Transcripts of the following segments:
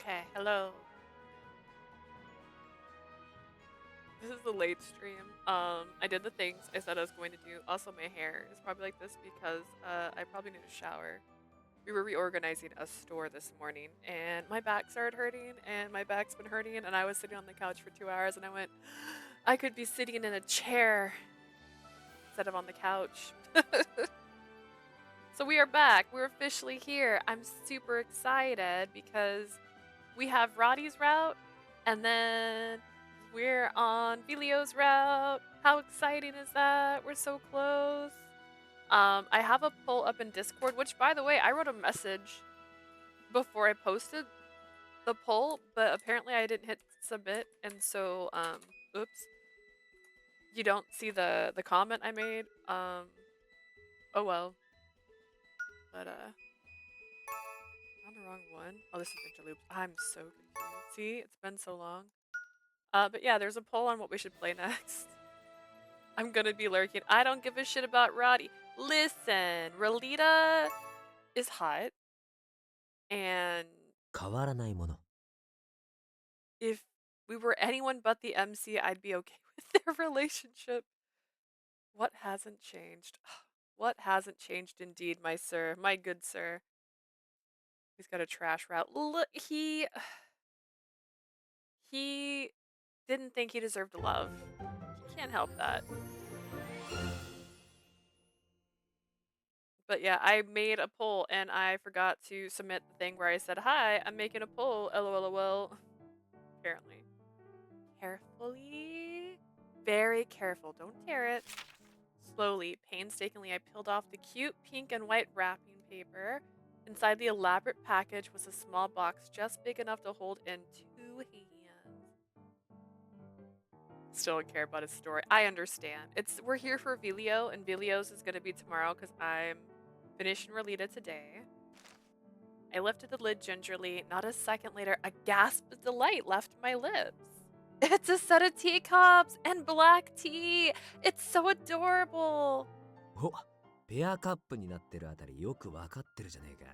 Okay, hello. This is the late stream. I did the things I said I was going to do. Also, my hair is probably like this because I probably need a shower. We were reorganizing a store this morning, and my back started hurting, and my back's been hurting, and I was sitting on the couch for 2 hours, and I went, I could be sitting in a chair instead of on the couch. So we are back. We're officially here. I'm super excited because we have Roddy's route, and then we're on Vilio's route. How exciting is that? We're so close. I have a poll up in Discord, which, by the way, I wrote a message before I posted the poll, but apparently I didn't hit submit, and so, oops, you don't see the comment I made. Oh well. But, on the wrong one. Oh, this is interloops. I'm so confused. See, it's been so long. But yeah, there's a poll on what we should play next. I'm gonna be lurking. I don't give a shit about Roddy. Listen, Rolita is hot, and 変わらないもの。 if we were anyone but the MC, I'd be okay with their relationship. What hasn't changed? What hasn't changed indeed, my sir, my good sir. He's got a trash route. Look, he didn't think he deserved love. He can't help that. But yeah, I made a poll and I forgot to submit the thing where I said, hi, I'm making a poll, lol. Apparently. Carefully. Very careful. Don't tear it. Slowly, painstakingly, I peeled off the cute pink and white wrapping paper. Inside the elaborate package was a small box just big enough to hold in 2 hands. Still don't care about his story. I understand. We're here for Vilio, and Vilio's is gonna be tomorrow because I'm finishing Rolita today. I lifted the lid gingerly. Not a second later, a gasp of delight left my lips. It's a set of teacups and black tea. It's so adorable. お、ペアカップになってるあたりよくわかってるじゃねえか。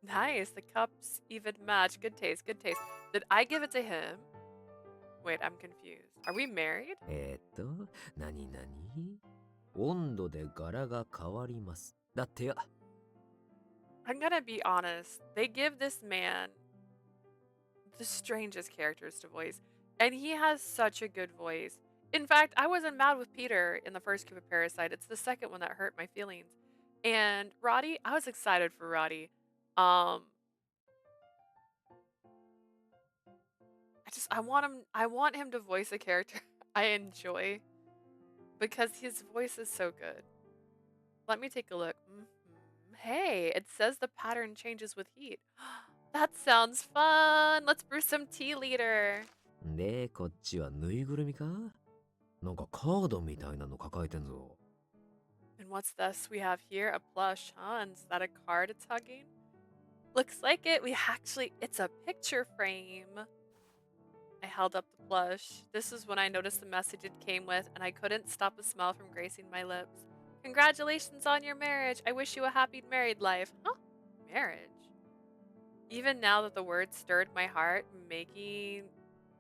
Nice. The cups even match. Good taste. Good taste. Did I give it to him? Wait, I'm confused. Are we married? 何々温度で柄が変わります。だってよ。I'm gonna be honest. They give this man the strangest characters to voice, and he has such a good voice. In fact, I wasn't mad with Peter in the first Cupid Parasite. It's the second one that hurt my feelings. And Roddy, I was excited for Roddy. I want him to voice a character I enjoy because his voice is so good. Let me take a look. Hey, it says the pattern changes with heat. That sounds fun. Let's brew some tea later. で、こっちはぬいぐるみか？なんかカードみたいなの抱えてんぞ。And what's this we have here? A plush, huh? And is that a card it's hugging? Looks like it. It's a picture frame. I held up the plush. This is when I noticed the message it came with, and I couldn't stop a smile from gracing my lips. Congratulations on your marriage. I wish you a happy married life. Huh? Marriage? Even now that the words stirred my heart, making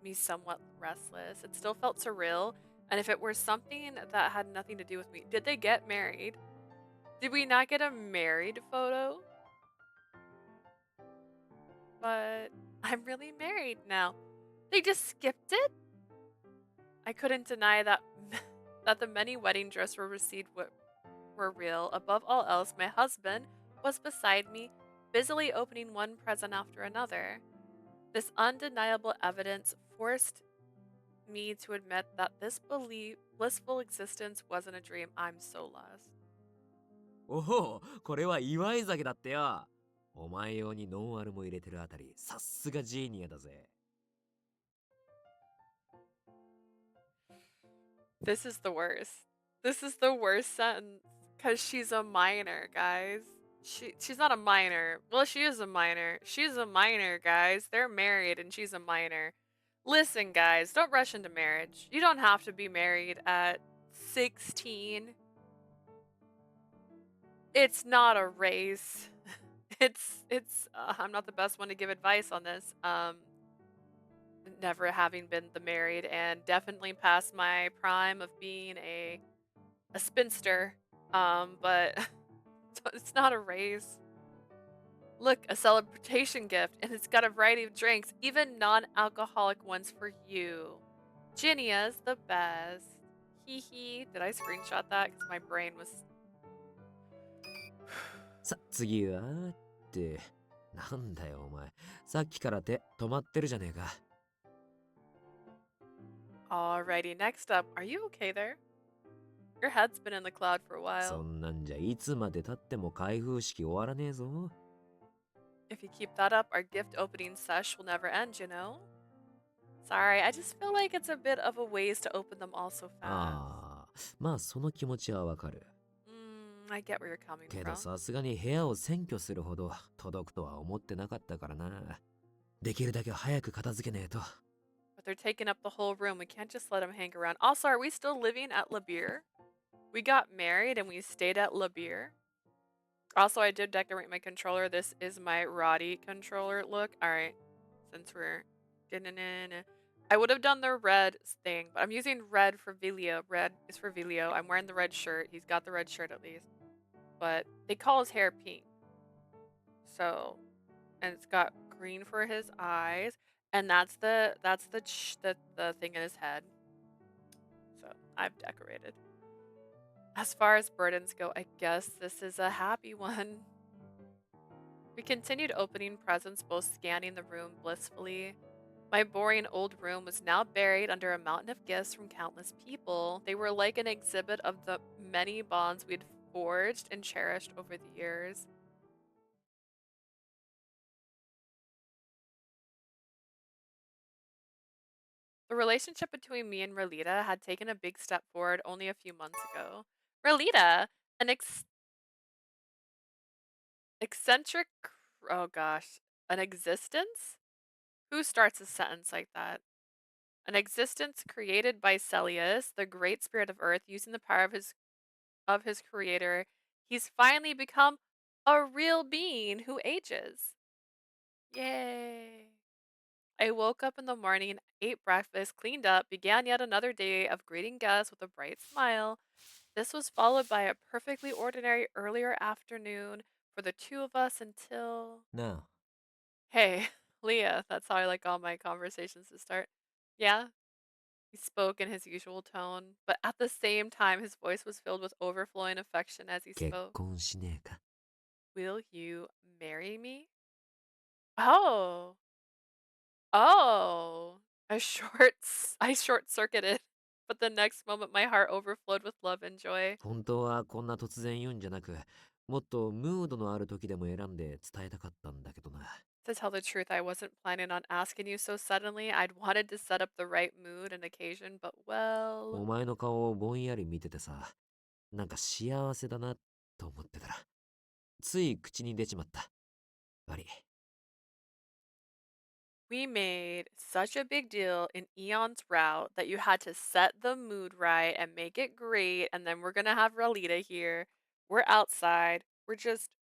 me somewhat restless, it still felt surreal. And if it were something that had nothing to do with me, did they get married? Did we not get a married photo? But I'm really married now. They just skipped it? I couldn't deny that that the many wedding dress were received were real. Above all else, my husband was beside me, busily opening one present after another. This undeniable evidence forced me to admit that this blissful existence wasn't a dream. I'm so lost. おお、これは祝い酒だってよ。お前用にノンアルも入れてるあたり、さすがジーニアだぜ。This is the worst. This is the worst sentence because she's a minor, guys. She's not a minor. Well, she is a minor. She's a minor, guys. They're married and she's a minor. Listen, guys, don't rush into marriage. You don't have to be married at 16. It's not a race. I'm not the best one to give advice on this. Never having been the married and definitely past my prime of being a spinster. But it's not a raise. Look, a celebration gift, and it's got a variety of drinks, even non-alcoholic ones for you. Ginia's the best. Hee hee. Did I screenshot that? Because my brain was. さ、次はって、なんだよお前。さっきから手止まってるじゃねえか。Alrighty, next up. Are you okay there? Your head's been in the cloud for a そ while. んなんじゃいつまで経っても開封式終わらねえぞ。If you keep that up, our gift opening sesh will never end, you know? Sorry, I just feel like it's a bit of a ways to open them all so fast. ああ、まあその気持ちはわかる。I get where you're coming けど from. さすがに部屋を占拠するほど届くとは思ってなかったからな。できるだけ早く片付けねえと。But they're taking up the whole room. We can't just let them hang around. Also, are we still living at La Beer? We got married and we stayed at La Beer. Also, I did decorate my controller. This is my Roddy controller look. Alright, since we're... I would have done the red thing, but I'm using red for Vilio. Red is for Vilio. I'm wearing the red shirt. He's got the red shirt at least. But they call his hair pink. So, and it's got green for his eyes, and that's the thing in his head. So, I've decorated. As far as burdens go, I guess this is a happy one. We continued opening presents, both scanning the room blissfully. My boring old room was now buried under a mountain of gifts from countless people. They were like an exhibit of the many bonds we'd forged and cherished over the years. The relationship between me and Relita had taken a big step forward only a few months ago. Relita, an eccentric, oh gosh, an existence? Who starts a sentence like that? An existence created by Celius, the great spirit of Earth, using the power of his creator. He's finally become a real being who ages. Yay. I woke up in the morning, ate breakfast, cleaned up, began yet another day of greeting guests with a bright smile. This was followed by a perfectly ordinary earlier afternoon for the two of us until. なあ、Hey, Leah, that's how I like all my conversations to start. Yeah? He spoke in his usual tone, but at the same time, his voice was filled with overflowing affection as he 結 spoke. 婚しねえか。Will you marry me? Oh. Oh. I short circuited, but the next moment my heart overflowed with love and joy. 本当はこんな突然言うんじゃなく、もっとムードのある時でも選んで伝えたかったんだけどな。To tell the truth, I wasn't planning on asking you so suddenly. I'd wanted to set up the right mood and occasion, but お well. 前の顔をぼんやり見ててさ、なんか幸せだなと思ってたら、つい口に出ちまった。悪い。We made such a big deal in Eon's route that you had to set the mood right and make it great, and then we're gonna have Relita here. We're outside. We're just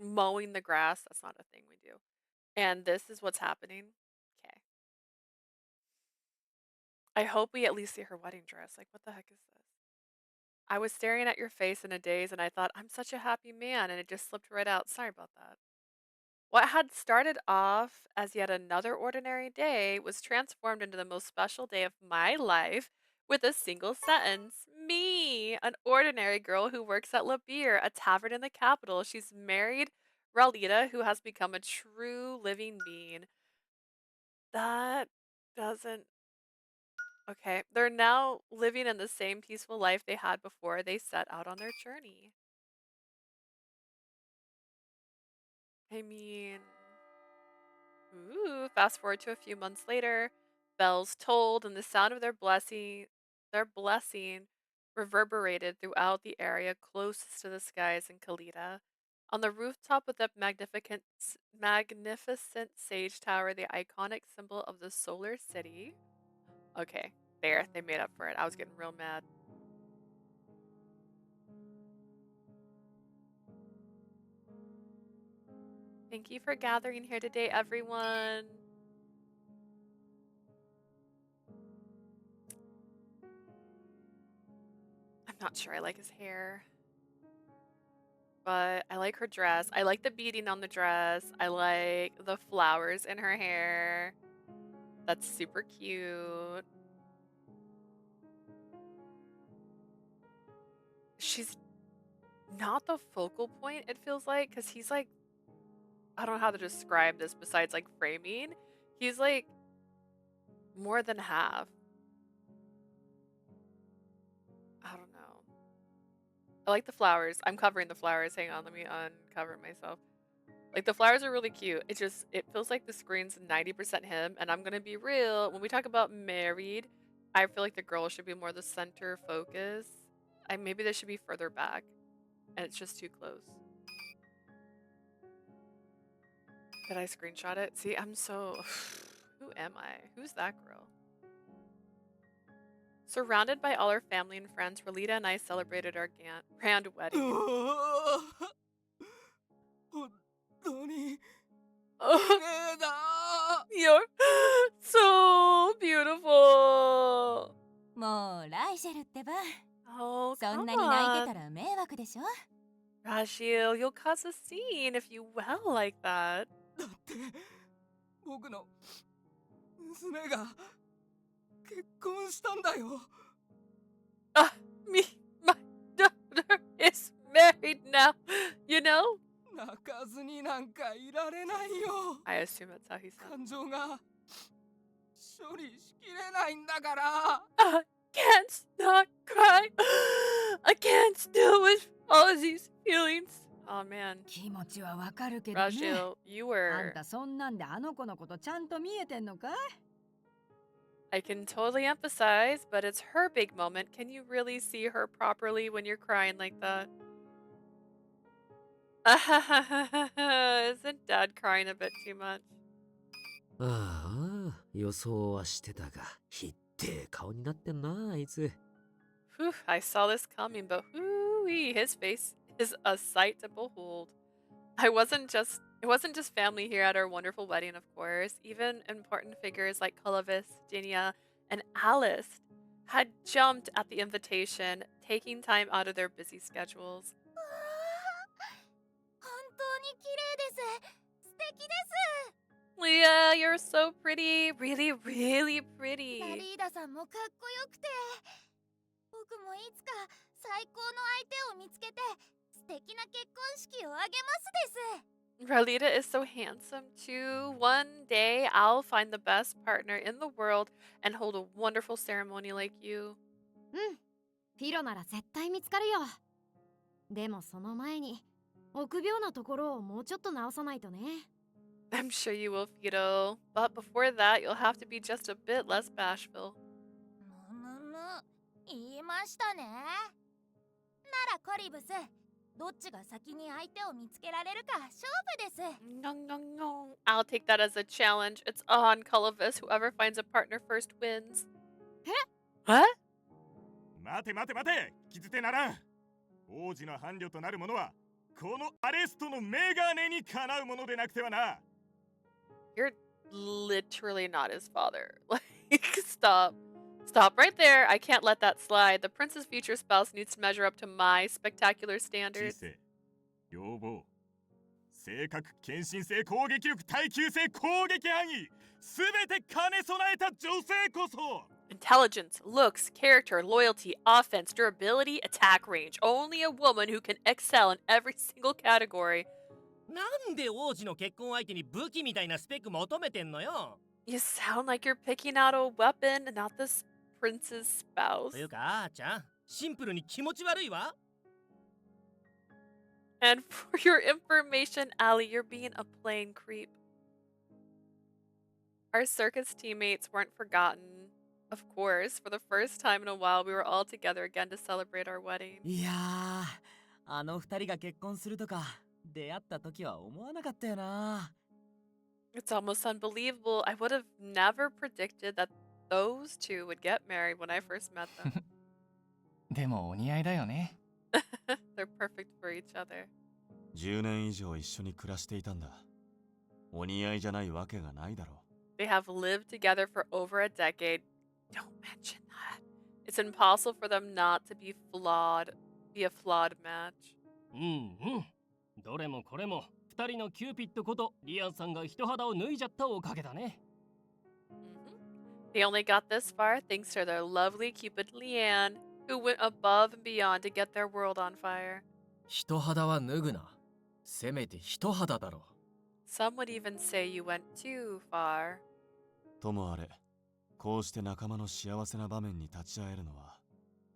mowing the grass. That's not a thing we do. And this is what's happening. Okay. I hope we at least see her wedding dress. Like, what the heck is this? I was staring at your face in a daze and I thought, I'm such a happy man, and it just slipped right out. Sorry about that. What had started off as yet another ordinary day was transformed into the most special day of my life with a single sentence. Me, an ordinary girl who works at La Beer, a tavern in the capital. She's married Ralita, who has become a true living being. That doesn't. Okay. They're now living in the same peaceful life they had before they set out on their journey. I mean. Ooh, fast forward to a few months later, bells tolled and the sound of their blessing reverberated throughout the area closest to the skies in Kalita. On the rooftop with the magnificent sage tower, the iconic symbol of the solar city. Okay, there, they made up for it. I was getting real mad. Thank you for gathering here today, everyone. I'm not sure I like his hair, but I like her dress. I like the beading on the dress. I like the flowers in her hair. That's super cute. She's not the focal point, it feels like, because he's like, I don't know how to describe this besides like framing. He's like more than half. I don't know. I like the flowers. I'm covering the flowers. Hang on, let me uncover myself. Like the flowers are really cute. It feels like the screen's 90% him, and I'm gonna be real. When we talk about married, I feel like the girl should be more the center focus. Maybe they should be further back, and it's just too close. Did I screenshot it? See, I'm so who am I? Who's that girl? Surrounded by all our family and friends, Rolita and I celebrated our grand wedding. 本当に Oh, 綺麗だ you're so beautiful. もうライジェルってば Oh, そ come んなに泣いて on. たら迷惑でしょ Rajil, you'll cause a scene if you wail like that. だって僕の娘が結婚したんだよ My daughter is married now, you know? 泣かずになんかいられないよ I assume that's how he sounds. 感情が処理しきれないんだから I can't not cry. I can't deal with all of these feelings. Oh man. 気持ちはわかるけどね Rajil, you あ were... んたそんなんであの子のことちゃんと見えてんのかい I can totally empathize, but it's her big moment. Can you really see her properly when you're crying like that? Isn't Dad crying a bit too much? ああ予想はしてたがひって顔になってんなあいつ Whew, I saw this coming, but whoo-wee, his face is a sight to behold. It wasn't just family here at our wonderful wedding, of course. Even important figures like Clovis, Dinia, and Alice had jumped at the invitation, taking time out of their busy schedules. 本当に綺麗です素敵です Leah, you're so pretty. Really, really ダ pretty. リーダさんもかっこよくて僕もいつか最高の相手を見つけて素敵な結婚式を挙げますです Ralita is so handsome too. One day I'll find the best partner in the world and hold a wonderful ceremony like you. うんフィロなら絶対見つかるよでもその前に臆病なところをもうちょっと直さないとね I'm sure you will, Fido. But before that, you'll have to be just a bit less bashful. 言いましたねならコリブスどっちが先に相手を見つけられるか勝負です No, no, no. I'll take that as a challenge. It's on Clovis. Whoever finds a partner first wins. What? 待て待て待て気づてならん王子の伴侶となる者はこのアレストのメガネにかなうものでなくてはな You're literally not his father. Like, stop. Stop right there. I can't let that slide. The prince's future spouse needs to measure up to my spectacular 知 standards. 性要望性格献身性攻撃力耐久性攻撃範囲すべて兼ね備えた女性こそ Intelligence, looks, character, loyalty, offense, durability, attack range. Only a woman who can excel in every single category. なんで王子の結婚相手に武器みたいなスペック求めてんのよ You sound like you're picking out a weapon, not this prince's spouse. というかあーちゃんシンプルに気持ち悪いわ And for your information, Allie, you're being a plain creep. Our circus teammates weren't forgotten. Of course, for the first time in a while, we were all together again to celebrate our wedding. いやーあの二人が結婚するとか出会った時は思わなかったよな It's almost unbelievable. I would have never predicted that those two would get married when I first met them. でもお似合いだよね They're perfect for each other. 10年以上一緒に暮らしていたんだお似合いじゃないわけがないだろ They have lived together for over a decade. Don't mention that. It's impossible for them not to be a flawed match. うんうん。どれもこれも二人のキューピッドことリアンさんが人肌を脱いじゃったおかげだね。They only got this far thanks to their lovely Cupid Leanne, who went above and beyond to get their world on fire. 人肌は脱ぐな。せめて人肌だろ。Some would even say you went too far. ともあれこうして仲間の幸せな場面に立ち会えるのは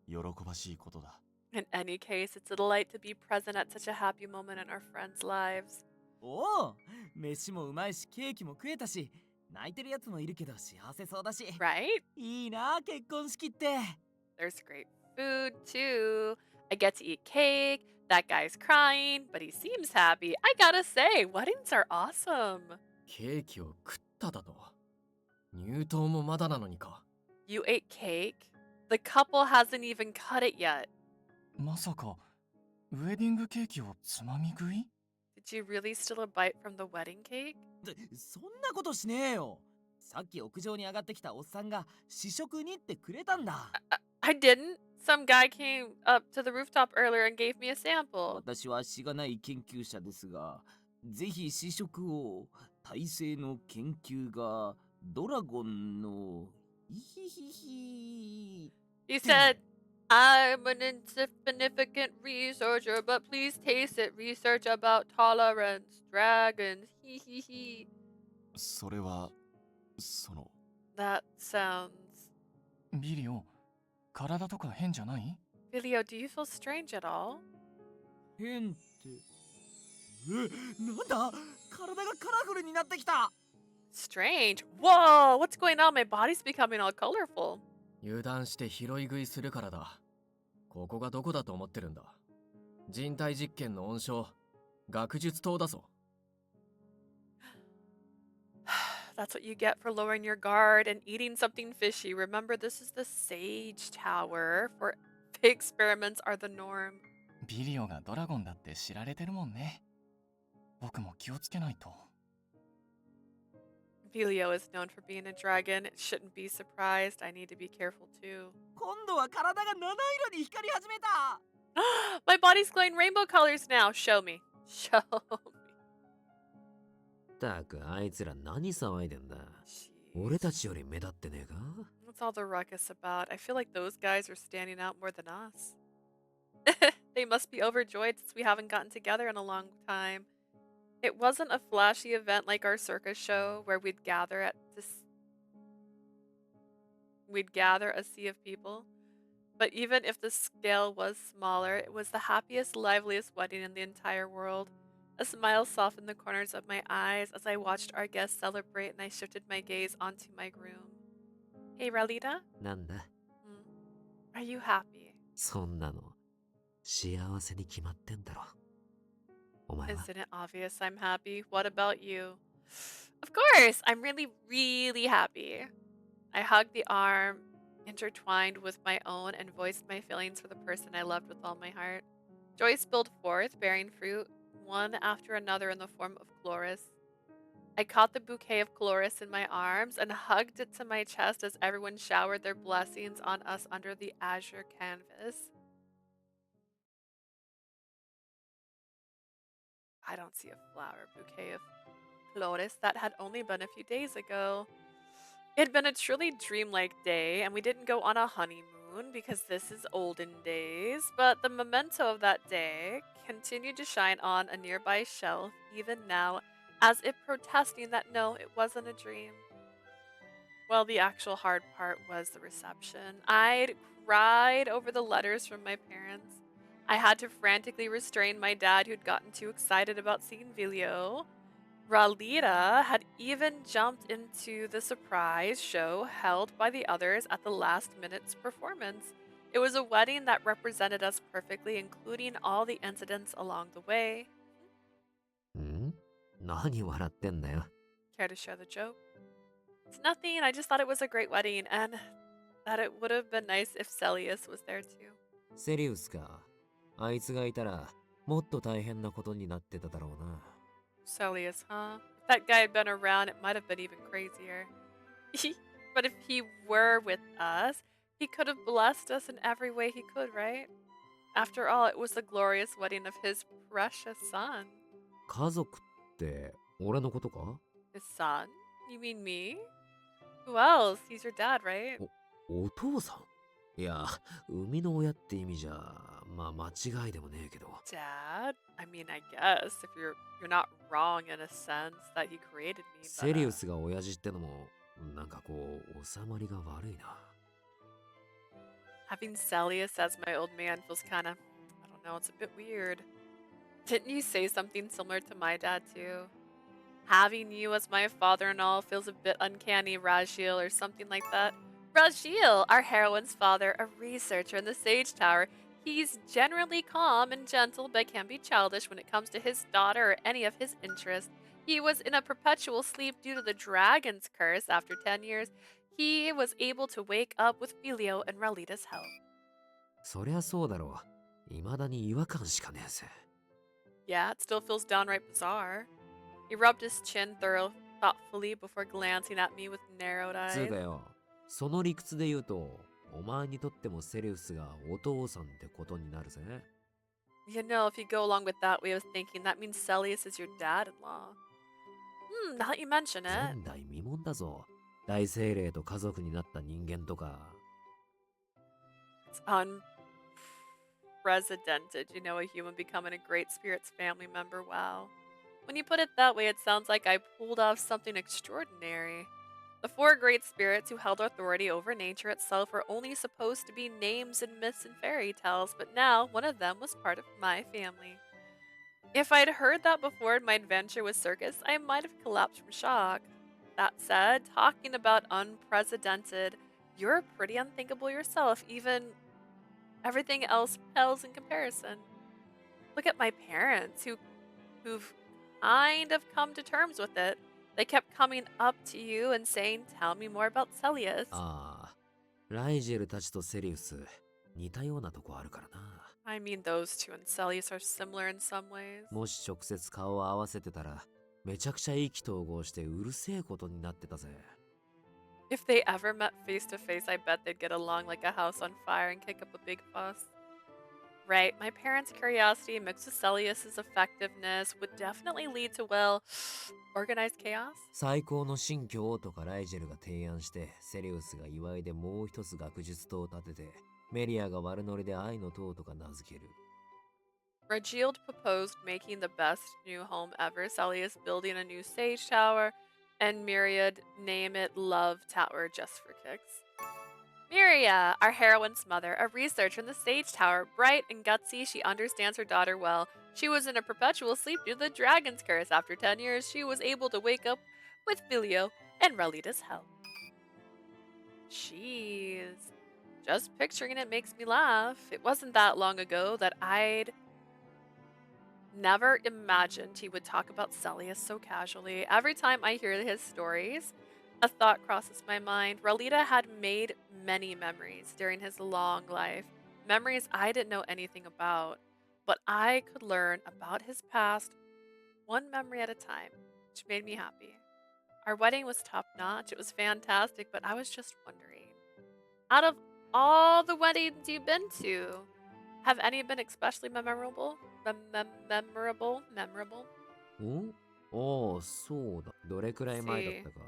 喜ばしいことだ In any case, it's a delight to be present at such a happy moment in our friends' lives. おお、飯もうまいしケーキも食えたし、泣いてるやつもいるけど幸せそうだし。Right? いいな、結婚式って。There's great food, too. I get to eat cake. That guy's crying, but he seems happy. I gotta say, weddings are awesome. ケーキを食っただと。入刀もまだなのにか。You ate cake? The couple hasn't even cut it yet. まさか、ウェディングケーキをつまみ食い？ Did you really steal a bite from the wedding cake? そんなことしねえよ。さっき屋上に上がってきたおっさんが試食にってくれたんだ。I didn't. Some guy came up to the rooftop earlier and gave me a sample. 私はしがない研究者ですが、ぜひ試食を。大勢の研究がドラゴンのイヒヒヒ。He said, I'm an insignificant researcher, but please taste it. Research about tolerance, dragons, hee hee hee. それはその That sounds... ビリオ、体とか変じゃない？ Vilio, do you feel strange at all? 変って。なんだ？体がカラフルになってきた。Strange? Whoa, what's going on? My body's becoming all colorful. 油断して拾い食いするからだ。ここがどこだと思ってるんだ。人体実験の温床、学術棟だぞ。That's what you get for lowering your guard and eating something fishy. Remember, this is the Sage Tower, for experiments are the norm. ビリオがドラゴンだって知られてるもんね。僕も気をつけないと。Vilio is known for being a dragon. It shouldn't be surprised. I need to be careful too. 今度は体が七色に光り始めた。My body's glowing rainbow colors now. Show me. Show me. たくあいつら何騒いでんだ。 Jeez. 俺たちより目立ってねえか？ What's all the ruckus about? I feel like those guys are standing out more than us. They must be overjoyed since we haven't gotten together in a long time. It wasn't a flashy event like our circus show where we'd gather a sea of people. But even if the scale was smaller, it was the happiest, liveliest wedding in the entire world. A smile softened the corners of my eyes as I watched our guests celebrate, and I shifted my gaze onto my groom. Hey, Ralita? なんだ？ Are you happy? そんなの幸せに決まってんだろ。お前は？ Isn't it obvious I'm happy? What about you? Of course! I'm really, really happy. I hugged the arm, intertwined with my own, and voiced my feelings for the person I loved with all my heart. Joy spilled forth, bearing fruit, one after another in the form of Chloris. I caught the bouquet of Chloris in my arms and hugged it to my chest as everyone showered their blessings on us under the azure canvas. I don't see a flower bouquet of Flores. That had only been a few days ago. It had been a truly dreamlike day, and we didn't go on a honeymoon because this is olden days, but the memento of that day continued to shine on a nearby shelf even now, as if protesting that no, it wasn't a dream. Well, the actual hard part was the reception. I'd cried over the letters from my parents. I had to frantically restrain my dad, who'd gotten too excited about seeing Vilio. Ralita had even jumped into the surprise show held by the others at the last minute's performance. It was a wedding that represented us perfectly, including all the incidents along the way. ん？何笑ってんだよ。 Care to share the joke? It's nothing. I just thought it was a great wedding, and that it would have been nice if Celius was there too. セリウスか。あいつがいたらもっと大変なことになってただろうな。 Celius, huh? If that guy had been around, it might have been even crazier. But if he were with us, he could have blessed us in every way he could, right? After all, it was the glorious wedding of his precious son. 家族って俺のことか？ His son? You mean me? Who else? He's your dad, right? お父さん？いや、生みの親って意味じゃ、まあ間違いでもねえけど。Dad? I mean, I guess if you're not wrong in a sense that he created me. セリウスが親父ってのも、なんかこう、収まりが悪いな。Having Celius as my old man feels kind of, I don't know, it's a bit weird. Didn't you say something similar to my dad too? Having you as my father-in-law feels a bit uncanny, Rajiel, or something like that. Rajiel, our heroine's father, a researcher in the Sage Tower. He's generally calm and gentle, but can be childish when it comes to his daughter or any of his interests. He was in a perpetual sleep due to the dragon's curse. After 10 years, he was able to wake up with Filio and Ralita's help. そりゃそうだろう。未だに違和感しかねえぜ。Yeah, it still feels downright bizarre. He rubbed his chin thoughtfully before glancing at me with narrowed つう eyes. かよ、その理屈で言うと、お前にとってもセリウスがお父さんってことになるぜ。You know, if you go along with that way of thinking, that means Celius is your dad-in-law. Now that you mention it. 前代未聞だぞ。大精霊と家族になった人間とか。It's unprecedented, you know, a human becoming a great spirit's family member. Wow. When you put it that way, it sounds like I pulled off something extraordinary. The four great spirits who held authority over nature itself were only supposed to be names in myths and fairy tales, but now one of them was part of my family. If I'd heard that before in my adventure with Circus, I might have collapsed from shock. That said, talking about unprecedented, you're pretty unthinkable yourself, even everything else pales in comparison. Look at my parents, who've kind of come to terms with it. They kept coming up to you and saying, "Tell me more about Celius." ああ、ライジェルたちとセリウス、似たようなとこあるからな。I mean, those two and Celius are similar in some ways. もし直接顔を合わせてたら、めちゃくちゃ意気投合してうるせえことになってたぜ。If they ever met face to face, I bet they'd get along like a house on fire and kick up a big fuss. Right, my parents' curiosity mixed with Celius's effectiveness would definitely lead to, well, organized chaos? 最高の新居をとかライジェルが提案して、セリウスが祝いでもう一つ学術塔を建てて、メリアが悪ノリで愛の塔とか名付ける。Rajiel proposed making the best new home ever, Celius building a new sage tower, and Myriad name it Love Tower just for kicks. Myria, our heroine's mother, a researcher in the Sage Tower, bright and gutsy, she understands her daughter well. She was in a perpetual sleep due to the dragon's curse. After 10 years, she was able to wake up with Filio and Ralita's help. Jeez. Just picturing it makes me laugh. It wasn't that long ago that I'd never imagined he would talk about Celius so casually. Every time I hear his stories, a thought crosses my mind. Ralita had made many memories during his long life, memories I didn't know anything about, but I could learn about his past one memory at a time, which made me happy. Our wedding was top-notch, it was fantastic, but I was just wondering, out of all the weddings you've been to, have any been especially memorable? Memorable? おああ、そうだ。どれくらい前だったか。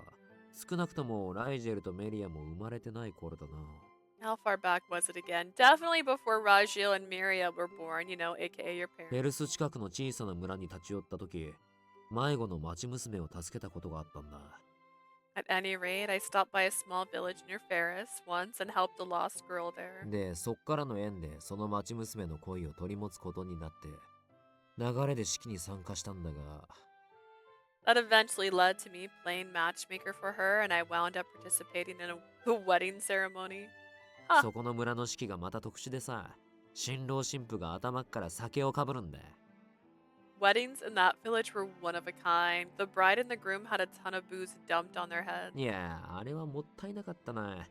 少なくともライジェルとメリアも生まれてない頃だな。How far back was it again? Definitely before Rajiel and Myria were born, you know, aka your ペ parents. ルス近くの小さな村に立ち寄った時、迷子の町娘を助けたことがあったんだ。At any rate, I stopped by a small village near Ferris once and helped a lost girl there. で、そっからの縁でその町娘の恋を取り持つことになって、流れで式に参加したんだが、That eventually led to me playing matchmaker for her, and I wound up participating in a wedding ceremony. そこの村の式がまた特殊でさ、新郎新婦が頭から酒をかぶるんだ。Weddings in that village were one of a kind. The bride and the groom had a ton of booze dumped on their heads. いや、あれはもったいなかったな。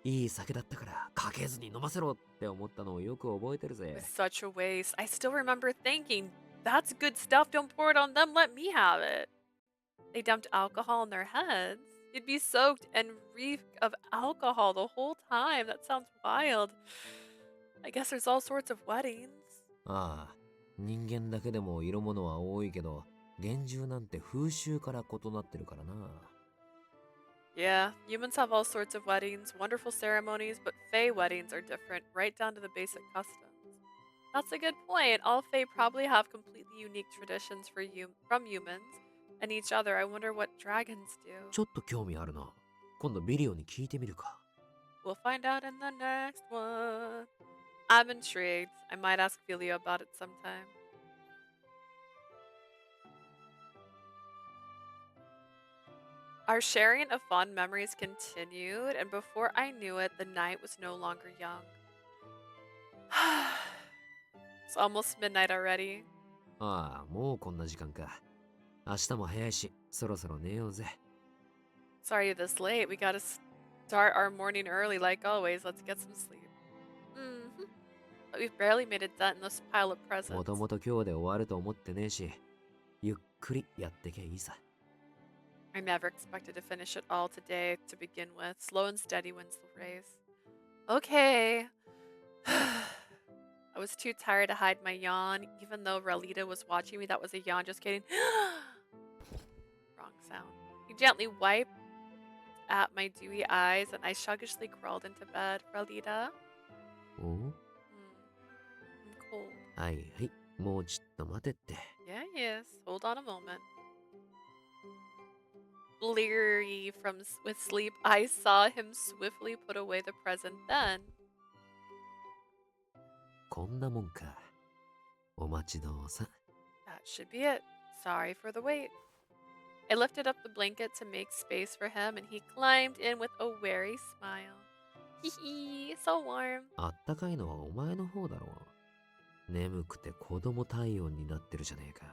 いい酒だったからかけずに飲ませろって思ったのをよく覚えてる It ぜ。 was such a waste. I still remember thinking, that's good stuff, don't pour it on them, let me have it. They dumped alcohol on their heads. You'd be soaked and reek of alcohol the whole time. That sounds wild. I guess there's all sorts of weddings. ああ、人間だけでも色物は多いけど、幻獣なんて風習から異なってるからな。Yeah, humans have all sorts of weddings, wonderful ceremonies, but Fae weddings are different, right down to the basic customs. That's a good point. All Fae probably have completely unique traditions from humans and each other. I wonder what dragons do. ちょっと興味あるな。今度ビリオに聞いてみるか。We'll find out in the next one. I'm intrigued. I might ask Filio about it sometime. Our sharing of fond memories continued, and before I knew it, the night was no longer young. It's almost midnight already. ああ、もうこんな時間か。明日も早いし、そろそろ寝ようぜ。Sorry you're this late. We gotta start our morning early like always. Let's get some sleep. But we've barely made a dent in this pile of も presents. ともと今日で終わると思ってねえし、ゆっくりやってけいいさ。I never expected to finish it all today to begin with. Slow and steady wins the race. Okay. I was too tired to hide my yawn, even though Ralita was watching me. That was a yawn, just kidding. Wrong sound. He gently wiped at my dewy eyes, and I sluggishly crawled into bed. Ralita? おう I'm cold. はいはい、もうちょっと待てって。 Yeah, yes. Hold on a moment. Bleary with sleep, I saw him swiftly put away the present. Then こんなもんか。お待ちどうさ。 that should be it. Sorry for the wait. I lifted up the blanket to make space for him, and he climbed in with a wary smile. Hee hee, so warm. あったかいのはお前の方だろう。眠くて子供体温になってるじゃねえか。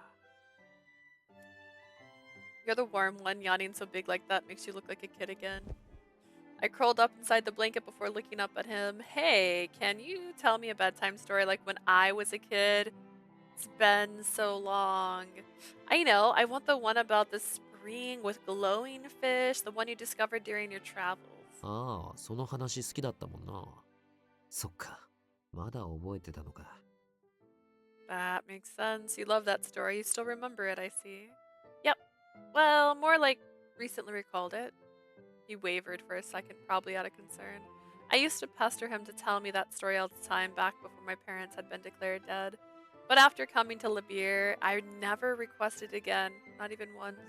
You're the warm one. Yawning so big like that makes you look like a kid again. I curled up inside the blanket before looking up at him. Hey, can you tell me a bedtime story like when I was a kid? It's been so long. I know. I want the one about the spring with glowing fish, the one you discovered during your travels. ああ、その話好きだったもんな。そっか、まだ覚えてたのか。 That makes sense. You love that story. You still remember it, I see. Yep. Well, more like recently recalled it. He wavered for a second, probably out of concern. I used to pester him to tell me that story all the time back before my parents had been declared dead. But after coming to Labir, I never requested again, not even once.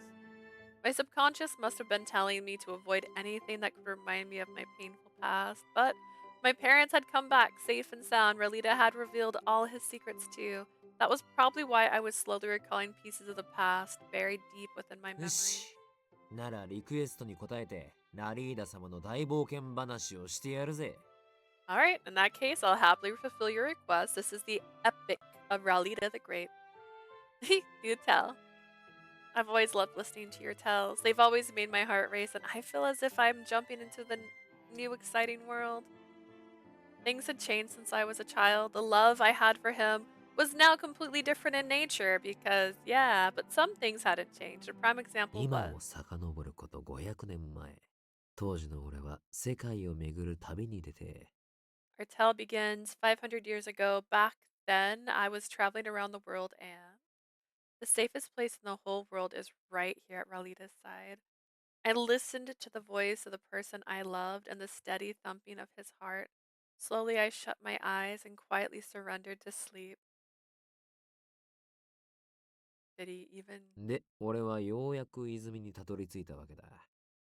My subconscious must have been telling me to avoid anything that could remind me of my painful past. But my parents had come back safe and sound. Ralita had revealed all his secrets too. That was probably why I was slowly recalling pieces of the past buried deep within my よ memory. し。ならリクエストに応えて、ラリーダ様の大冒険話をしてやるぜ。 Alright, in that case, I'll happily fulfill your request. This is the epic of Ralita the Great. Do tell. I've always loved listening to your tales. They've always made my heart race, and I feel as if I'm jumping into the new exciting world. Things had changed since I was a child. The love I had for him was now completely different in nature because, yeah, but some things hadn't changed. A prime example 今を was 遡ること500年前。当時の俺は世界を巡る旅に出て、 our tale begins 500 years ago. Back then, I was traveling around the world, and the safest place in the whole world is right here at Ralita's side. I listened to the voice of the person I loved and the steady thumping of his heart. Slowly, I shut my eyes and quietly surrendered to sleep. Did he even? で、俺はようやく泉にたどり着いたわけだ。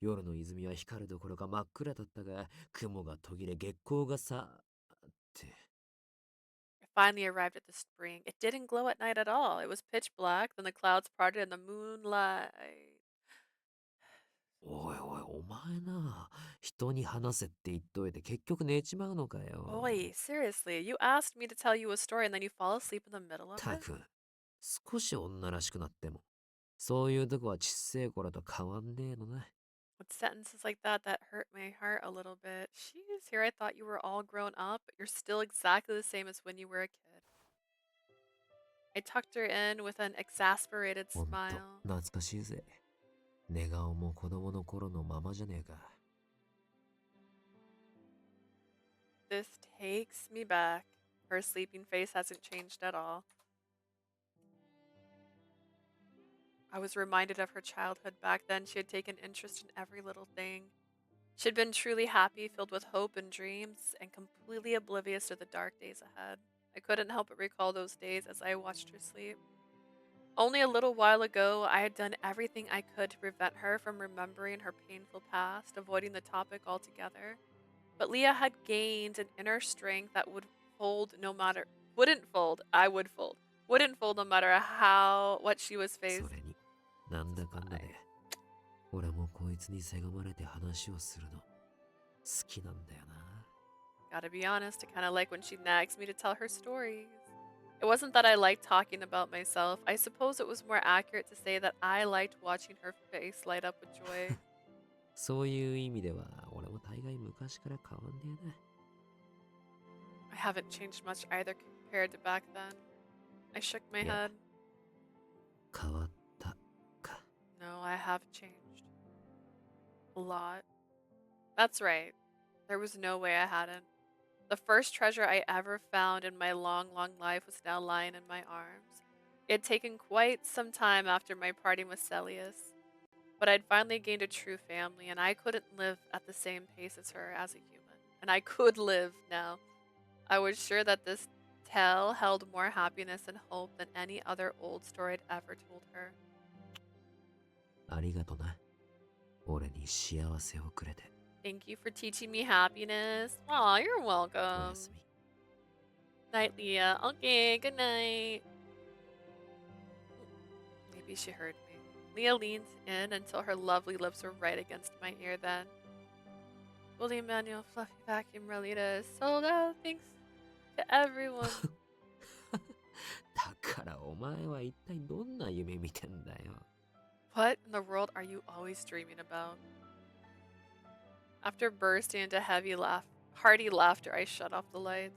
夜の泉は光るどころか真っ暗だったが、雲が途切れ月光がさ、って。 I finally arrived at the spring. It didn't glow at night at all. It was pitch black, then the clouds parted and the moonlight. おいおい、お前な、人に話せって言っといて結局寝ちまうのかよ。 Boy, seriously, you asked me to tell you a story and then you fall asleep in the middle of た it? く、少し女らしくなっても、そういうとこはちっせえ頃と変わんねえのな。 With sentences like that, that hurt my heart a little bit. Jeez, here I thought you were all grown up, but you're still exactly the same as when you were a kid. I tucked her in with an exasperated ほんと、 smile. 懐かしいぜ。寝顔も子供の頃のままじゃねえか。This takes me back. Her sleeping face hasn't changed at all. I was reminded of her childhood back then. She had taken interest in every little thing. She had been truly happy, filled with hope and dreams, and completely oblivious to the dark days ahead. I couldn't help but recall those days as I watched her sleep. Only a little while ago, I had done everything I could to prevent her from remembering her painful past, avoiding the topic altogether. But Leah had gained an inner strength that would fold no matter wouldn't fold. I would fold. Wouldn't fold no matter what she was そ faced. れに、なんだかんだで、俺もこいつにせがまれて話をするの、好きなんだよな。Gotta be honest, I kinda like when she nags me to tell her stories. It wasn't that I liked talking about myself. I suppose it was more accurate to say that I liked watching her face light up with joy. そういう意味では、俺も大概昔から変わんねえな。I haven't changed much either compared to back then. I shook my Yeah. head. 変わったか。No, I have changed. A lot. That's right. There was no way I hadn't. The first treasure I ever found in my long, long life was now lying in my arms. It had taken quite some time after my parting with Celius, but I'd finally gained a true family, and I couldn't live at the same pace as her as a human. And I could live now. I was sure that this tale held more happiness and hope than any other old story I'd ever told her. ありがとな。俺に幸せをくれて。Thank you for teaching me happiness. Aw, you're お welcome. やすみ。 Night, Leah. Okay, good night. Maybe she heard me. Leah leans in until her lovely lips were right against my ear then. Fully manual fluffy vacuum Rolita is sold out. Thanks to everyone. だからお前は一体どんな夢見てんだよ。What in the world are you always dreaming about? After bursting into hearty laughter, I shut off the lights.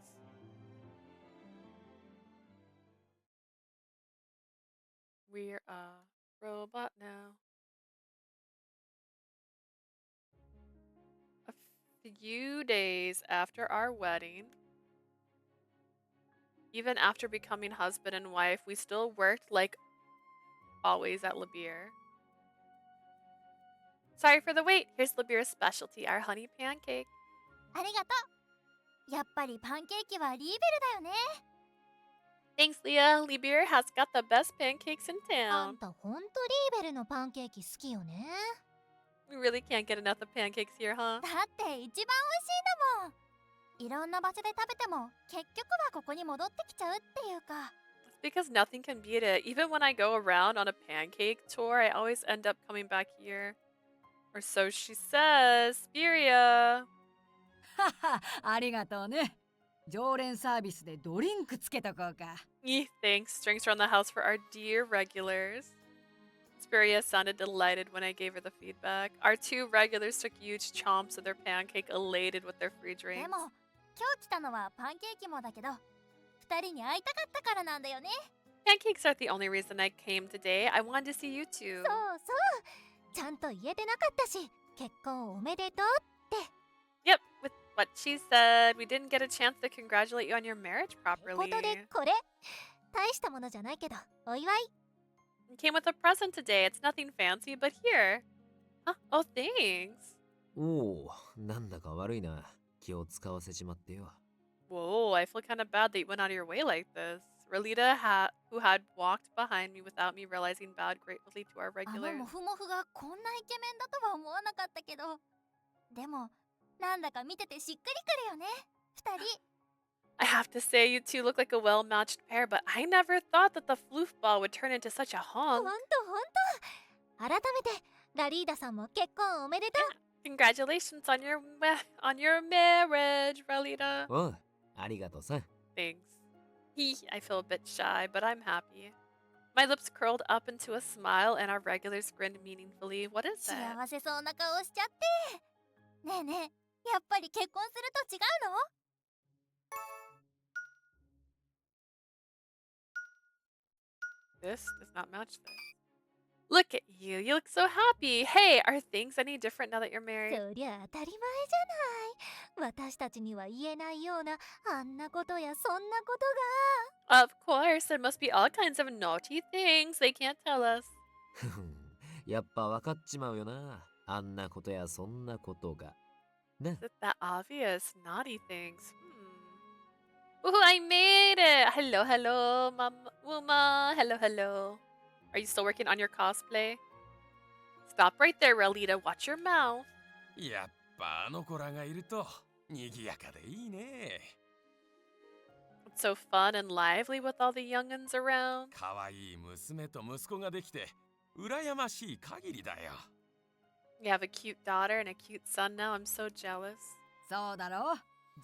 We're a robot now. A few days after our wedding, even after becoming husband and wife, we still worked like always at Labir. Sorry for the wait. Here's Labir's specialty, our honey pancake. ありがとう。やっぱりパンケーキはリーベルだよね。 Thanks, Leah. Labir has got the best pancakes in あ town. んたほんとリーベルのパンケーキ好きよね。 We really can't get enough of pancakes here, huh? だって一番美味しいんだもん。いろんな場所で食べても結局はここに戻ってきちゃうっていうか。 It's because nothing can beat it. Even when I go around on a pancake tour, I always end up coming back here. Or so she says. Spiria. はは、ありがとうね。常連サービスでドリンクつけとこうか。Thanks. Drinks around the house for our dear regulars. Spiria sounded delighted when I gave her the feedback. Our two regulars took huge chomps of their pancake, elated with their free で drinks. も今日来たのはパンケーキもだけど、二人に会いたかったからなんだよね。 Pancakes aren't the only reason I came today. I wanted to see you two. そうそう。ちゃんと言えてなかったし、結婚おめでとうって。 Yep, with what she said, we didn't get a chance to congratulate you on your marriage こ properly. とでこれ大したものじゃないけどお祝い。 It came with a present today. It's nothing fancy, but here. Huh? Oh, thanks. おお、なんだか悪いな。気を使わせちまってよ。 Whoa, I feel kind of bad that you went out of your way like this. Rolita, who had walked behind me without me realizing, bowed gratefully to our あの regulars. モフモフがこんなイケメンだとは思わなかったけど、でもなんだか見ててしっくりくるよね。二人。 I have to say, you two look like a well-matched pair, but I never thought that the floofball would turn into such a ほん hunk. とほんと。改めてラリーダさんも結婚おめでとう。 Congratulations on your marriage, Rolita. おう、ありがとうさ。 Thanks. I feel a bit shy, but I'm happy. My lips curled up into a smile, and our regulars grinned meaningfully. What is that? 幸せそうな顔しちゃって。ねえねえ、やっぱり結婚すると違うの？ This does not match this. Look at you. You look so happy. Hey, are things any different now that you're married? そりゃ当たり前じゃない。私たちには言えないようなあんなことやそんなことが。 Of course, there must be all kinds of naughty things they can't tell us. やっぱ分かっちまうよな。あんなことやそんなことが。ね。Is it that obvious? Naughty things. Ooh, I made it! Hello, hello, Mama Uma. Hello, hello. Are you still working on your cosplay? Stop right there, Relita. Watch your mouth. やっぱあの子らがいると賑やかでいいね。 It's so fun and lively with all the young'uns around. かわいい娘と息子ができて羨ましい限りだよ。 You have a cute daughter and a cute son now. I'm so jealous. そうだろう。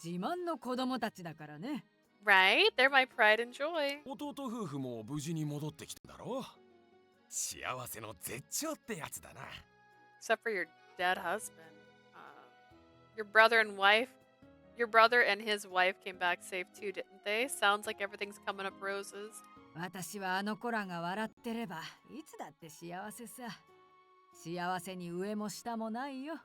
自慢の子供たちだからね。Right? They're my pride and joy. 弟夫婦も無事に戻ってきただろう。幸せの絶頂ってやつだな。 Except for your dead husband. Your brother and his wife came back safe too, didn't they? Sounds like everything's coming up roses. 私はあの子らが笑ってればいつだって幸せさ。幸せに上も下もないよ。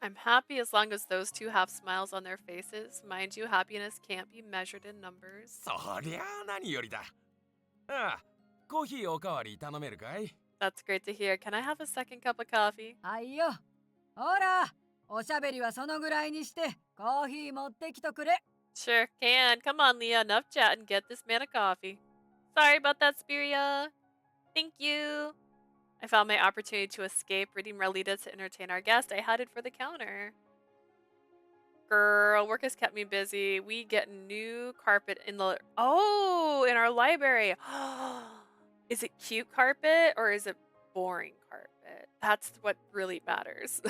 I'm happy as long as those two have smiles on their faces. Mind you, happiness can't be measured in numbers. そりゃあ何よりだ。ああ、コーヒーおかわり頼めるかい？ That's great to hear. Can I have a second cup of coffee? はいよ。ほら、おしゃべりはそのぐらいにしてコーヒー持ってきとくれ。 Sure can. Come on, Leah. Enough chat and get this man a coffee. Sorry about that, Spiria. Thank you. I found my opportunity to escape reading Relita to entertain our guest. I headed for the counter. Girl, work has kept me busy. We get new carpet in the... Oh, in our library. Is it cute carpet or is it boring carpet? That's what really matters.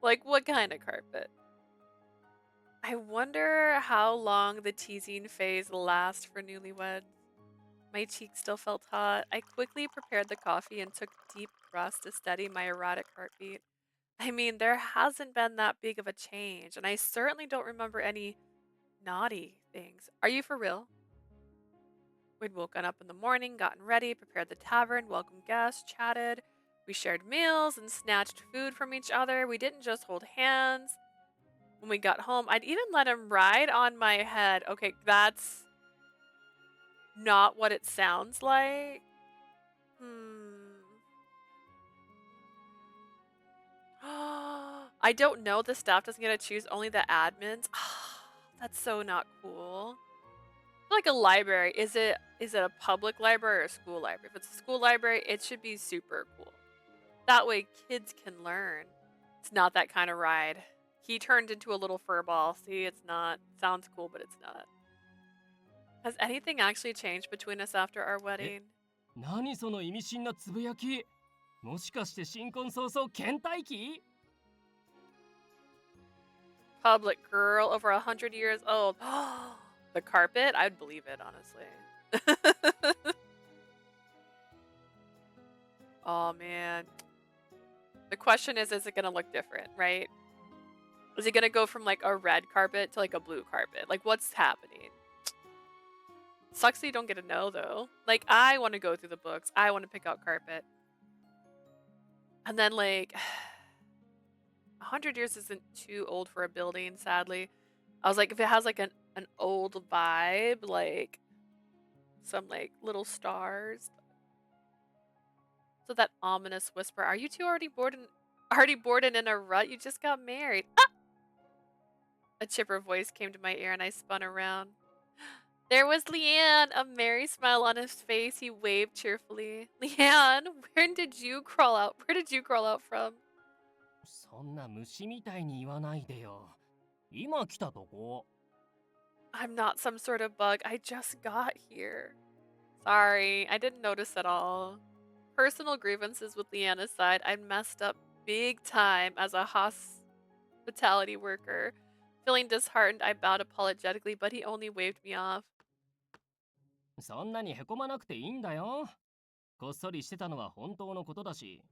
Like, what kind of carpet? I wonder how long the teasing phase lasts for newlyweds. My cheeks still felt hot. I quickly prepared the coffee and took deep breaths to steady my erratic heartbeat. I mean, there hasn't been that big of a change, and I certainly don't remember any naughty things. Are you for real? We'd woken up in the morning, gotten ready, prepared the tavern, welcomed guests, chatted. We shared meals and snatched food from each other. We didn't just hold hands. When we got home, I'd even let him ride on my head. Okay, that's not what it sounds like. I don't know. The staff doesn't get to choose, only the admins. That's so not cool. Like a library. Is it a public library or a school library? If it's a school library, it should be super cool. That way kids can learn. It's not that kind of ride. He turned into a little fur ball. See, it's not. Sounds cool, but it's not. Has anything actually changed between us after our wedding? 何その意味深なつぶやき。もしかして新婚早々倦怠期？ Public girl over 100 years old. The carpet? I'd believe it, honestly. Oh, man. The question is it going to look different, right? Is it going to go from like a red carpet to like a blue carpet? Like, what's happening? Sucks that you don't get to know, though. Like, I want to go through the books. I want to pick out carpet. And then, like, 100 years isn't too old for a building, sadly. I was like, if it has, like, an old vibe, like, some, like, little stars. So that ominous whisper, are you two already bored and in a rut? You just got married. Ah! A chipper voice came to my ear, and I spun around. There was Leanne, a merry smile on his face. He waved cheerfully. Leanne, where did you crawl out? Where did you crawl out from? そんな虫みたいに言わないでよ。今来たとこ。I'm not some sort of bug. I just got here. Sorry, I didn't notice at all. Personal grievances with Leanne aside, I messed up big time as a hospitality worker. Feeling disheartened, I bowed apologetically, but he only waved me off. そんなにへこまなくていいんだよ。こっそりしてたのは本当のことだし。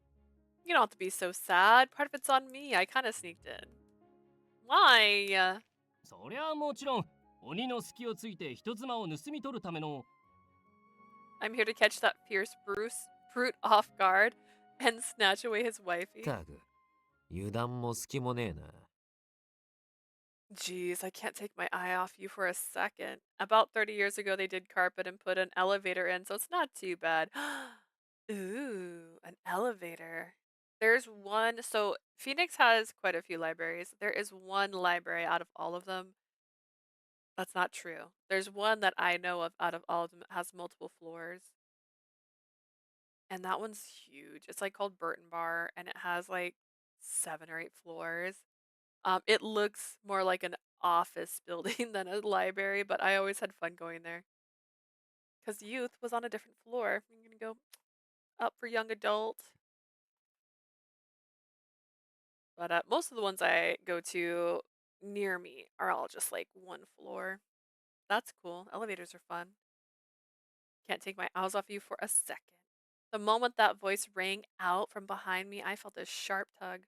You don't have to be so sad. Part of it's on me. I kind of sneaked in. Why? そりゃもちろん、鬼の隙をついて人妻を盗み取るための。I'm here to catch that fierce fruit off guard and snatch away his wifey. たく、油断も隙もねえな。 Jeez, I can't take my eye off you for a second. About 30 years ago, they did carpet and put an elevator in, so it's not too bad. Ooh, an elevator. There's one. So Phoenix has quite a few libraries. There is one library out of all of them. That's not true. There's one that I know of out of all of them that has multiple floors. And that one's huge. It's like called Burton Bar, and it has like 7 or 8 floors. It looks more like an office building than a library, but I always had fun going there. Because youth was on a different floor. I'm gonna go up for young adult. But most of the ones I go to near me are all just like one floor. That's cool. Elevators are fun. Can't take my eyes off you for a second. The moment that voice rang out from behind me, I felt a sharp tug.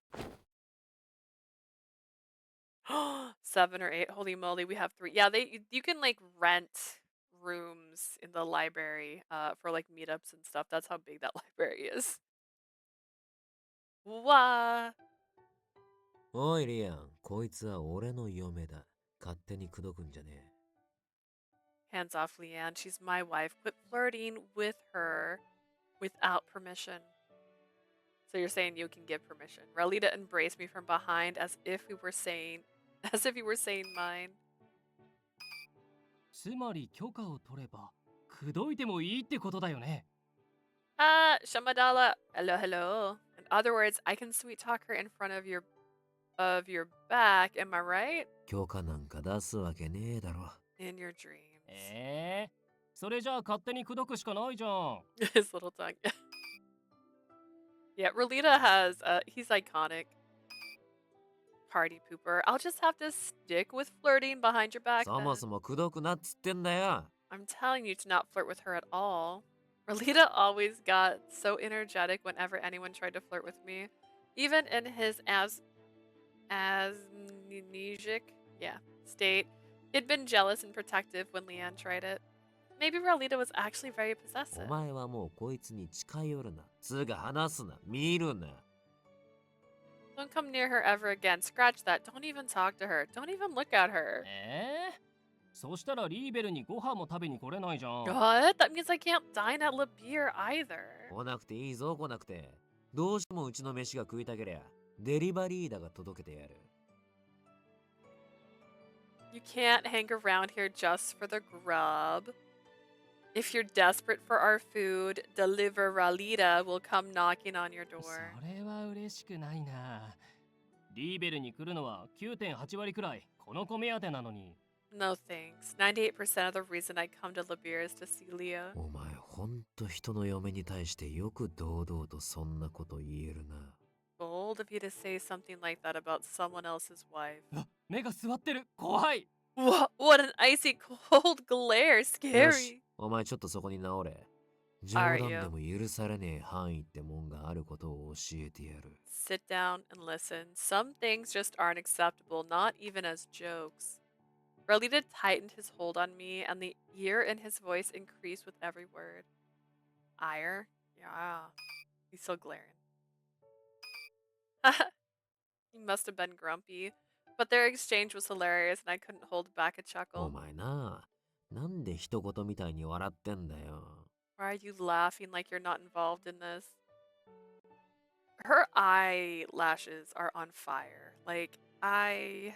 7 or 8. Holy moly, we have 3. Yeah, you can like rent rooms in the library for like meetups and stuff. That's how big that library is. Wah! おいリアン、こいつは俺の嫁だ。勝手に口説くんじゃねえ。 Hands off, Leanne. She's my wife. Quit flirting with her without permission. So you're saying you can give permission. Ralita embraced me from behind as if you were saying mine. つまり許可を取れば口説いてもいいってことだよね。Shamadala. Hello, hello. In other words, I can sweet talk her in front of your back. Am I right? 許可なんか出すわけねえだろ。 In your dreams. それじゃあ勝手に口説くしかないじゃん。His little tongue. Yeah, Rolita has, he's iconic. Party pooper. I'll just have to stick with flirting behind your back そも then. そも口説くなっつってんだよ。 I'm telling you to not flirt with her at all. Rolita always got so energetic whenever anyone tried to flirt with me. Even in his amnesic state, he'd been jealous and protective when Leanne tried it. Maybe Rolita was actually very お possessive. 前はもうこいつに近寄るな。つうか話すな。見るな。 Don't come near her ever again. Scratch that. Don't even talk to her. Don't even look at her. そしたらリーベルにご飯も食べに来れないじゃん。 What? That means I can't dine at Le Beer either. 来なくていいぞ来なくて。どうしてもうちの飯が食いたけりゃデリバリーだが届けてやる。 You can't hang around here just for the grub. If you're desperate for our food, Deliver Ralita will come knocking on your そ door. れは嬉しくないな。リーベルに来るのは 9.8 割くらいこの子目当てなのに。 No thanks. 98% of the reason I come to Le Beer is to see Leah. お前ほんと人の嫁に対してよく堂々とそんなこと言えるな。 Bold of you to say something like that about someone else's wife. 目が座ってる。怖い。 What an icy cold glare. よし Scary. お前ちょっとそこに直れ。冗 Are 談 you? でも許されねえ範囲ってもんがあることを教えてやる。 Sit down and listen. Some things just aren't acceptable, not even as jokes. Ralita tightened his hold on me, and the ear in his voice increased with every word. Ire? Yeah. He's so glaring. He must have been grumpy, but their exchange was hilarious, and I couldn't hold back a お chuckle. 前な、なんで人事みたいに笑ってんだよ。 Why are you laughing like you're not involved in this? Her eyelashes are on fire. Like, I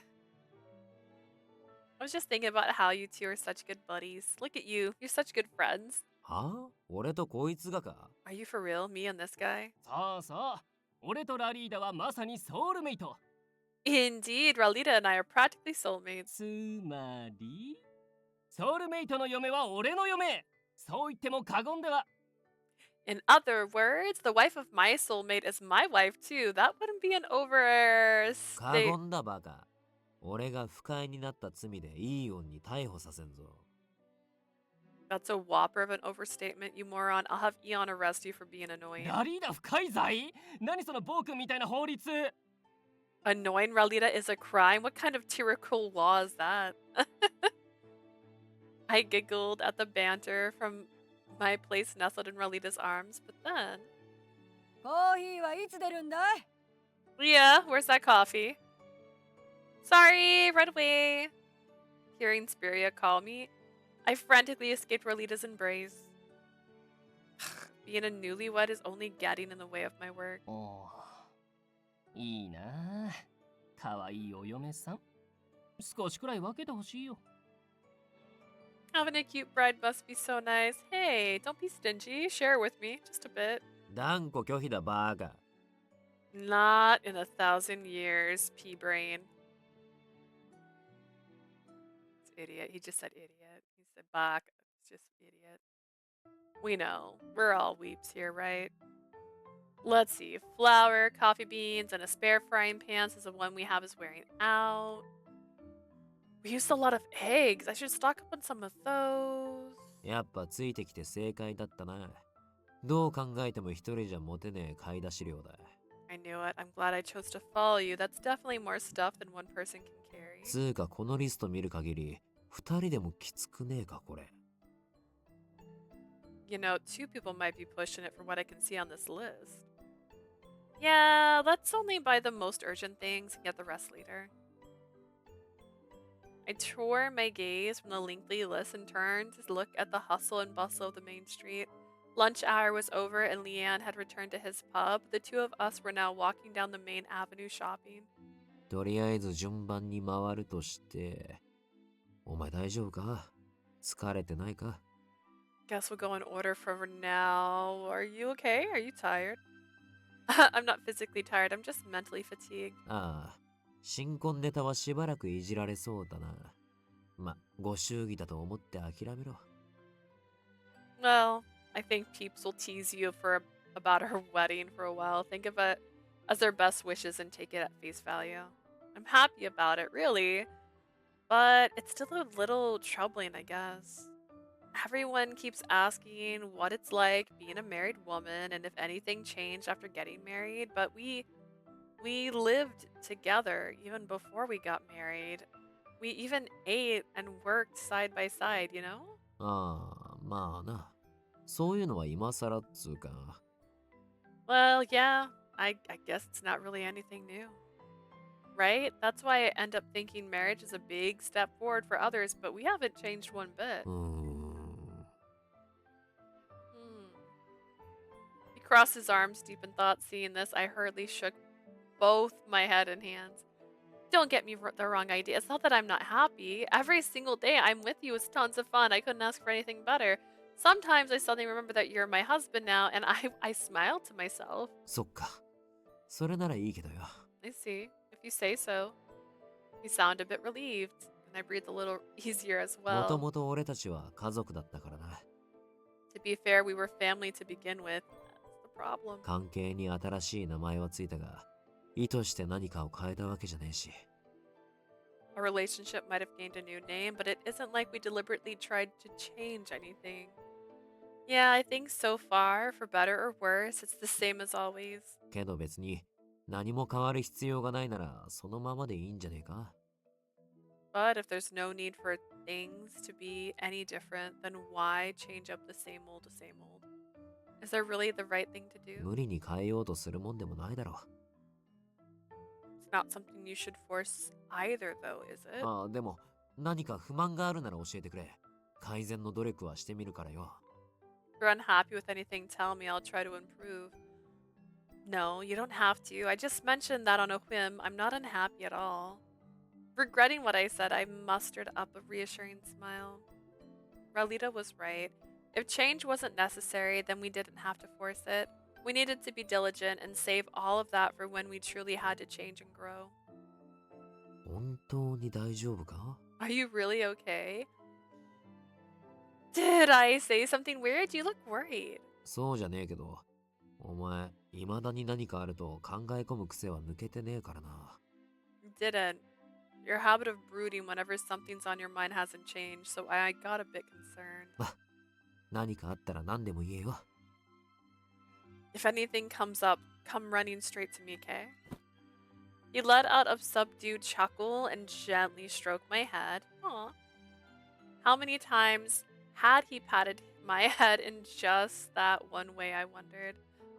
was just thinking about how you two are such good buddies. Look at you. You're such good friends. はあ俺とこいつがか Are you for real? Me and this guy? そうそう。俺とラリーダはまさにソウルメイト。 Indeed, Ralita and I are practically soulmates. つまりソウルメイトの嫁は俺の嫁。そう言っても過言では。 In other words, the wife of my soulmate is my wife too. That wouldn't be an 過 overstate. 言だバカ。俺が不快になった罪でいい女に逮捕させんぞ。 That's a whopper of an overstatement, you moron. I'll have Eon arrest you for being annoying. ラリーダ不快罪？何その暴君みたいな法律？ Annoying Ralita is a crime? What kind of tyrannical law is that? I giggled at the banter from my place nestled in Ralita's arms, but then... コーヒーはいつ出るんだい? Leah, where's that coffee? Sorry, right away. Hearing Spiria call me, I frantically escaped Ralita's embrace. Being a newlywed is only getting in the way of my work. おーいいなあ。かわいいお嫁さん。少しくらい分けてほしいよ。Having a cute bride must be so nice. Hey, don't be stingy. Share with me, just a bit. 断固拒否だバーカ。 Not in 1,000 years, P-brain. It's idiot. He just said idiot. He said bak. It's just idiot. We know. We're all weeps here, right? Let's see. Flour, coffee beans, and a spare frying pan says the one we have is wearing out. We used a lot of eggs. I should stock up on some of those. やっぱついてきて正解だったな。どう考えても一人じゃ持てねえ買い出し量だ。I knew it. I'm glad I chose to follow you. That's definitely more stuff than one person can carry. つうかこのリスト見る限り、二人でもきつくねえかこれ。You know, 2 people might be pushing it for what I can see on this list. Yeah, let's only buy the most urgent things and get the rest later. I tore my gaze from the lengthy list and turned to look at the hustle and bustle of the main street. Lunch hour was over and Leanne had returned to his pub. The two of us were now walking down the main avenue shopping. とりあえず順番に回るとして、お前大丈夫か？疲れてないか？ Guess we'll go in order for now. Are you okay? Are you tired? I'm not physically tired. I'm just mentally fatigued. ああ、新婚ネタはしばらくいじられそうだな。ま、ご祝儀だと思って諦めろ。Well, I think peeps will tease you about her wedding for a while. Think of it as their best wishes and take it at face value. I'm happy about it, really. But it's still a little troubling, I guess. Everyone keeps asking what it's like being a married woman and if anything changed after getting married, but we lived together even before we got married. We even ate and worked side by side, you know? ああ、まあな。そういうのは今更っつうか。Well, yeah, I guess it's not really anything new. Right? That's why I end up thinking marriage is a big step forward for others, but we haven't changed one bit. He crossed his arms deep in thought. Seeing this, I hurriedly shook both my head and hands. Don't get me the wrong idea. It's not that I'm not happy. Every single day I'm with you is tons of fun. I couldn't ask for anything better. Sometimes I suddenly remember that you're my husband now, and I smile to myself. そっか。それならいいけどよ。I see. If you say so. You sound a bit relieved, and I breathed a little easier as もと well. もと俺たちは家族だったからな。To be fair, we were family to begin with. That's the problem. 関係に新しい名前はついたが、意図して何かを変えたわけじゃねえし。Our relationship might have gained a new name, but it isn't like we deliberately tried to change anything. Yeah, I think so far, for better or worse, it's the same as always. けど別に何も変わる必要がないならそのままでいいんじゃねえか。But if there's no need for things to be any different, then why change up the same old? Is there really the right thing to do? 無理に変えようとするもんでもないだろ It's not something you should force either, though, is it? う。ああ、でも何か不満があるなら教えてくれ。改善の努力はしてみるからよ。If you're unhappy with anything, tell me. I'll try to improve. No, you don't have to. I just mentioned that on a whim. I'm not unhappy at all. Regretting what I said, I mustered up a reassuring smile. Ralita was right. If change wasn't necessary, then we didn't have to force it. We needed to be diligent and save all of that for when we truly had to change and grow. 本当に大丈夫か？ Are you really okay? Did I say something weird? You look worried. そうじゃねえけど、お前、未だに何かあると考え込む癖は抜けてねえからな。Didn't. Your habit of brooding whenever something's on your mind hasn't changed, so I got a bit concerned. ま、何かあったら何でも言えよ。If anything comes up, come running straight to me, okay? He let out a subdued chuckle and gently stroked my head. Aw. How many times had he patted my head in just that one way, I wondered.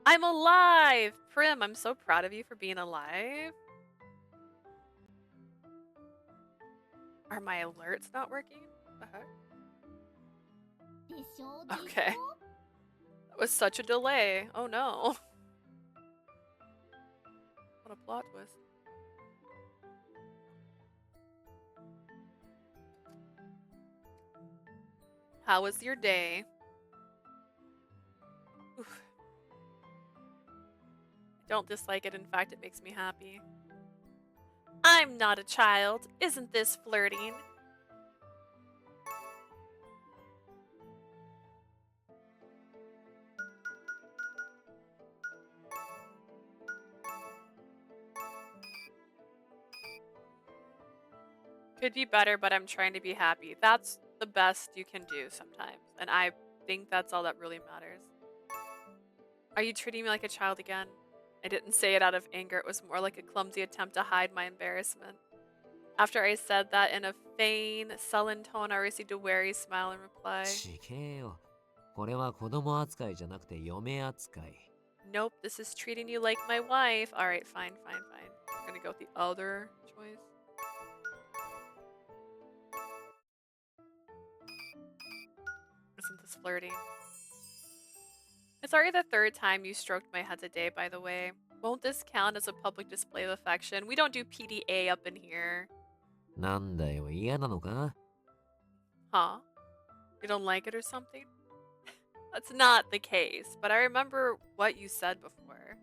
I'm alive! Prim, I'm so proud of you for being alive. Are my alerts not working? What the heck? Okay. That was such a delay. Oh no. What a plot twist. How was your day? Oof. I don't dislike it. In fact, it makes me happy. I'm not a child. Isn't this flirting? Could be better, but I'm trying to be happy. That's the best you can do sometimes. And I think that's all that really matters. Are you treating me like a child again? I didn't say it out of anger. It was more like a clumsy attempt to hide my embarrassment. After I said that in a feigned, sullen tone, I received a wary smile in reply. ちげえよ。これは子供扱いじゃなくて嫁扱い。 Nope, this is treating you like my wife. Alright, fine. I'm gonna go with the other choice. Isn't this flirting? It's already the third time you stroked my head today, by the way. Won't this count as a public display of affection? We don't do PDA up in here. なんだよ、嫌なのか? Huh? You don't like it or something? That's not the case, but I remember what you said before.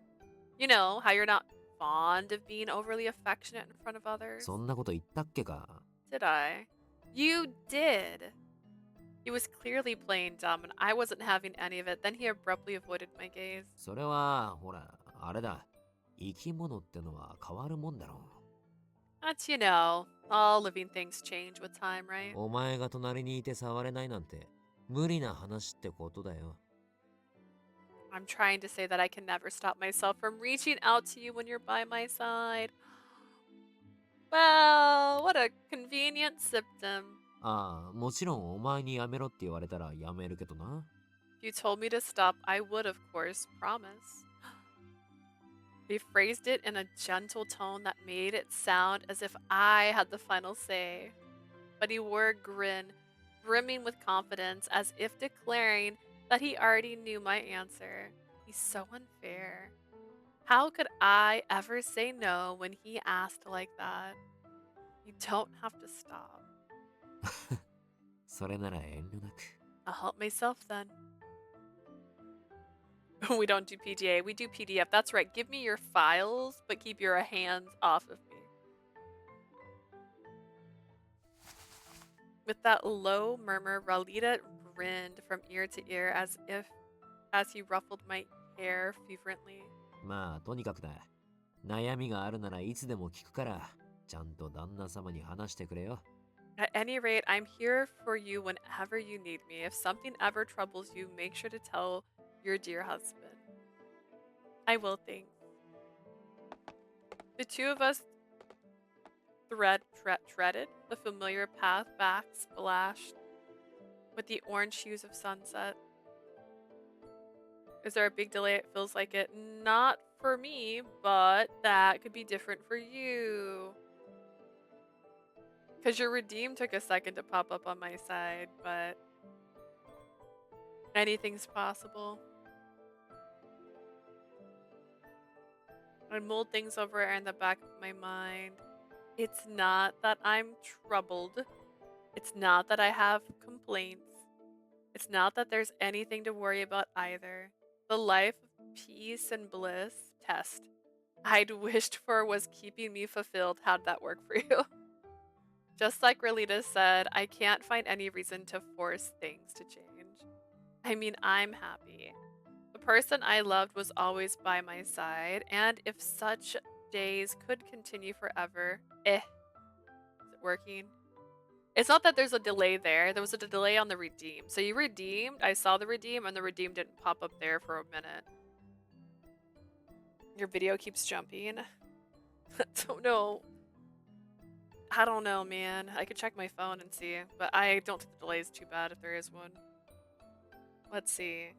You know, how you're not fond of being overly affectionate in front of others. そんなこと言ったっけか? Did I? You did. He was clearly playing dumb and I wasn't having any of it. Then he abruptly avoided my gaze. それは、ほら、あれだ。生き物ってのは変わるもんだろう。But you know, all living things change with time, right? お前が隣にいて触れないなんて、無理な話ってことだよ。I'm trying to say that I can never stop myself from reaching out to you when you're by my side. Well, what a convenient symptom. ああ、もちろんお前にやめろって言われたらやめるけどな。If you told me to stop, I would, of course, promise. He phrased it in a gentle tone that made it sound as if I had the final say. But he wore a grin, brimming with confidence, as if declaring that he already knew my answer. He's so unfair. How could I ever say no when he asked like that? You don't have to stop. それなら遠慮なく。 I'll help myself then. We don't do PDA, we do PDF. That's right. Give me your files, but keep your hands off of me. With that low murmur, Ralita grinned from ear to ear as he ruffled my hair fervently. まあ、とにかくだ。悩みがあるならいつでも聞くから、ちゃんと旦那様に話してくれよ。At any rate, I'm here for you whenever you need me. If something ever troubles you, make sure to tell your dear husband. I will, thanks. The two of us treaded the familiar path back, splashed with the orange hues of sunset. Is there a big delay? It feels like it. Not for me, but that could be different for you. Because your redeem took a second to pop up on my side, but anything's possible. I mulled things over in the back of my mind. It's not that I'm troubled. It's not that I have complaints. It's not that there's anything to worry about either. The life of peace and bliss test I'd wished for was keeping me fulfilled. How'd that work for you? Just like Relita said, I can't find any reason to force things to change. I mean, I'm happy. The person I loved was always by my side, and if such days could continue forever, is it working? It's not that there's a delay there. There was a delay on the redeem. So you redeemed, I saw the redeem, and the redeem didn't pop up there for a minute. Your video keeps jumping. Don't know. I don't know, man. I could check my phone and see, but I don't think the delay is too bad if there is one. Let's see.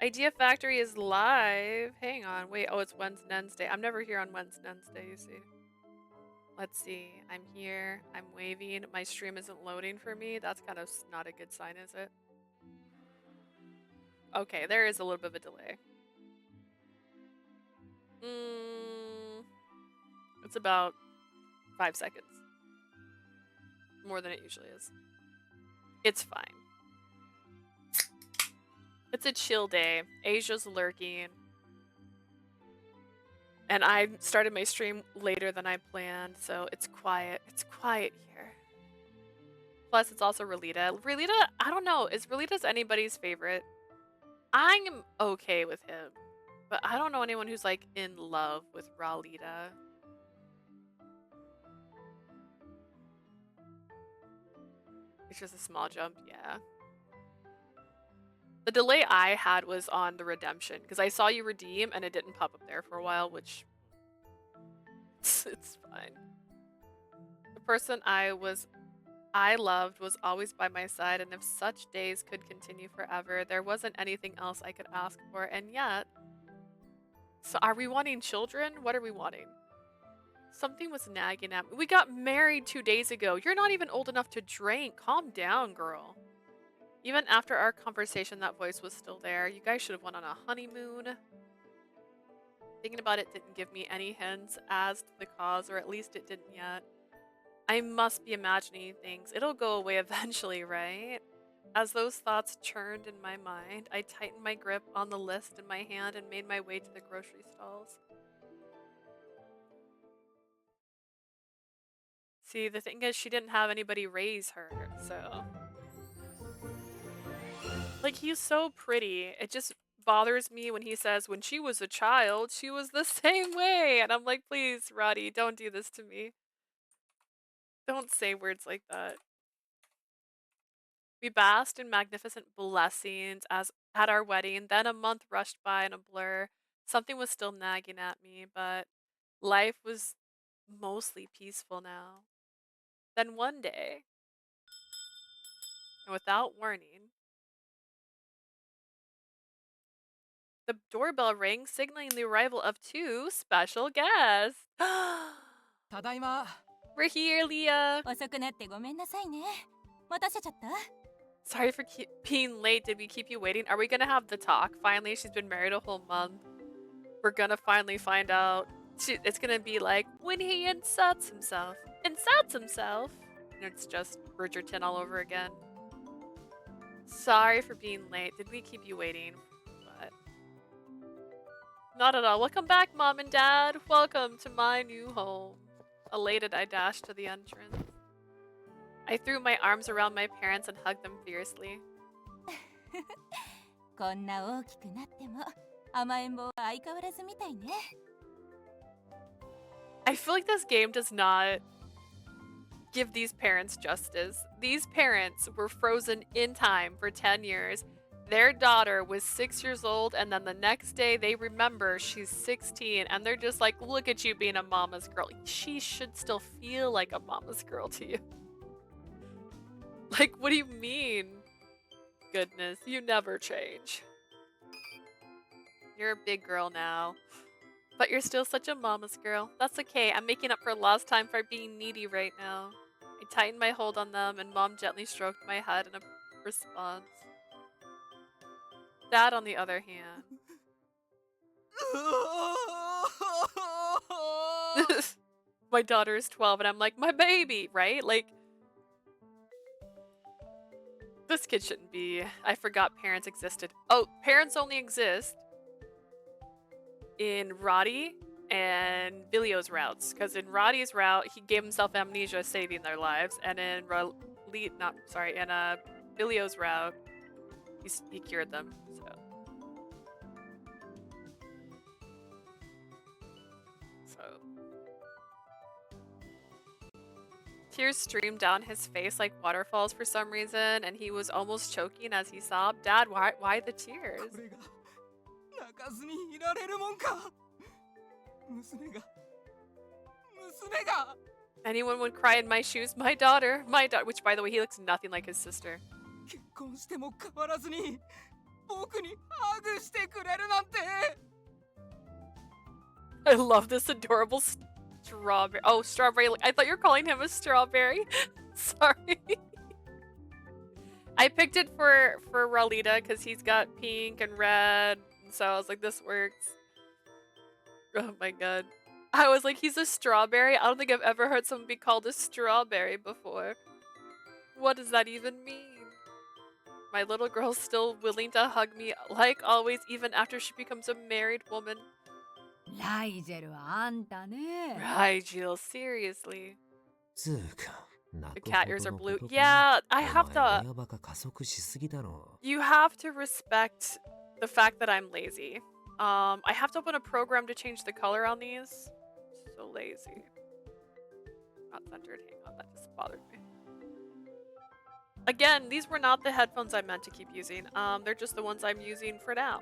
Idea Factory is live. Hang on. Wait. Oh, it's Wednesday. I'm never here on Wednesday, you see. Let's see. I'm here. I'm waving. My stream isn't loading for me. That's kind of not a good sign, is it? Okay, there is a little bit of a delay. It's about 5 seconds. More than it usually is. It's fine. It's a chill day. Asia's lurking. And I started my stream later than I planned, so it's quiet. It's quiet here. Plus, it's also Relita. Relita, I don't know. Is Relita's anybody's favorite? I'm okay with him. But I don't know anyone who's, like, in love with Relita. It's just a small jump, yeah. The delay I had was on the redemption, because I saw you redeem and it didn't pop up there for a while, which it's fine. The person I loved was always by my side, and if such days could continue forever, there wasn't anything else I could ask for, and yet... So are we wanting children? What are we wanting? Something was nagging at me. We got married 2 days ago. You're not even old enough to drink. Calm down, girl. Even after our conversation, that voice was still there. You guys should have went on a honeymoon. Thinking about it didn't give me any hints as to the cause, or at least it didn't yet. I must be imagining things. It'll go away eventually, right? As those thoughts churned in my mind, I tightened my grip on the list in my hand and made my way to the grocery stalls. See, the thing is, she didn't have anybody raise her, so... Like, he's so pretty. It just bothers me when he says, when she was a child, she was the same way. And I'm like, please, Radie, don't do this to me. Don't say words like that. We basked in magnificent blessings as at our wedding. Then a month rushed by in a blur. Something was still nagging at me, but life was mostly peaceful now. Then one day, and without warning, the doorbell rang, signaling the arrival of 2 special guests. Tadaima. We're here, Leah. 遅くなってごめんなさいね。待たせちゃった？ Sorry for being late. Did we keep you waiting? Are we gonna have the talk? Finally, she's been married a whole month. We're gonna finally find out. It's gonna be like, when he inserts himself. Inserts himself? And it's just Bridgerton all over again. Sorry for being late. Did we keep you waiting? But not at all. Welcome back, Mom and Dad. Welcome to my new home. Elated, I dashed to the entrance. I threw my arms around my parents and hugged them fiercely. こんな大きくなっても甘えん坊は相変わらずみたいね。 I feel like this game does not give these parents justice. These parents were frozen in time for 10 years. Their daughter was 6 years old, and then the next day they remember she's 16, and they're just like, look at you being a mama's girl. She should still feel like a mama's girl to you. Like, what do you mean? Goodness, you never change. You're a big girl now. But you're still such a mama's girl. That's okay, I'm making up for lost time for being needy right now. I tightened my hold on them, and Mom gently stroked my head in a response. Dad, on the other hand... My daughter is 12, and I'm like, my baby, right? Like... This kid shouldn't be. I forgot parents existed. Oh, parents only exist in Radie and Vilio's routes. Because in Radie's route, he gave himself amnesia, saving their lives. And in Vilio's route, he cured them. So. Tears streamed down his face like waterfalls for some reason, and he was almost choking as he sobbed. Dad, why the tears? Anyone would cry in my shoes. My daughter, which by the way, he looks nothing like his sister. 婚しても変わらずに僕にハグしてくれるなんて。 I love this adorable strawberry. Oh, strawberry. I thought you were calling him a strawberry. Sorry. I picked it for Ralita because he's got pink and red. So I was like, this works. Oh my god. I was like, he's a strawberry? I don't think I've ever heard someone be called a strawberry before. What does that even mean? My little girl's still willing to hug me like always, even after she becomes a married woman. ライジェルはあんたね。 Rigel, seriously. つうか、 The cat ears are blue. Yeah, I have to. 親バカ加速しすぎだろ。 You have to respect the fact that I'm lazy. I have to open a program to change the color on these. So lazy. Not centered. Hang on, that just bothered me. Again, these were not the headphones I meant to keep using. They're just the ones I'm using for now.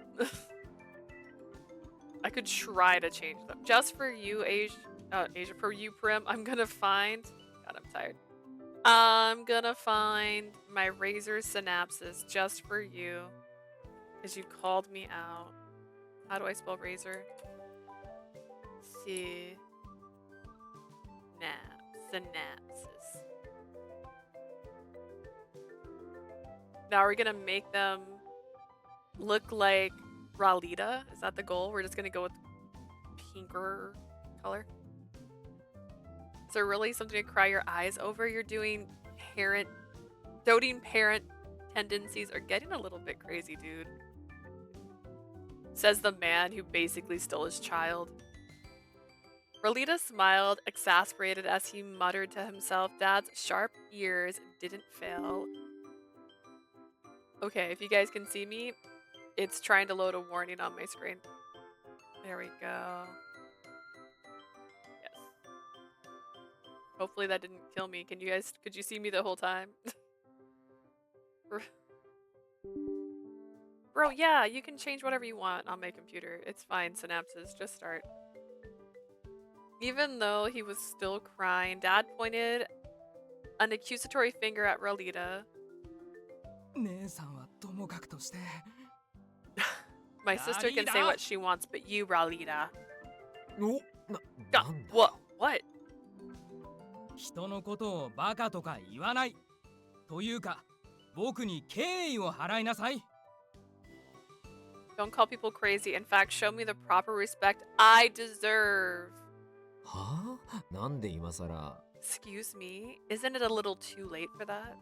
I could try to change them. Just for you, Asia, for you, Prim, I'm gonna find... God, I'm tired. I'm gonna find my Razor synapses just for you. Because you called me out. How do I spell Razor? Synapses. Now we're gonna make them look like Ralita. Is that the goal? We're just gonna go with pinker color. Is there really something to cry your eyes over? You're doing doting parent tendencies are getting a little bit crazy, dude. Says the man who basically stole his child. Ralita smiled, exasperated as he muttered to himself, Dad's sharp ears didn't fail. Okay, if you guys can see me, it's trying to load a warning on my screen. There we go. Yes. Hopefully that didn't kill me. Could you see me the whole time? Bro, yeah, you can change whatever you want on my computer. It's fine, synapses, just start. Even though he was still crying, Dad pointed an accusatory finger at Ralita. My sister can say what she wants, but you, Ralita. What? 人のことをバカとか言わない。というか、僕に敬意を払いなさい。 Don't call people crazy. In fact, show me the proper respect I deserve. はあ？なんで今さら？ Excuse me? Isn't it a little too late for that?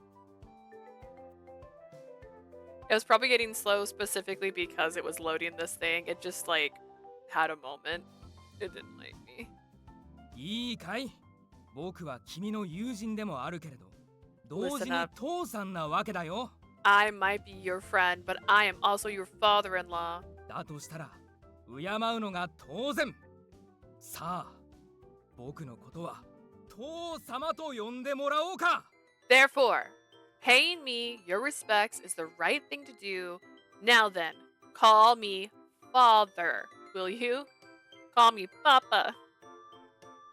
It was probably getting slow specifically because it was loading this thing. It just like had a moment. It didn't like me. いいかい？僕は君の友人でもあるけれど、同時に父さんなわけだよ。I might be your friend, but I am also your father-in-law. だとしたら、敬うのが当然。さあ、僕のことは父様と呼んでもらおうか。Therefore, paying me your respects is the right thing to do. Now then, call me father, will you? Call me papa.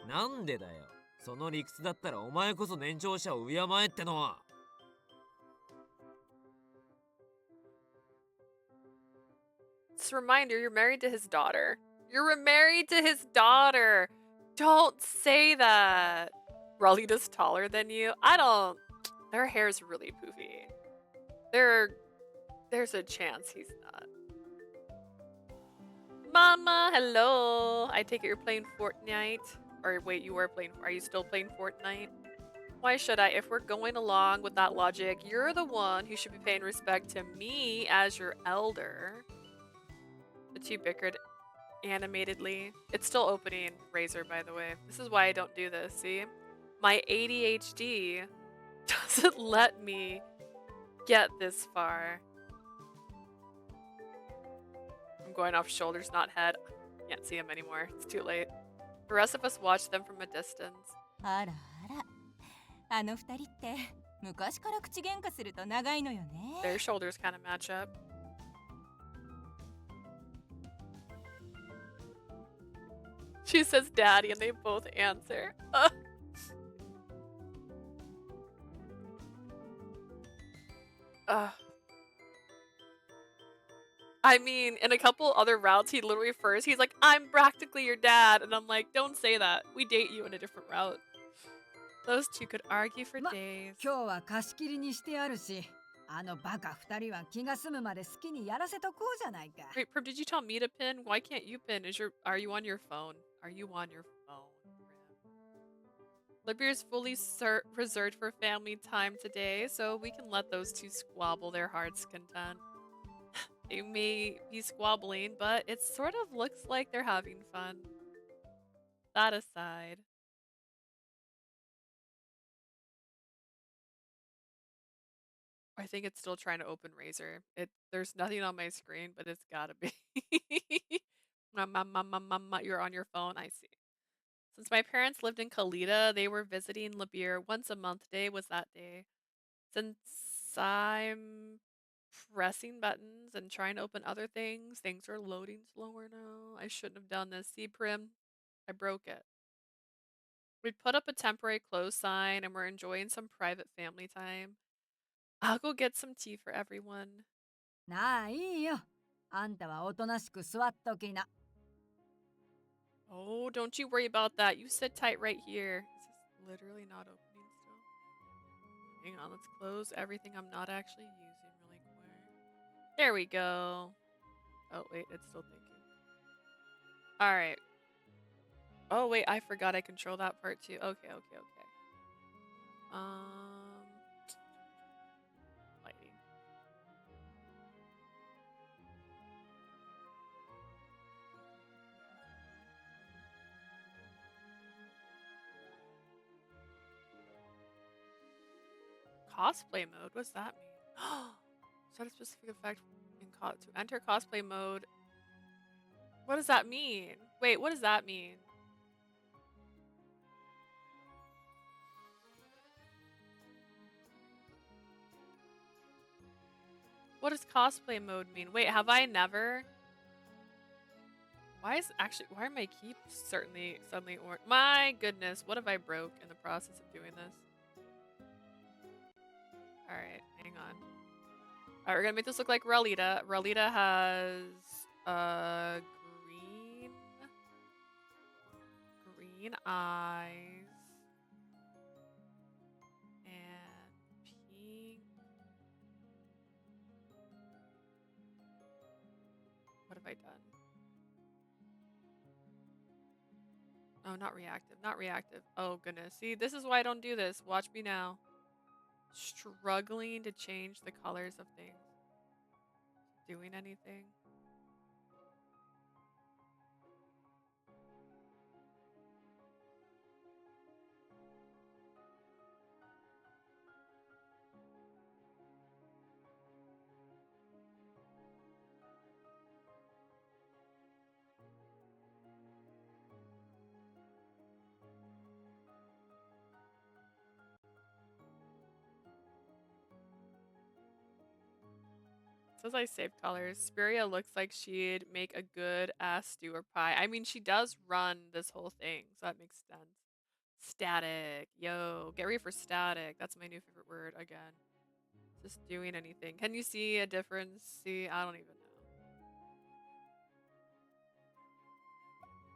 なんでだよ。その理屈だったらお前こそ年長者を敬えってのは。Just a reminder, you're married to his daughter. You're married to his daughter. Don't say that. Ralita's taller than you. Their hair's really poofy. There's a chance he's not. Mama, hello. I take it you're playing Fortnite. Or wait, you were playing. Are you still playing Fortnite? Why should I? If we're going along with that logic, you're the one who should be paying respect to me as your elder. The two bickered animatedly. It's still opening Razor, by the way. This is why I don't do this, see? My ADHD doesn't let me get this far. I'm going off shoulders, not head. Can't see him anymore. It's too late. The rest of us watch them from a distance. あらあら、あの二人って昔から口喧嘩すると長いのよね。 Their shoulders kind of match up. She says daddy and they both answer. I mean, in a couple other routes, he literally refers, he's like, I'm practically your dad. And I'm like, don't say that. We date you in a different route. Those two could argue for days. 今日は貸し切りにしてあるし、あのバカ二人は気が済むまで好きにやらせとこうじゃないか。 Wait, Prim, did you tell me to pin? Why can't you pin? Are you on your phone? Are you on your phone? Libya is fully reserved for family time today, so we can let those two squabble their hearts' content. They may be squabbling, but it sort of looks like they're having fun. That aside. I think it's still trying to open Razor. There's nothing on my screen, but it's gotta be. You're on your phone, I see. Since my parents lived in Kalita, they were visiting Labir once a month. Day was that day. Since I'm pressing buttons and trying to open other things are loading slower now. I shouldn't have done this. See, Prim? I broke it. We put up a temporary close sign and we're enjoying some private family time. I'll go get some tea for everyone. なあ、いいよ。あんたはおとなしく座っときな。 Oh, don't you worry about that. You sit tight right here. Is this literally not opening still? Hang on, let's close everything I'm not actually using really quick. There we go. Oh, wait, it's still thinking. Alright. Oh, wait, I forgot I control that part too. Okay. Lighting. Cosplay mode? What does that mean? Set a specific effect to enter cosplay mode. What does that mean? Wait, what does that mean? What does cosplay mode mean? Wait, have I never? Why are my keys suddenly orange? My goodness, what have I broke in the process of doing this? Alright, hang on. Alright, we're gonna make this look like Ralita. Ralita has green eyes and pink. What have I done? Oh, not reactive. Not reactive. Oh, goodness. See, this is why I don't do this. Watch me now. Struggling to change the colors of things. Doing anything. Says I saved colors. Spiria looks like she'd make a good ass stew or pie. I mean, she does run this whole thing, so that makes sense. Static. Yo, get ready for static. That's my new favorite word again. Just doing anything. Can you see a difference? See, I don't even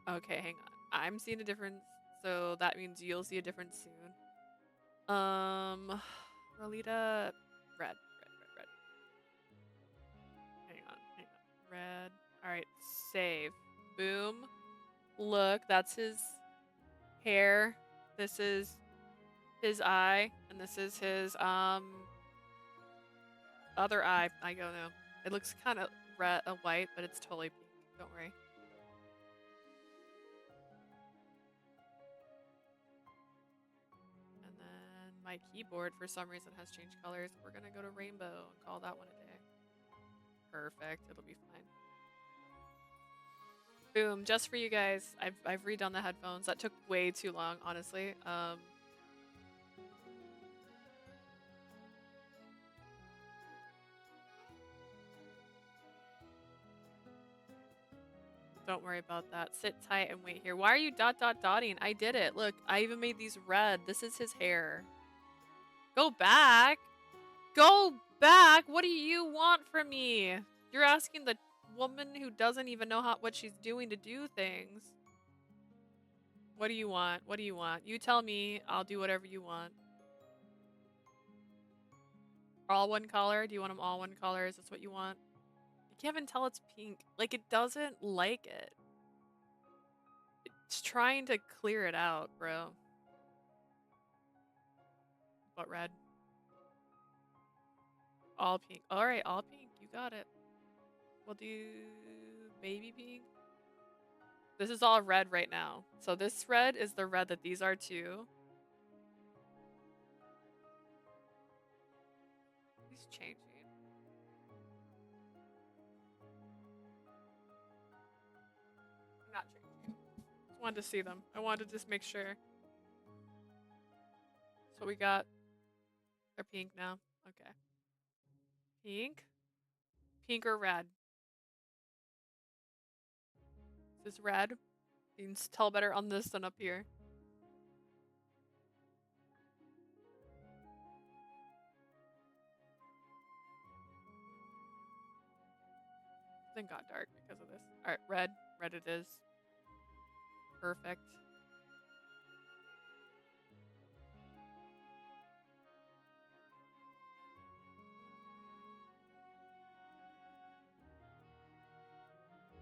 know. Okay, hang on. I'm seeing a difference, so that means you'll see a difference soon. Rolita, red. Hang on. Red. Alright, save. Boom. Look, that's his hair. This is his eye. And this is his, other eye. I don't know. It looks kind of red, white, but it's totally pink. Don't worry. And then my keyboard, for some reason, has changed colors. We're gonna go to rainbow and call that one a day. Perfect. It'll be fine. Boom. Just for you guys. I've redone the headphones. That took way too long, honestly. Don't worry about that. Sit tight and wait here. Why are you dotting? I did it. Look, I even made these red. This is his hair. Go back. Go back. What do you want from me? You're asking the woman who doesn't even know what she's doing to do things. What do you want? What do you want? You tell me. I'll do whatever you want. All one color? Do you want them all one color? Is this what you want? You can't even tell it's pink. Like, it doesn't like it. It's trying to clear it out, bro. What red? All pink. Alright, all pink. You got it. We'll do baby pink. This is all red right now. So this red is the red that these are too. He's changing. I'm not changing. Just wanted to see them. I wanted to just make sure. So we got... They're pink now. Okay. Pink? Pink or red? This is red. You can tell better on this than up here. Then got dark because of this. Alright, red. Red it is. Perfect.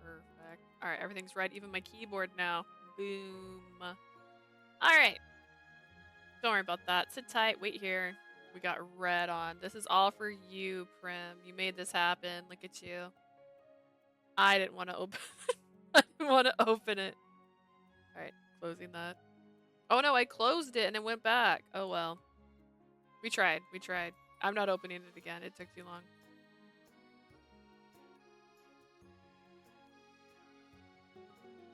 Perfect. Alright, everything's red. Even my keyboard now. Boom. Alright. Don't worry about that. Sit tight. Wait here. We got red on. This is all for you, Prim. You made this happen. Look at you. I didn't want to open it. I didn't want to open it. Alright, closing that. Oh no, I closed it and it went back. Oh well. We tried. We tried. I'm not opening it again. It took too long.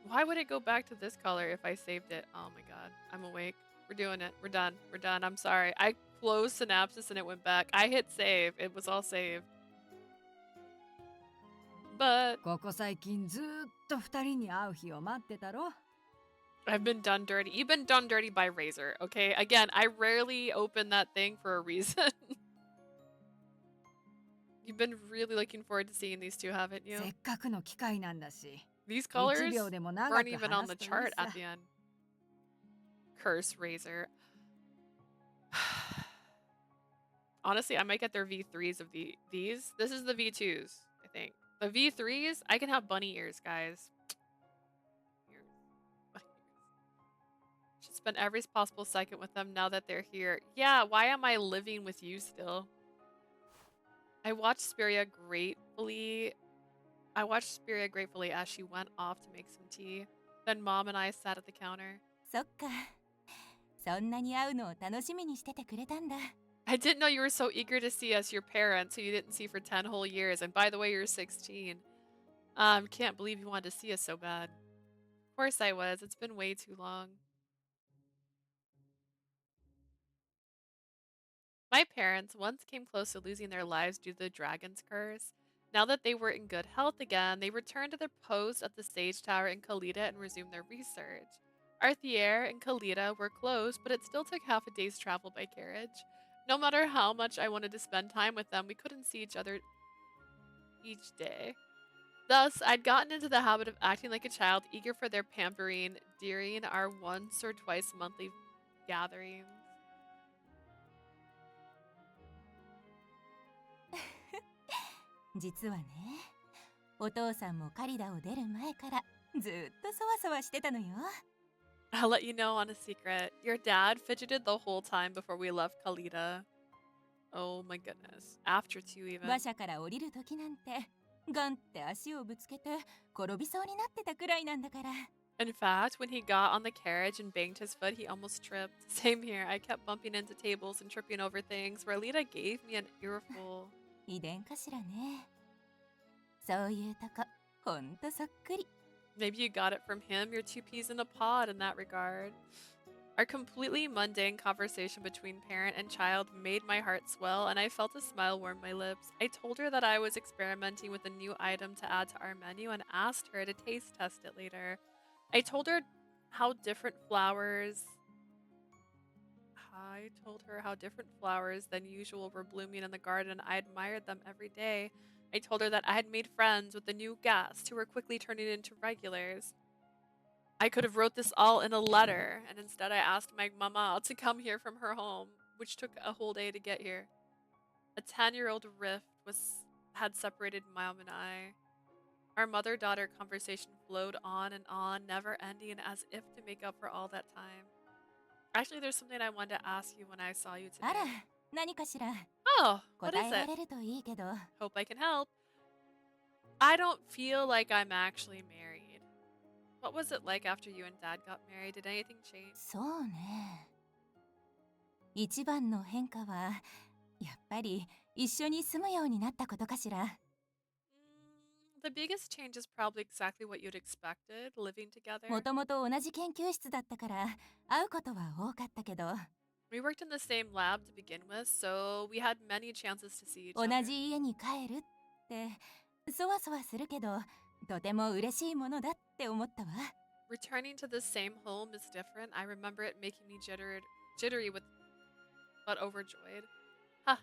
Why would it go back to this color if I saved it? Oh my god. I'm awake. We're doing it. We're done. We're done. I'm sorry. I closed Synapses and it went back. I hit save. It was all saved. But ここ最近ずーっと二人に会う日を待ってたろ I've been done dirty. You've been done dirty by Razor, okay? Again, I rarely open that thing for a reason. You've been really looking forward to seeing these two, haven't you? せっかくの機会なんだし These colors 1秒でも長 weren't く even on 話 the すといい chart さ at the end. Curse Razor. Honestly, I might get their V3s of these. This is the V2s, I think. The V3s, I can have bunny ears, guys. Should spend every possible second with them now that they're here. Yeah, why am I living with you still? I watched Spiria gratefully as she went off to make some tea. Then Mom and I sat at the counter. そっか。そんなに会うのを楽しみにしててくれたんだ。I didn't know you were so eager to see us, your parents, who you didn't see for 10 whole years. And by the way, you're 16. Can't believe you wanted to see us so bad. Of course I was. It's been way too long. My parents once came close to losing their lives due to the dragon's curse. Now that they were in good health again, they returned to their post at the Sage Tower in Kalita and resumed their research. Arthier and Kalita were close, but it still took half a day's travel by carriage. No matter how much I wanted to spend time with them, we couldn't see each other each day. Thus, I'd gotten into the habit of acting like a child, eager for their pampering during our once or twice monthly gatherings. 実はね、お父さんもカリダを出る前からずっとそわそわしてたのよ。I'll let you know on a secret. Your dad fidgeted the whole time before we left Kalita. Oh my goodness. After too, even. 馬車から降りる時なんて、ガンって足をぶつけて転びそうになってたくらいなんだから。In fact, when he got on the carriage and banged his foot, he almost tripped. Same here. I kept bumping into tables and tripping over things. Ralita gave me an earful. 遺伝かしらね。そういうとこ、ほんとそっくり。Maybe you got it from him. You're two peas in a pod in that regard. Our completely mundane conversation between parent and child made my heart swell, and I felt a smile warm my lips. I told her that I was experimenting with a new item to add to our menu and asked her to taste test it later. I told her how different flowers than usual were blooming in the garden. I admired them every day. I told her that I had made friends with the new guests who were quickly turning into regulars. I could have wrote this all in a letter, and instead I asked my mama to come here from her home, which took a whole day to get here. A 10-year-old rift had separated Mom and I. Our mother-daughter conversation flowed on, never ending, as if to make up for all that time. Actually, there's something I wanted to ask you when I saw you あら today. 何かしら Oh, what 答 is えら it? れるといいけど Hope I can help. I don't feel like I'm actually married. What was it like after you and Dad got married? Did anything change? そうね一番の変化はやっぱり一緒に住むようになったことかしら The biggest change is probably exactly what you'd expected, living together. もともと同じ研究室だったから会うことは多かったけど We worked in the same lab to begin with, so we had many chances to see each 同 other. じ家に帰るってそわそわするけどとても嬉しいものだって思ったわ Returning to the same home is different. I remember it making me jittery but overjoyed. Huh.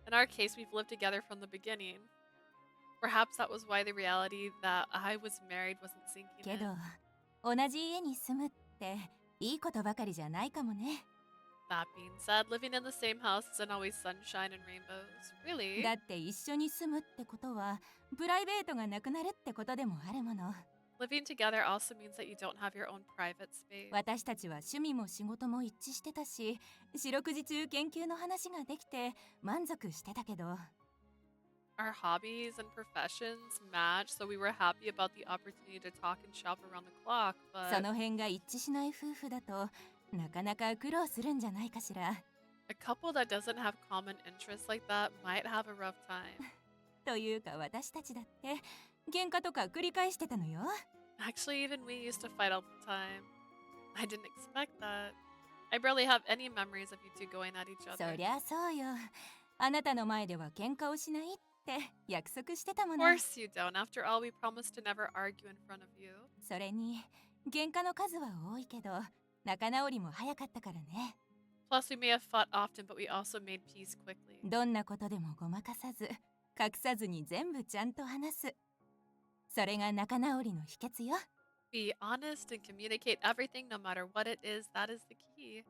In our case, we've lived together from the beginning. Perhaps that was why the reality that I was married wasn't sinking けど in. 同じ家に住むっていいことばかりじゃないかもね That being said, living in the same house isn't always sunshine and rainbows. Really? だって一緒に住むってことはプライベートがなくなるってことでもあるもの Living together also means that you don't have your own private space. 私たちは趣味も仕事も一致してたし四六時中研究の話ができて満足してたけど Our hobbies and professions match, so we were happy about the opportunity to talk and shop around the clock, そ but の辺が一致しない夫婦だとなかなか苦労するんじゃないかしら a couple that doesn't have common interests like that might have a rough time. というか私たちだって喧嘩とか繰り返してたのよ Actually, even we used to fight all the time. I didn't expect that. I barely have any memories of you two going at each そ other. りゃそうよあなたの前では喧嘩をしないって約束してたも Of の course you don't. After all, we promised to never argue in front of you. それに喧嘩の数は多いけど仲直りも早かったからね Plus, we may have fought often, but we also made peace quickly. どんなことでもごまかさず隠さずに全部ちゃんと話すそれが仲直りの秘訣よ Be honest and communicate everything no matter what it is. That is the key.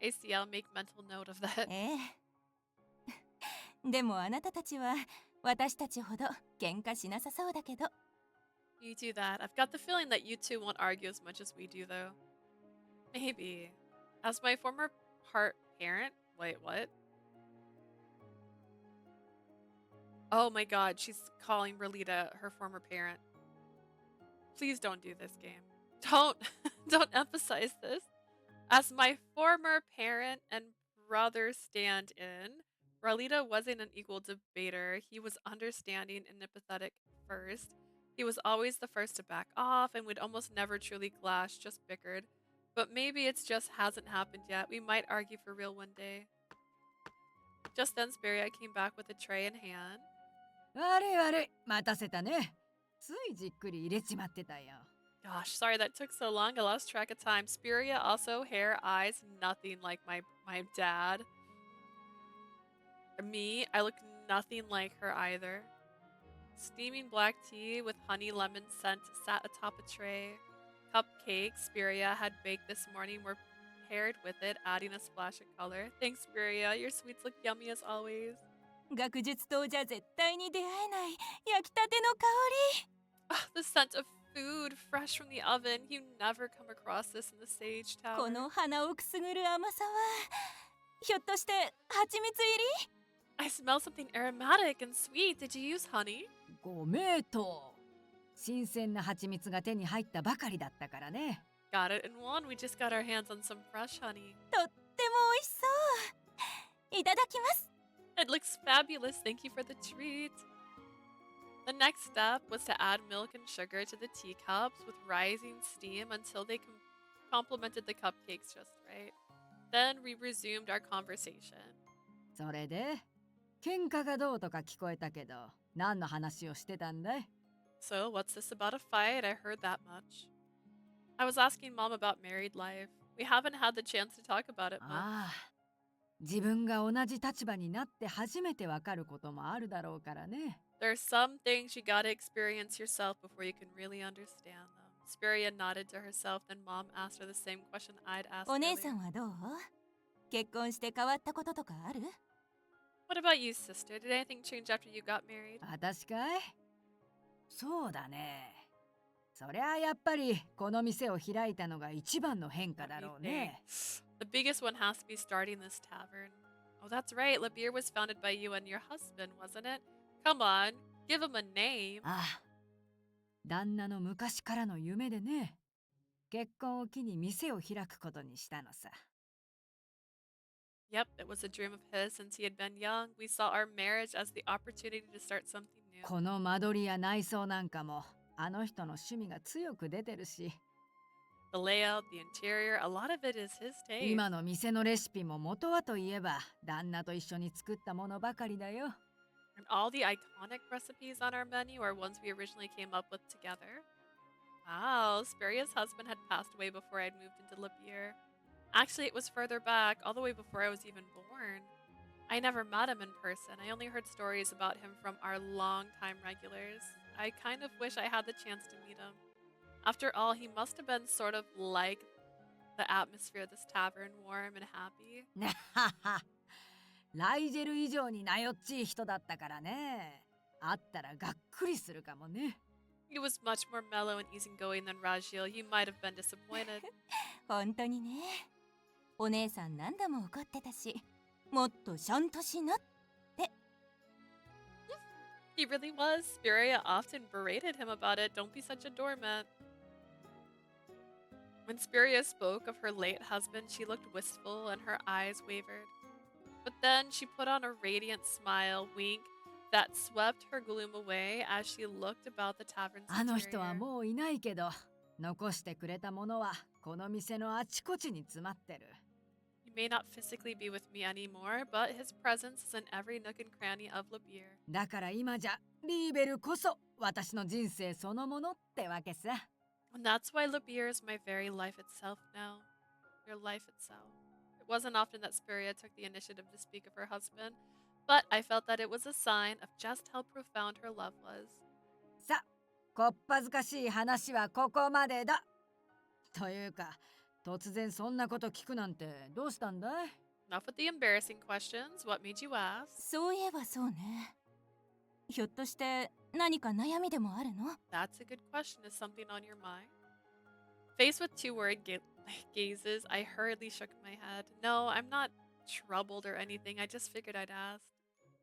ACL, make mental note of that. ええでもあなたたちは私たちほど喧嘩しなさそうだけど You do that. I've got the feeling that you two won't argue as much as we do, though. Maybe. As my former parent? Wait, what? Oh my god, she's calling Relita her former parent. Please don't do this game. Don't emphasize this. As my former parent and brother stand-in, Relita wasn't an equal debater. He was understanding and empathetic first. He was always the first to back off and would almost never truly clash, just bickered. But maybe it's just hasn't happened yet. We might argue for real one day. Just then, Spiria came back with a tray in hand. 悪い悪い待たせたねついじっくり入れちまってたよ Gosh, sorry that took so long. I lost track of time. Spiria also hair, eyes, nothing like my dad. Me, I look nothing like her either. Steaming black tea with honey lemon scent sat atop a tray. Cupcakes Spiria had baked this morning were paired with it, adding a splash of color. Thanks, Spiria. Your sweets look yummy as always. 学術棟じゃ絶対に出会えない焼きたての香 The scent of food fresh from the oven. You never come across this in the Sage り Tower. この鼻をくすぐる甘さはひょっとして蜂蜜入り I smell something aromatic and sweet. Did you use honey? ご名答新鮮な蜂蜜が手に入ったばかりだったからね Got it in one. We just got our hands on some fresh honey. とっても美味しそういただきます It looks fabulous. Thank you for the treat. The next step was to add milk and sugar to the teacups with rising steam until they complemented the cupcakes just right. Then we resumed our conversation. それで喧嘩がどうとか聞こえたけど何の話をしてたんだい So, what's this about a fight? I heard that much. I was asking Mom about married life. We haven't had the chance to talk about it much. ああ自分が同じ立場になって初めてわかることもあるだろうからね There's some things you gotta experience yourself before you can really understand them. Spiria nodded to herself, then Mom asked her the same question I'd asked お姉 earlier. さんはどう？結婚して変わったこととかある？ What about you, sister? Did anything change after you got married? 私かい？そうだね。そりゃやっぱりこの店を開いたのが一番の変化だ What ろ do う you ね。 think? The biggest one has to be starting this tavern. Oh, that's right. Le Beer was founded by you and your husband, wasn't it? Come on, give him a name. ああ。旦那の昔からの夢でね。結婚を機に店を開くことにしたのさ。Yep, it was a dream of his since he had been young. We saw our marriage as the opportunity to start something new. この間取りや内装なんかもあの人の趣味が強く出てるし。The layout, the interior, a lot of it is his taste. 今の店のレシピも元はといえば旦那と一緒に作ったものばかりだよ。And all the iconic recipes on our menu are ones we originally came up with together. Wow, Spiria's husband had passed away before I'd moved into Le Beer. Actually, it was further back, all the way before I was even born. I never met him in person. I only heard stories about him from our longtime regulars. I kind of wish I had the chance to meet him. After all, he must have been sort of like the atmosphere of this tavern, warm and happy. ライジェル以上になよっちい人だったからね。会ったらがっくりするかもね。He was much more mellow and easygoing than Rajil. You might have been disappointed. 本当にね。お姉さん何度も怒ってたし、もっとちゃんとしなって。He really was. Spiria often berated him about it. Don't be such a doormat. When Spiria spoke of her late husband, she looked wistful and her eyes wavered. But then she put on a radiant smile, wink, that swept her gloom away as she looked about the tavern's あの人は interior. もういないけど、残してくれたものはこの店のあちこちに詰まってる。He may not physically be with me anymore, but his presence is in every nook and cranny of Le Beer. だから今じゃリーベルこそ私の人生そのものってわけさ。And that's why Le Beer is my very life itself now. Your life itself. It wasn't often that Spiria took the initiative to speak of her husband, but I felt that it was a sign of just how profound her love was. さあ、こっぱずかしい話はここまでだ。というか、突然そんなこと聞くなんてどうしたんだい？ Enough with the embarrassing questions. What made you ask? そういえばそうね。ひょっとして何か悩みでもあるの？ That's a good question. Is something on your mind? Faced with two worried gazes, I hurriedly shook my head. No, I'm not troubled or anything. I just figured I'd ask.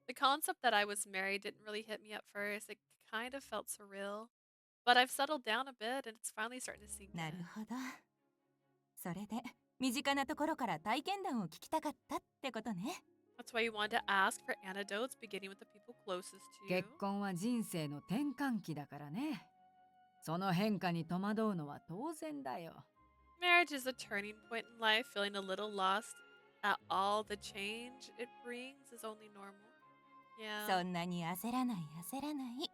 The concept that I was married didn't really hit me at first. It kind of felt surreal. But I've settled down a bit and it's finally starting to sink なる in. ほど。それで身近なところから体験談を聞きたかったってことね。That's why you wanted to ask for anecdotes, beginning with the people closest to you. 結婚は人生の転換期だからね。その変化に戸惑うのは当然だよ。Marriage is a turning point in life. Feeling a little lost at all the change it brings is only normal. Yeah. そんなに焦らない焦らない。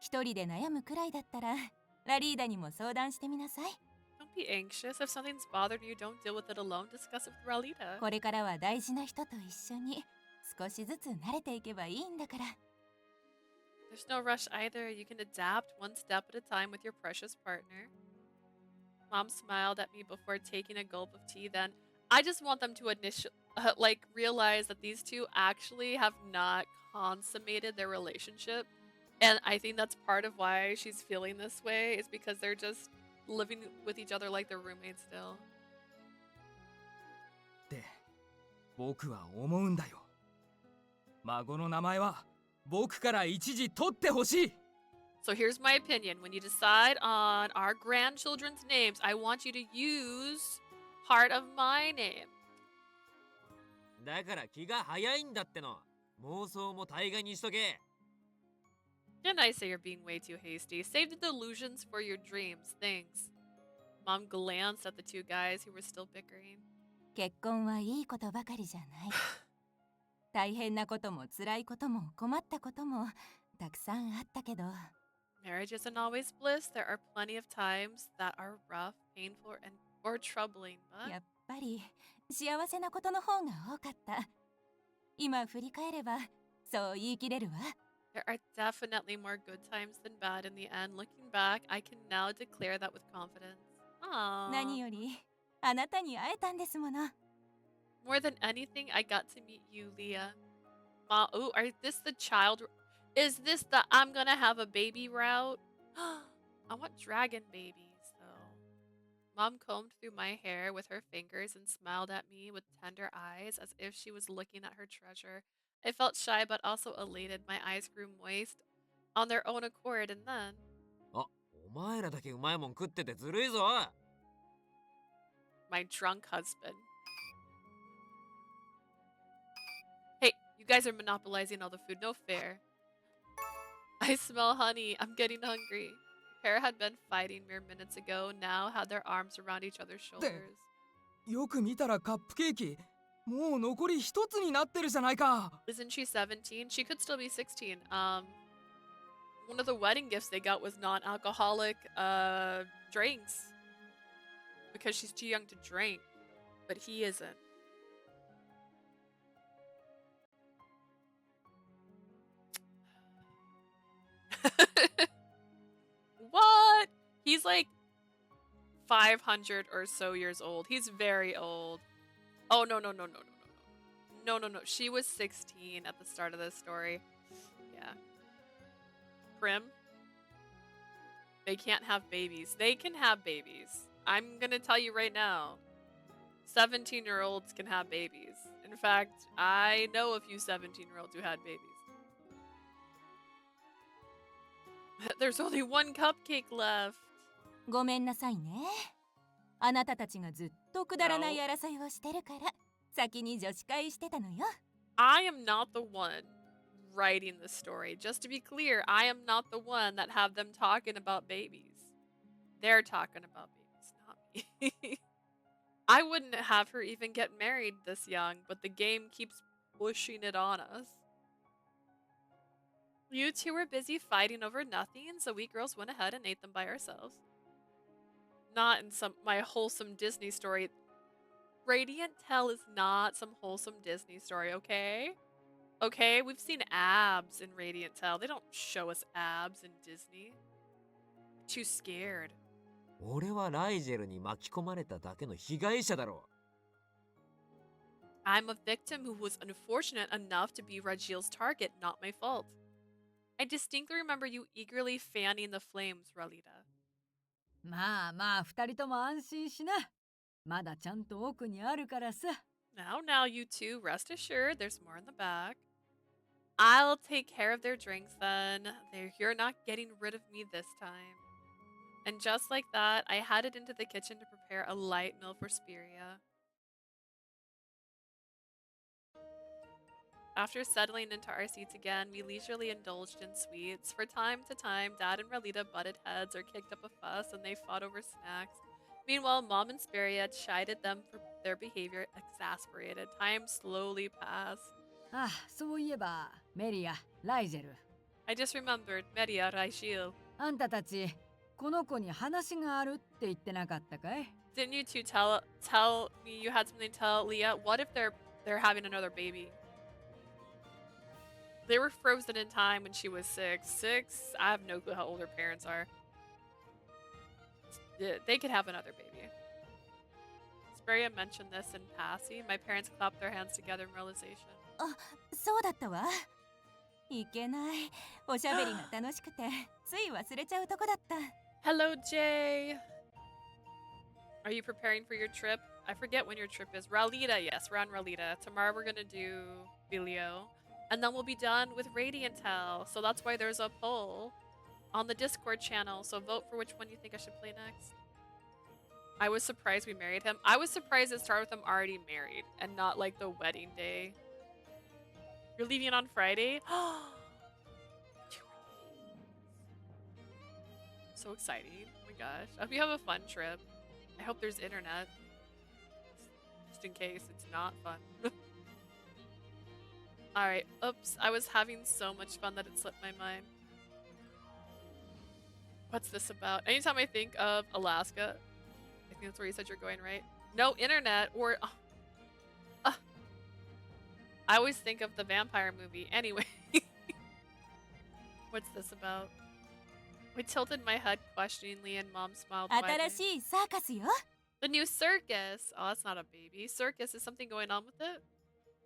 一人で悩むくらいだったらラリーダにも相談してみなさい。Don't be anxious. If something's bothering you, don't deal with it alone. Discuss it with Ralita. これからは大事な人と一緒に少しずつ慣れていけばいいんだから。There's no rush either. You can adapt one step at a time with your precious partner. Mom smiled at me before taking a gulp of tea. Then I just want them to realize that these two actually have not consummated their relationship. And I think that's part of why she's feeling this way is because they're just living with each other like they're roommates still. って僕は思うんだよ。孫の名前は僕から一時取ってほしい。 So here's my opinion. When you decide on our grandchildren's names, I want you to use part of my name. だから気が早いんだっての。妄想も大概にしとけ。Didn't I say you're being way too hasty? Save the delusions for your dreams. Thanks. Mom glanced at the two guys who were still bickering. 結婚はいいことばかりじゃない。大変なことも辛いことも困ったこともたくさんあったけど。Marriage isn't always bliss. There are plenty of times that are rough, painful, or troubling. But やっぱり幸せなことの方が多かった。今振り返ればそう言い切れるわ。There are definitely more good times than bad in the end. Looking back, I can now declare that with confidence. Aww. 何よりあなたに会えたんですもの。 More than anything, I got to meet you, Leah. Ooh, are this the child? Is this the I'm gonna have a baby route? I want dragon babies, though. Mom combed through my hair with her fingers and smiled at me with tender eyes as if she was looking at her treasure. I felt shy but also elated. My eyes grew moist on their own accord, and then... あ、お前らだけうまいもん食っててずるいぞ。 my drunk husband. Hey, you guys are monopolizing all the food. No fair. I smell honey. I'm getting hungry. Pair had been fighting mere minutes ago, now had their arms around each other's shoulders. よく見たらカップケーキもう残り一つになってるじゃないか。 Isn't she 17? She could still be 16. One of the wedding gifts they got was non-alcoholic drinks because she's too young to drink, but he isn't. What? He's like 500 or so years old. He's very old. Oh, no. No. She was 16 at the start of this story. Yeah. Prim. They can't have babies. They can have babies. I'm gonna tell you right now. 17-year-olds can have babies. In fact, I know a few 17-year-olds who had babies. There's only one cupcake left. ごめんなさいね。あなたたちがずっとくだらない争いをしてるから先に女子会してたのよ。 I am not the one writing the story. Just to be clear, I am not the one that have them talking about babies. They're talking about babies, not me. I wouldn't have her even get married this young, but the game keeps pushing it on us. You two were busy fighting over nothing, so we girls went ahead and ate them by ourselves. Not in my wholesome Disney story. Radiant Tale is not some wholesome Disney story, okay? Okay, we've seen abs in Radiant Tale. They don't show us abs in Disney. Too scared. 俺はライジェルに巻き込まれただけの被害者だろ。 I'm a victim who was unfortunate enough to be Rajiel's target, not my fault. I distinctly remember you eagerly fanning the flames, Ralita. まあまあ、二人とも安心しな。まだちゃんと奥にあるからさ。Now, you two, rest assured, there's more in the back. I'll take care of their drinks then. You're not getting rid of me this time. And just like that, I headed into the kitchen to prepare a light meal for Spiria. After settling into our seats again, we leisurely indulged in sweets. For time to time, Dad and Ralita butted heads or kicked up a fuss, and they fought over snacks. Meanwhile, Mom and Spiria chided them for their behavior, exasperated. Time slowly passed. ああ、そういえば、メリア、ライジェル。I just remembered Meria Raishil. あんたたち、この子に話があるって言ってなかったかい？ Didn't you two tell me you had something to tell Leah? What if they're having another baby? They were frozen in time when she was 6. 6? I have no clue how old her parents are. They could have another baby. Speria mentioned this in passing. My parents clapped their hands together in realization. あ、そうだったわ。いけない。おしゃべりが楽しくてつい忘れちゃうとこだった。 Hello, Jay. Are you preparing for your trip? I forget when your trip is. Ralita, yes, we're on Ralita. Tomorrow we're gonna do Vilio. And then we'll be done with Radiant Tale. So that's why there's a poll on the Discord channel. So vote for which one you think I should play next. I was surprised we married him. I was surprised it started with him already married and not like the wedding day. You're leaving on Friday? So exciting. Oh my gosh. I hope you have a fun trip. I hope there's internet. Just in case it's not fun. Alright, oops, I was having so much fun that it slipped my mind. What's this about? Anytime I think of Alaska, I think that's where you said you're going, right? No internet, or... I always think of the vampire movie. Anyway. What's this about? I tilted my head questioningly and Mom smiled widely. 新しいサーカスよ。 The new circus! Oh, that's not a baby. Circus, is something going on with it?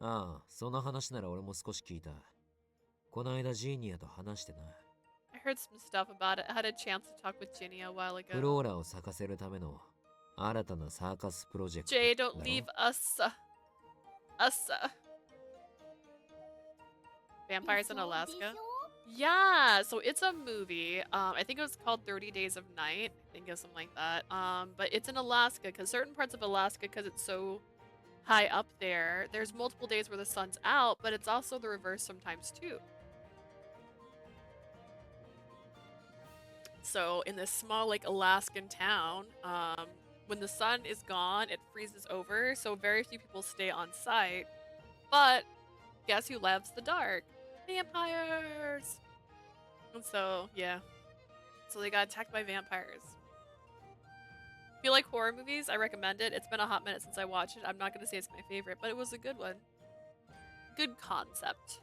ああ、その話なら俺も少し聞いた。この間ジーニアと話してな。I heard some stuff about it. I had a chance to talk with Ginny a while フロ ago. ーラを咲かせるための新たなサーカスプロジェクト。 Jay, don't leave us. Vampires in Alaska? Yeah, so it's a movie. I think it was called 30 Days of Night. I think it was something like that. But it's in Alaska because certain parts of Alaska, because it's so high up there, there's multiple days where the sun's out, but it's also the reverse sometimes too. So in this small like Alaskan town, when the sun is gone, it freezes over, so very few people stay on site. But guess who loves the dark? Vampires! And so, yeah. So they got attacked by vampires. If you like horror movies, I recommend it. It's been a hot minute since I watched it. I'm not going to say it's my favorite, but it was a good one. Good concept.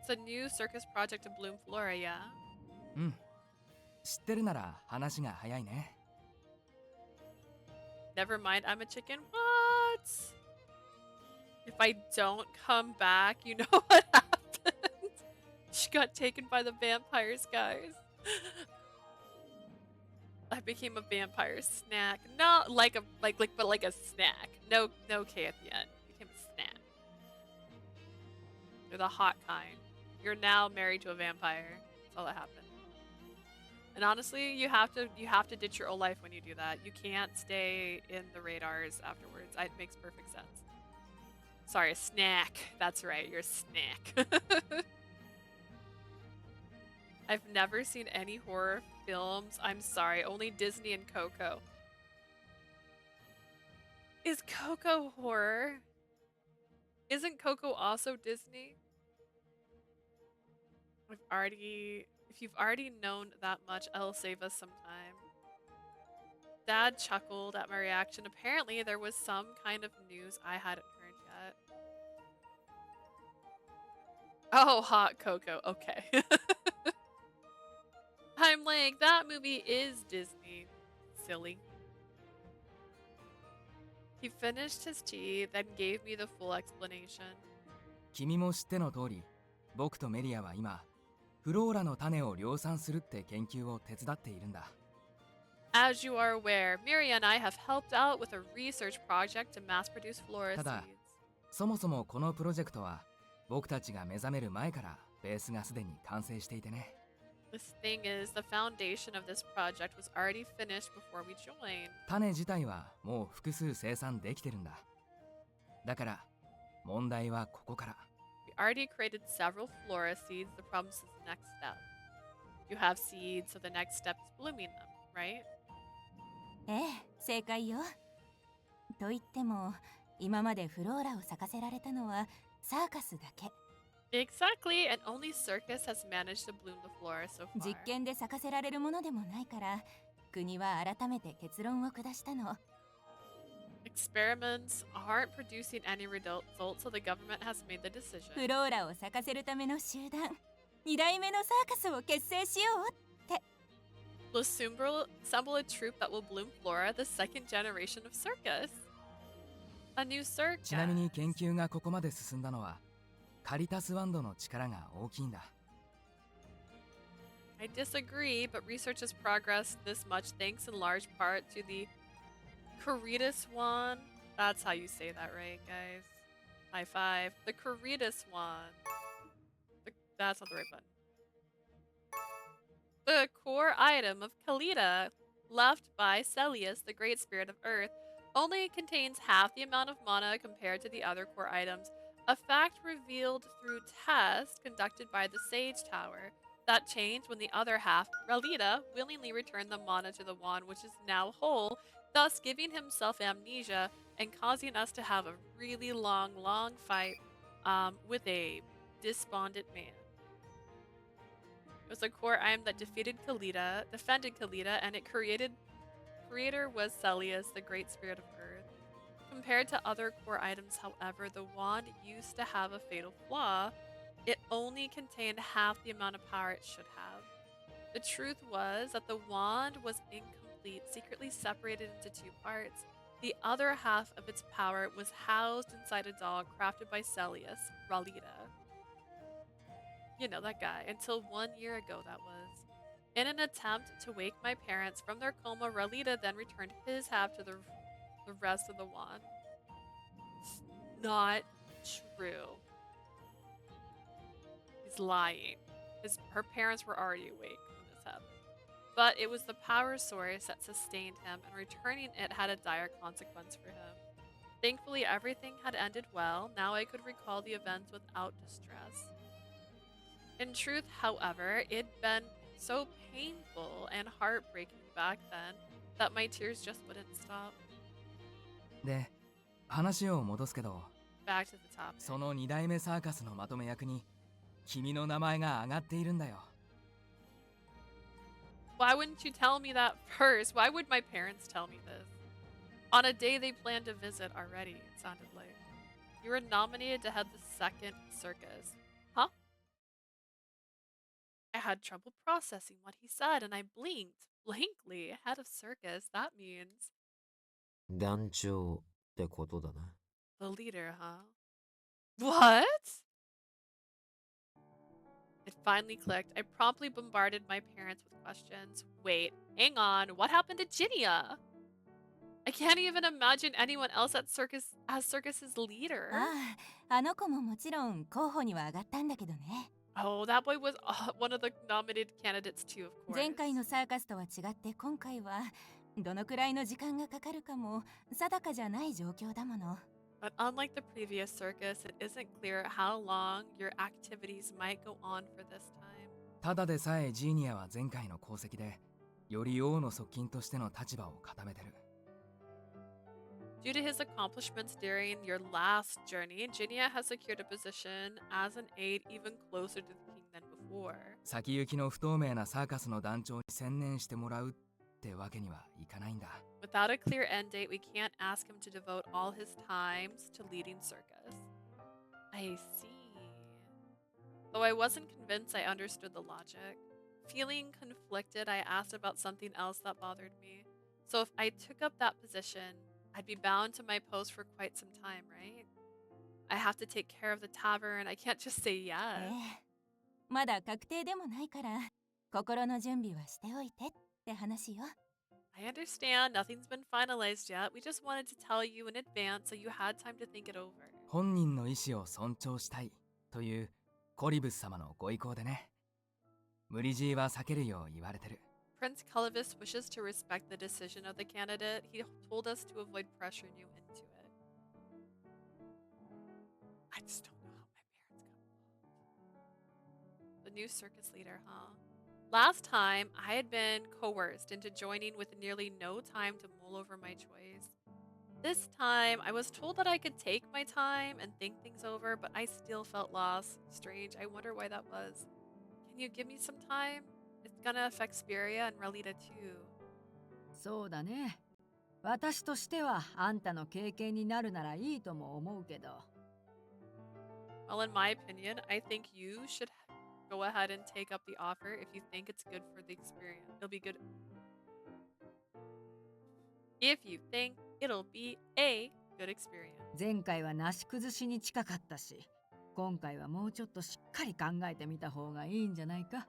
It's a new circus project in Bloom, Flora, yeah? うん。知ってるなら話が早いね。 Never mind, I'm a chicken. What? If I don't come back, you know what happened? She got taken by the vampires, guys. I became a vampire snack. Not like a but like a snack. No K at the end. Became a snack. You're the hot kind. You're now married to a vampire. That's all that happened. And honestly, you have to ditch your old life when you do that. You can't stay in the radars afterwards. It makes perfect sense. Sorry, a snack. That's right, you're a snack. I've never seen any horror films. I'm sorry, only Disney and Coco. Is Coco horror? Isn't Coco also Disney? If you've already known that much, I'll save us some time. Dad chuckled at my reaction. Apparently, there was some kind of news I hadn't heard yet. Oh, hot Coco. Okay. I'm like, that movie is Disney. Silly. He finished his tea, then gave me the full explanation. 君も知っての通り、僕とメリアは今、フローラの種を量産するって研究を手伝っているんだ。 As you are aware, Miria and I have helped out with a research project to mass produce flora ただ、 seeds. そもそもこのプロジェクトは、僕たちが目覚める前からベースがすでに完成していてね。 This thing is, the foundation of this project was already finished before we joined. 種自体はもう複数生産できてるんだ。だから、問題はここから。 We already created several flora seeds. The problem is the next step. You have seeds, so the next step is blooming them, right? ええ、正解よ。と言っても、今までフローラを咲かせられたのはサーカスだけ。 Exactly, and only circus has managed to bloom the flora so far. 実験で咲かせられるものでもないから、国は改めて結論を下したの。 Experiments aren't producing any results, so the government has made the decision. フローラを咲かせるための集団、2代目のサーカスを結成しようって。 Will soon assemble a troupe that will bloom flora, the second generation of circus. A new circus. ちなみに研究がここまで進んだのは、カリタスワンドの力が大きいんだ。 I disagree, but research has progressed this much thanks in large part to the Caritas wand. That's how you say that, right, guys? High five. The Caritas wand. That's not the right button. The core item of Kalita, left by Celius, the great spirit of Earth, only contains half the amount of mana compared to the other core items, a fact revealed through tests conducted by the Sage Tower. That changed when the other half, Ralita, willingly returned the mana to the wand, which is now whole, thus giving himself amnesia and causing us to have a really long fight with a despondent man. It was a core item that defended Kalita, and its creator was Celius, the great spirit of Earth. Compared to other core items, however, the wand used to have a fatal flaw. it only contained half the amount of power it should have. The truth was that the wand was incomplete, secretly separated into two parts. The other half of its power was housed inside a doll crafted by Celius, Ralita. You know, that guy. Until 1 year ago, that was. In an attempt to wake my parents from their coma, Ralita then returned his half to the rest of the wand. It's not true. He's lying. Her parents were already awake when this happened. But it was the power source that sustained him, and returning it had a dire consequence for him. Thankfully, everything had ended well. Now I could recall the events without distress. In truth, however, it'd been so painful and heartbreaking back then that my tears just wouldn't stop. で、話を戻すけど、 Back to the topic. その2代目サーカスのまとめ役に君の名前が挙がっているんだよ。Why wouldn't you tell me that first? Why would my parents tell me this? On a day they planned to visit already, it sounded like. You were nominated to head the second circus. Huh? I had trouble processing what he said, and I blinked blankly. Head of circus, that means... 団長ってことだな。 The leader, huh? What? It finally clicked. I promptly bombarded my parents with questions. Wait, hang on. What happened to Ginia? I can't even imagine anyone else at circus's leader. ああ、あの子ももちろん候補には上がったんだけどね。 Oh, that boy was one of the nominated candidates too, of course. 前回のサーカスとは違って今回はどのくらいの時間がかかるかも定かじゃない状況だもの。 But unlike the previous circus, it isn't clear how long your activities might go on for this time. ただでさえジーニアは前回の功績で、より王の側近としての立場を固めてる。Due to his accomplishments during your last journey, Ginia has secured a position as an aide even closer to the king than before. 先行きの不透明なサーカスの団長に専念してもらうってわけにはいかないんだ。Without a clear end date, we can't ask him to devote all his times to leading circus. I see. Though I wasn't convinced I understood the logic. Feeling conflicted, I asked about something else that bothered me. So if I took up that position, I'd be bound to my post for quite some time, right? I have to take care of the tavern. I can't just say yes. まだ確定でもないから心の準備はしておいてって話よ。 I understand nothing's been finalized yet. We just wanted to tell you in advance so you had time to think it over. 本人の意思を尊重したいというコリブス様のご意向でね。無理強いは避けるよう言われてる。 Prince Calavis wishes to respect the decision of the candidate. He told us to avoid pressuring you into it. I just don't know how my parents got involved. The new circus leader, huh? Last time, I had been coerced into joining with nearly no time to mull over my choice. This time, I was told that I could take my time and think things over, but I still felt lost. Strange. I wonder why that was. Can you give me some time? It's gonna affect Spiria and Ralita too. そうだね。私としてはあんたの経験になるならいいとも思うけど。Well, in my opinion, I think you should go ahead and take up the offer if you think it's good for the experience. It'll be good. If you think it'll be a good experience. 前回はなし崩しに近かったし、今回はもうちょっとしっかり考えてみた方がいいんじゃないか。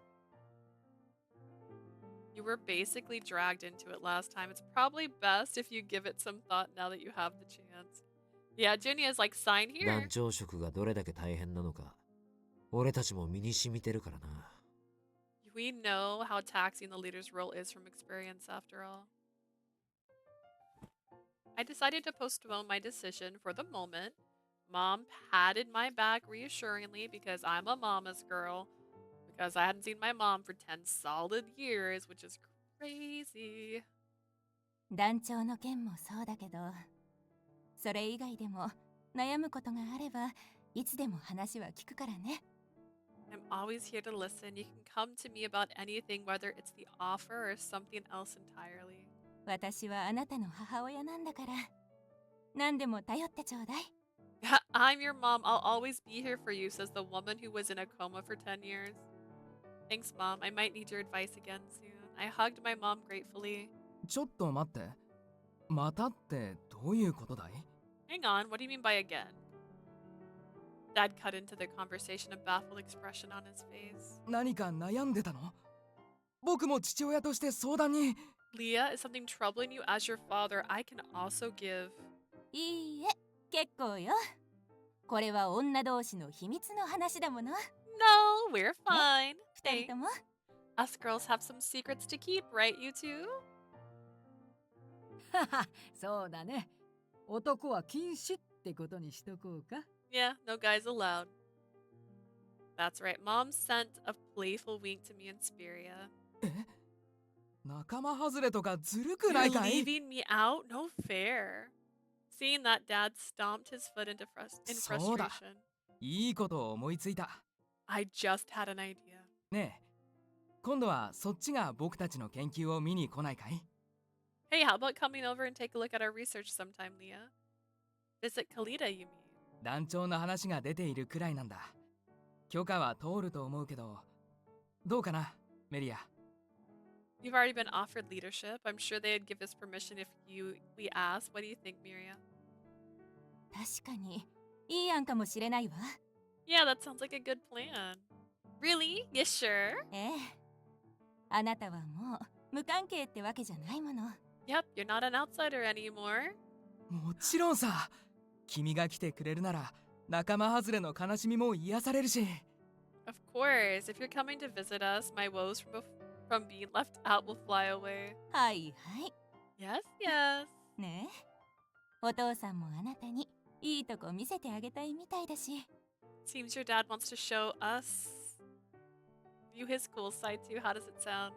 You were basically dragged into it last time. It's probably best if you give it some thought now that you have the chance. Yeah, Junia's like, sign here. 団長職がどれだけ大変なのか、俺たちも身に染みてるからな。We know how taxing the leader's role is from experience, after all. I decided to postpone my decision for the moment. Mom patted my back reassuringly because I'm a mama's girl. Because I hadn't seen my mom for 10 solid years, which is crazy. 団長の件もそうだけど、それ以外でも悩むことがあればいつでも話は聞くからね。I'm always here to listen. You can come to me about anything, whether it's the offer or something else entirely. 私はあなたの母親なんだから、何でも頼ってちょうだい。I'm your mom. I'll always be here for you, says the woman who was in a coma for 10 years. Thanks, Mom. I might need your advice again soon. I hugged my mom gratefully. ちょっと待って。またってどういうことだい？ Hang on, what do you mean by again? Dad cut into the conversation, a baffled expression on his face. 何か悩んでたの？僕も父親として相談に。Leah, is something troubling you? As your father, I can also give. いいえ、結構よ。これは女同士の秘密の話だもの。No, we're fine. 二人とも Us girls have some secrets to keep, right, you two? はは、そうだね。男は禁止ってことにしとこうか。Yeah, no guys allowed. That's right. Mom sent a playful wink to me and Spiria. 仲間外れとかずるくな You're いかい？ leaving me out? No fair. Seeing that, Dad stomped his foot inそうだ。 frustration. いいことを思いついた。 I just had an idea. ねえ、今度はそっちが僕たちの研究を見に来ないかい？ Hey, how about coming over and take a look at our research sometime, Leah? Visit Kalita, you mean? 団長の話が出ているくらいなんだ。許可は通ると思うけど、どうかな、メリア。You've already been offered leadership. I'm sure they'd give us permission if we asked. What do you think, Miria? 確かにいい案かもしれないわ。 Yeah, that sounds like a good plan. Really? You sure? ええ。あなたはもう無関係ってわけじゃないもの。 Yep, you're not an outsider anymore. もちろんさ。君が来てくれるなら、仲間外れの悲しみも癒されるし。Of course, if you're coming to visit us, my woes from being left out will fly away. はいはい。 Yes, yes. ねえ。お父さんもあなたにいいとこ見せてあげたいみたいだし。 Seems your dad wants to show you his cool side too. How does it sound?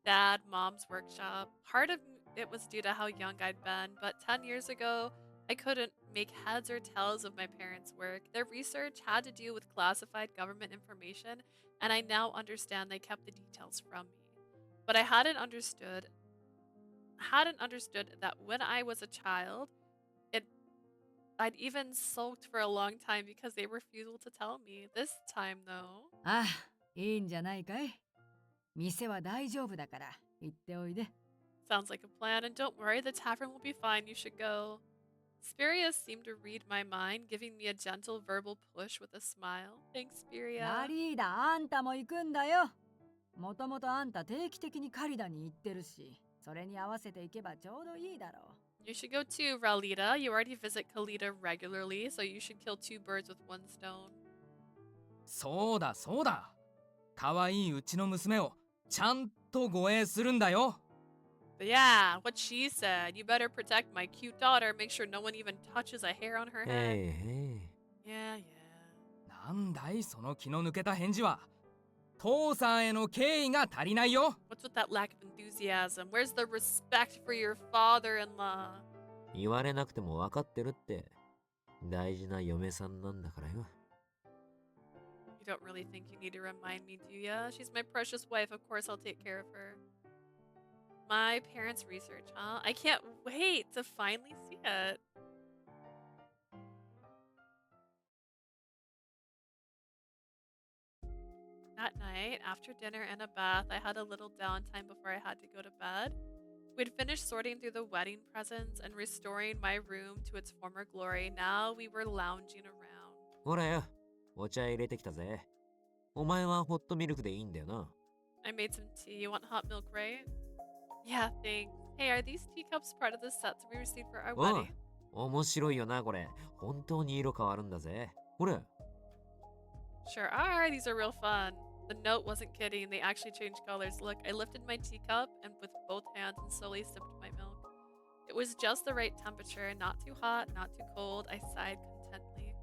Dad, Mom's workshop. Part of it was due to how young I'd been, but 10 years ago, I couldn't make heads or tails of my parents' work. Their research had to do with classified government information, and I now understand they kept the details from me. But I hadn't understood that when I was a child, I'd even sulked for a long time because they refused to tell me. This time, though. ああ、いいんじゃないかい。店は大丈夫だから行っておいで。 Sounds like a plan, and don't worry, the tavern will be fine. You should go. Spiria seemed to read my mind, giving me a gentle verbal push with a smile. Thanks, Spiria. ラリーダ、あんたも行くんだよ。もともとあんた定期的にカリダに行ってるし、それに合わせて行けばちょうどいいだろう。You should go too, Ralita. You already visit Kalita regularly, so you should kill two birds with one stone. そうだそうだ。可愛いうちの娘をちゃんと護衛するんだよ。 But yeah, what she said. You better protect my cute daughter. Make sure no one even touches a hair on her head. へえ。 Yeah, yeah. なんだいその気の抜けた返事は。父さんへの敬意が足りないよ。 What's with that lack of enthusiasm? Where's the respect for your father-in-law? 言われなくても分かってるって。大事な嫁さんなんだからよ。You don't really think you need to remind me, do ya? She's my precious wife. Of course I'll take care of her. My parents' research, huh? I can't wait to finally see it. That night, after dinner and a bath, I had a little downtime before I had to go to bed. We'd finished sorting through the wedding presents and restoring my room to its former glory. Now we were lounging around. ほらよ、お茶入れてきたぜ。お前はホットミルクでいいんだよな。I made some tea. You want hot milk, right? Yeah, thanks. Hey, are these teacups part of the sets we received for our おい、 wedding? 面白いよなこれ。本当に色変わるんだぜ。ほら。 Sure are. These are real fun. The note wasn't kidding. They actually changed colors. Look, I lifted my teacup and with both hands and slowly sipped my milk. It was just the right temperature, not too hot, not too cold. I sighed contently.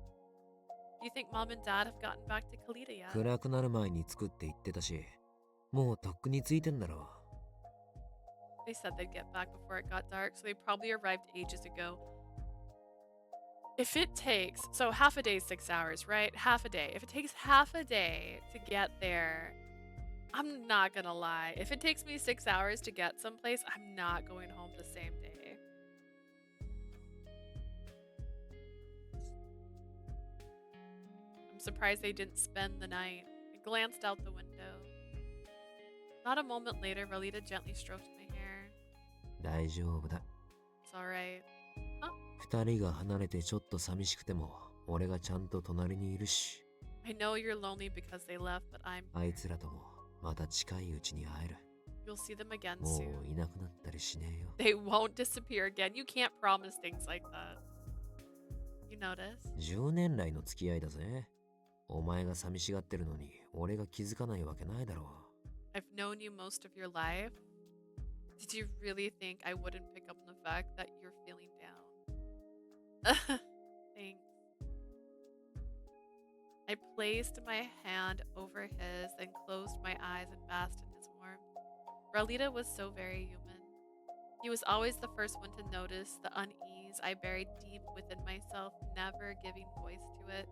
Do you think Mom and Dad have gotten back to Kalita yet? 暗くなる前に作って言ってたし、もうとっくについてんだろ They said they'd get back before it got dark, so they probably arrived ages ago. If it takes, so half a day is 6 hours, right? Half a day. If it takes half a day to get there, I'm not gonna lie. If it takes me 6 hours to get someplace, I'm not going home the same day. I'm surprised they didn't spend the night. I glanced out the window. Not a moment later, Rolita gently stroked my hair. 大丈夫だ。 It's alright. Huh? 二人が離れてちょっと寂しくても、俺がちゃんと隣にいるし。I know you're lonely because they left, but I'm あいつらともまた近いうちに会える。 You'll see them again も soon. ういなくなったりしねえよ。 They won't disappear again. You can't promise things like that. You notice? 10年来の付き合いだぜ。お前が寂しがってるのに、俺が気づかないわけないだろう。 I've known you most of your life. Did you really think I wouldn't pick up on the fact that you're feeling down? Thanks. I placed my hand over his and closed my eyes and basked in his warmth. Rolita was so very human. He was always the first one to notice the unease I buried deep within myself, never giving voice to it.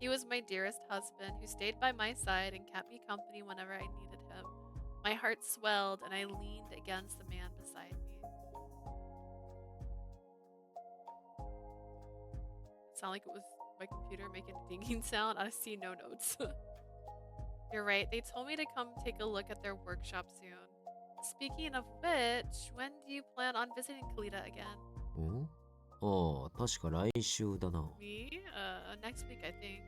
He was my dearest husband who stayed by my side and kept me company whenever I needed him. My heart swelled and I leaned against the man beside me. Sound like it was my computer making a dinging sound. I see no notes. You're right. They told me to come take a look at their workshop soon. Speaking of which, when do you plan on visiting Kalita again? ん？ああ、確か来週だな。 Me? Next week, I think.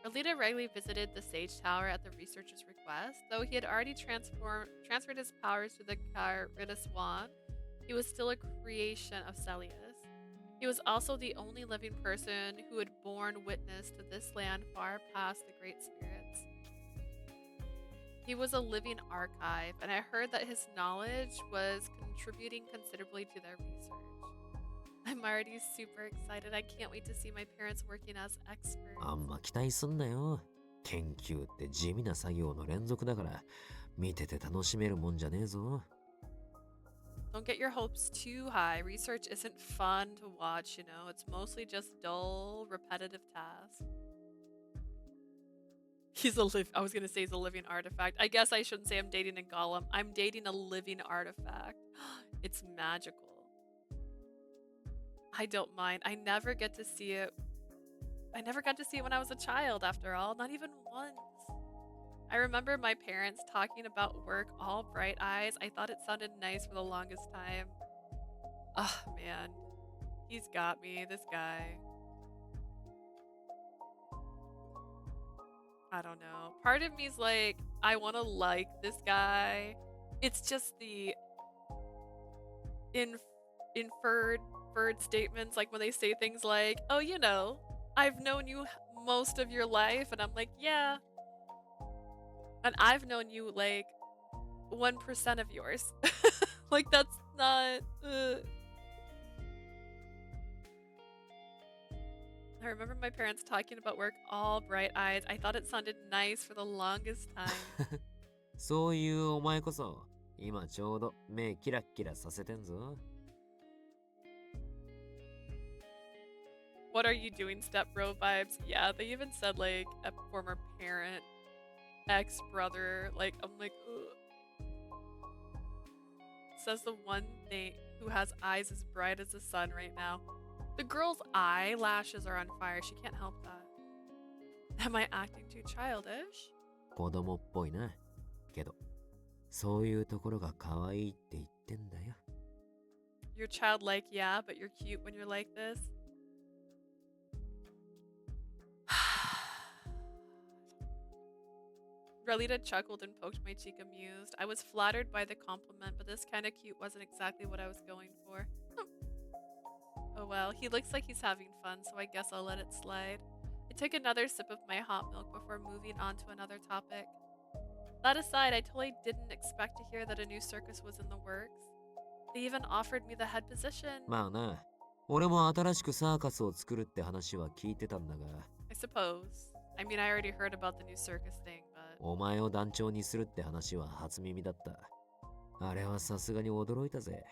Rolita regularly visited the Sage Tower at the researcher's request. Though he had already transferred his powers to the Caritas wand, he was still a creation of Celius. He was also the only living person who had borne witness to this land far past the Great Spirits. He was a living archive, and I heard that his knowledge was contributing considerably to their research. I'm already super excited. I can't wait to see my parents working as experts. あんま期待すんなよ。研究って地味な作業の連続だから、見てて楽しめるもんじゃねえぞ。 Don't get your hopes too high. Research isn't fun to watch, you know. It's mostly just dull, repetitive tasks. I was gonna say he's a living artifact. I guess I shouldn't say I'm dating a golem. I'm dating a living artifact. It's magical. I don't mind. I never get to see it. I never got to see it when I was a child, after all. Not even once. I remember my parents talking about work all bright eyes. I thought it sounded nice for the longest time. Ah, man. He's got me, this guy. I don't know. Part of me's like, I want to like this guy. It's just the inferred statements, like when they say things like, oh, you know, I've known you most of your life. And I'm like, yeah. And I've known you like 1% of yours. Like, that's not... I remember my parents talking about work all bright eyes. I thought it sounded nice for the longest time. そういうお前こそ、今ちょうど目キラッキラさせてんぞ。 What are you doing, step bro vibes? Yeah, they even said like a former parent, ex-brother. Like, I'm like, ugh. Says the one thing who has eyes as bright as the sun right now. The girl's eyelashes are on fire. She can't help that. Am I acting too childish? 子供っぽいな。けど、そういうところが可愛いって言ってんだよ。 You're childlike, yeah, but you're cute when you're like this. Rolita chuckled and poked my cheek amused. I was flattered by the compliment, but this kind of cute wasn't exactly what I was going for. Oh well, he looks like he's having fun, so I guess I'll let it slide. I took another sip of my hot milk before moving on to another topic. That aside, I totally didn't expect to hear that a new circus was in the works. They even offered me the head position. まあな、俺も新しくサーカスを作るって話は聞いてたんだが。 I suppose. I mean, I already heard about the new circus thing, but... お前を団長にするって話は初耳だった。あれはさすがに驚いたぜ。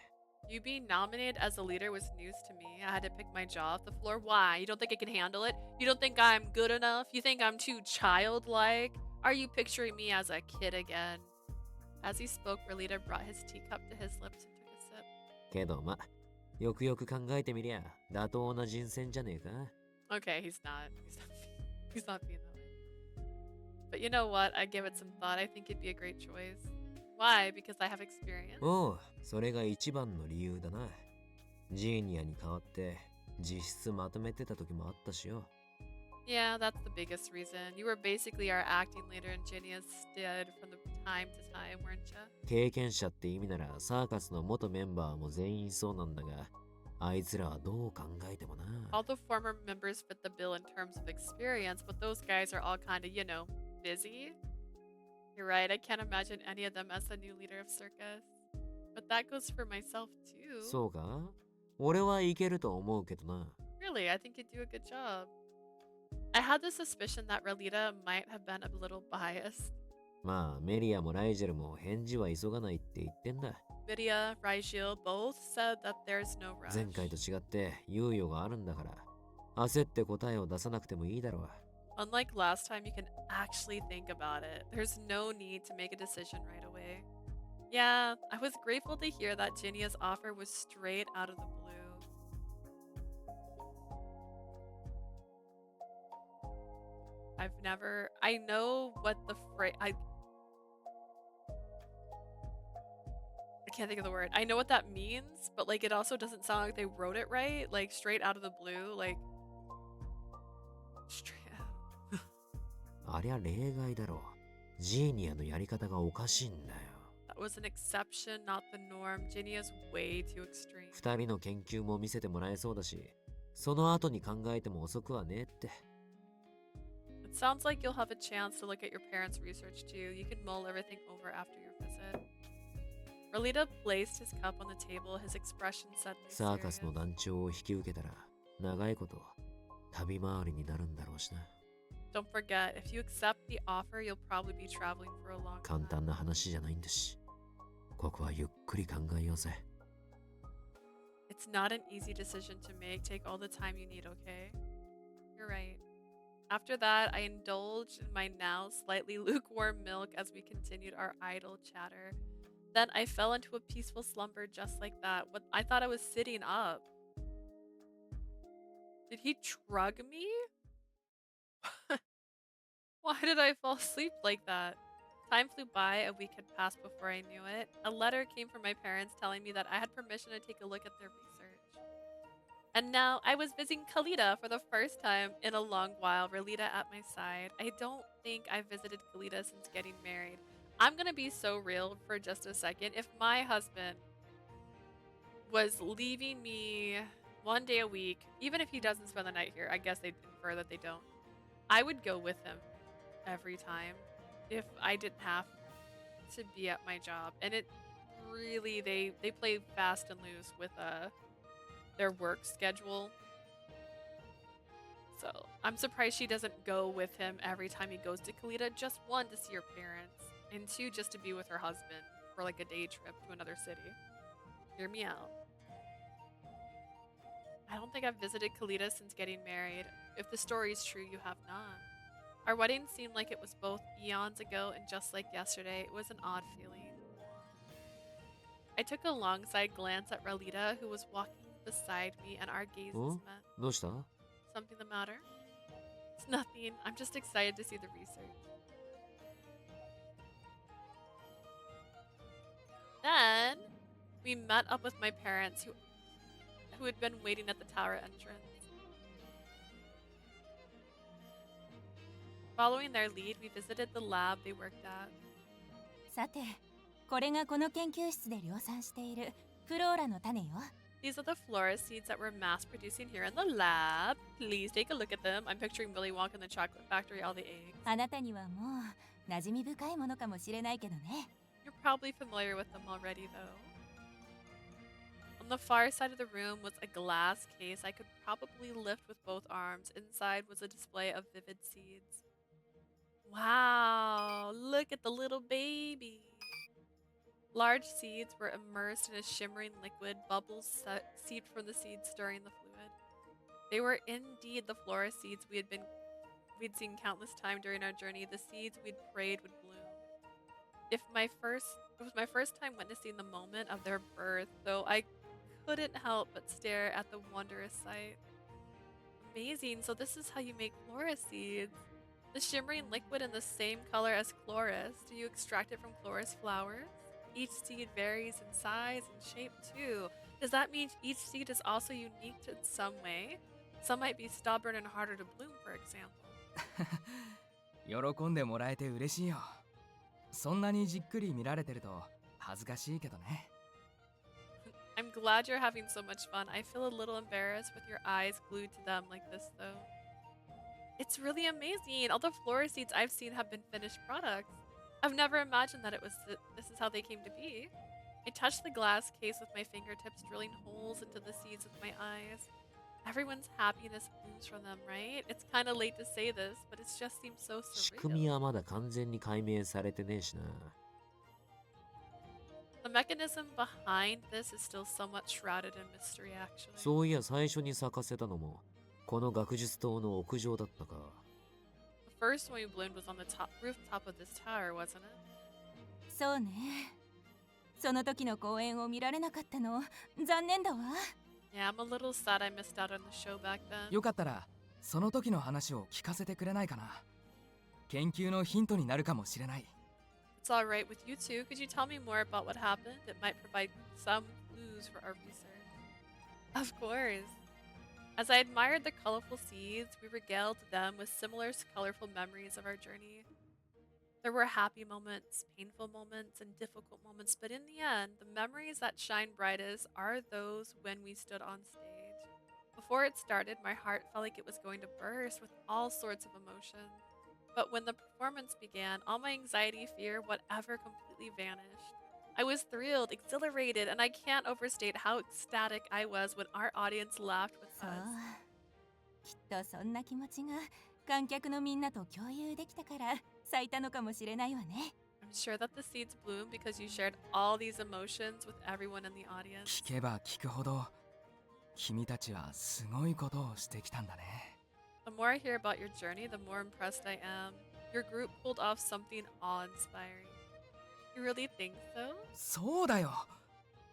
You being nominated as a leader was news to me. I had to pick my jaw off the floor. Why? You don't think I can handle it? You don't think I'm good enough? You think I'm too childlike? Are you picturing me as a kid again? As he spoke, Rolita brought his teacup to his lips and took a sip. けどま、よくよく考えてみりゃ、妥当な人選じゃねえか。 Okay, he's not. He's not being that way. But you know what? I give it some thought. I think it'd be a great choice. Why? Because I have experience. おう、それが一番の理由だな。ジーニアに代わって実質まとめてた時もあったしよ。Yeah, that's the biggest reason. You were basically our acting leader in Genia's stead from the time to time, weren't you? 経験者って意味ならサーカスの元メンバーも全員そうなんだが、あいつらはどう考えてもな。All the former members fit the bill in terms of experience, but those guys are all kind of, busy. You're right, I can't imagine any of them as the new leader of circus. But that goes for myself too. そうか？俺はいけると思うけどな。Really, I think you'd do a good job. I had the suspicion that Relita might have been a little biased. まあ、メリアもライジェルも返事は急がないって言ってんだ。Lydia, Rigel both said that there's no rush. 前回と違って猶予があるんだから、焦って答えを出さなくてもいいだろう。Unlike last time, you can actually think about it. There's no need to make a decision right away. Yeah, I was grateful to hear that Genia's offer was straight out of the blue. I know what the phrase, I can't think of the word. I know what that means, but like it also doesn't sound like they wrote it right. Like straight out of the blue, like straight out. ありゃ例外だろう。ジーニアのやり方がおかしいんだよ。That was an exception, not the norm. Genia's way too extreme. 二人の研究も見せてもらえそうだし、その後に考えても遅くはねえって。It sounds like you'll have a chance to look at your parents' research too. You can mull everything over after your visit. Relita placed his cup on the table, his expression suddenly サーカス serious. の団長を引き受けたら、長いこと旅回りになるんだろうしな。Don't forget, if you accept the offer, you'll probably be traveling for a long 簡 time. 単な話じゃないんだし、ここはゆっくり考えようぜ。It's not an easy decision to make. Take all the time you need, okay? You're right. After that, I indulged in my now slightly lukewarm milk as we continued our idle chatter. Then I fell into a peaceful slumber just like that. What I thought I was sitting up. Did he drug me? Why did I fall asleep like that? Time flew by, a week had passed before I knew it. A letter came from my parents telling me that I had permission to take a look at their research. And now I was visiting Kalita for the first time in a long while, Relita at my side. I don't think I've visited Kalita since getting married. I'm gonna be so real for just a second. If my husband was leaving me one day a week, even if he doesn't spend the night here, I guess they'd infer that they don't, I would go with him every time if I didn't have to be at my job. And it really, they play fast and loose with their work schedule. So I'm surprised she doesn't go with him every time he goes to Kalita. Just one, to see her parents, and two, just to be with her husband for like a day trip to another city. Hear me out. I don't think I've visited Kalita since getting married. If the story is true, you have not. Our wedding seemed like it was both eons ago and just like yesterday. It was an odd feeling. I took a long side glance at Relita, who was walking beside me, and our gazes met. どうした？ Something the matter? It's nothing. I'm just excited to see the research. Then we met up with my parents who had been waiting at the tower entrance. Following their lead, we visited the lab they worked at. さて、これがこの研究室で量産しているフローラの種よ。 These are the flora seeds that we're mass producing here in the lab. Please take a look at them. I'm picturing Willy Wonka in the chocolate factory, all the eggs. あなたにはもう馴染み深いものかもしれないけどね。 You're probably familiar with them already, though. On the far side of the room was a glass case I could probably lift with both arms. Inside was a display of vivid seeds. Wow, look at the little baby. Large seeds were immersed in a shimmering liquid. Bubbles seeped from the seeds, stirring the fluid. They were indeed the flora seeds we'd seen countless times during our journey, the seeds we'd prayed would bloom. It was my first time witnessing the moment of their birth, though I couldn't help but stare at the wondrous sight. amazing. So this is how you make chloris seeds. The shimmering liquid in the same color as chloris. Do you extract it from chloris flowers? Each seed varies in size and shape too. Does that mean each seed is also unique in some way? Some might be stubborn and harder to bloom, for example. 喜んでもらえて嬉しいよ。そんなにじっくり見られてると恥ずかしいけどね。I'm glad you're having so much fun. I feel a little embarrassed with your eyes glued to them like this, though. It's really amazing. All the flora seeds I've seen have been finished products. I've never imagined that this is how they came to be. I touched the glass case with my fingertips, drilling holes into the seeds with my eyes. Everyone's happiness blooms from them, right? It's kind of late to say this, but it just seems so 仕組み surreal. はまだ完全に解明されてねえしな。 The mechanism behind this is still somewhat shrouded in mystery, actually. そういや最初に咲かせたのもこの学術棟の屋上だったか。 The first one you bloomed was on the rooftop of this tower, wasn't it? そうね。その時の公演を見られなかったの残念だわ。 Yeah, I'm a little sad I missed out on the show back then. よかったらその時の話を聞かせてくれないかな。研究のヒントになるかもしれない。 It's alright with you two. Could you tell me more about what happened? It might provide some clues for our research. Of course. As I admired the colorful seeds, we regaled them with similar colorful memories of our journey. There were happy moments, painful moments, and difficult moments, but in the end, the memories that shine brightest are those when we stood on stage. Before it started, my heart felt like it was going to burst with all sorts of emotions. But when the performance began, all my anxiety, fear, whatever completely vanished. I was thrilled, exhilarated, and I can't overstate how ecstatic I was when our audience laughed with そう us. きっとそんな気持ちが観客のみんなと共有できたから咲いたのかもしれないわね。 I'm sure that the seeds bloomed because you shared all these emotions with everyone in the audience. 聞けば聞くほど君たちはすごいことをしてきたんだね。 The more I hear about your journey, the more impressed I am. Your group pulled off something awe-inspiring. You really think so? そうだよ。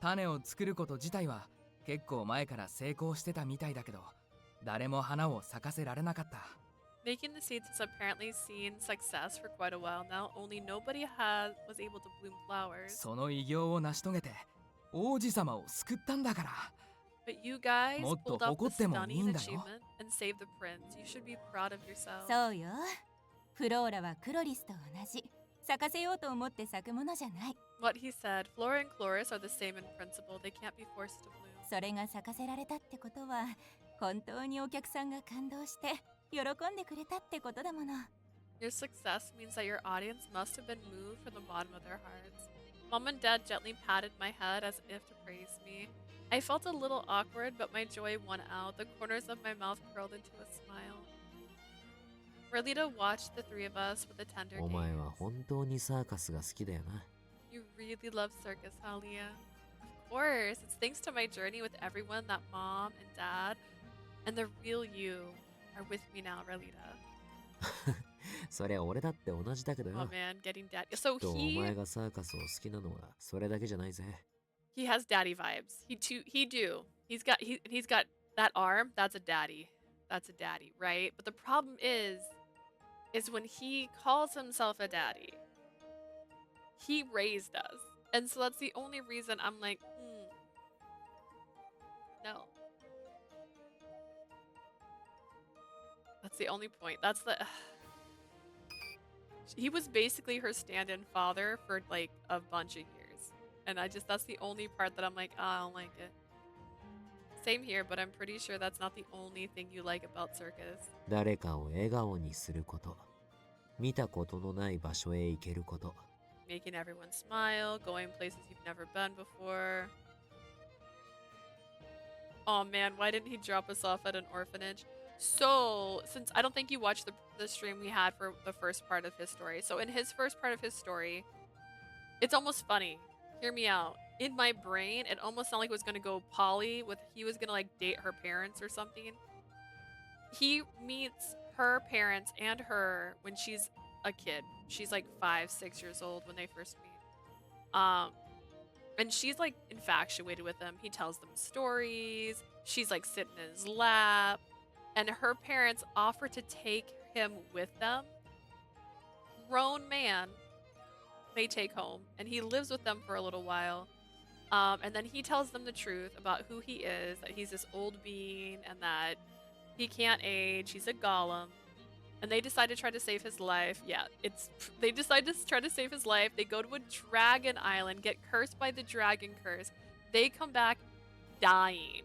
種を作ること自体は結構前から成功してたみたいだけど、誰も花を咲かせられなかった。 Making the seeds has apparently seen success for quite a while now, only nobody was able to bloom flowers. その偉業を成し遂げて王子様を救ったんだから。 But you guys もっと pulled off the 誇ってもいいん stunning だよ。 achievement and saved the prince. You should be proud of yourself. そうよ。フローラはクロリスと同じ。咲かせようと思って咲くものじゃない。 What he said, Flora and Chloris are the same in principle. They can't be forced to bloom. それが咲かせられたってことは本当にお客さんが感動して喜んでくれたってことだもの。 Your success means that your audience must have been moved from the bottom of their hearts. Mom and Dad gently patted my head as if to praise me. I felt a little awkward, but my joy won out. The corners of my mouth curled into a smile. Radie watched the three of us with a tender お前は gaze. 本当にサーカスが好きだよな。 You really love circus, huh, Leah? Of course. It's thanks to my journey with everyone that Mom and Dad and the real you are with me now, Radie. そりゃ俺だって同じだけど Oh よ。 man, getting daddy. So とお前がサーカスを好きなのはそれだけじゃないぜ。 he has daddy vibes. He do. He's got that arm. That's a daddy. That's a daddy, right? But the problem is when he calls himself a daddy, he raised us, and so that's the only reason I'm like, no. That's the only point. That's the. He was basically her stand-in father for like a bunch of years. And that's the only part that I'm like, I don't like it. Same here, but I'm pretty sure that's not the only thing you like about circus. 誰かを笑顔にすること。見たことのない場所へ行けること。 Making everyone smile, going places you've never been before. Oh man, why didn't he drop us off at an orphanage? So, since I don't think you watched the stream we had for the first part of his story. So in his first part of his story, it's almost funny. Hear me out. In my brain, it almost sounded like it was going to go poly with he was going to like date her parents or something. He meets her parents and her when she's a kid. She's like 5, 6 years old when they first meet. And she's like infatuated with him. He tells them stories. She's like sitting in his lap. and her parents offer to take him with them. Grown man they take home, and he lives with them for a little while. And then he tells them the truth about who he is, that he's this old being and that he can't age, he's a golem. And they decide to try to save his life. Yeah, they decide to try to save his life. They go to a dragon island, get cursed by the dragon curse. They come back dying.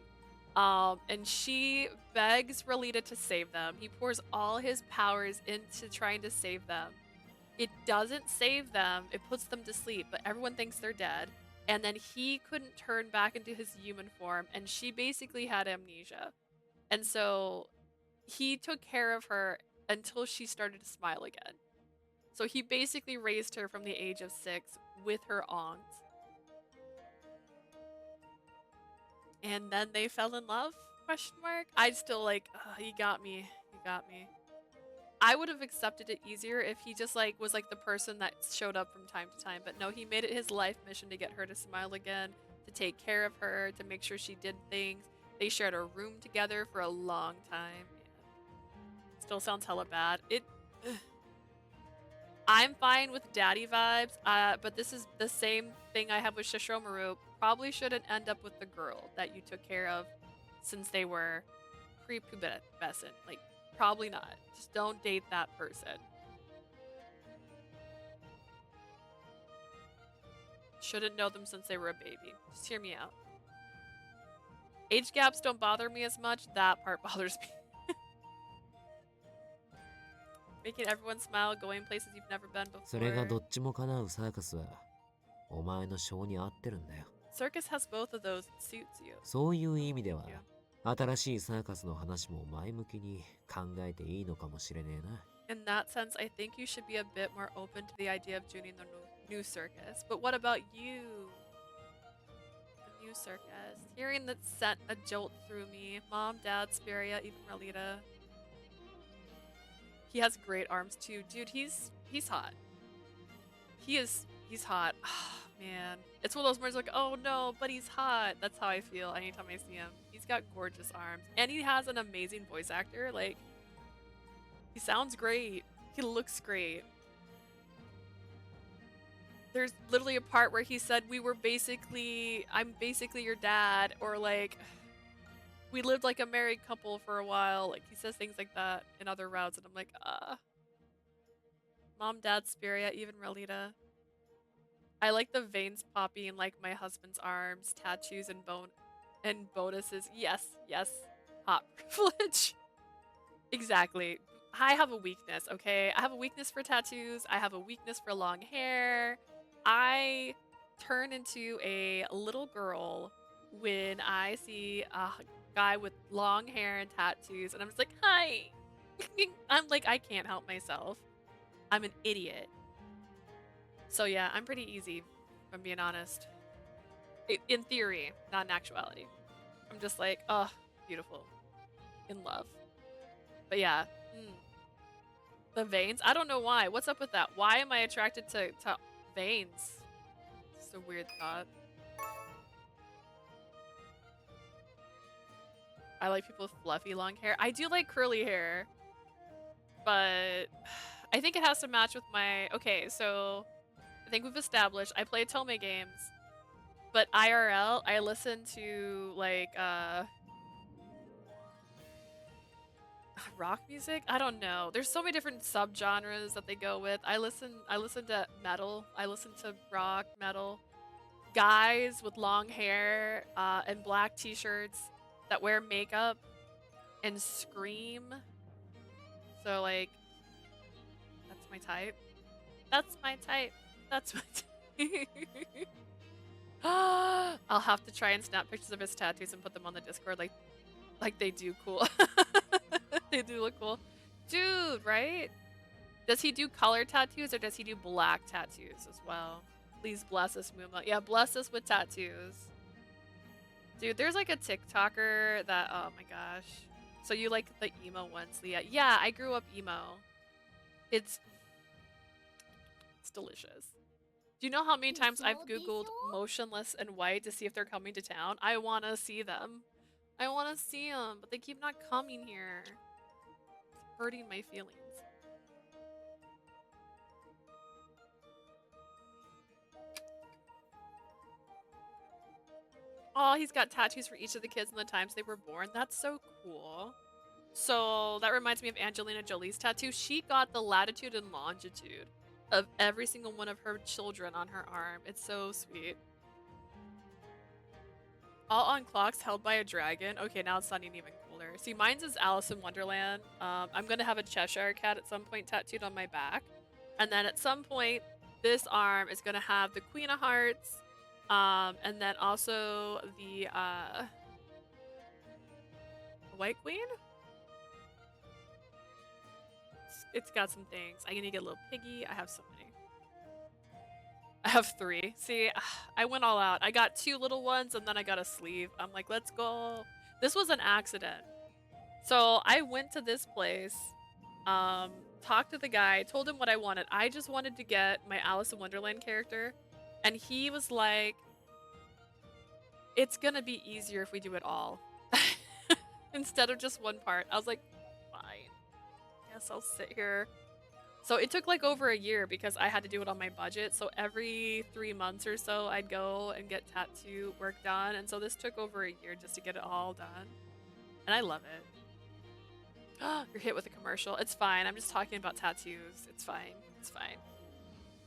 And she begs Relita to save them. He pours all his powers into trying to save them. It doesn't save them, it puts them to sleep, but everyone thinks they're dead. And then he couldn't turn back into his human form, and she basically had amnesia. And so he took care of her until she started to smile again. So he basically raised her from the age of 6 with her aunt. And then they fell in love? Question mark. I still like, he got me. He got me. I would have accepted it easier if he just like was like the person that showed up from time to time. But no, he made it his life mission to get her to smile again, to take care of her, to make sure she did things. They shared a room together for a long time. Yeah. Still sounds hella bad. I'm fine with daddy vibes, but this is the same thing I have with Shishomaru. Probably shouldn't end up with the girl that you took care of since they were prepubescent. Like, probably not. Just don't date that person. Shouldn't know them since they were a baby. Just hear me out. Age gaps don't bother me as much. That part bothers me. Making everyone smile, going places you've never been before. それがどっちも叶うサーカスはお前の性に合ってるんだよ。 Circus has both of those. It suits you. そういう意味では新しいサーカスの話も前向きに考えていいのかもしれねえな。 In that sense, I think you should be a bit more open to the idea of joining the new circus. But what about you? The new circus. Hearing that sent a jolt through me. Mom, Dad, Speria, even Relita. He has great arms too. Dude, he's hot. He's hot. Oh, man. It's one of those words like, oh no, but he's hot. That's how I feel anytime I see him. He's got gorgeous arms. And he has an amazing voice actor. Like, he sounds great. He looks great. There's literally a part where he said I'm basically your dad, or like, we lived like a married couple for a while. Like, he says things like that in other routes, and I'm like, Mom, Dad, Speria, even Relita. I like the veins popping like my husband's arms, tattoos, and bonuses. Yes, hot privilege. Exactly. I have a weakness, okay? I have a weakness for tattoos. I have a weakness for long hair. I turn into a little girl when I see a guy with long hair and tattoos, and I'm just like, hi. I'm like, I can't help myself. I'm an idiot. So yeah, I'm pretty easy, if I'm being honest. In theory, not in actuality. I'm just like, oh, beautiful. In love. But yeah. The veins? I don't know why. What's up with that? Why am I attracted to veins? It's a weird thought. I like people with fluffy long hair. I do like curly hair. But I think it has to match with my... Okay, so I think we've established I play Tome games. But IRL, I listen to like rock music? I don't know. There's so many different subgenres that they go with. I listen to metal. I listen to rock, metal. Guys with long hair and black t-shirts that wear makeup and scream. So like, that's my type. That's my type. That's my type. I'll have to try and snap pictures of his tattoos and put them on the Discord like they do cool. They do look cool. Dude, right? Does he do color tattoos or does he do black tattoos as well? Please bless us, Muma. Yeah, bless us with tattoos. Dude, there's like a TikToker that, oh my gosh. So you like the emo ones, Leah? Yeah, I grew up emo. It's delicious. Do you know how many times I've Googled motionless and white to see if they're coming to town? I want to see them. I want to see them, but they keep not coming here. It's hurting my feelings. Oh, he's got tattoos for each of the kids and the times they were born. That's so cool. So that reminds me of Angelina Jolie's tattoo. She got the latitude and longitude of every single one of her children on her arm. It's so sweet. All on clocks held by a dragon. Okay, now it's sounding even cooler. See, mine's is Alice in Wonderland. I'm gonna have a Cheshire cat at some point tattooed on my back. And then at some point, this arm is gonna have the Queen of Hearts. And then also the White Queen? It's got some things. I'm gonna get a little piggy. I have so many. I have 3. See, I went all out. I got 2 little ones and then I got a sleeve. I'm like, let's go. This was an accident. So I went to this place, talked to the guy, told him what I wanted. I just wanted to get my Alice in Wonderland character. And he was like, it's gonna be easier if we do it all. Instead of just one part. I was like, fine. Guess I'll sit here. So it took like over a year because I had to do it on my budget. So every 3 months or so, I'd go and get tattoo work done. And so this took over a year just to get it all done. And I love it. You're hit with a commercial. It's fine. I'm just talking about tattoos. It's fine. It's fine.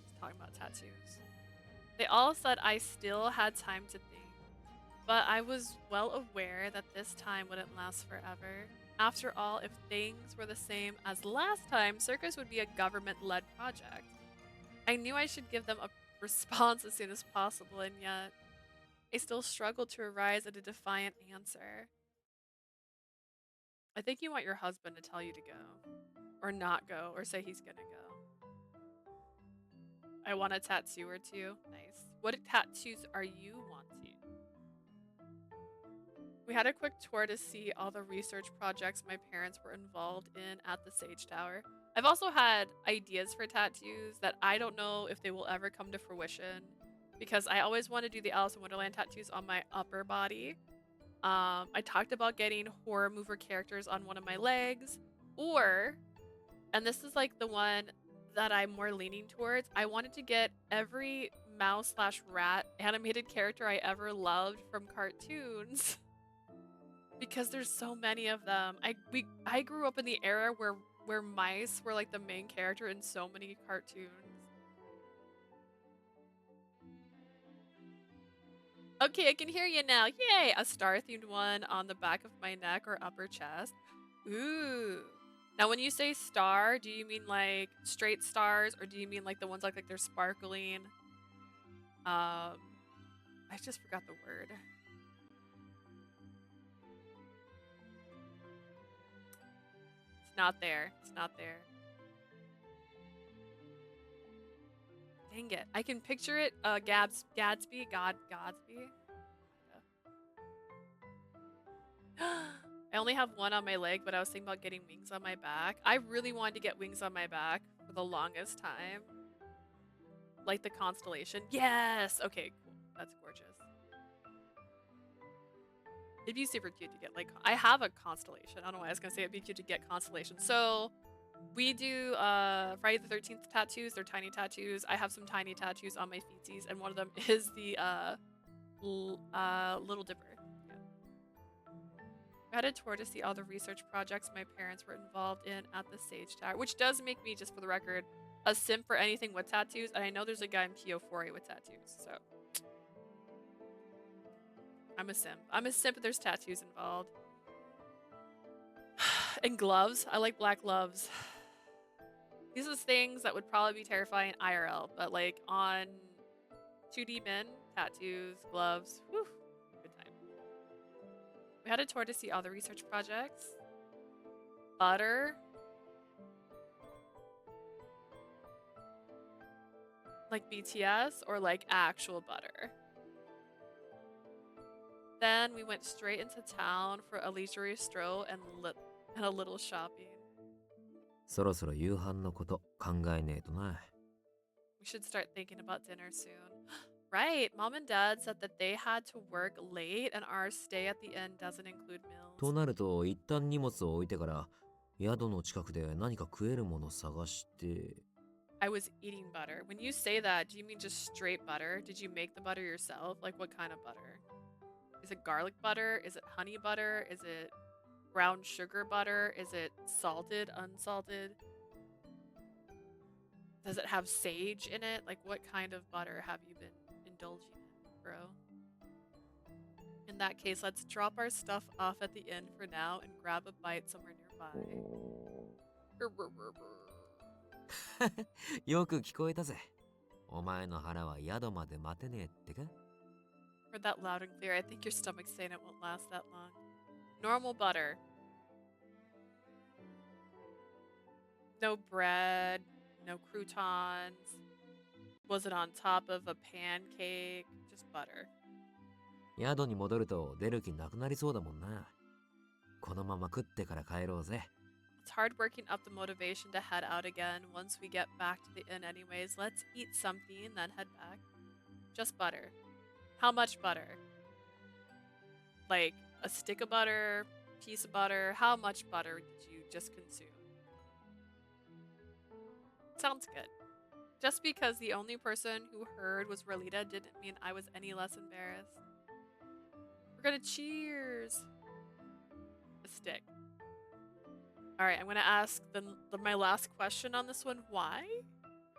Just talking about tattoos. They all said I still had time to think. But I was well aware that this time wouldn't last forever. After all, if things were the same as last time, Circus would be a government-led project. I knew I should give them a response as soon as possible, and yet I still struggled to arise at a defiant answer. I think you want your husband to tell you to go. Or not go, or say he's gonna go. I want a tattoo or 2. Nice. What tattoos are you wanting? We had a quick tour to see all the research projects my parents were involved in at the Sage Tower. I've also had ideas for tattoos that I don't know if they will ever come to fruition because I always want to do the Alice in Wonderland tattoos on my upper body. I talked about getting horror mover characters on one of my legs, or, and this is like the one that I'm more leaning towards, I wanted to get every mouse/rat animated character I ever loved from cartoons. Because there's so many of them. I grew up in the era where mice were like the main character in so many cartoons. Okay, I can hear you now. Yay! A star-themed one on the back of my neck or upper chest. Ooh. Now when you say star, do you mean like straight stars or do you mean like the ones like they're sparkling? I just forgot the word. It's not there. It's not there. Dang it. I can picture it. Gadsby. Godsby. I only have one on my leg, but I was thinking about getting wings on my back. I really wanted to get wings on my back for the longest time. Like the constellation. Yes! Okay, cool. That's gorgeous. It'd be super cute to get, like, I have a constellation. I don't know why I was gonna say it'd be cute to get constellation. So, we do Friday the 13th tattoos. They're tiny tattoos. I have some tiny tattoos on my feetsies, and one of them is the Little Dipper. Yeah. I had a tour to see all the research projects my parents were involved in at the Sage Tower, which does make me, just for the record, a simp for anything with tattoos. And I know there's a guy in PO4 with tattoos, so I'm a simp. I'm a simp if there's tattoos involved. And gloves. I like black gloves. These are things that would probably be terrifying IRL, but like on 2D min, tattoos, gloves, whew, good time. We had a tour to see all the research projects. Butter. Like BTS or like actual butter. Then we went straight into town for a leisurely stroll and a little shopping. そろそろ夕飯のこと考えねえとな。We should start thinking about dinner soon. Right. Mom and Dad said that they had to work late and our stay at the inn doesn't include と meals. なると、一旦荷物を置いてから、宿の近くで何か食えるもの探して。 I was eating butter. When you say that, do you mean just straight butter? Did you make the butter yourself? Like what kind of butter? Is it garlic butter? Is it honey butter? Is it brown sugar butter? Is it salted, unsalted? Does it have sage in it? Like what kind of butter have you been indulging in, bro? In that case, let's drop our stuff off at the inn for now and grab a bite somewhere nearby. よく聞こえたぜ。お前の腹は宿まで待てねえってか？ Heard that loud and clear. I think your stomach's saying it won't last that long. Normal butter. No bread, no croutons. Was it on top of a pancake? Just butter. 宿に戻ると出る気なくなりそうだもんな。このまま食ってから帰ろうぜ。 It's hard working up the motivation to head out again once we get back to the inn anyways. Let's eat something, then head back. Just butter. How much butter? Like a stick of butter, piece of butter? How much butter did you just consume? Sounds good. Just because the only person who heard was Rolita didn't mean I was any less embarrassed. We're gonna cheers. A stick. Alright, I'm gonna ask my last question on this one. Why?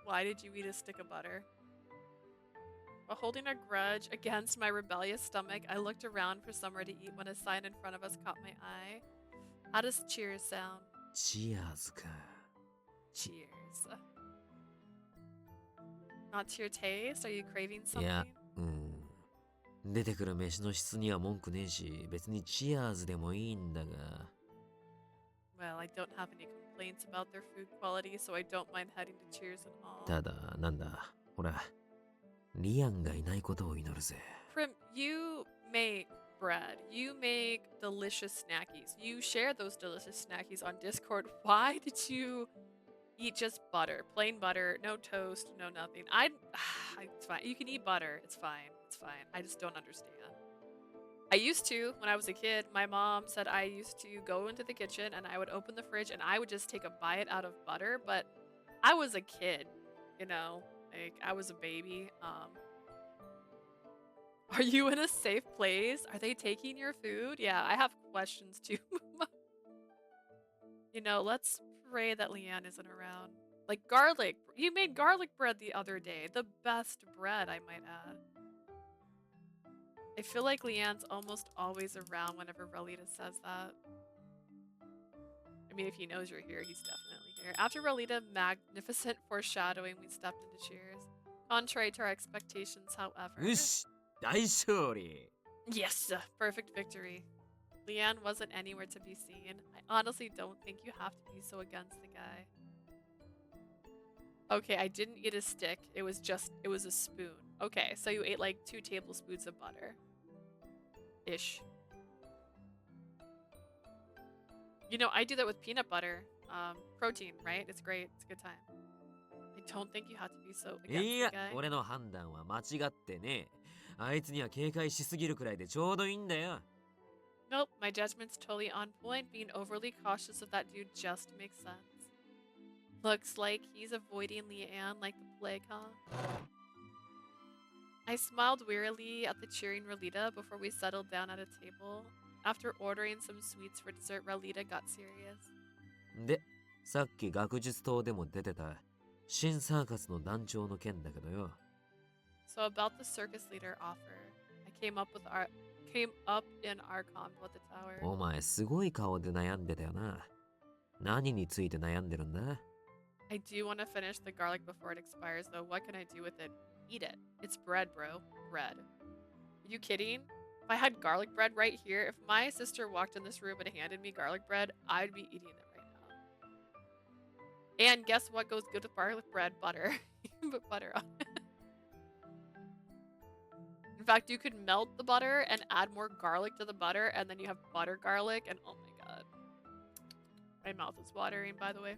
Why did you eat a stick of butter? While holding a grudge against my rebellious stomach, I looked around for somewhere to eat when a sign in front of us caught my eye. How does cheers sound? チアーズか。 Cheers. Not to your taste? Are you craving い something? や、出てくる飯の質には文句ねえし、別にチアーズでもいいんだが。 Well, I don't have any complaints about their food quality, so I don't mind heading to Cheers and all. ただ、なんだ、ほら、リアンがいないことを祈るぜ。 Prim, you make bread. You make delicious snackies. You share those delicious snackies on Discord. Why did you eat just butter? Plain butter, no toast, no nothing. It's fine. You can eat butter. It's fine. It's fine. I just don't understand. I used to, when I was a kid, my mom said I used to go into the kitchen and I would open the fridge and I would just take a bite out of butter, but I was a kid, you know, like I was a baby. Are you in a safe place? Are they taking your food? Yeah, I have questions too. You know, let's pray that Leanne isn't around. Like garlic. You made garlic bread the other day. The best bread, I might add. I feel like Leanne's almost always around whenever Rolita says that. I mean, if he knows you're here, he's definitely here. After Rolita, magnificent foreshadowing, we stepped into Cheers. Contrary to our expectations, however. よし、大勝利。 Yes, perfect victory. Leanne wasn't anywhere to be seen. I honestly don't think you have to be so against the guy. Okay, I didn't eat a stick. It was a spoon. Okay, so you ate like 2 tablespoons of butter. Ish. You know, I do that with peanut butter. Protein, right? It's great. It's a good time. I don't think you have to be so against い the や、 guy. 俺の判断は間違ってねえ。あいつには警戒しすぎるくらいでちょうどいいんだよ。 Nope, my judgment's totally on point. Being overly cautious of that dude just makes sense. Looks like he's avoiding Leanne like the plague, huh? I smiled wearily at the cheering Rolita before we settled down at a table. After ordering some sweets for dessert, Rolita got serious. で、さっき学術棟でも出てた新サーカスの団長の件だけどよ。 So about the circus leader offer, I came up in our convo at the tower. お前すごい顔で悩んでたよな。何について悩んでるんだ？ I do want to finish the garlic before it expires, though. What can I do with it? Eat it. It's bread, bro. Bread. Are you kidding? If I had garlic bread right here, if my sister walked in this room and handed me garlic bread, I'd be eating it right now. And guess what goes good with garlic bread? Butter. You can put butter on it. In fact, you could melt the butter and add more garlic to the butter, and then you have butter garlic, and oh my god. My mouth is watering, by the way.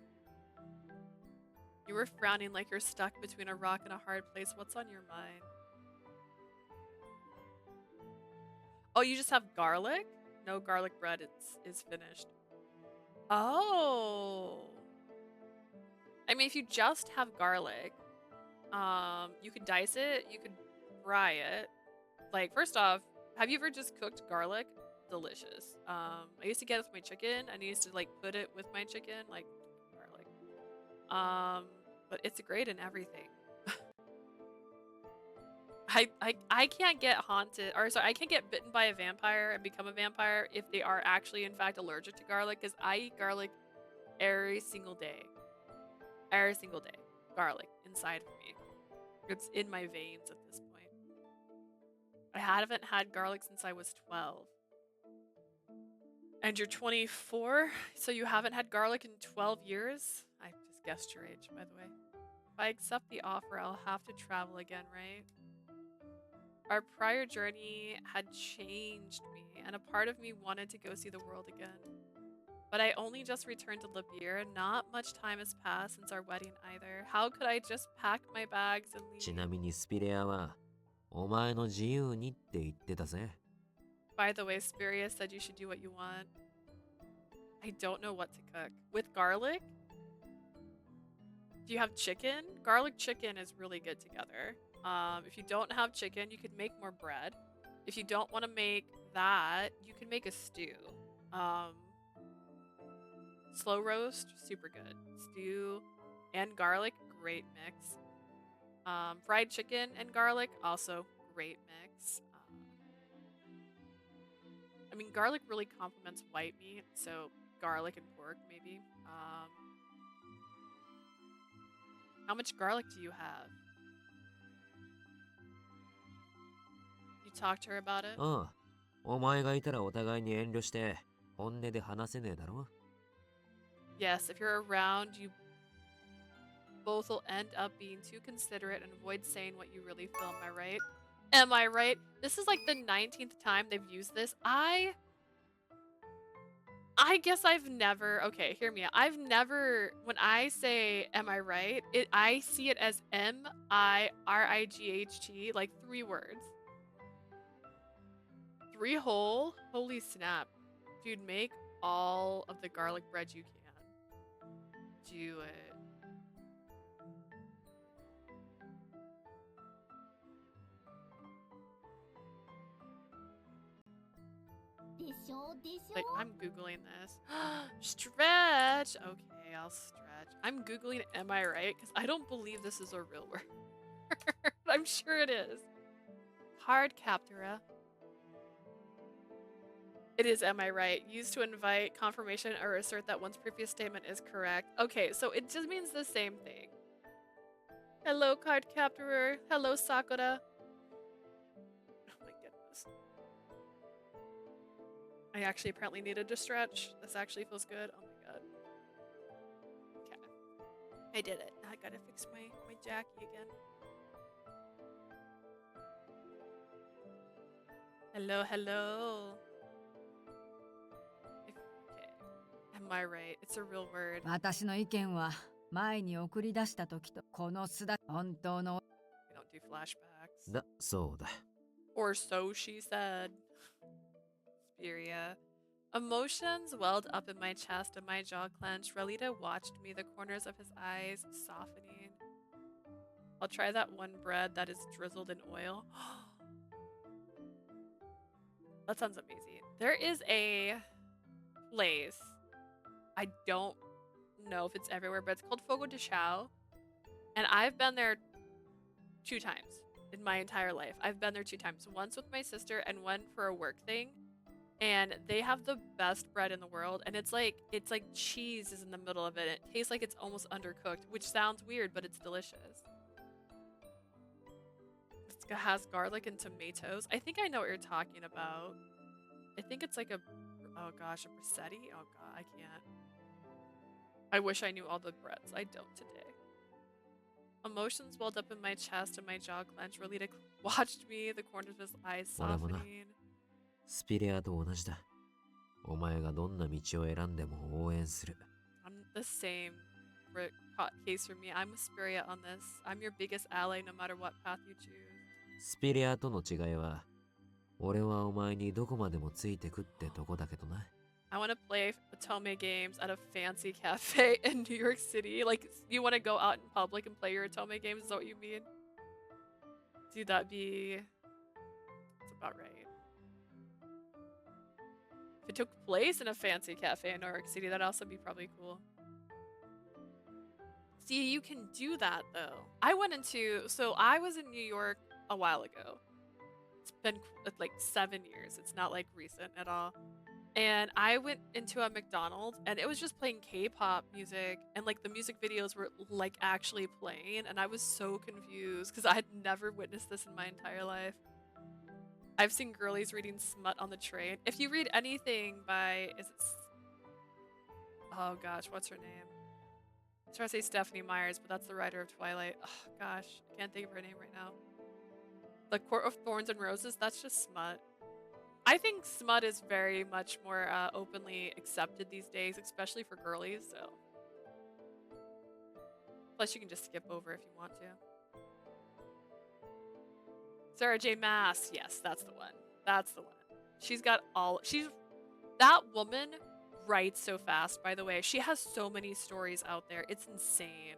You were frowning like you're stuck between a rock and a hard place. What's on your mind? Oh, you just have garlic? No garlic bread is finished. Oh. I mean, if you just have garlic, you could dice it, you could fry it. Like, first off, have you ever just cooked garlic? Delicious. I used to get it with my chicken, and I used to like put it with my chicken, like garlic. But it's great in everything. I can't get haunted, or sorry, I can't get bitten by a vampire and become a vampire if they are actually in fact allergic to garlic, because I eat garlic every single day. Every single day. Garlic inside of me. It's in my veins at this point. I haven't had garlic since I was 12. And you're 24, so you haven't had garlic in 12 years? I just guessed your age, by the way. If I accept the offer, I'll have to travel again, right? Our prior journey had changed me, and a part of me wanted to go see the world again. But I only just returned to Libya. Not much time has passed since our wedding either. How could I just pack my bags and leave? ちなみにスピレアはお前の自由にって言ってたぜ。By the way, Spiria said you should do what you want. I don't know what to cook. With garlic? Do you have chicken? Garlic chicken is really good together. If you don't have chicken, you could make more bread. If you don't want to make that, you can make a stew. Slow roast, super good. Stew and garlic, great mix. Fried chicken and garlic, also great mix. I mean, garlic really complements white meat, so garlic and pork, maybe. How much garlic do you have? You talked to her about it? ああ、お前がいたらお互いに遠慮して本音で話せねえだろ。Yes, if you're around, you both will end up being too considerate and avoid saying what you really feel. Am I right? Am I right? This is like the 19th time they've used this. I guess I've never, okay, hear me out. I've never, when I say, am I right? I see it as M-I-R-I-G-H-T, like 3 words. 3 whole? Holy snap. Dude, make all of the garlic bread you can. Do it. Like, I'm Googling this. Stretch! Okay, I'll stretch. I'm Googling am I right? Because I don't believe this is a real word. I'm sure it is. Hard captura. It is am I right? Used to invite confirmation or assert that one's previous statement is correct. Okay, so it just means the same thing. Hello, card capturer. Hello, Sakura. Oh my goodness. I actually apparently needed to stretch. This actually feels good. Oh my god. Okay. I did it. I gotta fix my Jackie again. Hello, hello. Okay. Am I right? It's a real word. 私の意見は前に送り出した時とこの巣だ本当の We don't do flashbacks. だ、そうだ。 Or so she said. Spiria. Emotions welled up in my chest and my jaw clenched. Relita watched me, the corners of his eyes softening. I'll try that one bread that is drizzled in oil. That sounds amazing. There is a place. I don't know if it's everywhere, but it's called Fogo de Chao. And I've been there 2 times in my entire life. I've been there 2 times. Once with my sister and one for a work thing. And they have the best bread in the world. And it's like cheese is in the middle of it. It tastes like it's almost undercooked, which sounds weird, but it's delicious. It has garlic and tomatoes. I think I know what you're talking about. I think it's like a, oh gosh, a Brissetti? Oh god, I can't. I wish I knew all the breads. I don't today. Emotions welled up in my chest and my jaw clenched. Relita watched me, the corners of his eyes softening. スピレアと同じだ。お前がどんな道を選んでも応援する。I'm the same case for me. I'm a Spiria on this. I'm your biggest ally no matter what path you choose. スピレアとの違いは、俺はお前にどこまでもついてくってとこだけどな。I want to play Atome games at a fancy cafe in New York City. Like, you want to go out in public and play your Atome games? Is that what you mean? Dude, that'd be... That's about right. If it took place in a fancy cafe in New York City, that'd also be probably cool. See, you can do that, though. I went into... So, I was in New York a while ago. It's been, like, 7 years. It's not, like, recent at all. And I went into a McDonald's and it was just playing K-pop music and like the music videos were like actually playing and I was so confused because I had never witnessed this in my entire life. I've seen girlies reading smut on the train. If you read anything by, oh gosh, what's her name? I was trying to say Stephanie Myers, but that's the writer of Twilight. Oh gosh, I can't think of her name right now. The Court of Thorns and Roses, that's just smut. I think smut is very much more openly accepted these days, especially for girlies, so. Plus you can just skip over if you want to. Sarah J. Maas, yes, that's the one. That's the one. She's got all, that woman writes so fast, by the way. She has so many stories out there. It's insane.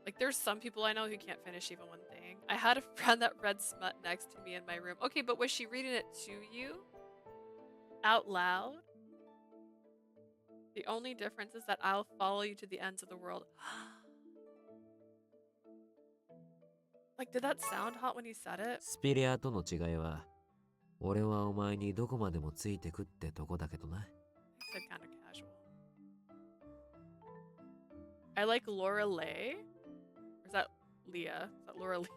Like, there's some people I know who can't finish even one thing. I had a friend that read smut next to me in my room. Okay, but was she reading it to you? Out loud? The only difference is that I'll follow you to the ends of the world. Like, did that sound hot when he said it? スピリアとの違いは、俺はお前にどこまでもついてくってとこだけどな。He said kind of casual. I like Laura Leigh. Or is that Leah? Is that Laura Leigh?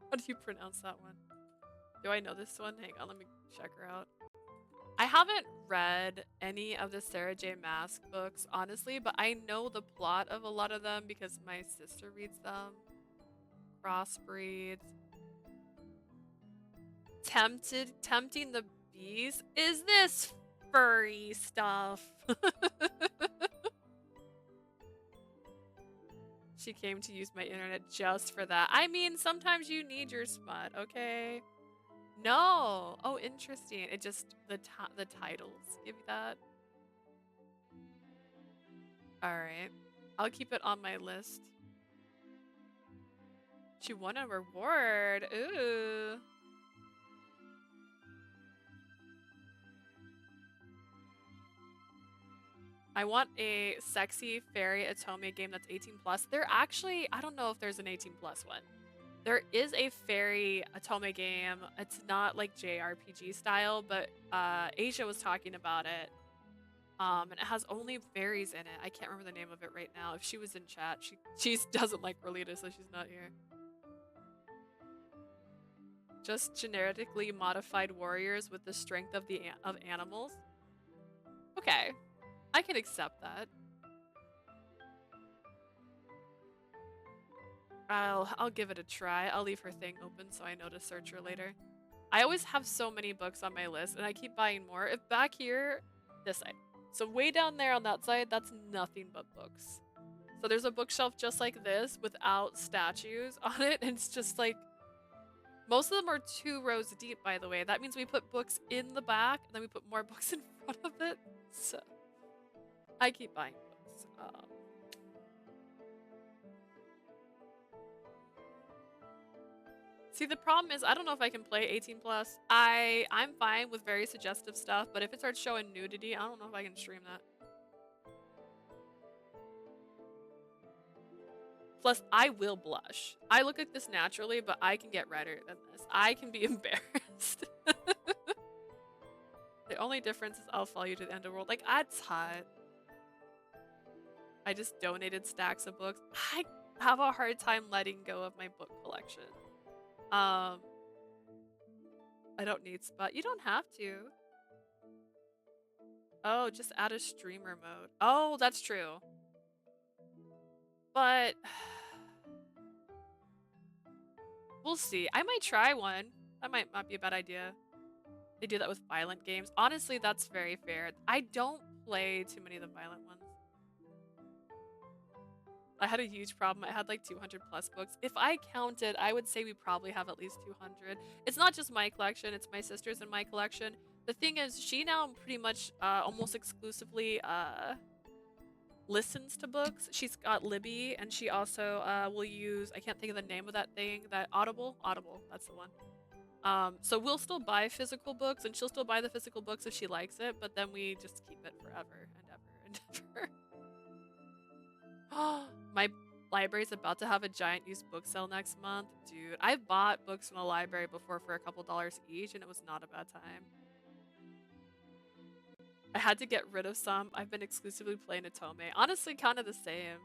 How do you pronounce that one? Do I know this one? Hang on, let me check her out. I haven't read any of the Sarah J. Maas books, honestly, but I know the plot of a lot of them because my sister reads them. Crossbreeds. Tempting the bees? Is this furry stuff? She came to use my internet just for that. I mean, sometimes you need your smut, okay? No. Oh, interesting. It just, the titles give you that. Alright. I'll keep it on my list. She won a reward. Ooh. I want a sexy fairy Atome game that's 18 plus. There actually, I don't know if there's an 18 plus one. There is a fairy Atome game. It's not like JRPG style, but Asia was talking about it. And it has only fairies in it. I can't remember the name of it right now. If she was in chat, she doesn't like Rolita, so she's not here. Just genetically modified warriors with the strength of animals. Okay. I can accept that. I'll give it a try. I'll leave her thing open so I know to search her later. I always have so many books on my list and I keep buying more. If back here, this side. So way down there on that side, that's nothing but books. So there's a bookshelf just like this without statues on it. And it's just like, most of them are 2 rows deep, by the way. That means we put books in the back and then we put more books in front of it. So I keep buying books. See, the problem is I don't know if I can play 18 plus. I'm fine with very suggestive stuff, but if it starts showing nudity, I don't know if I can stream that. Plus, I will blush. I look at this naturally, but I can get redder than this. I can be embarrassed. The only difference is I'll follow you to the end of the world. Like, that's hot. I just donated stacks of books. I have a hard time letting go of my book collection. I don't need spot. You don't have to. Oh, just add a streamer mode. Oh, that's true. But we'll see. I might try one. That might not be a bad idea. They do that with violent games. Honestly, that's very fair. I don't play too many of the violent ones. I had a huge problem. I had like 200 plus books. If I counted, I would say we probably have at least 200. It's not just my collection, it's my sister's and my collection. The thing is, she now pretty much almost exclusively listens to books. She's got Libby, and she also will use, I can't think of the name of that thing, that Audible, that's the one. So we'll still buy physical books, and she'll still buy the physical books if she likes it, but then we just keep it forever and ever and ever. My library's about to have a giant used book sale next month. Dude, I've bought books from the library before for a couple dollars each, and it was not a bad time. I had to get rid of some. I've been exclusively playing Otome. Honestly, kind of the same.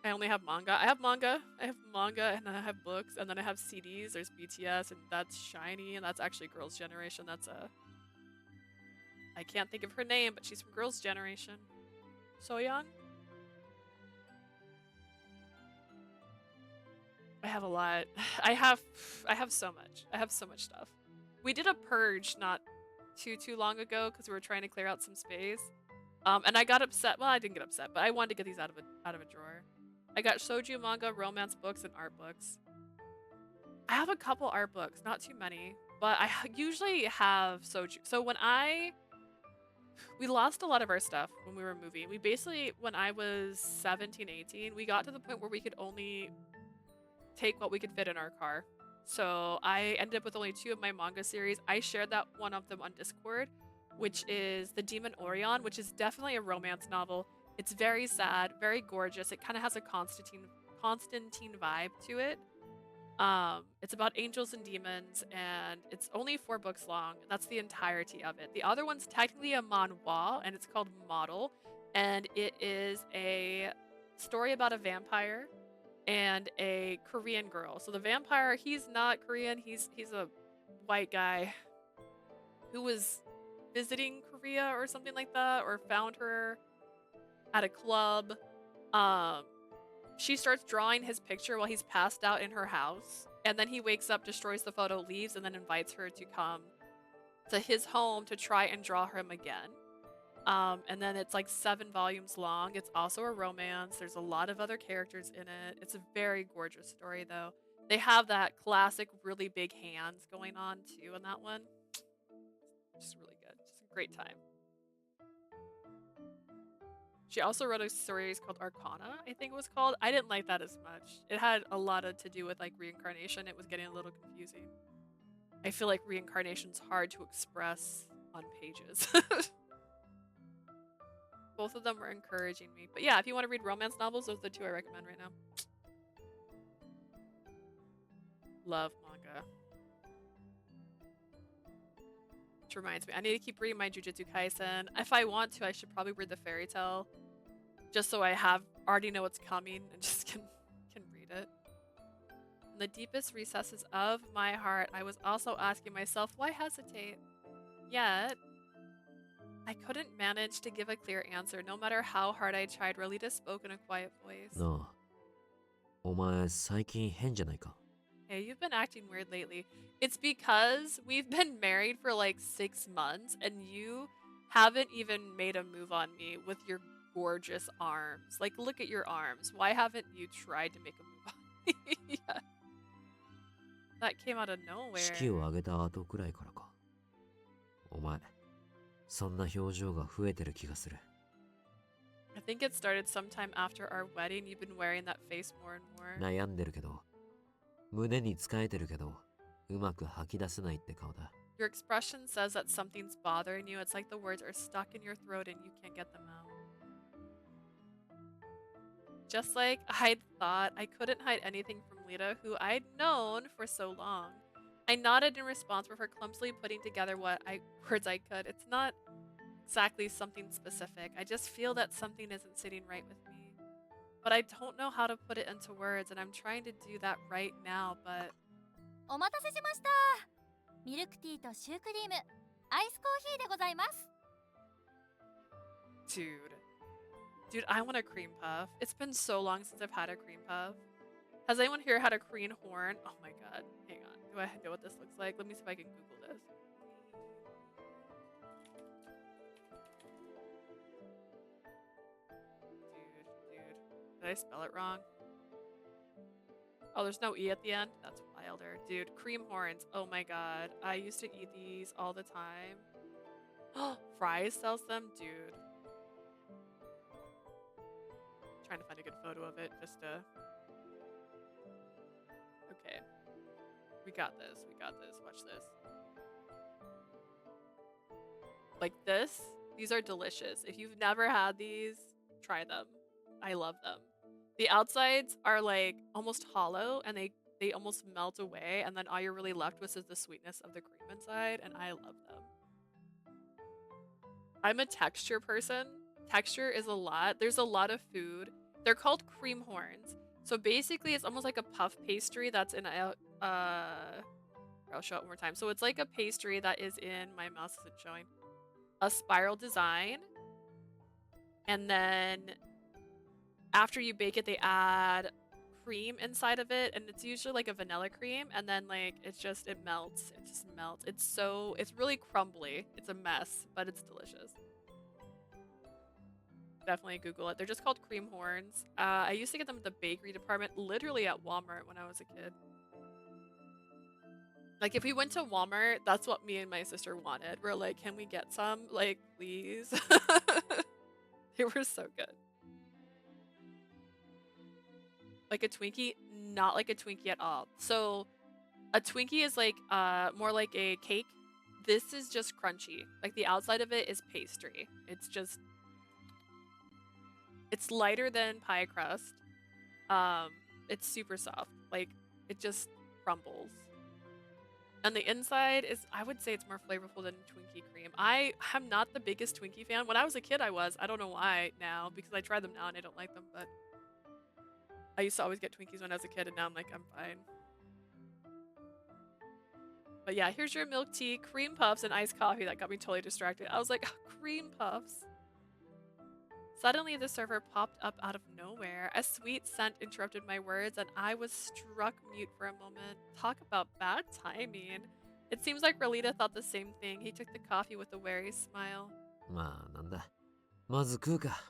I only have manga. I have manga, and I have books, and then I have CDs. There's BTS, and that's Shiny, and that's actually Girls' Generation. That's a... I can't think of her name, but she's from Girls' Generation. So young? I have a lot. I have so much. I have so much stuff. We did a purge not too long ago because we were trying to clear out some space. And I got upset. Well, I didn't get upset, but I wanted to get these out of a drawer. I got shoujo manga, romance books, and art books. I have a couple art books, not too many, but I usually have shoujo. So we lost a lot of our stuff when we were moving. We basically, when I was 17, 18, we got to the point where we could only take what we could fit in our car. So I ended up with only 2 of my manga series. I shared that one of them on Discord, which is The Demon Orion, which is definitely a romance novel. It's very sad, very gorgeous. It kind of has a Constantine vibe to it. It's about angels and demons, and it's only 4 books long. That's the entirety of it. The other one's technically a manhwa, and it's called Model, and it is a story about a vampire and a Korean girl. So the vampire, he's not Korean. He's a white guy who was visiting Korea or something like that, or found her at a club. She starts drawing his picture while he's passed out in her house, and then he wakes up, destroys the photo, leaves, and then invites her to come to his home to try and draw him again. And then it's like 7 volumes long. It's also a romance. There's a lot of other characters in it. It's a very gorgeous story, though. They have that classic really big hands going on too in that one. Just really good. Just a great time. She also wrote a series called Arcana, I think it was called. I didn't like that as much. It had a lot to do with like reincarnation. It was getting a little confusing. I feel like reincarnation's hard to express on pages. Both of them were encouraging me. But yeah, if you want to read romance novels, those are the 2 I recommend right now. Love manga. Which reminds me, I need to keep reading my Jujutsu Kaisen. If I want to, I should probably read the fairy tale. Just so I already know what's coming and just can read it. In the deepest recesses of my heart, I was also asking myself, why hesitate? Yet, I couldn't manage to give a clear answer, no matter how hard I tried. Rolita spoke in a quiet voice. No. お前最近変じゃないか? Hey, you've been acting weird lately. It's because we've been married for like 6 months and you haven't even made a move on me with your gorgeous arms. Like, look at your arms. Why haven't you tried to make a move on me? Yeah. That came out of nowhere. 式を挙げた後くらいからか。お前、そんな表情が増えてる気がする。I think it started sometime after our wedding. You've been wearing that face more and more. 悩んでるけど、胸に使えてるけど、うまく吐き出せないって顔だ。Your expression says that something's bothering you. It's like the words are stuck in your throat and you can't get them out. Just like I'd thought, I couldn't hide anything from Lita, who I'd known for so long. I nodded in response for her clumsily putting together what words I could. It's not exactly something specific. I just feel that something isn't sitting right with me. But I don't know how to put it into words, and I'm trying to do that right now, but... お待たせしました。ミルクティーとシュークリーム、アイスコーヒーでございます。Dude, I want a cream puff. It's been so long since I've had a cream puff. Has anyone here had a Korean horn? Oh my god. Hang on. Do I know what this looks like? Let me see if I can Google this. Dude. Did I spell it wrong? Oh, there's no E at the end? That's wilder. Dude, cream horns. Oh my god. I used to eat these all the time. Fry's sells them? Dude. Trying to find a good photo of it just to... Okay. We got this. We got this. Watch this. Like this. These are delicious. If you've never had these, try them. I love them. The outsides are like almost hollow and they almost melt away, and then all you're really left with is the sweetness of the cream inside, and I love them. I'm a texture person. Texture is a lot. There's a lot of food. They're called cream horns. So basically it's almost like a puff pastry that's in a I'll show it one more time. So it's like a pastry that is in, my mouse isn't showing, a spiral design, and then after you bake it, they add cream inside of it, and it's usually like a vanilla cream, and then like it just melts. It just melts. It's really crumbly. It's a mess, but it's delicious. Definitely Google it. They're just called cream horns. I used to get them at the bakery department, literally at Walmart when I was a kid. Like if we went to Walmart, that's what me and my sister wanted. We're like, can we get some? Like, please. They were so good. Like a Twinkie? Not like a Twinkie at all. So a Twinkie is like more like a cake. This is just crunchy. Like the outside of it is pastry. It's just, it's lighter than pie crust. It's super soft. Like it just crumbles. And the inside is, I would say it's more flavorful than Twinkie cream. I am not the biggest Twinkie fan. When I was a kid, I was. I don't know why now, because I tried them now and I don't like them, but I used to always get Twinkies when I was a kid, and now I'm like, I'm fine. But yeah, here's your milk tea, cream puffs, and iced coffee. That got me totally distracted. I was like, cream puffs. Suddenly, the server popped up out of nowhere. A sweet scent interrupted my words, and I was struck mute for a moment. Talk about bad timing. It seems like Rolita thought the same thing. He took the coffee with a wary smile. まあなんだ。まず食うか。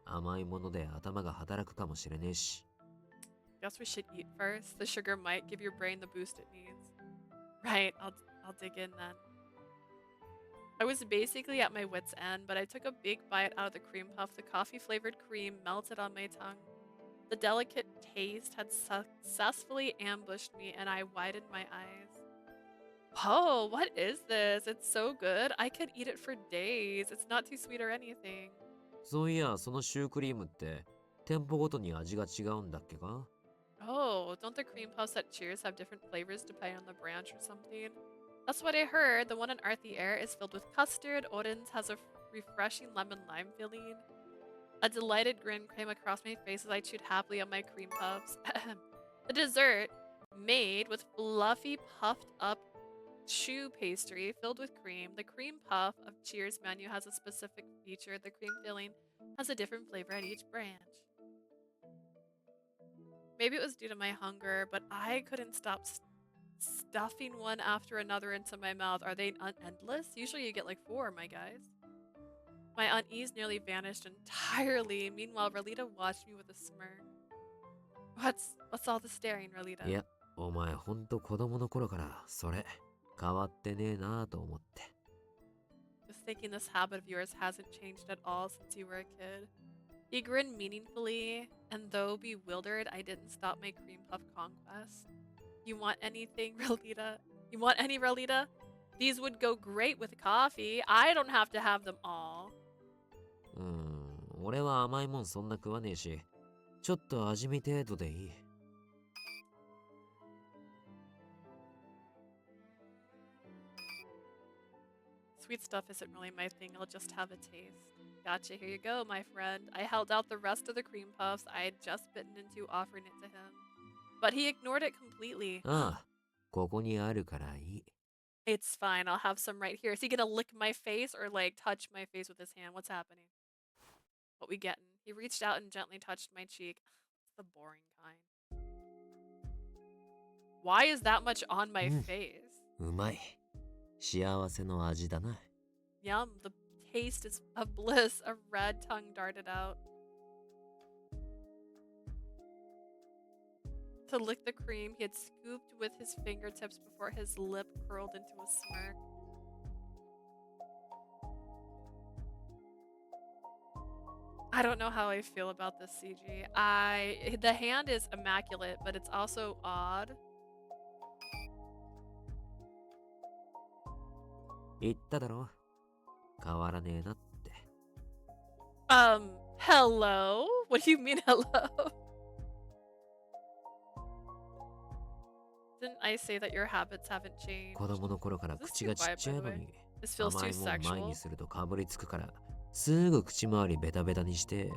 甘いもので頭が働くかもしれねえし。Guess we should eat first. The sugar might give your brain the boost it needs. Right, I'll dig in then. I was basically at my wit's end, but I took a big bite out of the cream puff. The coffee-flavored cream melted on my tongue. The delicate taste had successfully ambushed me, and I widened my eyes. Oh, what is this? It's so good. I could eat it for days. It's not too sweet or anything. そういや、そのシュークリームって店舗ごとに味が違うんだっけか? Oh, don't the cream puffs at Cheers have different flavors depending on the branch or something? That's what I heard. The one in Arthi Air is filled with custard. Odin's has a refreshing lemon lime filling. A delighted grin came across my face as I chewed happily on my cream puffs. The dessert, made with fluffy, puffed up choux pastry filled with cream. The cream puff of Cheers menu has a specific feature. The cream filling has a different flavor at each branch. Maybe it was due to my hunger, but I couldn't stop stuffing one after another into my mouth. Are they endless? Usually you get like 4, my guys. My unease nearly vanished entirely. Meanwhile, Rolita watched me with a smirk. What's all the staring, Rolita? いや、お前ほんと子供の頃からそれ変わってねえなと思って。Just thinking this habit of yours hasn't changed at all since you were a kid. He grinned meaningfully, and though bewildered, I didn't stop my cream puff conquest. You want anything, Rolita? You want any, Rolita? These would go great with coffee. I don't have to have them all. 俺は甘いもんそんな食わねえし、ちょっと味見程度でいい。Sweet stuff isn't really my thing. I'll just have a taste. Gotcha, here you go, my friend. I held out the rest of the cream puffs I had just bitten into, offering it to him. But he ignored it completely. ああ、ここにあるからいい。It's fine, I'll have some right here. Is he gonna lick my face or like touch my face with his hand? What's happening? What we getting? He reached out and gently touched my cheek. It's the boring kind. Why is that much on my face? うまい。幸せの味だな。Yum, the taste is of bliss. A red tongue darted out. to lick the cream he had scooped with his fingertips before his lip curled into a smirk. I don't know how I feel about this CG. The hand is immaculate, but it's also odd. 言っただろ。変わらねえなって。Hello? What do you mean hello? Didn't I say that your habits haven't changed? 子供の頃から口がちっちゃいのに、 This feels 甘 too いもん前 sexual. にするとかぶりつくから、すぐ口周りベタベタにして。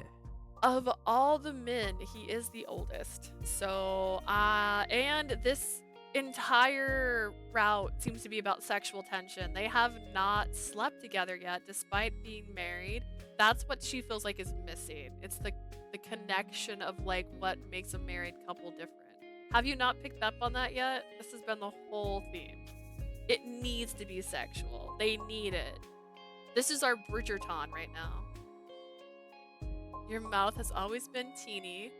Of all the men, he is the oldest. So, and this entire route seems to be about sexual tension. They have not slept together yet, despite being married. That's what she feels like is missing. It's the connection of like what makes a married couple different. Have you not picked up on that yet? This has been the whole theme. It needs to be sexual. They need it. This is our Bridgerton right now. Your mouth has always been teeny.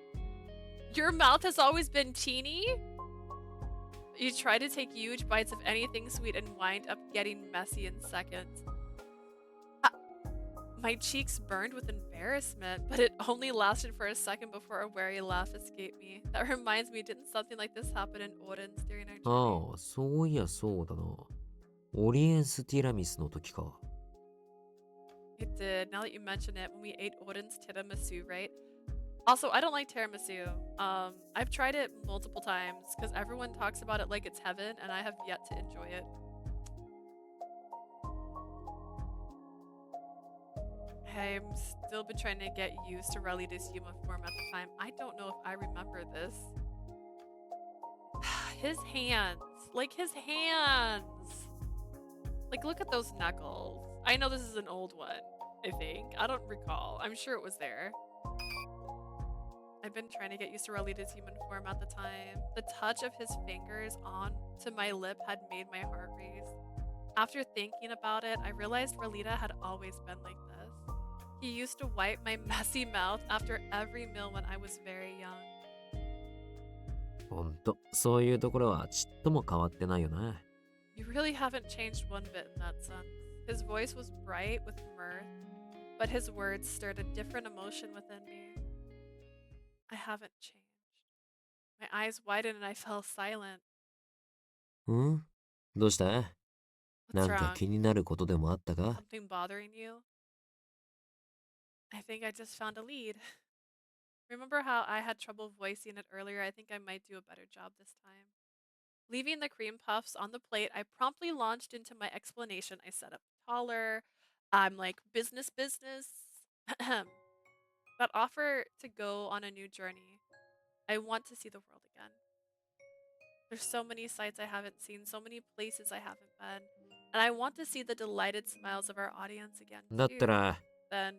Your mouth has always been teeny? You try to take huge bites of anything sweet and wind up getting messy in seconds. My cheeks burned with embarrassment, but it only lasted for a second before a wary laugh escaped me. That reminds me, didn't something like this happen in Oden's during our journey? ああ、そういやそうだな。オリエンスティラミスの時か。It did. Now that you mention it, when we ate Oden's tiramisu, right? Also, I don't like tiramisu. I've tried it multiple times because everyone talks about it like it's heaven, and I have yet to enjoy it. I'm still been trying to get used to Radie's uniform at the time. I don't know if I remember this. His hands. Like, his hands. Like, look at those knuckles. I know this is an old one, I think. I don't recall. I'm sure it was there. I've been trying to get used to Radie's human form at the time. The touch of his fingers onto my lip had made my heart race. After thinking about it, I realized Radie had always been like this. He used to wipe my messy mouth after every meal when I was very young. ほんと、そういうところはちっとも変わってないよな。You really haven't changed one bit in that sense. His voice was bright with mirth, but his words stirred a different emotion within me. I haven't changed. My eyes widened and I fell silent. ん？どうした？ な What's んか wrong? 気になることでもあったか？ Something bothering you? I think I just found a lead. Remember how I had trouble voicing it earlier? I think I might do a better job this time. Leaving the cream puffs on the plate, I promptly launched into my explanation. I set up taller. I'm like, business. That offer to go on a new journey. I want to see the world again. There's so many sights I haven't seen, so many places I haven't been. And I want to see the delighted smiles of our audience again だった too. ら、 Then,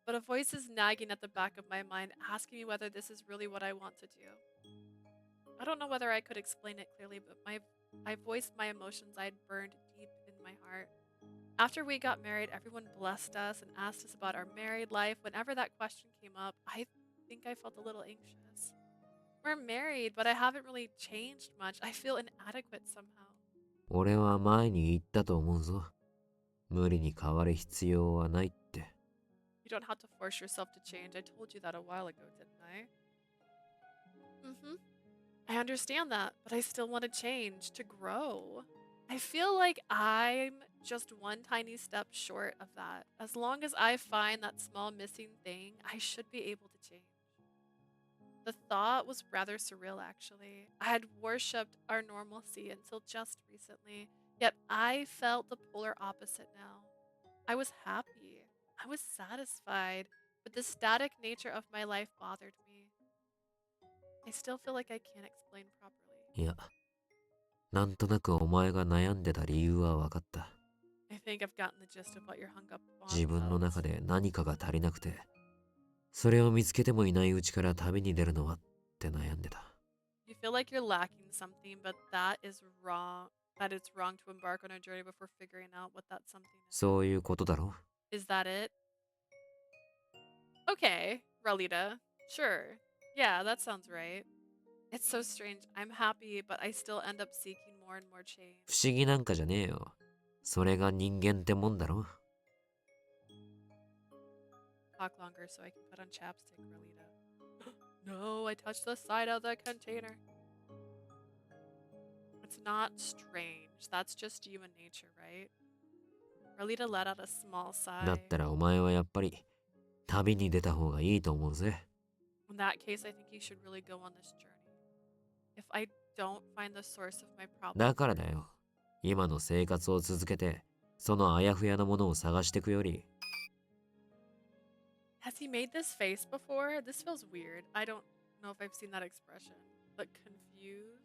but a voice is nagging at the back of my mind, asking me whether this is really what I want to do. I don't know whether I could explain it clearly, but I voiced my emotions I had burned deep in my heart. After we got married, everyone blessed us and asked us about our married life. Whenever that question came up, I think I felt a little anxious. We're married, but I haven't really changed much. I feel inadequate somehow. 俺は前に言ったと思うぞ。無理に変わる必要はないって。You don't have to force yourself to change. I told you that a while ago, didn't I? I understand that, but I still want to change, to grow. I feel like I'm just one tiny step short of that. As long as I find that small missing thing, I should be able to change. The thought was rather surreal, actually. I had worshipped our normalcy until just recently, yet I felt the polar opposite now. I was happy. I was satisfied, but the static nature of my life bothered me. I still feel like I can't explain properly. いや、なんとなくお前が悩んでた理由は分かった。I think I've gotten the gist of what you're hung up on. 自分の中で何かが足りなくて、それを見つけてもいないうちから旅に出るのはって悩んでた。You feel like you're lacking something, but that is wrong. That it's wrong to embark on a journey before figuring out what that something is. そういうことだろ？ Is that it? Okay, Radie. Sure. Yeah, that sounds right. It's so strange. I'm happy, but I still end up seeking more and more change. 不思議なんかじゃねえよ。それが人間ってもんだろ。Talk longer so I can put on chapstick, Rolita. No, I touched the side of the container. It's not strange. That's just human nature, right? Rolita let out a small だ sigh. ったらお前はやっぱり旅に出た方がいいと思うぜ。In that case, I think you should really go on this journey. If I don't find the source of my problem, だからだよ。今の生活を続けて、そのあやふやなものを探してくより。has he made this face before? This feels weird. I don't know if I've seen that expression. But confused?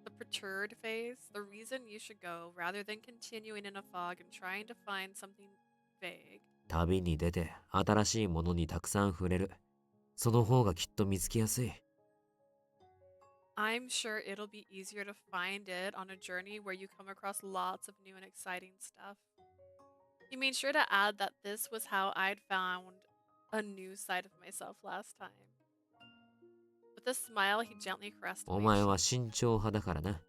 The perturbed face? The reason you should go, rather than continuing in a fog and trying to find something vague. 旅に出て新しいものにたくさん触れる。その方がきっと見つけやすい。I'm sure it'll be easier to find it on a journey where you come across lots of new and exciting stuff. He made sure to add that this was how I'd found a new side of myself last time. With a smile, he gently caressed お my 前は cheek. 慎重派だからな。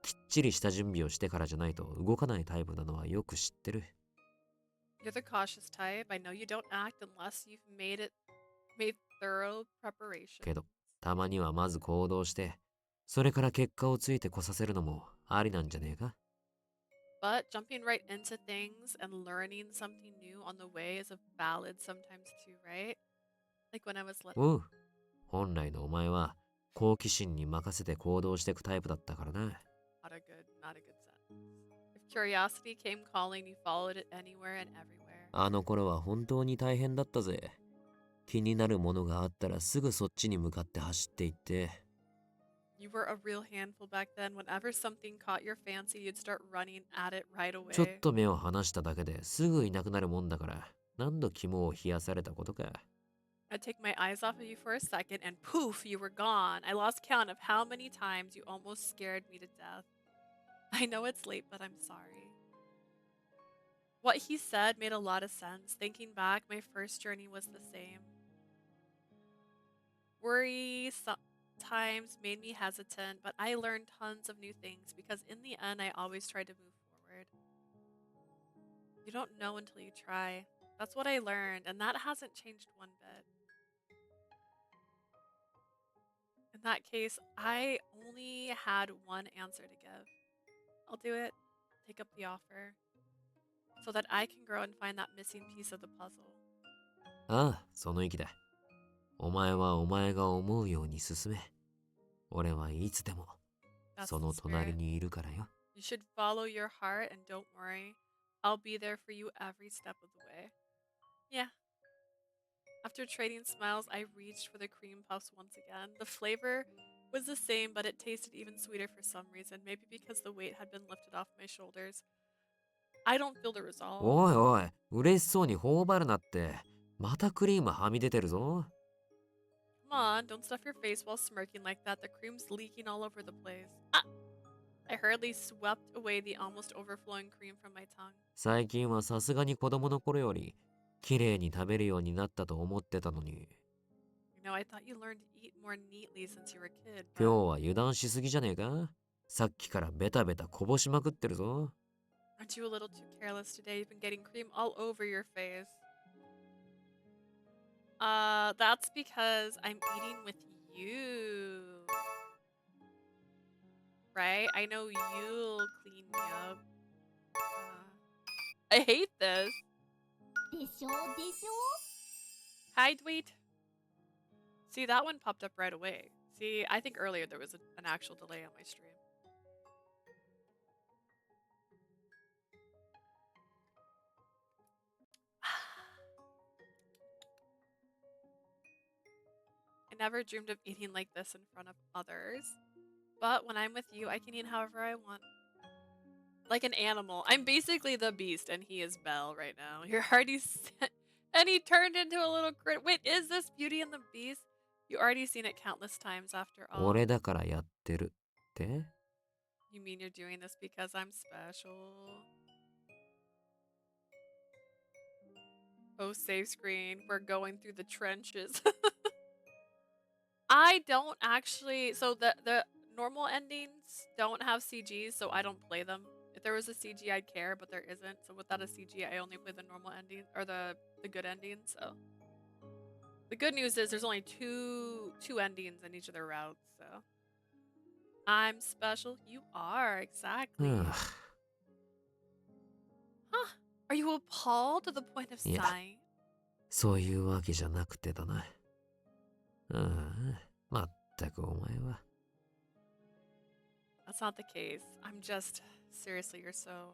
きっちりした準備をしてからじゃないと動かないタイプなのはよく知ってる。You're the cautious type. I know you don't act unless you've made thorough preparation. けど、たまにはまず行動して、それから結果をついてこさせるのもありなんじゃねえか。But jumping right into things and learning something new on the way is a valid sometimes too, right? Like when I was little. うん。本来のお前は好奇心に任せて行動していくタイプだったからな。Not a good sentence. If curiosity came calling, you followed it anywhere and everywhere. あの頃は本当に大変だったぜ。気になるものがあったらすぐそっちに向かって走っていって。You were a real handful back then. Whenever something caught your fancy, you'd start running at it right ちょっ away. と目を離しただけですぐいなくなるもんだから、何度肝を冷やされたことか。I'd take my eyes off of you for a second and poof, you were gone. I lost count of how many times you almost scared me to death. I know it's late, but I'm sorry. What he said made a lot of sense. Thinking back, my first journey was the same. Worry sometimes made me hesitant, but I learned tons of new things because in the end, I always tried to move forward. You don't know until you try. That's what I learned, and that hasn't changed one bit. In that case, I only had one answer to give. I'll do it. Take up the offer. So that I can grow and find that missing piece of the puzzle. ああ、その意気だ。お前はお前が思うように進め。俺はいつでも That's そ the の隣 spirit. にいるからよ。You should follow your heart and don't worry. I'll be there for you every step of the way. Yeah. After trading smiles, I reached for the cream puffs once again. The flavor was the same, but it tasted even sweeter for some reason. Maybe because the weight had been lifted off my shoulders. I don't feel the resolve. おいおい、嬉しそうに頬張るなって。またクリームはみ出てるぞ。Come on, don't stuff your face while smirking like that. The cream's leaking all over the place. Ah! I hurriedly swept away the almost overflowing cream from my tongue. 最近はさすがに子供の頃より綺麗に食べるようになったと思ってたのに。You know, I thought you learned to eat more neatly since you were a kid. 今日は油断しすぎじゃねえか。さっきからベタベタこぼしまくってるぞ。Aren't you a little too careless today? You've been getting cream all over your face. That's because I'm eating with you. Right? I know you'll clean me up. I hate this. でしょでしょ Hi, Dweet. See, that one popped up right away. See, I think earlier there was an actual delay on my stream. I never dreamed of eating like this in front of others. But when I'm with you, I can eat however I want. Like an animal. I'm basically the beast and he is Belle right now. You're already and he turned into a little crit. Wait, is this Beauty and the Beast? You already seen it countless times after all. 俺だからやってるって？ You mean you're doing this because I'm special? Oh, save screen. We're going through the trenches. I don't actually. So the normal endings don't have CGs, so I don't play them. If there was a CG, I'd care, but there isn't. So without a CG, I only play the normal ending or the good endings. So the good news is there's only two endings in each of their routes. So I'm special. You are exactly. Huh? Are you appalled to the point of いや、 sighing? そういうわけじゃなくてだな。まったくお前は。That's not the case. I'm just seriously, you're so.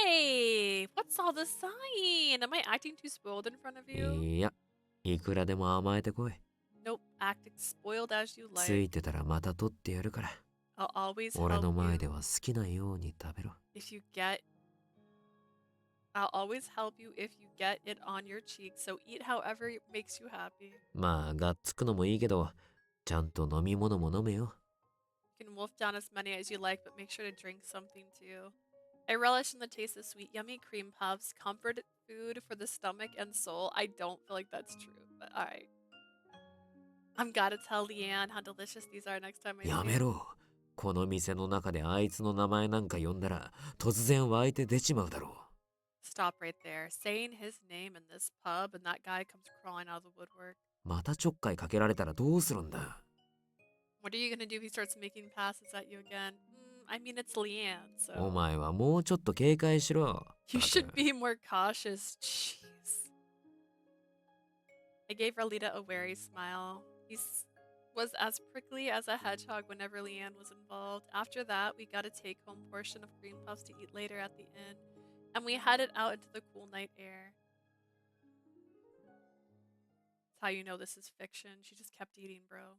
Hey, what's all the sighing? Am I acting too spoiled in front of you? いや、いくらでも甘えてこい。 Nope, acting spoiled as you つ like. いてたらまた取ってやるから。 I'll always 俺 help の前 you では好きなように食べろ。 if you get. I'll always help you if you get it on your cheek. So eat however makes you happy. まあ、がっつくのもいいけど、ちゃんと飲み物も飲めよ。 You can wolf down as many as you like, but make sure to drink something too. I relish in the taste of sweet, yummy cream puffs, comfort food for the stomach and soul. I don't feel like that's true, but alright. I'm gotta tell Leanne how delicious these are next time I see やめ her. ろ。この店の中であいつの名前なんか呼んだら、突然湧いて出ちまうだろう。 Stop right there. Saying his name in this pub and that guy comes crawling out of the woodwork. またちょっかいかけられたらどうするんだ。 What are you gonna do if he starts making passes at you again? I mean, it's Leanne, お so 前はもうちょっと警戒しろ。 you should be more cautious. Jeez. I gave Ralita a wary smile. He was as prickly as a hedgehog whenever Leanne was involved. After that, we got a take-home portion of green puffs to eat later at the inn, and we headed out into the cool night air. That's how you know this is fiction. She just kept eating, bro.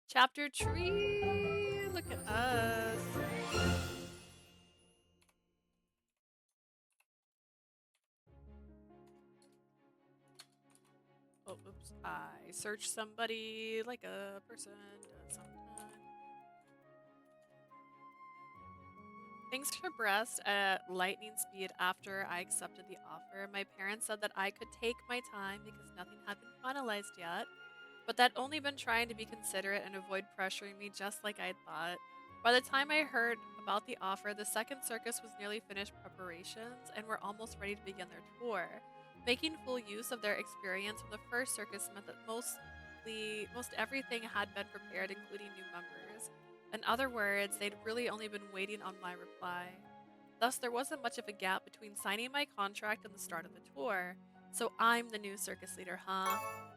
Chapter tree! Look at us. Oh, oops. I searched somebody like a person does sometimes. Thanks for breast at lightning speed after I accepted the offer. My parents said that I could take my time because nothing had been finalized yet, but they'd only been trying to be considerate and avoid pressuring me just like I'd thought. By the time I heard about the offer, the second circus was nearly finished preparations and were almost ready to begin their tour. Making full use of their experience from the first circus meant that most everything had been prepared, including new members. In other words, they'd really only been waiting on my reply. Thus, there wasn't much of a gap between signing my contract and the start of the tour. So I'm the new circus leader, huh?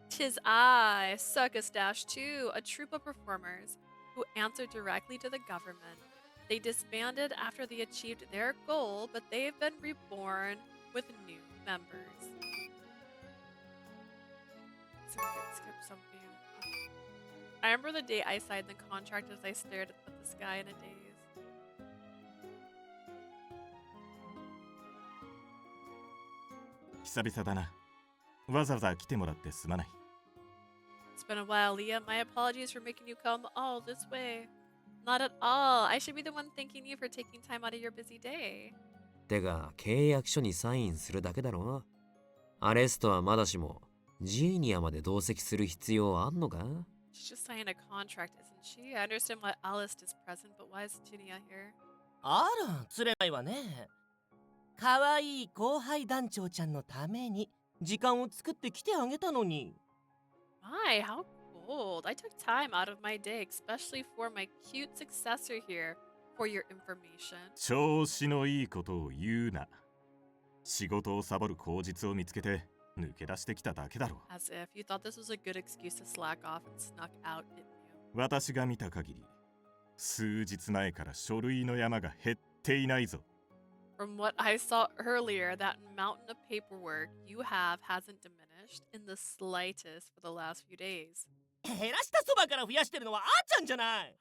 'Tis I, Circus Dash 2, a troupe of performers who answered directly to the government. They disbanded after they achieved their goal, but they've been reborn with new members. So we could skip something. I remember the day I signed the contract as I stared at the sky in a daze. It's been a while, Leah. My apologies for making you come all this way. Not at all. I should be the one thanking you for taking time out of your busy day. てか、契約書にサインするだけだろ。アレストはまだしも、ジーニアまで同席する必要あんのか？ She's just signing a contract, isn't she? I understand why Alice is present, but why is Ginia here? あら、つれないわね。かわいい後輩団長ちゃんのために時間を作って来てあげたのに。My, how cold. I took time out of my day, especially for my cute successor here, for your information. 調子のいいことを言うな。仕事をサボる口実を見つけて抜け出してきただけだろう。 As if you thought this was a good excuse to slack off and snuck out, didn't you? 私が見た限り、数日前から書類の山が減っていないぞ。 From what I saw earlier, that mountain of paperwork you have hasn't diminished in the slightest for the last few days. 減らしたそばから増やしてるのはあーちゃんじゃない。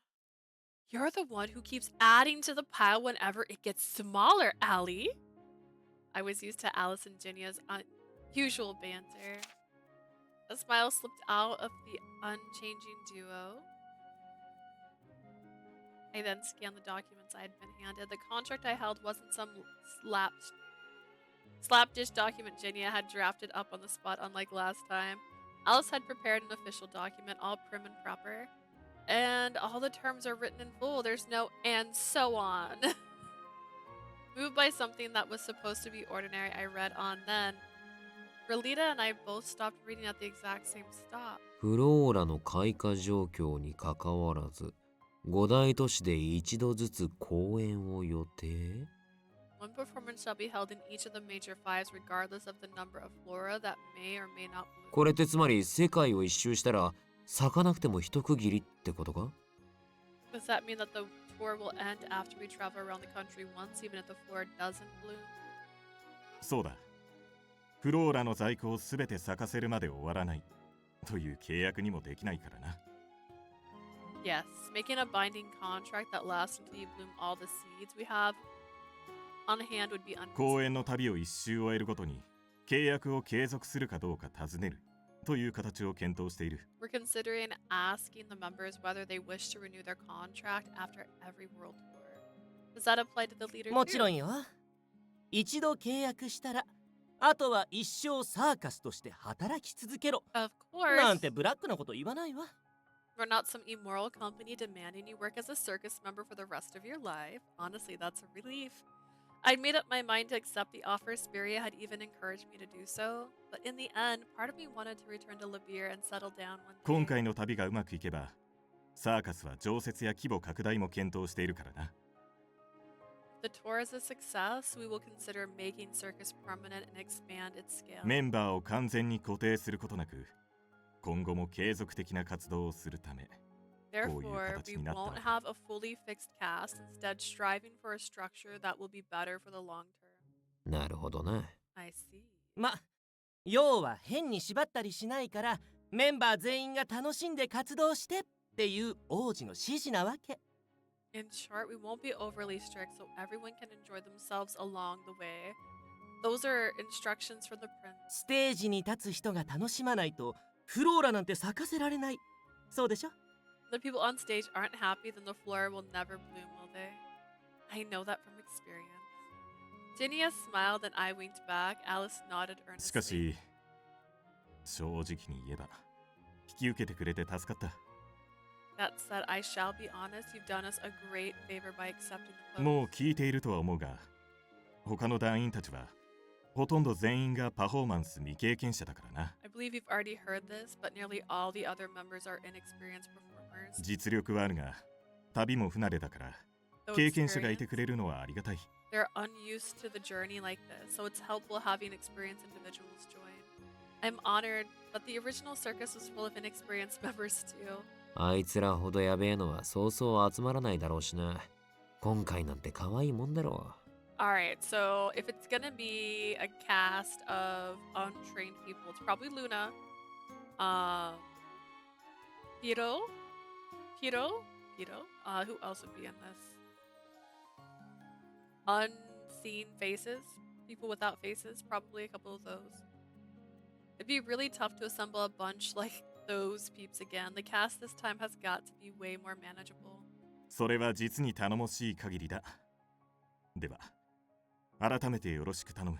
You're the one who keeps adding to the pile whenever it gets smaller, Allie. I was used to Alice and Ginia's usual banter. A smile slipped out of the unchanging duo. I then scanned the documents I had been handed. The contract I held wasn't some slapdish document Ginia had drafted up on the spot, unlike last time. Alice had prepared an official document, all prim and proper, and all the terms are written in full. There's no and so on. Moved by something that was supposed to be ordinary, I read on then. Relita and I both stopped reading at the exact same stop. フローラの開花状況にかかわらず、5大都市で一度ずつ公演を予定 One performance shall be held in each of the major fives, regardless of the number of flora that may or may not bloom. これってつまり世界を一周したら咲かなくても一区切りってことか Does that mean that the tour will end after we travel around the country once, even if the flora doesn't bloom? そうだ。フローラの在庫をすべて咲かせるまで終わらないという契約にもできないからな。Yes, making a binding contract that lasts until you bloom all the seeds we have on hand would be 公演の旅を一周終えるごとに契約を継続するかどうか尋ねるという形を検討している。We're considering asking the members whether they wish to renew their contract after every world tour. Does that apply to the leader もちろ too? んよ。一度契約したら、あとは一生サーカスとして働き続けろ。Of course. なんてブラックなこと言わないわ。We're not some immoral company demanding you work as a circus member for the rest of your life. Honestly, that's a relief. I made up my mind to accept the offer. Spiria had even encouraged me to do so. But in the end, part of me wanted to return to Labir and settle down one day. 今回の旅がうまくいけば、サーカスは常設や規模拡大も検討しているからな。If the tour is a success, we will consider making circus permanent and expand its scale. メンバーを完全に固定することなく、今後も継続的な活動をするため、 Therefore, we won't have a fully fixed cast, instead striving for a structure that will be better for the long term. なるほどな。I see. ま、要は変に縛ったりしないから、メンバー全員が楽しんで活動してっていう王子の指示なわけ。In short, we won't be overly strict so everyone can enjoy themselves along the way. Those are instructions from the prince. ステージに立つ人が楽しまないと、フローラなんて咲かせられない。そうでしょ？ The people on stage aren't happy, then the flora will never bloom, will they? I know that from experience. Ginia smiled and I winked back. Alice nodded しか earnestly. し、正直に言えば、引き受けてくれて助かった。That said, I shall be honest, you've done us a great favor by accepting the post. もう聞いているとは思うが、他の団員たちは、ほとんど全員がパフォーマンス未経験者だからな。I believe you've already heard this, but nearly all the other members are inexperienced performers. 実力はあるが、旅も不慣れだから、 Though 経験者がいて experienced, くれるのはありがたい。 they're unused to the journey like this, so it's helpful having experienced individuals join. I'm honored, but the original circus was full of inexperienced members too. あいつらほどやべえのはそうそう集まらないだろうしな。今回なんて可愛いもんだろう。Alright, so if it's gonna be a cast of untrained people, it's probably Luna. Piro? Who else would be in this? Unseen faces? People without faces? Probably a couple of those. It'd be really tough to assemble a bunch like those peeps again. The cast this time has got to be way more manageable. それは実に頼もしい限りだ。では、改めてよろしく頼む。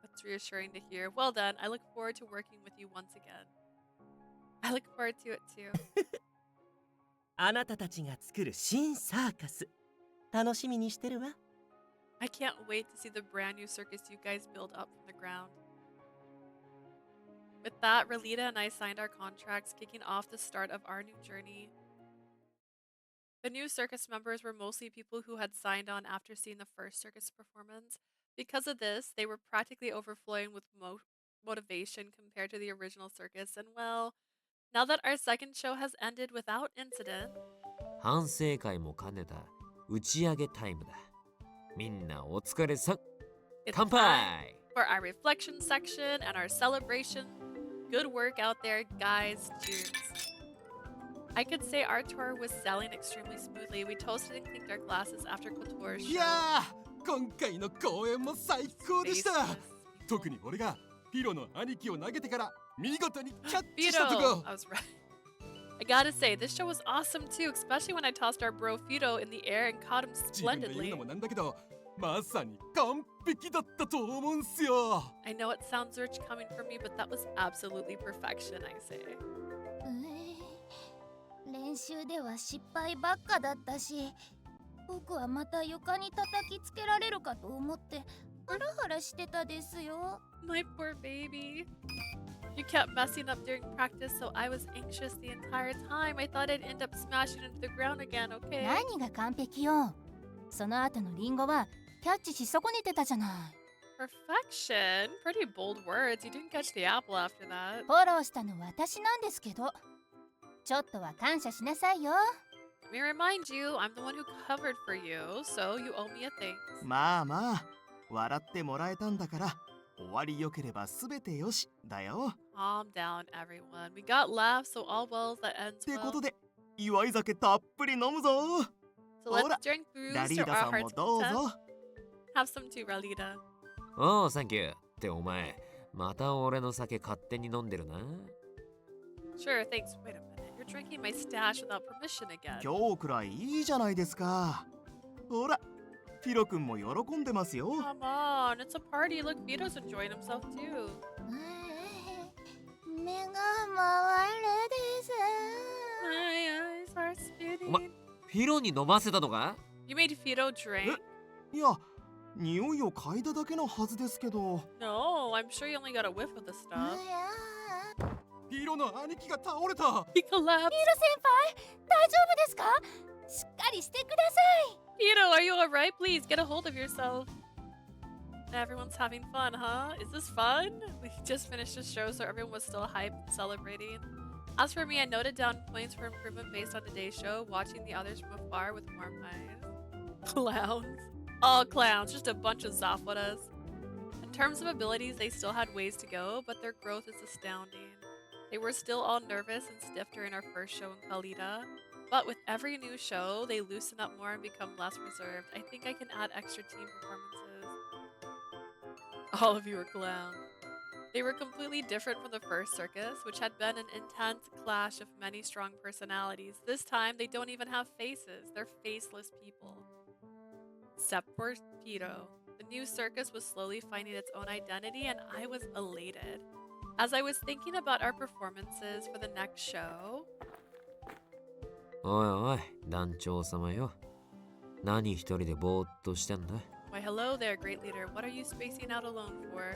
That's reassuring to hear. Well done. I look forward to working with you once again. I look forward to it too. あなたたちが作る新サーカス、楽しみにしてるわ。I can't wait to see the brand new circus you guys build up from the ground. With that, Relita and I signed our contracts, kicking off the start of our new journey. The new circus members were mostly people who had signed on after seeing the first circus performance. Because of this, they were practically overflowing with motivation compared to the original circus, and well, now that our second show has ended without incident, 反省会も兼ねた打ち上げタイムだ。みんなお疲れさん。 it's 乾 time 杯 for our reflection section and our celebration. Good work out there, guys. Cheers. I could say our tour was sailing extremely smoothly. We toasted and clinked our glasses after Couture's い show. やー、今回の公演も最高でした。 Faceless 特に俺がピロの兄貴を投げてから見事にキャッチ Fido. したとこ。 I was right. I gotta say, this show was awesome too, especially when I tossed our bro Fido in the air and caught him 自分で言う splendidly. のもなんだけど、まさに完璧だったと思うんすよ。 I know it sounds rich coming from me, but that was absolutely perfection, I say. 練習では失敗ばっかだったし、僕はまた床に叩きつけられるかと思ってハラハラしてたですよ。 My poor baby. You kept messing up during practice, so I was anxious the entire time. I thought I'd end up smashing into the ground again, okay? 何が完璧よ。その後のリンゴはキャッチし損ねてたじゃない。Perfection? Pretty bold words. You didn't catch the apple after that. フォローしたの私なんですけど、ちょっとは感謝しなさいよ。Let me remind you, I'm the one who covered for you, so you owe me a thanks. まあまあ、笑ってもらえたんだから、終わりよければすべてよしだよ。Calm down, everyone. We got laughs, so all wells that ends って well. ことで、祝い酒たっぷり飲むぞ。 So ほ let's ら、 drink booze ラリ to ーダ our さんも heart's どう content. ぞ。 Have some too, Ralita. おう、サンキュー。ってお前、また俺の酒勝手に飲んでるな。Sure, thanks. Wait a minute. You're drinking my stash without permission again. 今日くらいいいじゃないですか。ほら、フィロ君も喜んでますよ。 Come on, it's a party. Look, Vito's enjoying himself too. 目が回るです。 My eyes are お前、 spinning. フィロに飲ませたのか？ You made Vito drink? いや、匂いを嗅いだだけのはずですけど。 No, I'm sure you only got a whiff of the stuff. フィロの兄貴が倒れた。 He collapsed. ミル先輩、大丈夫ですか？しっかりしてください。 Vito, are you alright? Please get a hold of yourself. Everyone's having fun, huh? Is this fun? We just finished the show, so everyone was still hyped and celebrating. As for me, I noted down points for improvement based on today's show, watching the others from afar with warm eyes. Clowns. All clowns, just a bunch of Zafuras. In terms of abilities, they still had ways to go, but their growth is astounding. They were still all nervous and stiff during our first show in Kalita, but with every new show, they loosen up more and become less reserved. I think I can add extra team performances. All of you are clowns. They were completely different from the first circus, which had been an intense clash of many strong personalities. This time, they don't even have faces. They're faceless people. Except for Pito. The new circus was slowly finding its own identity, and I was elated. As I was thinking about our performances for the next show... おいおい、団長様よ。何一人でぼーっとしてんだ？ Why, hello there, great leader. What are you spacing out alone for?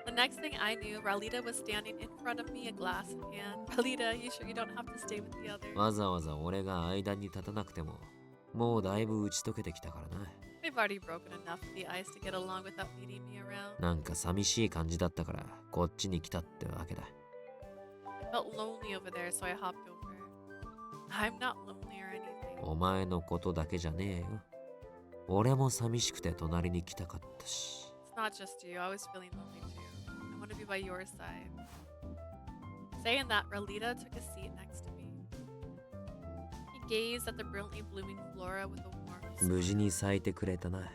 The next thing I knew, Ralita was standing in front of me, a glass in hand. Ralita, you sure you don't have to stay with the others? わざわざ俺が間に立たなくても、もうだいぶ打ち解けてきたからな。I've already broken enough of the ice to get along without needing me around. なんか寂しい感じだったから、こっちに来たってわけだ。I felt lonely over there, so I hopped over. I'm not lonely or anything. お前のことだけじゃねえよ。俺も寂しくて隣に来たかったし。It's not just you, I was feeling lonely too. I want to be by your side. Saying that, Ralita took a seat next to me. He gazed at the brilliantly blooming flora with a warm smile. 無事に咲いてくれたな。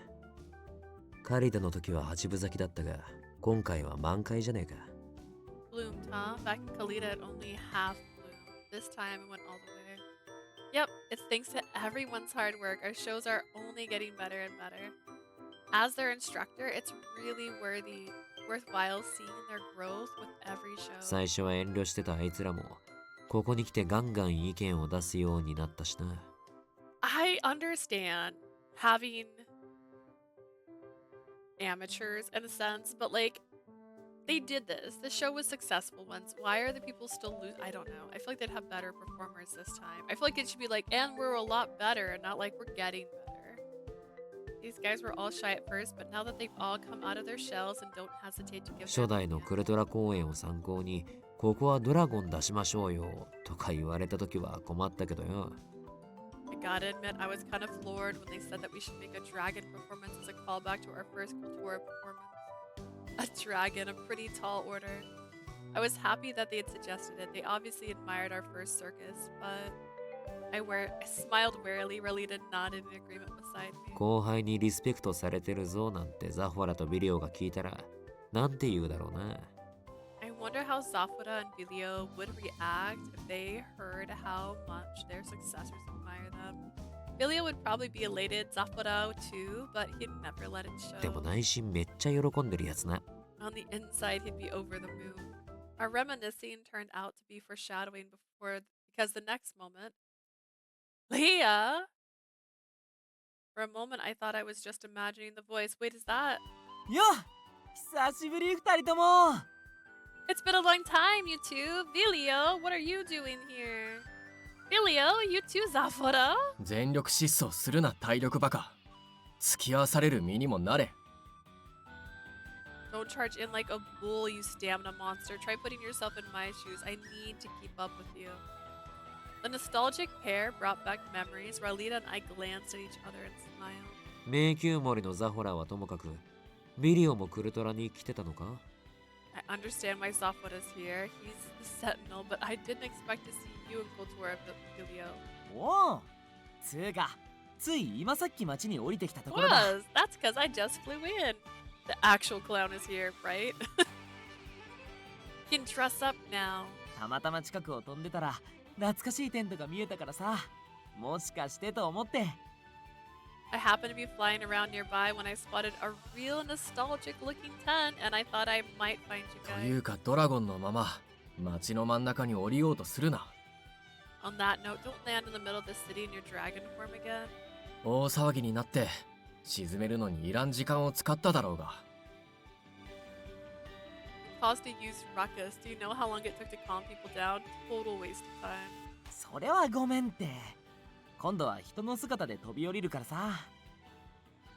カリダの時は八分咲きだったが、今回は満開じゃねえか。Bloomed, huh? Back in Kalita, it only half bloomed. This time, it went all the way. Yep, it's thanks to everyone's hard work. Our shows are only getting better and better. As their instructor, it's really worthwhile seeing their growth with every show. 最初は遠慮してたあいつらも、ここに来てガンガン意見を出すようになったしな。I understand having amateurs in a sense, but like, they did this. The show was successful once. Why are the people still lose? I don't know. I feel like they'd have better performers this time. I feel like it should be like, and we're a lot better, and not like we're getting better. These guys were all shy at first, but now that they've all come out of their shells and don't hesitate to give 初代のクルトラ公演を参考に、ここはドラゴン出しましょうよとか言われた時は困ったけどよ。I gotta admit, I was kind of floored when they said that we should make a dragon performance as a callback to our first Kultura performance. A dragon, a pretty tall order. I was happy that they had suggested it. They obviously admired our first circus, but I smiled warily. Ralita nodded in agreement beside me. 後輩にリスペクトされてるぞなんてザファラとビリオが聞いたら、なんて言うだろうな。I wonder how Zafura and Vilio would react if they heard how much their successors admire them. Vilio would probably be elated, Zafora too, but he'd never let it でも show. 内心めっちゃ喜んでるやつな。 On the inside, he'd be over the moon. Our reminiscing turned out to be foreshadowing because the next moment, Leah! For a moment, I thought I was just imagining the voice. Wait, is that? よっ久しぶり二人とも It's been a long time, you two. Vilio, what are you doing here? Vilio, you too, Zafora? 全力疾走するな体力バカ。付き合わされる身にもなれ。 Don't charge in like a bull, you stamina monster. Try putting yourself in my shoes. I need to keep up with you. The nostalgic pair brought back memories. Ralita and I glanced at each other and smiled. 迷宮森のザホラはともかく、ビリオもクルトラに来てたのか？ I understand why Zafora's here. He's the sentinel, but I didn't expect to see you and Kotora Vilio. おおつうかつい今さっき町に降りてきたところだ Was. That's because I just flew in. The actual clown is here, right? He can dress up now. たまたま近くを飛んでたら懐かしいテントが見えたからさもしかしてと思って I happened to be flying around nearby when I spotted a real nostalgic looking tent and I thought I might find you という guys. かドラゴンのまま町の真ん中に降りようとするな。 On that note, don't land in the middle of the city in your dragon form again. 大騒ぎになって沈めるのにいらん時間を使っただろうが。 Paused to use ruckus. Do you know how long it took to calm people down? Total waste of time. それはごめんって今度は人の姿で飛び降りるからさ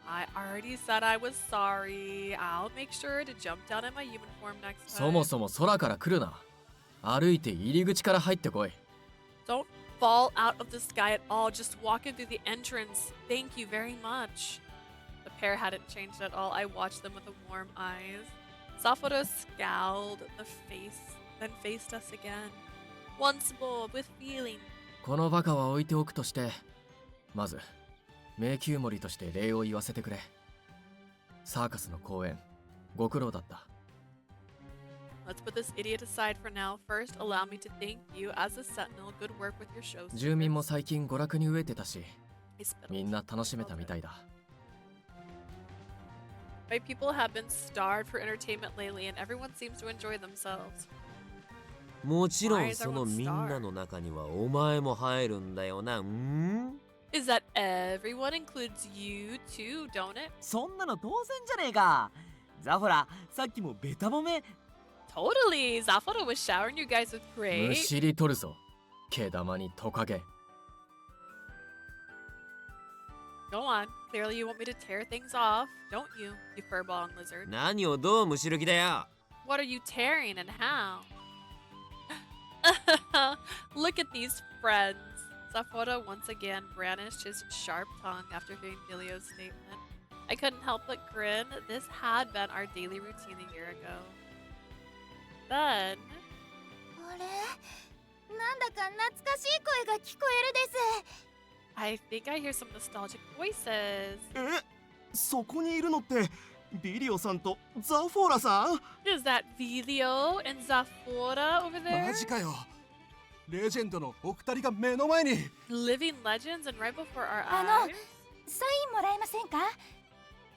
I already said I was sorry. I'll make sure to jump down in my human form next time. そもそも空から来るな。歩いて入り口から入ってこい。 Don't fall out of the sky at all. Just walk in through the entrance. Thank you very much. The pair hadn't changed at all. I watched them with warm eyes. Zafora scowled the face, then faced us again. Once more, with feeling. このバカは置いておくとして、まず迷宮森として礼を言わせてくれ。サーカスの公演、ご苦労だった。 Let's put this idiot aside for now. First, allow me to thank you as a sentinel. Good work with your show. 住民も最近娯楽に飢えてたし、 I spit みんな楽しめたみたいだ。 My people have been starved for entertainment lately, and everyone seems to enjoy themselves. もちろんそのみんなの中にはお前も入るんだよな。Is that everyone includes you too, don't it? そんなの当然じゃねえかザフォラさっきもベタ褒め Totally! Zafora was showering you guys with む praise. しり取るぞ。毛玉にトカゲ。 Go on. Clearly you want me to tear things off, don't you, you furball and lizard? 何をどうむしる気だよ。 What are you tearing and how? Look at these friends. Zafora once again brandished his sharp tongue after hearing Vilio's statement. I couldn't help but grin. This had been our daily routine a year ago. Then... あれなんだか懐かしい声が聞こえるです I think I hear some nostalgic voices. えそこにいるのってビリオさんとザフォーラさん Is that Vilio and Zafora over there? マジかよレジェンドのお二人が目の前に Living legends and right before our あの eyes? サインもらえませんか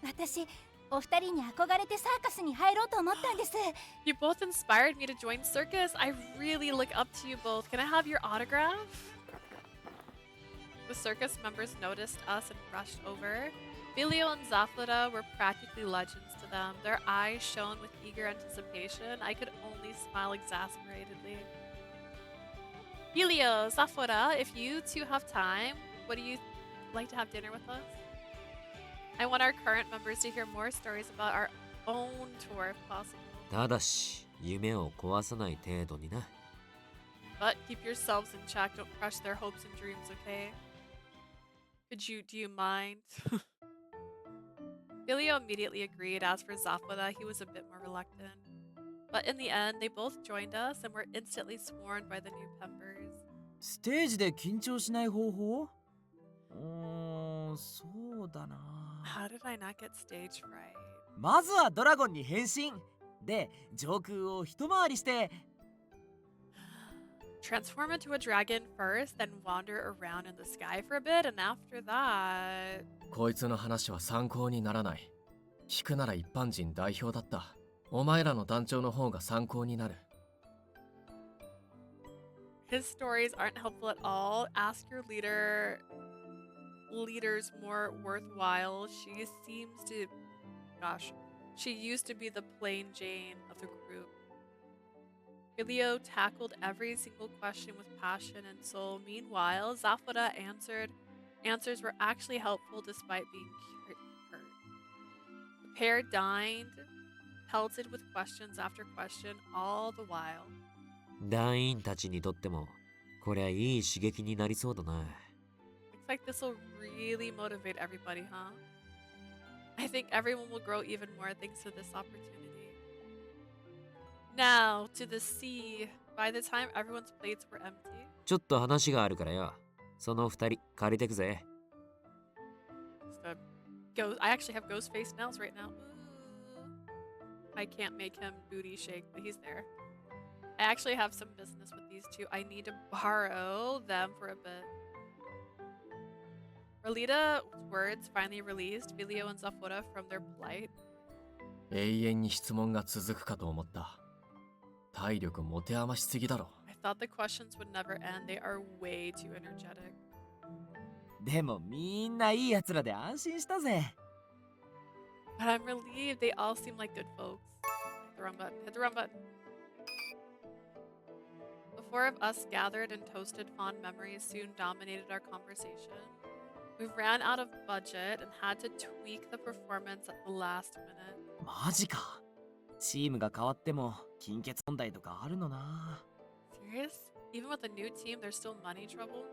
私お二人に憧れてサーカスに入ろうと思ったんです You both inspired me to join circus. I really look up to you both. Can I have your autograph? The circus members noticed us and rushed over. Vilio and Zafora were practically legends to them. Their eyes shone with eager anticipation. I could only smile exasperatedly. Vilio, Zafora, if you two have time, would you like to have dinner with us? I want our current members to hear more stories about our own tour if possible. ただし夢を壊さない程度にな。 But keep yourselves in check. Don't crush their hopes and dreams, okay? Do you mind? Vilio immediately agreed. As for Zafora, he was a bit more reluctant. But in the end, they both joined us and were instantly sworn by the new members. ステージで緊張しない方法そうだな How did I not get stage fright? まずはドラゴンに変身で上空を一回りして transform into a dragon first, then wander around in the sky for a bit, and after that... こいつの話は参考にならない。聞くなら一般人代表だった。お前らの団長の方が参考になる。His stories aren't helpful at all. Ask your leaders more worthwhile. She seems to... Gosh. She used to be the plain Jane of the group. Filio tackled every single question with passion and soul. Meanwhile, Zafura answers were actually helpful despite being hurt. The pair dined, pelted with questions after question all the while. 団員たちにとってもこりゃいい刺激になりそうだな。Looks like this will really motivate everybody, huh? I think everyone will grow even more thanks to this opportunity. Now to the sea. By the time everyone's plates were empty. ちょっと話があるからよ。その二人借りてくぜ。I actually have ghost face nails right now. I can't make him booty shake, but he's there. I actually have some business with these two. I need to borrow them for a bit. Rolita's words finally released Filio and Zafura from their plight. 永遠に質問が続くかと思った。体力持て余しすぎだろ。I thought the questions would never end. They are way too energetic. でもみんないい奴らで安心したぜ。But I'm relieved. They all seem like good folks. Hit the wrong button. Hit the wrong button. The four of us gathered and toasted fond memories soon dominated our conversation. We ran out of budget and had to tweak the performance at the last minute. マジか。チームが変わっても金欠問題とかあるのな。Serious? Even with a new team, there's still money trouble?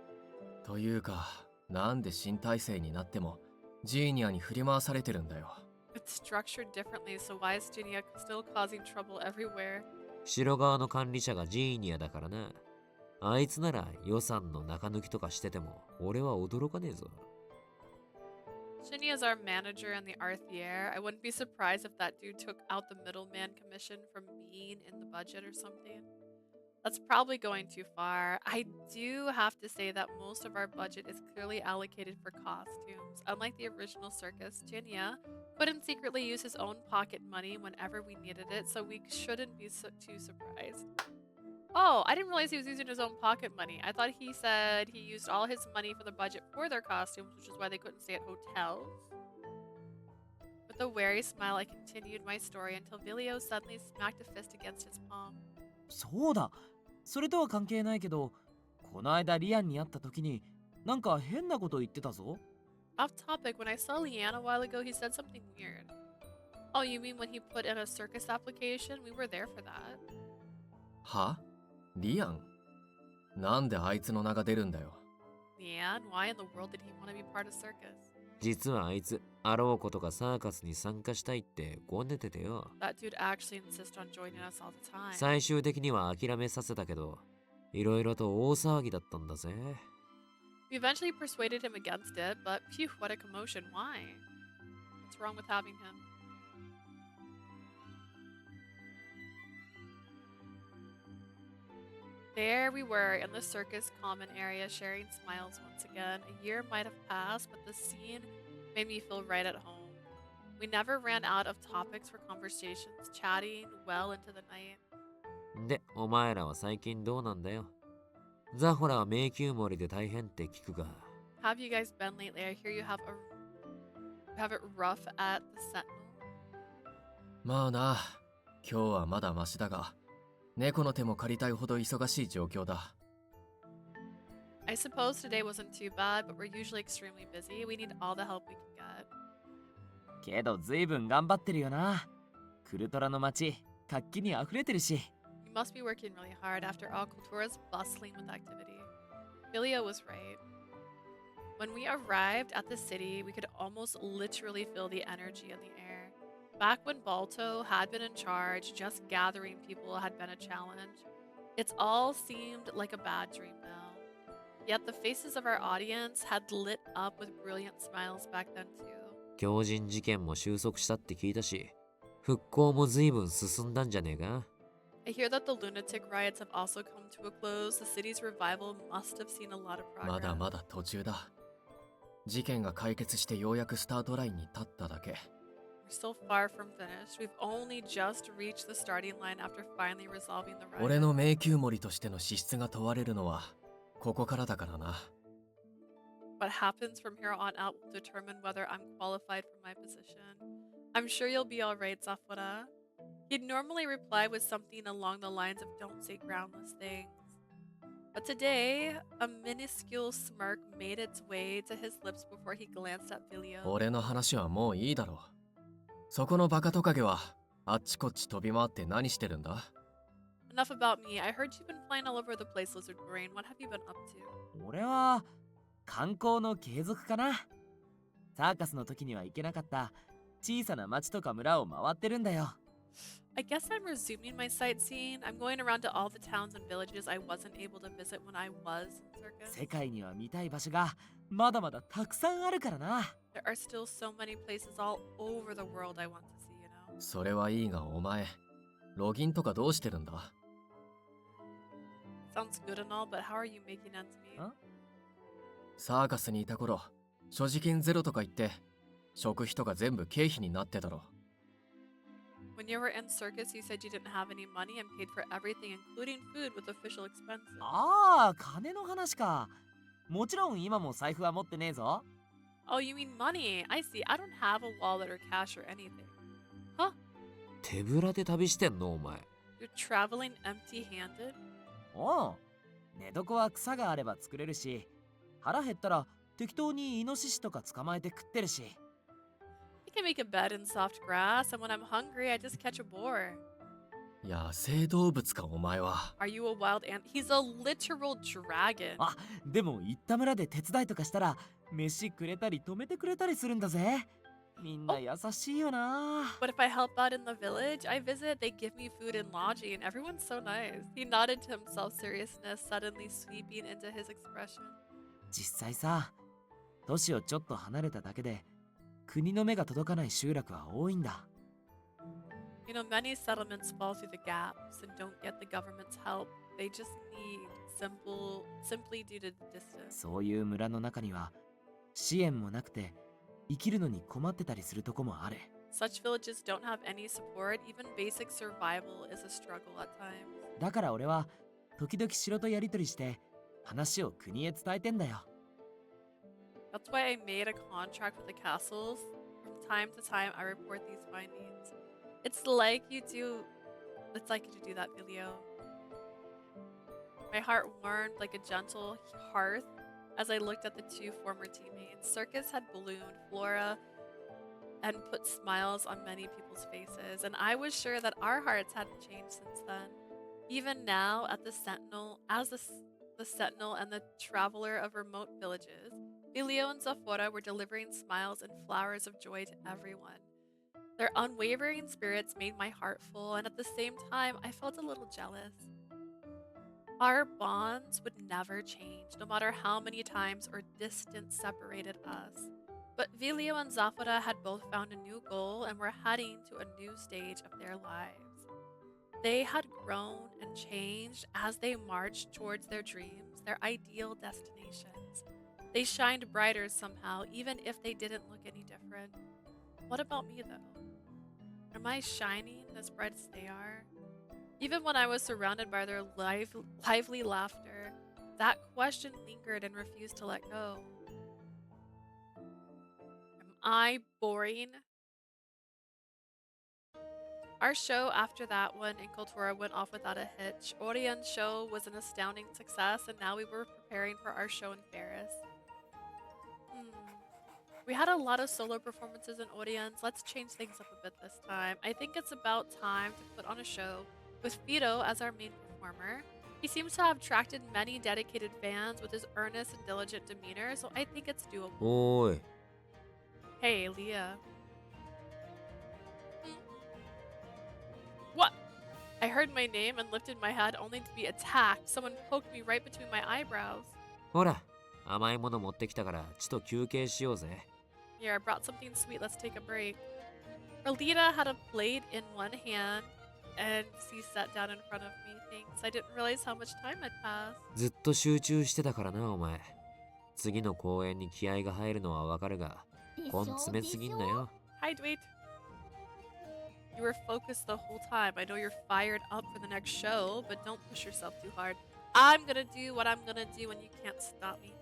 というか、なんで新体制になってもジーニアに振り回されてるんだよ。It's structured differently, so why is Genia still causing trouble everywhere? 城側の管理者がジーニアだからな。あいつなら予算の中抜きとかしてても俺は驚かねえぞ。Shinny is our manager in the Arthier. I wouldn't be surprised if that dude took out the middleman commission from being in the budget or something. That's probably going too far. I do have to say that most of our budget is clearly allocated for costumes. Unlike the original circus, Jinya couldn't secretly use his own pocket money whenever we needed it, so we shouldn't be too surprised. Oh, I didn't realize he was using his own pocket money. I thought he said he used all his money for the budget for their costumes, which is why they couldn't stay at hotels. With a wary smile, I continued my story until Vilio suddenly smacked a fist against his palm. そうだ。それとは関係ないけど、この間リアンに会った時になんか変なこと言ってたぞ。Off topic, when I saw Leanne a while ago, he said something weird. Oh, you mean when he put in a circus application? We were there for that. は？リアン？なんであいつの名が出るんだよ。Leanne, why in the world did he want to be part of circus? 実はあいつ、あろうことかサーカスに参加したいってごねててよ。That dude actually insists on joining us all the time. 最終的には諦めさせたけど、いろいろと大騒ぎだったんだぜ。We eventually persuaded him against it, but phew, what a commotion. Why? What's wrong with having him? There we were in the circus common area sharing smiles once again. A year might have passed, but the scene made me feel right at home. We never ran out of topics for conversations, chatting well into the night. で、お前らは最近どうなんだよ。ザホラは迷宮森で大変って聞くが。Have you guys been lately? I hear you have it rough at the Sentinel. まあな、今日はまだマシだが。猫の手も借りたいほど忙しい状況だ。I suppose today wasn't too bad, but we're usually extremely busy. We need all the help we can get. けど随分頑張ってるよな。クルトラの街、活気にあふれてるし。You must be working really hard. After all, Kultura is bustling with activity. Filio was right. When we arrived at the city, we could almost literally feel the energy in the air. Back when Balto had been in charge, just gathering people had been a challenge. It's all seemed like a bad dream now. Yet the faces of our audience had lit up with brilliant smiles back then too. 狂人事件も収束したって聞いたし、復興も随分進んだんじゃねえか。I hear that the lunatic riots have also come to a close. The city's revival must have seen a lot of まだ progress. まだ途中だ。事件が解決してようやくスタートラインに立っただけ。 We're still far from finished. We've only just reached the starting line after finally resolving the 俺 riot. の迷宮森としての資質が問われるのはここからだからな。 What happens from here on out will determine whether I'm qualified for my position. I'm sure you'll be alright, Zafora. He'd normally reply with something along the lines of don't say groundless things. But today, a minuscule smirk made its way to his lips before he glanced at Vilio. 俺の話はもういいだろう。そこのバカトカゲはあっちこっち飛び回って何してるんだ？ Enough about me. I heard you've been flying all over the place, Lizard Brain. What have you been up to? 俺は観光の継続かな。サーカスの時には行けなかった小さな町とか村を回ってるんだよ。I guess I'm resuming my sightseeing. I'm going around to all the towns and villages I wasn't able to visit when I was in circus. 世界には見たい場所がまだまだたくさんあるからな。There are still so many places all over the world I want to see, you know? それはいいがお前、ロギンとかどうしてるんだ？ Sounds good and all, but how are you making ends meet? サーカスにいた頃、所持金ゼロとか言って、食費とか全部経費になってたろ。 When you were in circus, you said you didn't have any money and paid for everything, including food with official expenses. ああ、金の話か。もちろん今も財布は持ってねえぞ。Oh, you mean money? I see. I don't have a wallet or cash or anything. Huh? 手ぶらで旅してんのお前。 You're traveling empty-handed? おう。寝床は草があれば作れるし、腹減ったら適当にイノシシとか捕まえて食ってるし。I can make a bed in soft grass, and when I'm hungry, I just catch a boar. 野生動物かお前は。 Are you a wild ant? He's a literal dragon. あ、でも行った村で手伝いとかしたら飯くれたり止めてくれたりするんだぜ。みんな優しいよな。But if I help out in the village I visit, they give me food and lodging. Everyone's so nice. He nodded to himself, seriousness suddenly sweeping into his expression. 実際さ、都市をちょっと離れただけで国の目が届かない集落は多いんだ。You know, many settlements fall through the gaps and don't get the government's help. They just need simply due to the distance. そういう村の中には支援もなくて生きるのに困ってたりするとこもある。 Such villages don't have any support. Even basic survival is a struggle at times. だから俺は時々城とやり取りして話を国へ伝えてんだよ。 That's why I made a contract with the castles. From time to time, I report these findings. It's like you do that, Vilio. My heart warmed like a gentle hearth as I looked at the two former teammates. Circus had ballooned Flora and put smiles on many people's faces, and I was sure that our hearts hadn't changed since then. Even now, at the Sentinel, the Sentinel and the traveler of remote villages, Vilio and Zafora were delivering smiles and flowers of joy to everyone. Their unwavering spirits made my heart full, and at the same time, I felt a little jealous. Our bonds would never change, no matter how many times or distance separated us. But Vilio and Zafora had both found a new goal and were heading to a new stage of their lives. They had grown and changed as they marched towards their dreams, their ideal destinations. They shined brighter somehow, even if they didn't look any different. What about me, though? Am I shining as bright as they are? Even when I was surrounded by their lively laughter, that question lingered and refused to let go. Am I boring? Our show after that one in Kultura went off without a hitch. Orion's show was an astounding success, and now we were preparing for our show in Paris. We had a lot of solo performances in Orion's. Let's change things up a bit this time. I think it's about time to put on a show with Fido as our main performer. He seems to have attracted many dedicated fans with his earnest and diligent demeanor, so I think it's doable. おーい。 Hey, Leah. What? I heard my name and lifted my head only to be attacked. Someone poked me right between my eyebrows. ほら、甘いもの持ってきたからちょっと休憩しようぜ。 Here, I brought something sweet. Let's take a break. Erlita had a plate in one hand And he sat down in front of me. Thanks. I didn't realize how much time had passed. ずっと集中してたからな、お前。次の公演に気合が入るのはわかるが、根詰めすぎんなよ。Hi, Dwayne. You were focused the whole time. I know you're fired up for the next show, but don't push yourself too hard. I'm gonna do what I'm gonna do and you can't stop me.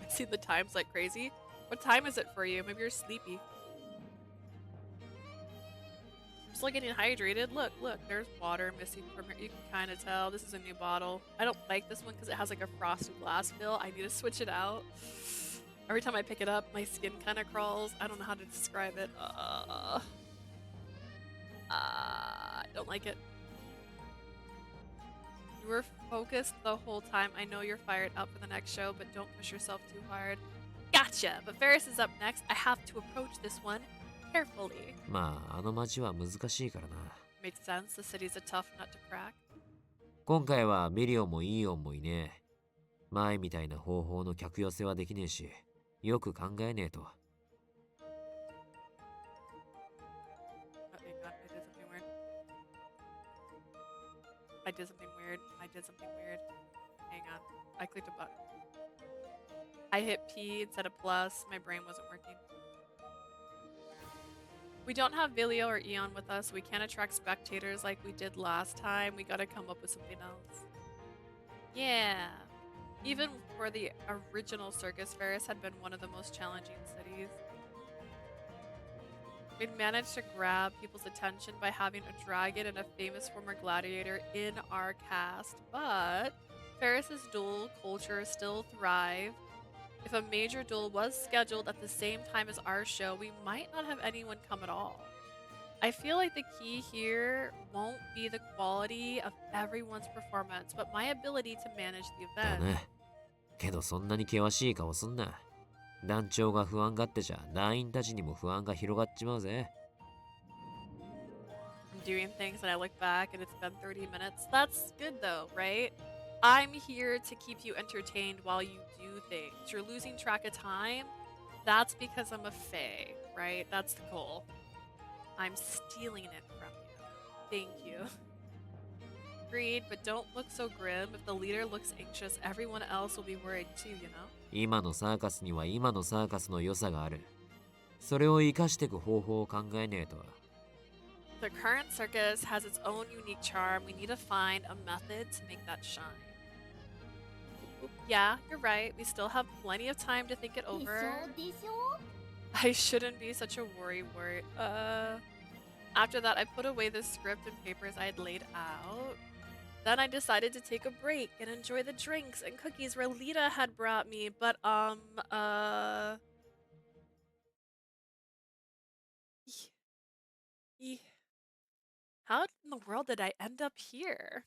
I see the times like crazy. What time is it for you? Maybe you're sleepy. I'm still getting hydrated. Look, there's water missing from it. You can kind of tell. This is a new bottle. I don't like this one because it has like a frosted glass fill. I need to switch it out. Every time I pick it up, my skin kind of crawls. I don't know how to describe it. I don't like it. You were focused the whole time. I know you're fired up for the next show, but don't push yourself too hard. Gotcha! But Ferris is up next. I have to approach this one carefully. まあ、あの街は難しいからな。Makes sense. The city's a tough nut to crack. 今回はミリオンもイーオンもいねえ。前みたいな方法の客寄せはできねえし、よく考えねえと。I did something weird. Hang on. I clicked a button. I hit P instead of plus. My brain wasn't working. We don't have Vilio or Eon with us. We can't attract spectators like we did last time. We gotta come up with something else. Yeah. Even for the original circus, Ferris had been one of the most challenging cities. We'd managed to grab people's attention by having a dragon and a famous former gladiator in our cast, but Ferris's duel culture still thrived. If a major duel was scheduled at the same time as our show, we might not have anyone come at all. I feel like the key here won't be the quality of everyone's performance, but my ability to manage the だ event. ね。けどそんなに険しい顔すんな。団長が不安がってじゃ、団員たちにも不安が広がっちまうぜ。I'm doing things and I look back and it's been 30 minutes. That's good though, right? I'm here to keep you entertained while you do things. You're losing track of time. That's because I'm a fae, right? That's the goal. I'm stealing it from you. Thank you. Agreed, but don't look so grim. If the leader looks anxious, everyone else will be worried too, you know? 今のサーカスには今のサーカスの良さがある。それを生かしていく方法を考えねえと。The current circus has its own unique charm. We need to find a method to make that shine. Yeah, you're right. We still have plenty of time to think it over. I shouldn't be such a worry. After that, I put away the script and papers I had laid out. Then I decided to take a break and enjoy the drinks and cookies Relita had brought me, but how in the world did I end up here?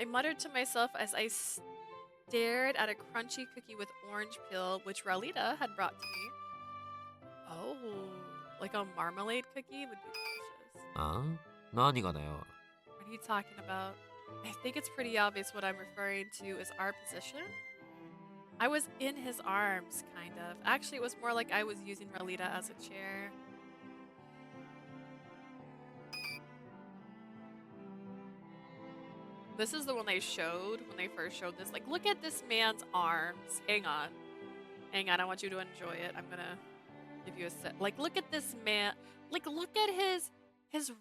I muttered to myself as I stared at a crunchy cookie with orange peel, which Relita had brought to me. Oh, like a marmalade cookie would be delicious. あ？何がだよ。What are you talking about? I think it's pretty obvious what I'm referring to is our position. I was in his arms, kind of. Actually, it was more like I was using Relita as a chair. This is the one they showed when they first showed this. Like, look at this man's arms. Hang on. Hang on, I want you to enjoy it. I'm gonna give you a set. Like, look at this man. Like, look at his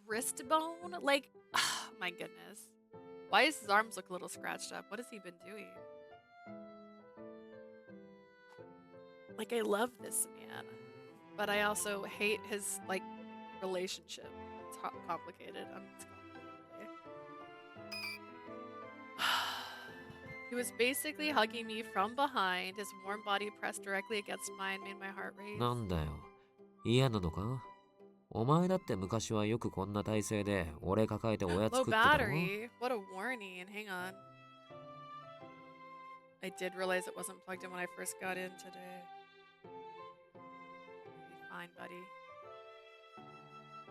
wrist bone. Like, oh, my goodness. Why does his arms look a little scratched up? What has he been doing? Like, I love this man. But I also hate his, like, relationship. It's complicated. It's complicated. He was basically hugging me from behind. His warm body pressed directly against mine, made my heart race. なんだよ。嫌なのか？お前だって昔はよくこんな体勢で俺抱えておやつ Low 食ってたろ？ battery. What a warning. Hang on. I did realize it wasn't plugged in when I first got in today. Fine, buddy.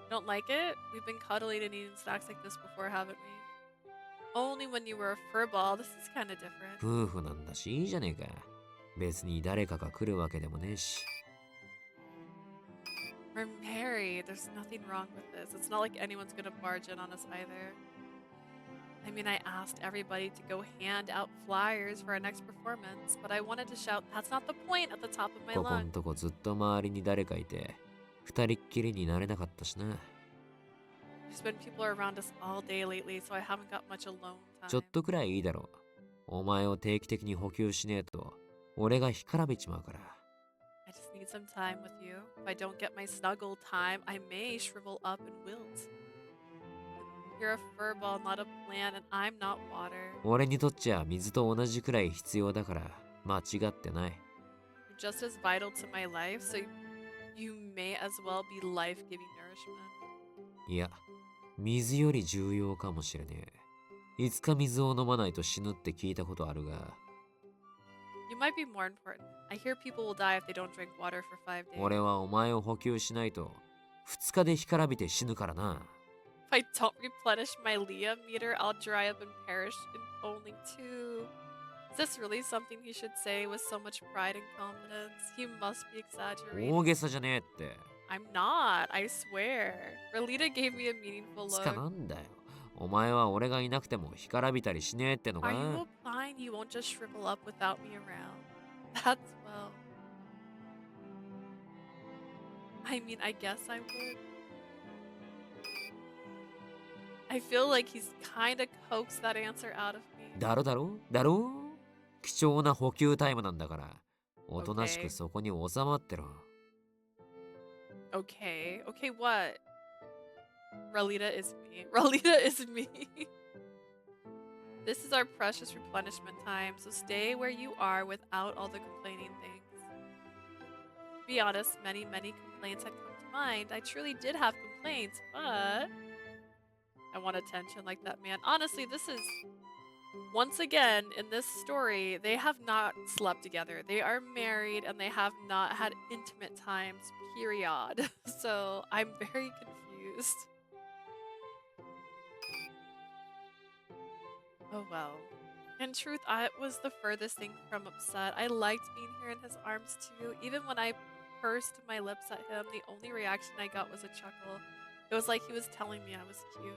Don't like it? We've been cuddling and eating snacks like this before, haven't we? only when you were a furball. This is kind of different. 夫婦なんだしいいじゃねえか。別に誰かが来るわけでもねえし。We're married. There's nothing wrong with this. It's not like anyone's gonna barge in on us either. I mean, I asked everybody to go hand out flyers for our next performance, but I wanted to shout, "That's not the point!" at the top of my ここん lungs. とこずっと周りに誰かいて、二人っきりになれなかったしな。There's been people around us all day lately, so I haven't got much alone ちょっ time. とくらいいいだろう。お前を定期的に補給しねえと、俺が干からびちまうから。I just need some time with you. If I don't get my snuggle time, I may shrivel up and wilt. You're a furball, not a plant, and I'm not water. 俺にとっちゃ水と同じくらい必要だから間違ってない。You're just as vital to my life, so you may as well be life-giving nourishment. いや、水より重要かもしれねえ。いつか水を飲まないと死ぬって聞いたことあるが。You might be more important. I hear people will die if they don't drink water for 5 days. 俺はお前を補給しないと2日で干からびて死ぬからな。If I don't replenish my Leah meter, I'll dry up and perish in only 2. Is this really something he should say with so much pride and confidence? He must be exaggerating. 大げさじゃねえって。I'm not, I swear. Relita gave me a meaningful つか look. なんだよ。お前は俺がいなくても干からびたりしねえってのか。 Are you implying you won't just shrivel up without me around? That's well. I mean, I guess I would. I feel like he's kind of coaxed that answer out of me. だろだろだろ。貴重な補給タイムなんだから。おとなし Okay. くそこに収まってろ。Okay. Okay, what? Relita is me. Relita is me. This is our precious replenishment time, so stay where you are without all the complaining things. To be honest, many complaints had come to mind. I truly did have complaints, but I want attention like that man. Honestly, this is once again in this story, they have not slept together. They are married and they have not had intimate times, period. So I'm very confused. Oh well. In truth, I was the furthest thing from upset. I liked being here in his arms too. Even when I pursed my lips at him, the only reaction I got was a chuckle. It was like he was telling me I was cute.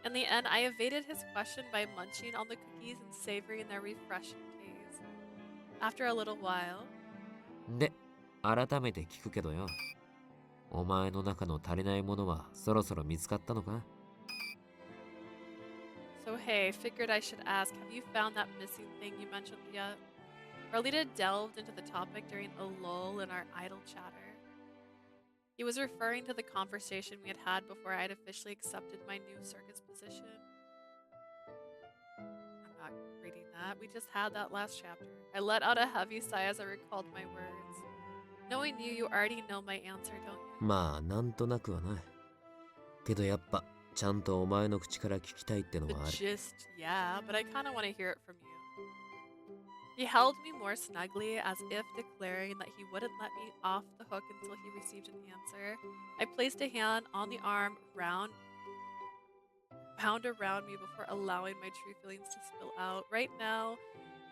In the end, I evaded his question by munching on the cookies and savoring their refreshing taste. After a little while, で、改めて聞くけどよ。お前の中の足りないものはそろそろ見つかったのか？ so hey, figured I should ask, have you found that missing thing you mentioned yet? Relita delved into the topic during a lull in our idle chatter. He was referring to the conversation we had had before I had officially accepted my new circus position. I'm not reading that. We just had that last chapter. I let out a heavy sigh as I recalled my words. Knowing you, you already know my answer, don't you? まあ、なんとなくはな。けどやっぱ、ちゃんとお前の口から聞きたいっての The はある。 gist, yeah, but I kind of want to hear it from you. He held me more snugly, as if declaring that he wouldn't let me off the hook until he received an answer. I placed a hand on the arm bound around me before allowing my true feelings to spill out. Right now,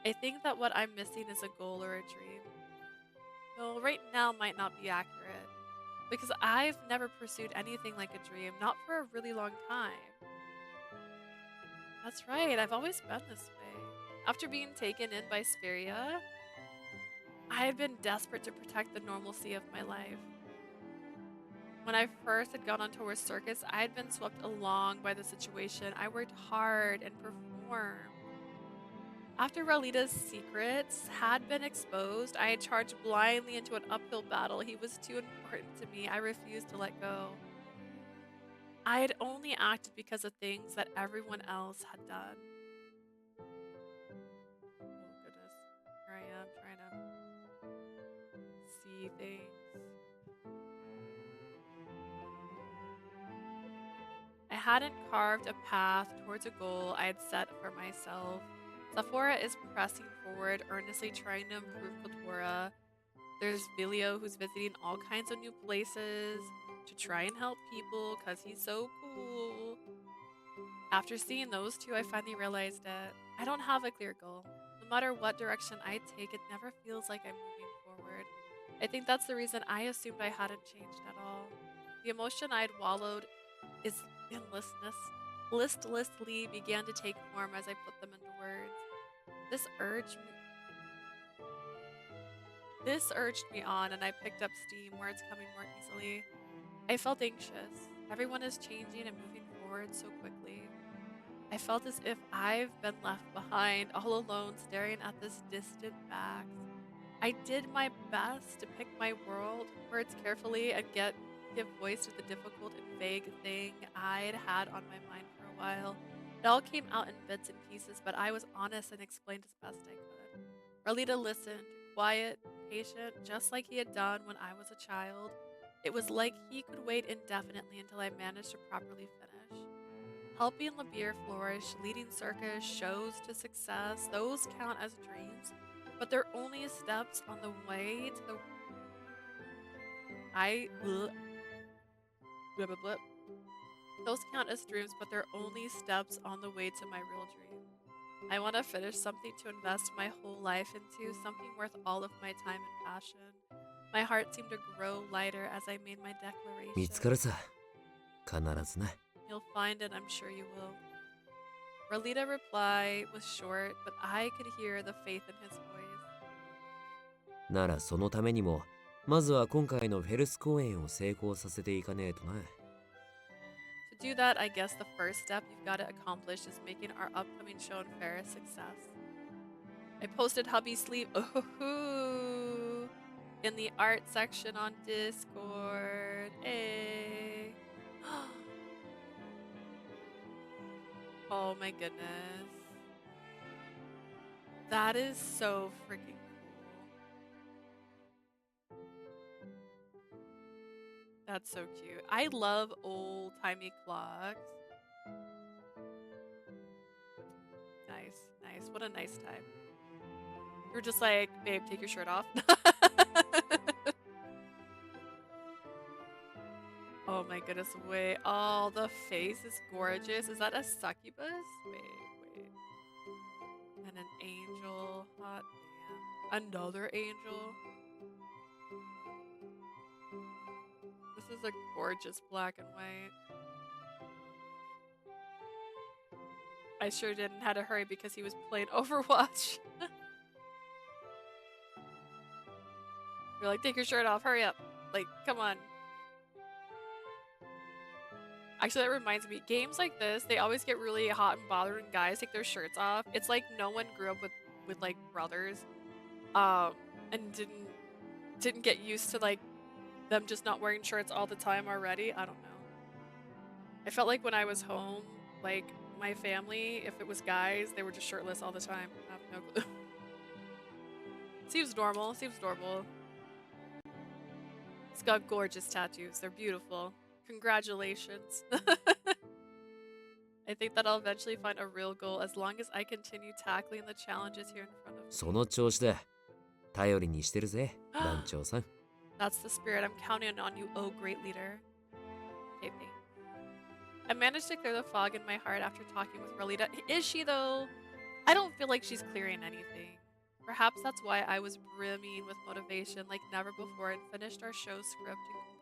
I think that what I'm missing is a goal or a dream. No, right now might not be accurate, because I've never pursued anything like a dream, not for a really long time. That's right, I've always been this way. After being taken in by Spheria, I had been desperate to protect the normalcy of my life. When I first had gone on tour with Circus, I had been swept along by the situation. I worked hard and performed. After Relita's secrets had been exposed, I had charged blindly into an uphill battle. He was too important to me. I refused to let go. I had only acted because of things that everyone else had done. Oh goodness. Here I am trying to see things. I hadn't carved a path towards a goal I had set for myself. Sephora is pressing forward, earnestly trying to improve Kotora. There's Vilio, who's visiting all kinds of new places to try and help people because he's so cool. After seeing those two, I finally realized that I don't have a clear goal. No matter what direction I take, it never feels like I'm moving forward. I think that's the reason I assumed I hadn't changed at all. The emotion I'd wallowed is in listlessly began to take form as I put them into words. This urged me on, and I picked up steam, words coming more easily. I felt anxious. Everyone is changing and moving forward so quickly. I felt as if I've been left behind, all alone, staring at this distant fact. I did my best to pick my words carefully and give voice to the difficult and vague thing I'd had on my mind for a while. It all came out in bits and pieces, but I was honest and explained as best I could. Ralita listened, quiet, patient, just like he had done when I was a child. It was like he could wait indefinitely until I managed to properly finish. Helping Labir flourish, leading circus shows to success, those count as dreams, but they're only steps on the way to the Those count as dreams, but they're only steps on the way to my real dream. I want to finish something to invest my whole life into, something worth all of my time and passion. My heart seemed to grow lighter as I made my 見つかる declaration. さ。必ずな。You'll find it, I'm sure you will. Ralita's reply was short, but I could hear the faith in his voice. ならそのためにも、まずは今回のフェルス公演を成功させていかねえとな。To do that, I guess the first step you've got to accomplish is making our upcoming show in Fair a success. I posted hubby's sleeve in the art section on Discord. Hey. Oh my goodness. That is so freaking cool. That's so cute. I love old-timey clocks. Nice, nice. What a nice time. You're just like, babe, take your shirt off. Oh my goodness, wait. Oh, the face is gorgeous. Is that a succubus? Wait. And an angel. Hot damn. Another angel. This is a gorgeous black and white. I sure didn't had to hurry because he was playing Overwatch. You're like, take your shirt off, hurry up. Like, come on. Actually, that reminds me, games like this, they always get really hot and bothered when guys take their shirts off. It's like no one grew up with like brothers, and didn't get used to like them just not wearing shirts all the time already. I don't know. I felt like when I was home, like my family, if it was guys, they were just shirtless all the time. I have no clue. Seems normal. He's got gorgeous tattoos. They're beautiful. Congratulations. I think that I'll eventually find a real goal as long as I continue tackling the challenges here in front of me. その調子だ。頼りにしてるぜ、団長さん。That's the spirit. I'm counting on you, oh great leader. Okay, thanks. I managed to clear the fog in my heart after talking with Ralita. Is she though? I don't feel like she's clearing anything. Perhaps that's why I was brimming with motivation like never before and finished our show script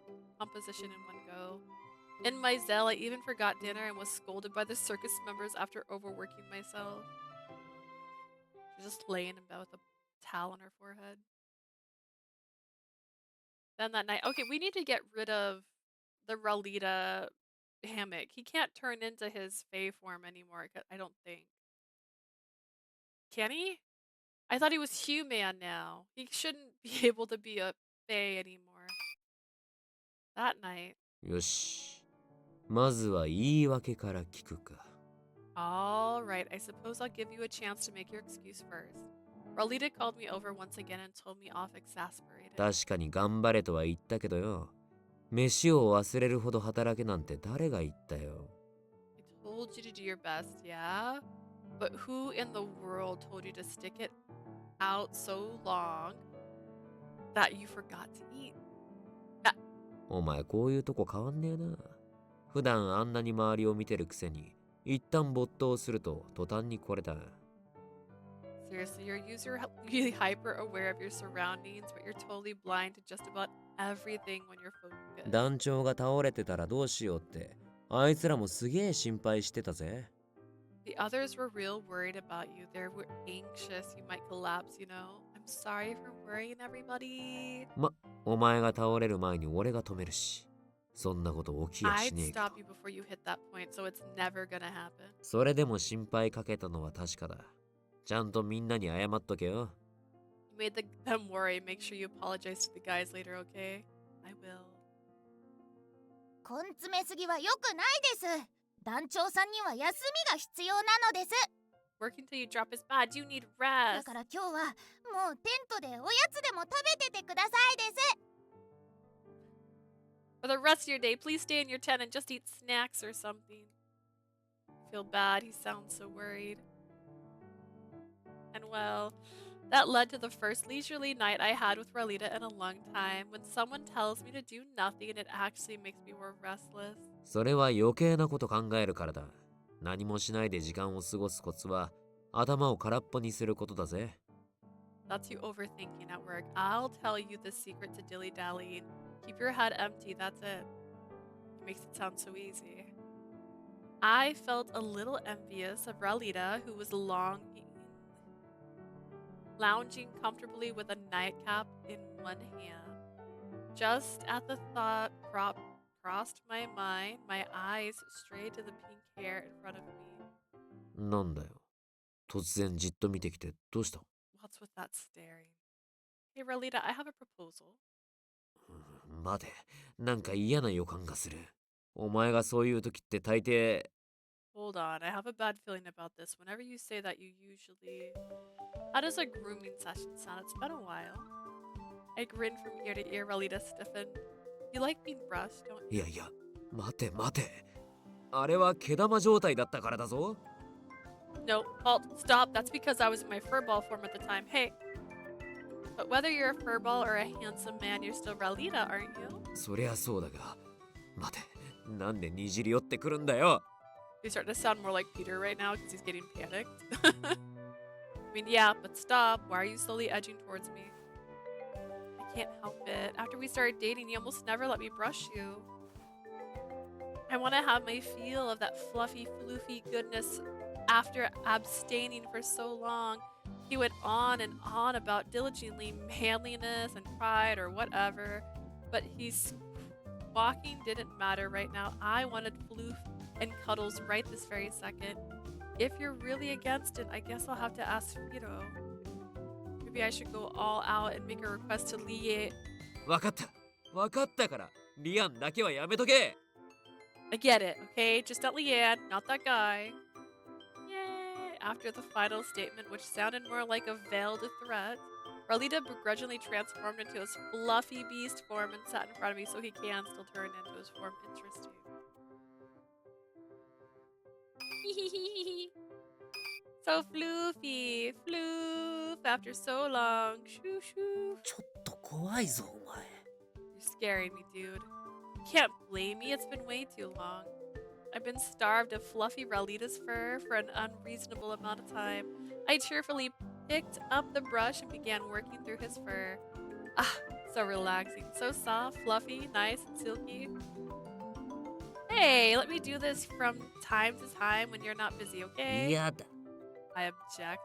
and composition in one go. In my zeal, I even forgot dinner and was scolded by the circus members after overworking myself. She's just laying in bed with a towel on her forehead. Then that night, okay, we need to get rid of the Ralita hammock. He can't turn into his Fae form anymore, I don't think. Can he? I thought he was human now. He shouldn't be able to be a Fae anymore. That night. よし。まずは言い訳から聞くか。Alright, I suppose I'll give you a chance to make your excuse first. Ralita called me over once again and told me off exasperated. 確かに頑張れとは言ったけどよ。飯を忘れるほど働けなんて誰が言ったよ。I told you to do your best, yeah? But who in the world told you to stick it out so long that you forgot to eat? お前こういうとこ変わんねえな。普段あんなに周りを見てるくせに一旦没頭すると途端にこれだ。 Seriously, your user really hyper aware of your surroundings, but you're totally blind to just about everything when you're focused. 団長が倒れてたらどうしようって、あいつらもすげえ心配してたぜ。The others were real worried about you. They were anxious you might collapse, you know. I'm sorry for worrying everybody. お前が倒れる前に俺が止めるし、そんなこと起きやし I'd ねえけど。 stop you before you hit that point, so it's never gonna happen. それでも心配かけたのは確かだ。ちゃんとみんなに謝っとけよ。 You made them worry. Make sure you apologize to the guys later, okay? I will. 根詰めすぎは良くないです。団長さんには休みが必要なのです。 Working till you drop is bad. You need だ rest. から今日はもうテントでおやつでも食べててくださいです。 For the rest of your day, please stay in your tent and just eat snacks or something. I feel bad. He sounds so worried. And well, that led to the first leisurely night I had with Ralita in a long time. When someone tells me to do nothing, it actually makes me more restless. それは余計なこと考えるからだ。何もしないで時間を過ごすコツは頭を空っぽにすることだぜ。 That's you overthinking at work. I'll tell you the secret to dilly-dallying. Keep your head empty, that's it. It makes it sound so easy. I felt a little envious of Ralita, who was lounging comfortably with a nightcap in one hand. Just at the thought crossed my mind, my eyes strayed to the pink hair in front of me. なんだよ。突然じっと見てきてどうした？ What's with that staring? Hey Ralita, I have a proposal. 待て、なんか嫌な予感がする。お前がそういう時って大抵。 Hold on, I have a bad feeling about this. Whenever you say that, you usually... How does a grooming session sound? It's been a while. I grinned from ear to ear. Ralita stiffened. You like being brushed, don't you? いやいや、待て待て。あれは毛玉状態だったからだぞ。 No, halt, stop. That's because I was in my furball form at the time. Hey. But whether you're a furball or a handsome man, you're still Ralita, aren't you? そりゃそうだが。待て、なんでにじり寄ってくるんだよ。 You're starting to sound more like Peter right now because he's getting panicked. I mean, yeah, but stop. Why are you slowly edging towards me? I can't help it. After we started dating, you almost never let me brush you. I want to have my feel of that fluffy, floofy goodness after abstaining for so long. He went on and on about diligently manliness and pride or whatever, but he's walking didn't matter right now. I wanted floof and cuddles right this very second. If you're really against it, I guess I'll have to ask Firo. Maybe I should go all out and make a request to Lie. わかった。わかったから。リアンだけはやめとけ。 I get it, okay? Just not Leanne, not that guy. Yay! After the final statement, which sounded more like a veiled threat, Ralita begrudgingly transformed into his fluffy beast form and sat in front of me so he can still turn into his form. Interesting. So floofy, floof after so long. Shoo shoo. ちょっと怖いぞお前。 You're scaring me, dude. Can't blame me, it's been way too long. I've been starved of fluffy Ralita's fur for an unreasonable amount of time. I cheerfully picked up the brush and began working through his fur. Ah, so relaxing. So soft, fluffy, nice, and silky. Hey, let me do this from time to time when you're not busy, okay? やだ。 I object.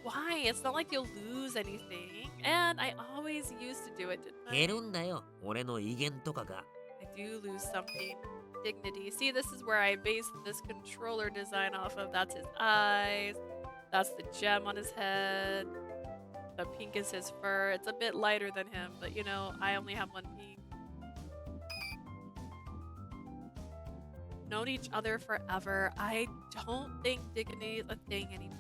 Why? It's not like you'll lose anything. And I always used to do it, didn't I? 減るんだよ。俺の威厳とかが。 I do lose something. Dignity. See, this is where I based this controller design off of. That's his eyes. That's the gem on his head. The pink is his fur. It's a bit lighter than him, but you know, I only have one pink. Known each other forever. I don't think dignity is a thing anymore.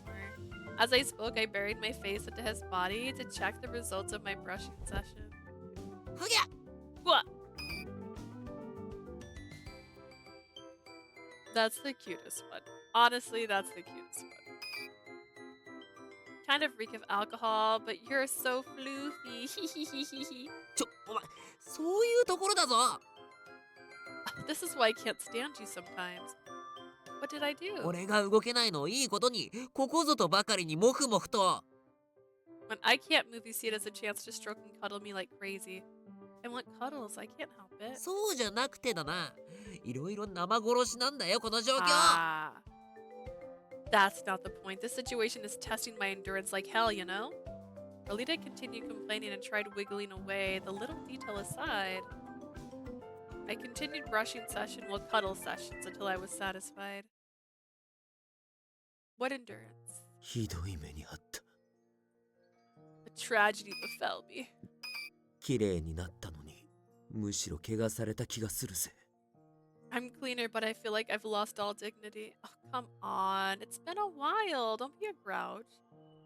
As I spoke, I buried my face into his body to check the results of my brushing session. What? That's the cutest one. Honestly, that's the cutest one. Kind of reek of alcohol, but you're so floofy. ちょ、お前、そういうところだぞ。 This is why I can't stand you sometimes. What did I do? 俺が動けないのをいいことに、ここぞとばかりにモフモフと。 When I can't move, you see it as a chance to stroke and cuddle me like crazy. I want cuddles, I can't help it. そうじゃなくてだな。いろいろ生殺しなんだよ、この状況。Ah. That's not the point. This situation is testing my endurance like hell, you know? Radie continued complaining and tried wiggling away, the little detail aside. I continued brushing session, well, cuddle sessions, until I was satisfied. What endurance? ひどい目にあった。A tragedy befell me. 綺麗になったのに、むしろ怪我された気がするぜ。I'm cleaner, but I feel like I've lost all dignity. Oh, come on. It's been a while. Don't be a grouch.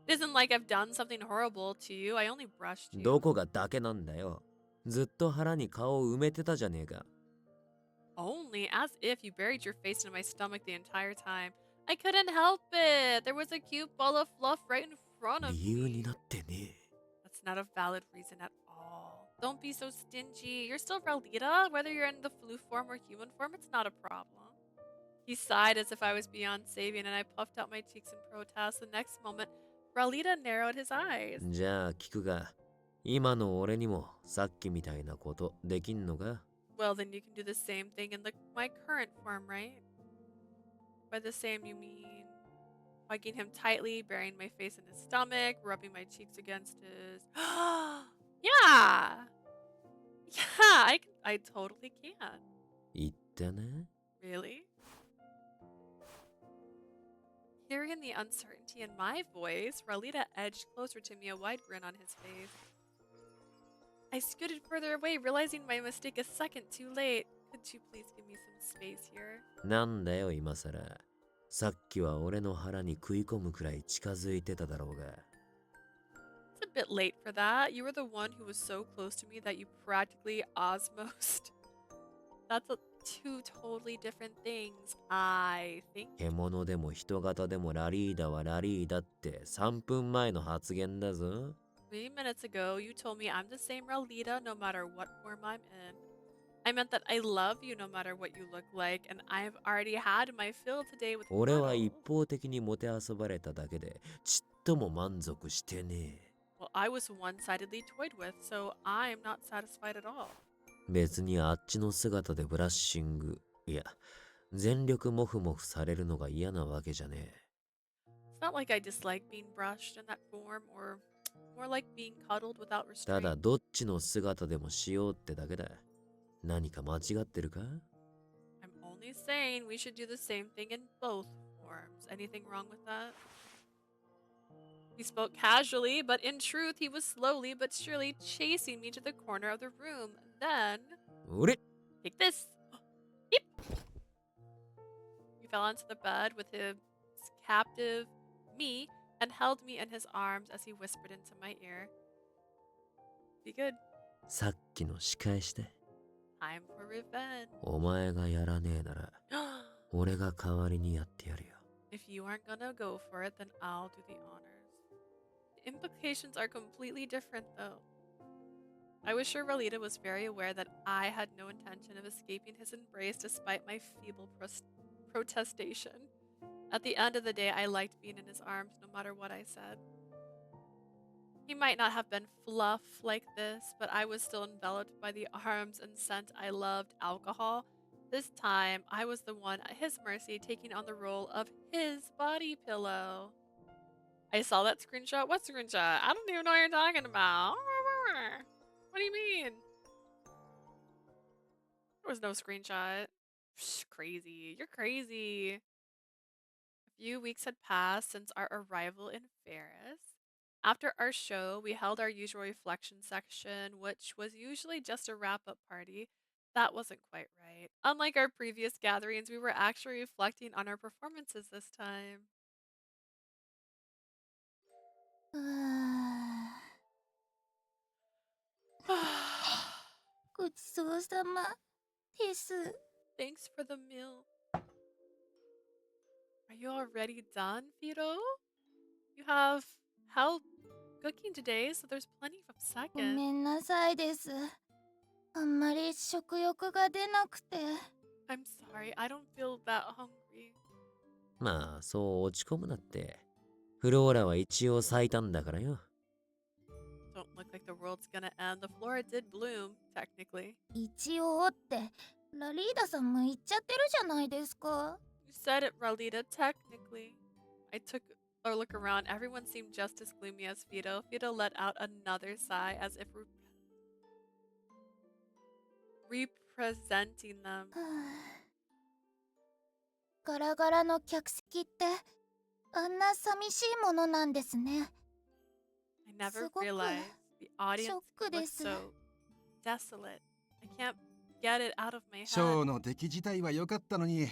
It isn't like I've done something horrible to you. I only brushed you. どこがだけなんだよ。ずっと腹に顔を埋めてたじゃねえか。Only as if you buried your face in my stomach the entire time. I couldn't help it. There was a cute ball of fluff right in front of 理由に me. なってね。 That's not a valid reason at all. Don't be so stingy. You're still Ralita. Whether you're in the flu form or human form, it's not a problem. He sighed as if I was beyond saving, and I puffed out my cheeks in protest. The next moment, Ralita narrowed his eyes. じゃあ聞くが、今の俺にもさっきみたいなことできんのか？ Well, then you can do the same thing in my current form, right? By the same, you mean hugging him tightly, burying my face in his stomach, rubbing my cheeks against his... Yeah! Yeah, I totally can. 言ったな。 Really? Hearing the uncertainty in my voice, Ralita edged closer to me, a wide grin on his face. I scooted further away, realizing my mistake a second too late. Could you please give me some space here? なんだよ今さら。さっきは俺の腹に食い込むくらい近づいてただろうが。 It's a bit late for that. You were the one who was so close to me that you practically osmosed. That's two totally different things, I think. 獣でも人型でもラリーダはラリーダって3分前の発言だぞ。 3 minutes ago, you told me I'm the same Ralita no matter what form I'm in. I meant that I love you no matter what you look like, and I've already had my fill today with 俺は cuddles. 一方的にもてあそばれただけでちっとも満足してねえ。 Well, I was one-sidedly toyed with, so I'm not satisfied at all. 別にあっちの姿でブラッシング、いや、全力モフモフされるのが嫌なわけじゃねえ。 It's not like I dislike being brushed in that form, or more like being cuddled without た restraint. だどっちの姿でもしようってだけだ。何か間違ってるか？ I'm only saying we should do the same thing in both forms. Anything wrong with that? He spoke casually, but in truth, he was slowly but surely chasing me to the corner of the room. Then, 俺 take this. Yep. He fell onto the bed with his captive, me, and held me in his arms as he whispered into my ear. Be good. さっきの仕返しで。 Time for revenge. お前がやらねえなら、俺が代わりにやってやるよ。 If you aren't gonna go for it, then I'll do the honors. The implications are completely different, though. I was sure Ralita was very aware that I had no intention of escaping his embrace despite my feeble protestation. At the end of the day, I liked being in his arms no matter what I said. He might not have been fluff like this, but I was still enveloped by the arms and scent I loved, alcohol. This time, I was the one at his mercy, taking on the role of his body pillow. I saw that screenshot. What screenshot? I don't even know what you're talking about. What do you mean? There was no screenshot. Psh, crazy. You're crazy. A few weeks had passed since our arrival in Ferris. After our show, we held our usual reflection section, which was usually just a wrap-up party. That wasn't quite right. Unlike our previous gatherings, we were actually reflecting on our performances this time. ごちそうさまです。 Thanks for the meal. Are you already done, Firo? You have help cooking today, so there's plenty of ご seconds. めんなさいです。あんまり食欲が出なくて。 I'm sorry, I don't feel that hungry. まあ、そう落ち込むなって。フローラは一応咲いたんだからよ。Don't look like the world's gonna end. The flora did bloom, technically. 一応ってラリーダさんも言っちゃってるじゃないですか。 You said it, Ralita, technically. I took a look around. Everyone seemed just as gloomy as Fido. Fido let out another sigh as if representing them. ガラガラの客席ってあんな寂しいものなんですね。 I never すごく realized the シ audience ョック looked です。 so desolate. I can't get it out of my ショー head. の出来自体は良かったのに、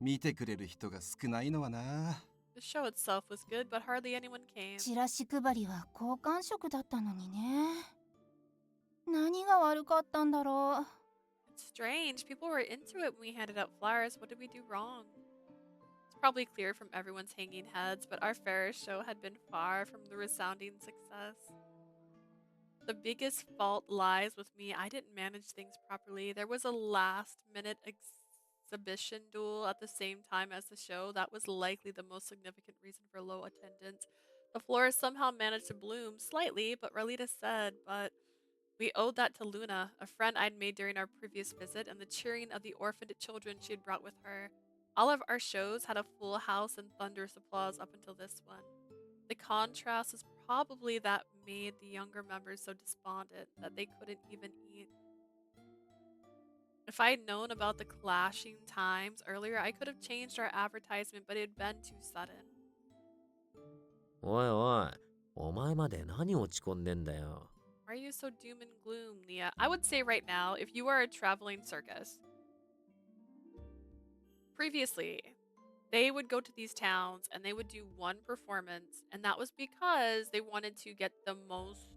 見てくれる人が少ないのはな。 The show itself was good, but hardly anyone came. チラシ配りは好感触だったのにね。何が悪かったんだろう。 It's strange. People were into it when we handed out flyers. What did we do wrong? It's probably clear from everyone's hanging heads, but our fair show had been far from the resounding success. The biggest fault lies with me. I didn't manage things properly. There was a last-minute exhibition duel at the same time as the show. That was likely the most significant reason for low attendance. The flora somehow managed to bloom slightly, but Ralita said, but we owed that to Luna, a friend I'd made during our previous visit, and the cheering of the orphaned children she had brought with her. All of our shows had a full house and thunderous applause up until this one. The contrast was probably that made the younger members so despondent that they couldn't even eat. If I had known about the clashing times earlier, I could have changed our advertisement, but it had been too sudden. おいおい、お前まで何落ち込んでんだよ。Why are you so doom and gloom, Leah? I would say right now, if you are a traveling circus, previously, they would go to these towns and they would do one performance, and that was because they wanted to get the most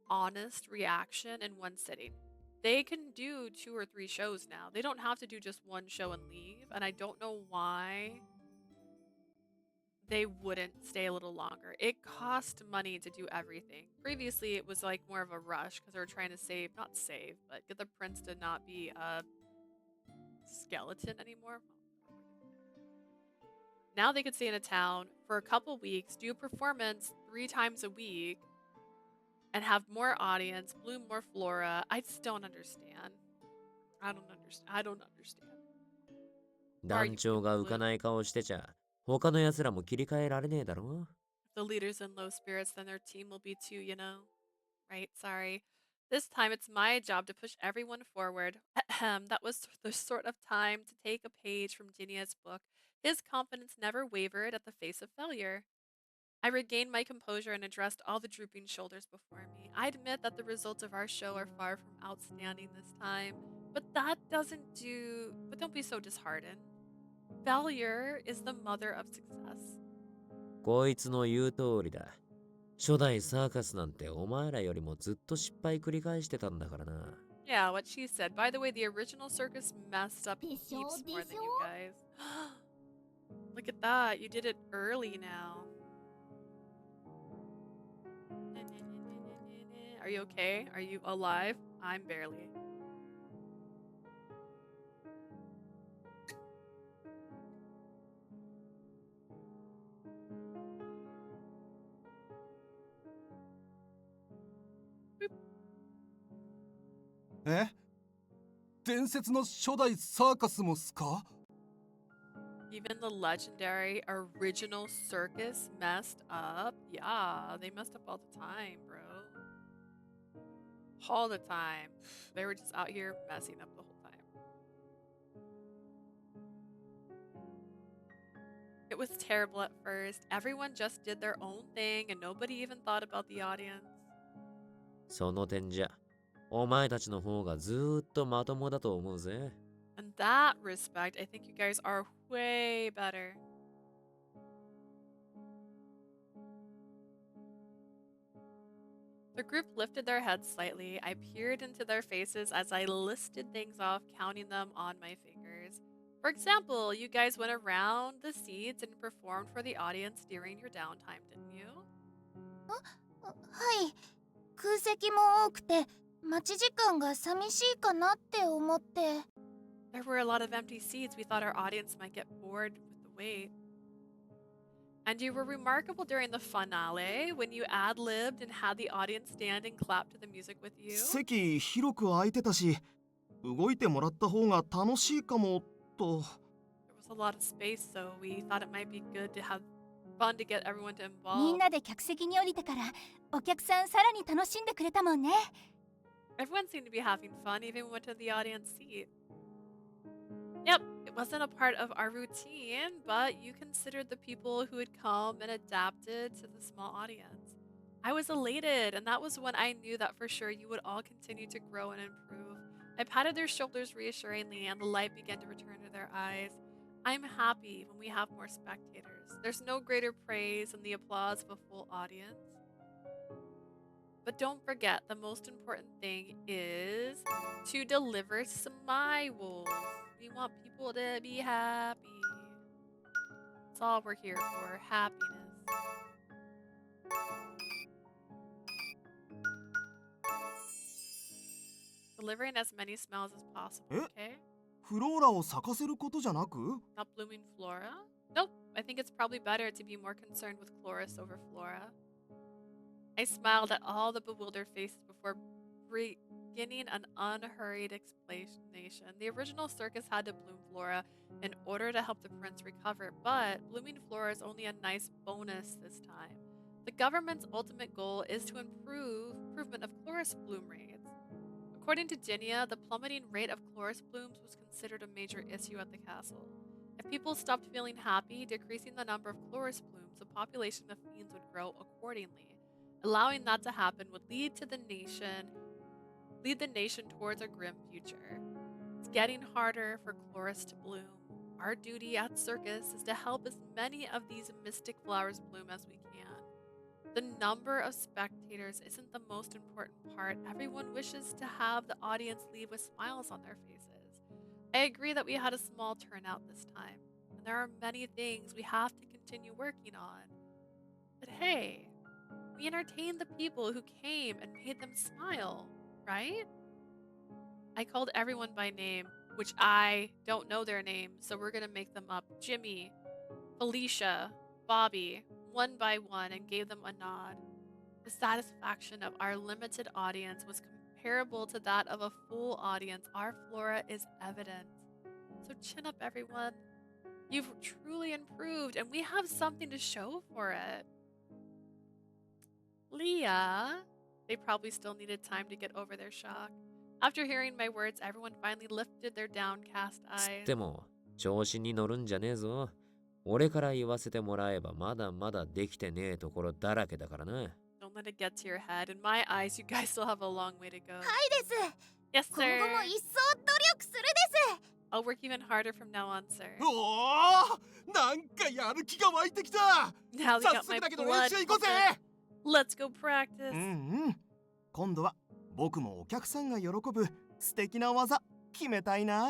honest reaction in one sitting. They can do 2 or 3 shows now. They don't have to do just one show and leave, and I don't know why they wouldn't stay a little longer. It cost money to do everything. Previously, it was like more of a rush because they were trying to save, not save, but get the prince to not be a skeleton anymore. Now they could stay in a town for a couple weeks, do a performance 3 times a week, and have more audience, bloom more flora. I just don't understand. I don't understand. 団長が浮かない顔してちゃ、他の奴らも切り替えられねえだろ。 If the leader's in low spirits, then their team will be too, you know? Right, sorry. This time it's my job to push everyone forward. That was the sort of time to take a page from Genia's book. His confidence never wavered at the face of failure. I regained my composure and addressed all the drooping shoulders before me. I admit that the results of our show are far from outstanding this time, but don't be so disheartened. Failure is the mother of success. こいつの言う通りだ。初代サーカスなんてお前らよりもずっと失敗繰り返してたんだからな。Yeah, what she said. By the way, the original circus messed up heaps more than you guys. Look at that. You did it early now. Are you okay? Are you alive? I'm barely. Boop. え？伝説の初代サーカスもすか？ Even the legendary original circus messed up? Yeah, they messed up all the time, bro. All the time. They were just out here messing up the whole time. It was terrible at first. Everyone just did their own thing and nobody even thought about the audience. その点じゃ、お前たちの方がずーっとまともだと思うぜ。In that respect, I think you guys are way better. The group lifted their heads slightly. I peered into their faces as I listed things off, counting them on my fingers. For example, you guys went around the seats and performed for the audience during your downtime, didn't you? はい。空席も多くて待ち時間が寂しいかなって思って。There were a lot of empty seats. We thought our audience might get bored with the wait. And you were remarkable during the finale when you ad-libbed and had the audience stand and clap to the music with you. 席広く空いてたし、動いてもらった方が楽しいかもと。There was a lot of space, so we thought it might be good to have fun to get everyone to みん involve. なで客席に降りてからお客さんさらに楽しんでくれたもんね。 Everyone seemed to be having fun, even went to the audience seat. Yep, it wasn't a part of our routine, but you considered the people who had come and adapted to the small audience. I was elated, and that was when I knew that for sure you would all continue to grow and improve. I patted their shoulders reassuringly, and the light began to return to their eyes. I'm happy when we have more spectators. There's no greater praise than the applause of a full audience. But don't forget, the most important thing is to deliver smiles. We want people to be happy. That's all we're here for, happiness. Delivering as many smiles as possible, okay? フローラを咲かせることじゃなく Not blooming flora? Nope, I think it's probably better to be more concerned with chloris over flora. I smiled at all the bewildered faces before beginning an unhurried explanation. The original circus had to bloom flora in order to help the prince recover, but blooming flora is only a nice bonus this time. The government's ultimate goal is to improvement of chloris bloom rates. According to Ginia, the plummeting rate of chloris blooms was considered a major issue at the castle. If people stopped feeling happy, decreasing the number of chloris blooms, the population of fiends would grow accordingly. Allowing that to happen would lead the nation towards a grim future. It's getting harder for chloris to bloom. Our duty at circus is to help as many of these mystic flowers bloom as we can. The number of spectators isn't the most important part. Everyone wishes to have the audience leave with smiles on their faces. I agree that we had a small turnout this time, and there are many things we have to continue working on. But hey, we entertained the people who came and made them smile, right? I called everyone by name, which I don't know their names, so we're gonna make them up. Jimmy, Felicia, Bobby, one by one, and gave them a nod. The satisfaction of our limited audience was comparable to that of a full audience. Our flora is evident. So chin up, everyone. You've truly improved, and we have something to show for it. Leah, they probably still needed time to get over their shock. After hearing my words, everyone finally lifted their downcast eyes. でも調子に乗るんじゃねえぞ。俺から言わせてもらえばまだまだできてねえところだらけだからな。Don't let it get to your head. In my eyes, you guys still have a long way to go. はいです。 Yes, sir. 今後も一層努力するです。 I'll work even harder from now on, sir. おお、なんかやる気が湧いてきた。 Now we 早 got 速 my だけど blood 練習行こうぜ。 pumping. Let's go practice. 今度は僕もお客さんが喜ぶ素敵な技決めたいな。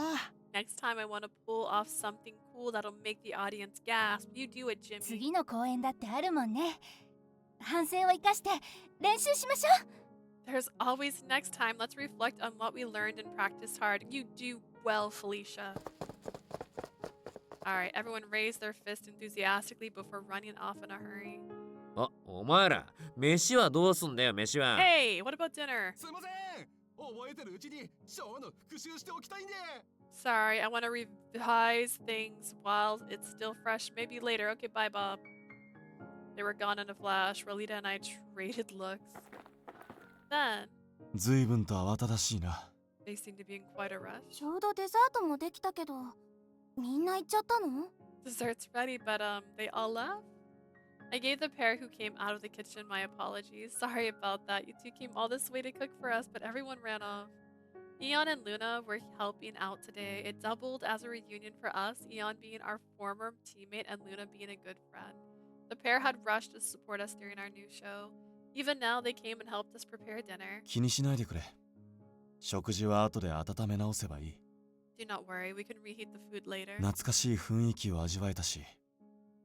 Next time I want to pull off something cool that'll make the audience gasp. You do it, Jimmy. 次の公演だってあるもんね。反省を生かして練習しましょう。 There's always next time. Let's reflect on what we learned and practice hard. You do well, Felicia. Alright, everyone raise their fist enthusiastically before running off in a hurry. あ、お前ら、飯はどうすんだよ、飯は。Hey, what about dinner? すいません。覚えてるうちにショーの復習しておきたいんで。 Sorry, I want to revise things while it's still fresh. Maybe later. Okay, bye, Bob. They were gone in a flash. Rolita and I traded looks. Then, 随分と慌ただしいな。 they seemed to be in quite a rush. ちょうどデザートもできたけど、みんな行っちゃったの？ Dessert's ready, but they all left? I gave the pair who came out of the kitchen my apologies. Sorry about that. You two came all this way to cook for us, but everyone ran off. Eon and Luna were helping out today. It doubled as a reunion for us, Eon being our former teammate and Luna being a good friend. The pair had rushed to support us during our new show. Even now, they came and helped us prepare dinner. 気にしないでくれ。食事は後で温め直せばいい。 Do not worry, we can reheat the food later. 懐かしい雰囲気を味わえたし、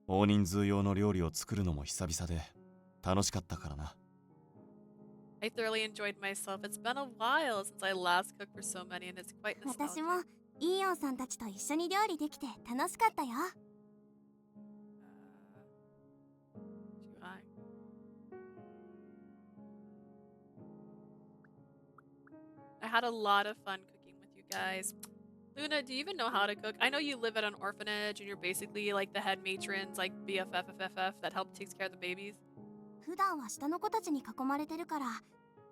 大人数用の料理を作るのも久々で楽しかったからな。 I thoroughly enjoyed myself. It's been a while since I last cooked for so many, and it's quite 私 nostalgic. もイーオンさんたちと一緒に料理できて楽しかったよ。Too high. I had a lot of fun cooking with you guys. Luna, do you even know how to cook? I know you live at an orphanage and you're basically like the head matrons, like BFFFF that help takes care of the babies. 普段は下の子たちに囲まれてるから、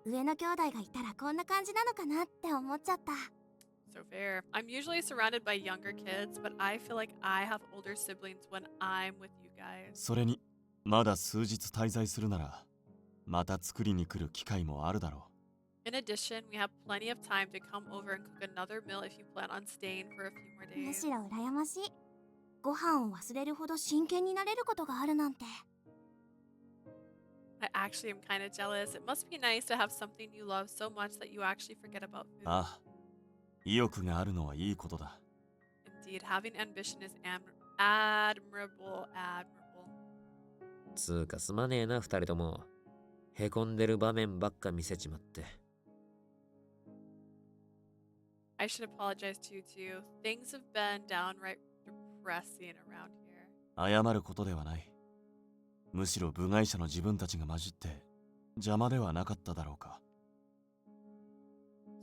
上の兄弟がいたらこんな感じなのかなって思っちゃった。So fair. I'm usually surrounded by younger kids, but I feel like I have older siblings when I'm with you guys. それにまだ数日滞在するならまた作りに来る機会もあるだろう。In addition, we have plenty of time to come over and cook another meal if you plan on staying for a few more む days. しろ羨ましい。ご飯を忘れるほど真剣になれることがあるなんて。I actually am kind of jealous. It must be nice to have something you love so much that you actually forget about food. ああ、意欲があるのはいいことだ。Indeed, having ambition is admirable. つうかすまねえな二人とも。へこんでる場面ばっか見せちまって。I should apologize to you too. Things have been downright depressing around here. 謝ることではない。むしろ部外者の自分たちが混じって邪魔ではなかっただろうか。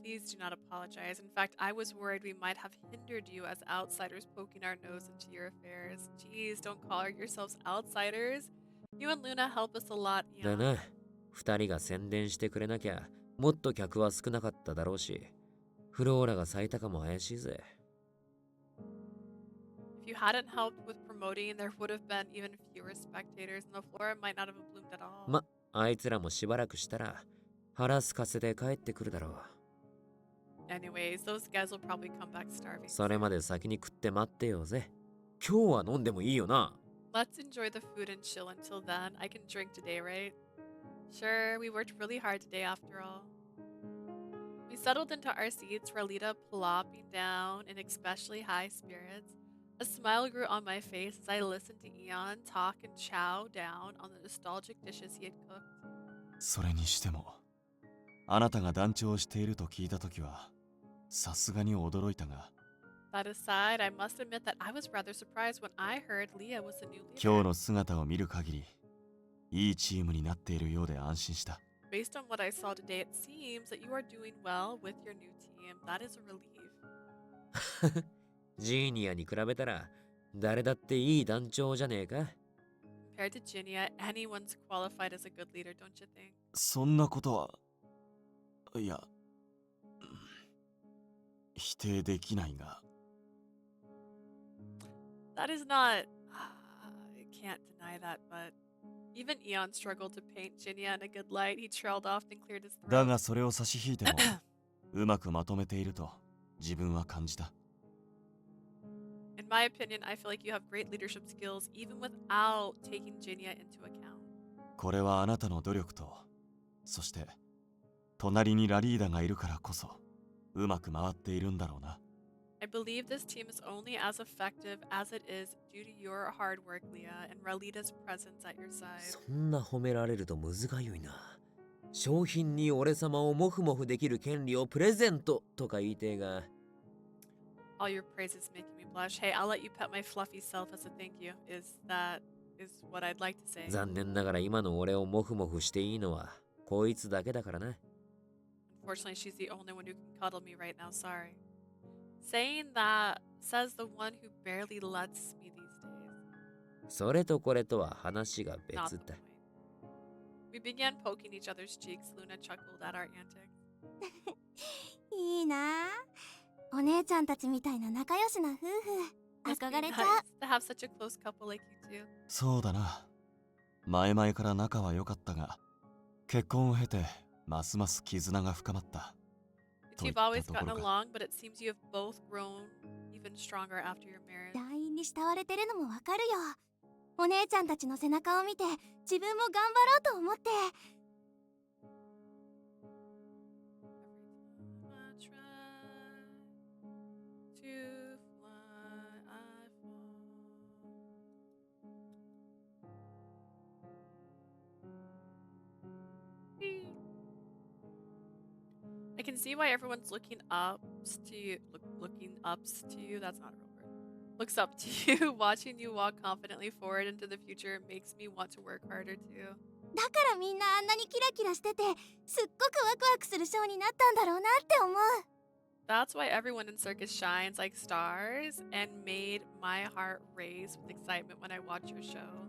Please do not apologize. In fact, I was worried we might have hindered you as outsiders poking our nose into your affairs. Jeez, don't call yourselves outsiders. You and Luna help us a lot. だな、二人が宣伝してくれなきゃもっと客は少なかっただろうし、フローラが咲いたかも怪しいぜ。If you hadn't helped with promoting, there would have been even fewer spectators, and the flora might not have bloomed at all. ま、あいつらもしばらくしたら腹すかせて帰ってくるだろう。Anyways, those guys will probably come back starving. それまで先に食って待ってようぜ。今日は飲んでもいいよな。Let's enjoy the food and chill until then. I can drink today, right? Sure, we worked really hard today after all. We settled into our seats, Ralita plopping down in especially high spirits. A smile grew on my face as I listened to Eon talk and chow down on the nostalgic dishes he had cooked. それにしても、あなたが団長をしていると聞いたときは、さすがに驚いたが。That aside, I must admit that I was rather surprised when I heard Leah was the new leader. 今日の姿を見る限り、いいチームになっているようで安心した。Based on what I saw today, it seems that you are doing well with your new team. That is a relief. ジーニアに比べたら誰だっていい団長じゃねえか。Compared to Ginia, anyone's qualified as a good leader, don't you think? そんなことは、いや、否定できないが。That is not... I can't deny that, but... Even Eon struggled to paint Ginia in a good light. He trailed off and cleared his throat. だがそれを差し引いても、うまくまとめていると自分は感じた。In my opinion, I feel like you have great leadership skills even without taking Ginia into account. これはあなたの努力と、そして隣にラリーダがいるからこそうまく回っているんだろうな。I believe this team is only as effective as it is due to your hard work, Leah, and Ralita's presence at your side. そんな褒められるとむずがゆいな。商品に俺様をモフモフできる権利をプレゼントとか言いてえが。All your praises making me blush. Hey, I'll let you pet my fluffy self as a thank you. Is what I'd like to say. 残念ながら今の俺をモフモフしていいのはこいつだけだからな。Unfortunately, she's the only one who can cuddle me right now. Sorry. Saying that says the one who barely lets me these days. それとこれとは話が Not 別 the だ。 point. We began poking each other's cheeks. Luna chuckled at our antics. いいなあ。お姉ちゃんたちみたいな仲良しな夫婦。 Must be 憧れちゃう。 nice to have such a close couple like you two. そうだな。前々から仲は良かったが、結婚を経てますます絆が深まった。 You two have always gotten along, but it seems you have both grown even stronger after your marriage. 団員に慕われてるのもわかるよ。お姉ちゃんたちの背中を見て自分も頑張ろうと思って。I can see why everyone's looking up to you. Looking ups to you. That's not a real word. Looks up to you. Watching you walk confidently forward into the future makes me want to work harder too. だからみんなあんなにキラキラしててすっごくワクワクするショーになったんだろうなって思う。 That's why everyone in circus shines like stars and made my heart race with excitement when I watched your show.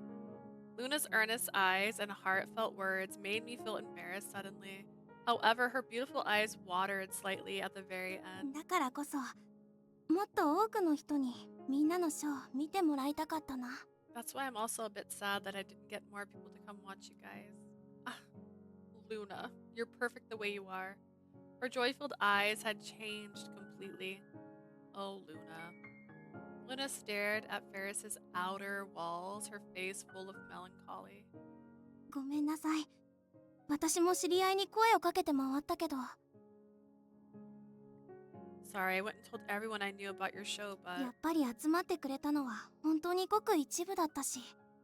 Luna's earnest eyes and heartfelt words made me feel embarrassed suddenly. However, her beautiful eyes watered slightly at the very end. だからこそもっと多くの人にみんなのショー見てもらいたかったな。 That's why I'm also a bit sad that I didn't get more people to come watch you guys. Ah, Luna, you're perfect the way you are. Her joy-filled eyes had changed completely. Oh, Luna. Luna stared at Ferris's outer walls, her face full of melancholy. ごめんなさい。私も知り合いに声をかけて回ったけど。 Sorry, I went and told everyone I knew about your show, やっ but ぱり集まってくれたのは本当にごく一部だったし。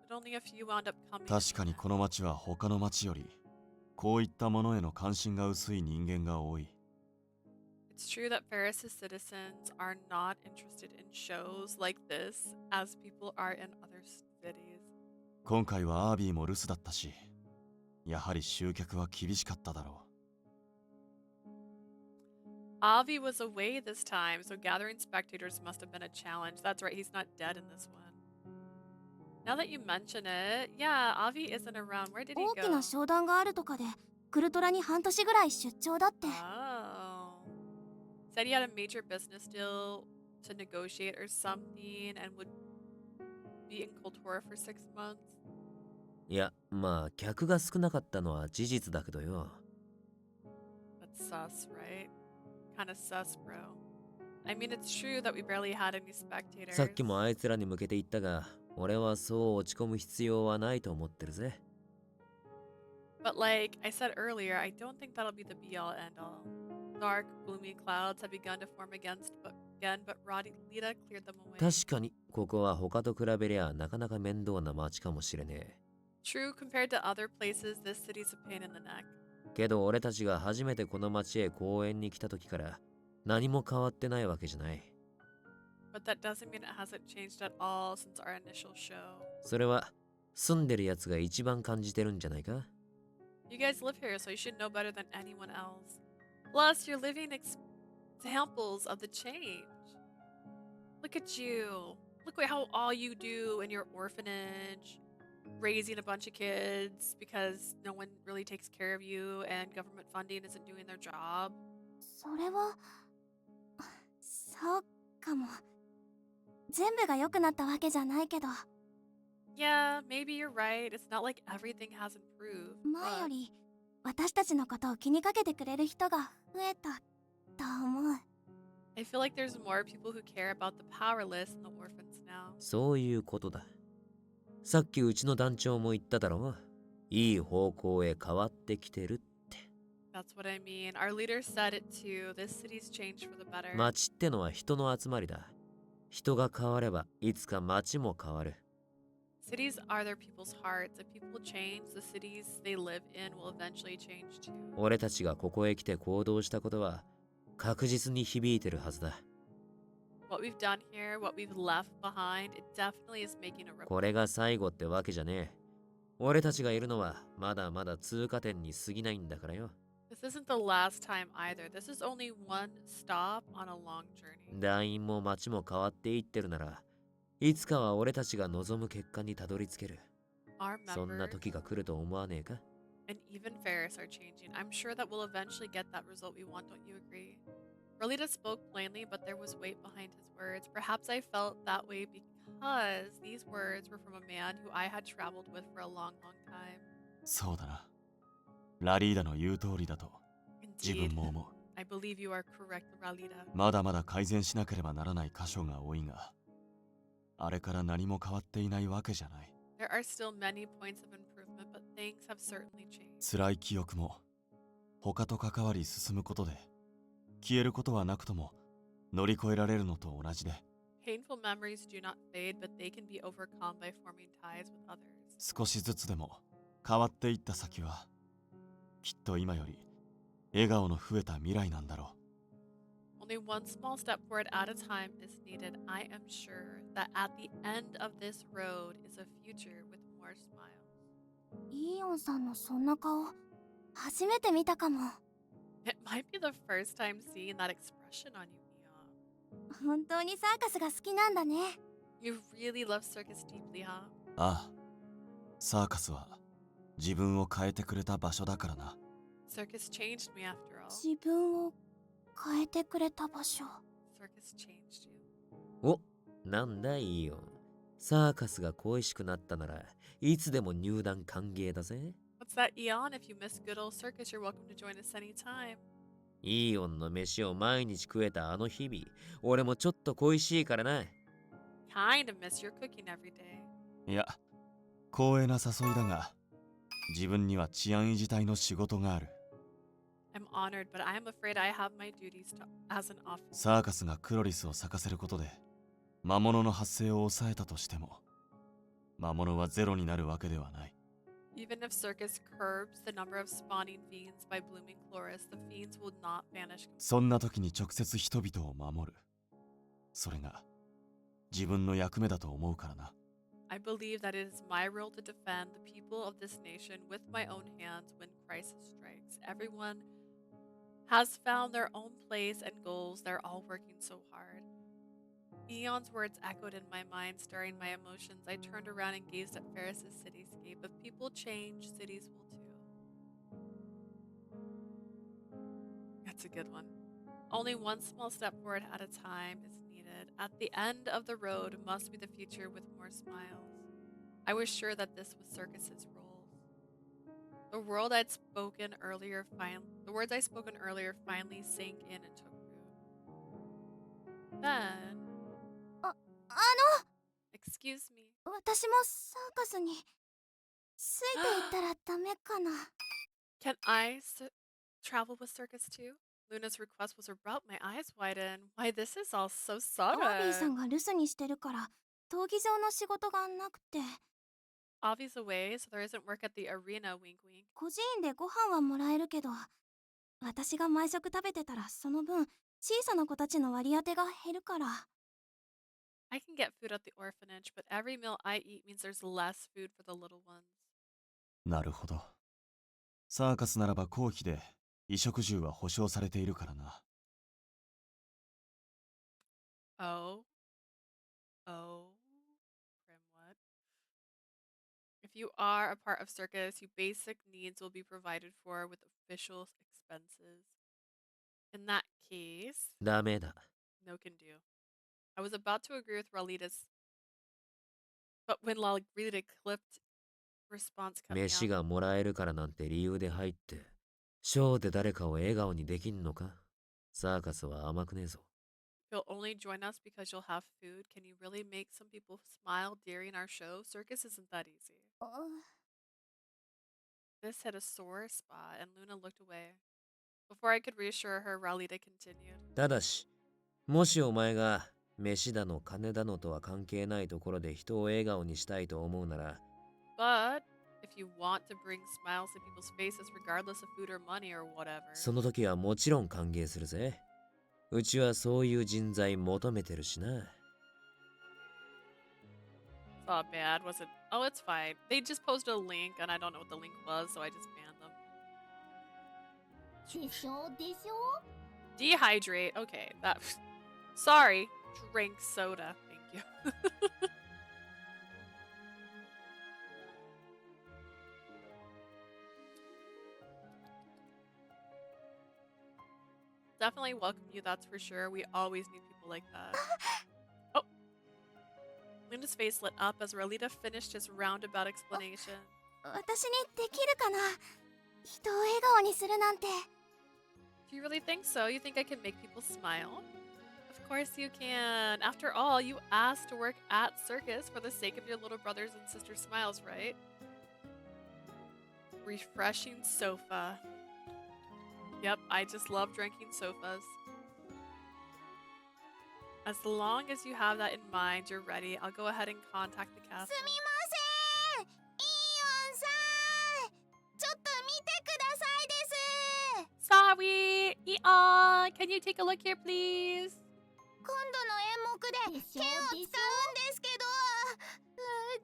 only a few wound up coming. 確かにこの町は他の町よりこういったものへの関心が薄い人間が多い。 It's true that Ferris's citizens are not interested in shows like this as people are in other cities. 今回はアービーも留守だったし、やはり集客は厳しかっただろう。 Avi was away this time, so gathering spectators must have been a challenge. That's right, he's not dead in this one. Now that you mention it, yeah, Avi isn't around. Where did he 大き go? な商談があるとかでクルトラに半年ぐらい出張だって。 Oh. Said he had a major business deal to negotiate or something and would be in Kultura for 6 months. いや、まあ客が少なかったのは事実だけどよ。 That's sus, right? Kinda sus, bro. I mean, it's true that we barely had any spectators. さっきもあいつらに向けて言ったが、俺はそう落ち込む必要はないと思ってるぜ。 But like I said earlier, I don't think that'll be the be-all end-all. Dark, gloomy clouds have begun to form but Radie cleared them away. 確かにここは他と比べりゃなかなか面倒な街かもしれねえ。 True, compared to other places, this city's a pain in the neck. けど俺たちが初めてこの街へ公園に来た時から何も変わってないわけじゃない。 But that doesn't mean it hasn't changed at all since our initial show. それは住んでるやつが一番感じてるんじゃないか？ You guys live here, so you should know better than anyone else. Plus, you're living examples of the change. Look at you. Look at how all you do in your orphanage, raising a bunch of kids because no one really takes care of you and government funding isn't doing their job. それはそうかも。全部が良くなったわけじゃないけど、 Yeah, maybe you're right. It's not like everything has improved. 前よ But り私たちのことを気にかけてくれる人が増えたと思う。 I feel like there's more people who care about the powerless and the orphans now. そういうことだ。さっきうちの団長も言っただろう。いい方向へ変わってきてるって。 That's what I mean. Our leader said it too. This city's changed for the better. 街ってのは人の集まりだ。人が変わればいつか街も変わる。 Cities are their people's hearts. If people change, the cities they live in will eventually change too. 俺たちがここへ来て行動したことは確実に響いてるはずだ。 What we've done here, what we've left behind, it definitely is making a ripple. これが最後ってわけじゃねえ。俺たちがいるのはまだまだ通過点に過ぎないんだからよ。 This isn't the last time either. This is only one stop on a long journey. 団員も街も変わっていってるなら、いつかは俺たちが望む結果にたどり着ける。 Our そんな members 時が来ると思わねえか？ and even Ferris are changing. I'm sure that we'll eventually get that result we want, don't you agree? Rolita spoke plainly, but there was weight behind his words. Perhaps I felt that way because these words were from a man who I had traveled with for a long, long time. そうだな。ラリーダの言う通りだと自分 Indeed. も思う。 I believe you are correct, Rolita. まだまだ改善しなければならない箇所が多いが、あれから何も変わっていないわけじゃない。 There are still many points of improvement, but things have certainly changed. 辛い記憶も他と関わり進むことで消えることはなくとも乗り越えられるのと同じで、 Painful memories do not fade, but they can be overcome by forming ties with others. 少しずつでも変わっていった先はきっと今より笑顔の増えた未来なんだろ Only one small step forward at a time is needed. I am sure that at the end of this road is a future with more smiles. イーオンさんのそんな顔初めて見たかも。 It might be the first time seeing that expression on you, Eon. 本当にサーカスが好きなんだね。 You really love circus deeply, huh? う。ああ、サーカスは自分を変えてくれた場所だからな。 Circus changed me after all. 自分を変えてくれた場所。 Circus changed you. お、なんだいいよ。サーカスが恋しくなったならいつでも入団歓迎だぜ。 What's that, Eon? If you miss good old circus, you're welcome to join us anytime. イーオンの飯を毎日食えたあの日々、俺もちょっと恋しいからな。 Kind of miss your cooking every day. いや、光栄な誘いだが、自分には治安維持隊の仕事がある。 I'm honored, but I am afraid I have my duties as an officer. サーカスがクロリスを咲かせることで魔物の発生を抑えたとしても、魔物はゼロになるわけではない。 Even if circus curbs the number of spawning fiends by blooming chloris, the fiends will not vanish. そんな時に直接人々を守る。それが自分の役目だと思うからな。 I believe that it is my role to defend the people of this nation with my own hands when crisis strikes. Everyone has found their own place and goals. They're all working so hard. Eon's words echoed in my mind, stirring my emotions. I turned around and gazed at Ferris's cityscape. If people change, cities will too. That's a good one. Only one small step forward at a time is needed. At the end of the road must be the future with more smiles. I was sure that this was Circus's role. The words I spoken earlier finally sank in and took root. Then, excuse me. 私もサーカスについていったらダメかな。 Can I travel with Circus too? Luna's request was abrupt. My eyes widened. Why, this is all so アービーさ sudden. んが留守にしてるから闘技場の仕事がなくて。 Avi's away, so there isn't work at the arena, wink wink. 孤児院でご飯はもらえるけど、私が毎食食べてたらその分小さな子たちの割り当てが減るから。 I can get food at the orphanage, but every meal I eat means there's less food for the little ones. なるほど。サーカスならば公費で衣食住は保証されているからな。 Oh. Oh. Prim, what? If you are a part of Circus, your basic needs will be provided for with official expenses. In that case, ダメだ。 no can do. I was about to agree with Ralita's, but when Ralita clipped response cut me 飯 off. がもらえるからなんて理由で入って、ショーで誰かを笑顔にできんのか？サーカスは甘くねえぞ。 You'll only join us because you'll have food. Can you really make some people smile during our show? Circus isn't that easy. This hit a sore spot, and Luna looked away. Before I could reassure her, Ralita continued. ただし、もしお前が飯だの金だのとは関係ないところで人を笑顔にしたいと思うなら、 But if you want to bring smiles to people's faces regardless of food or money or whatever. その時はもちろん歓迎するぜ。うちはそういう人材求めてるしな。 It's not bad, was it? Oh, it's fine. They just posted a link, and I don't know what the link was, so I just banned them. 首相でしょ？ Dehydrate. Okay, that. Sorry. Drink soda. Thank you. Definitely welcome you, that's for sure. We always need people like that. Oh. Luna's face lit up as Ralita finished his roundabout explanation. 私にできるかな？人を笑顔にするなんて。 If you really think so, you think I can make people smile? Of course you can. After all, you asked to work at Circus for the sake of your little brothers and sisters' smiles, right? Refreshing sofa. Yep, I just love drinking sofas. As long as you have that in mind, you're ready. I'll go ahead and contact the cast. すみません。イーオンさん。ちょっと見てくださいです。Luna, can you take a look here, please? 今度の演目で剣を使うんですけど、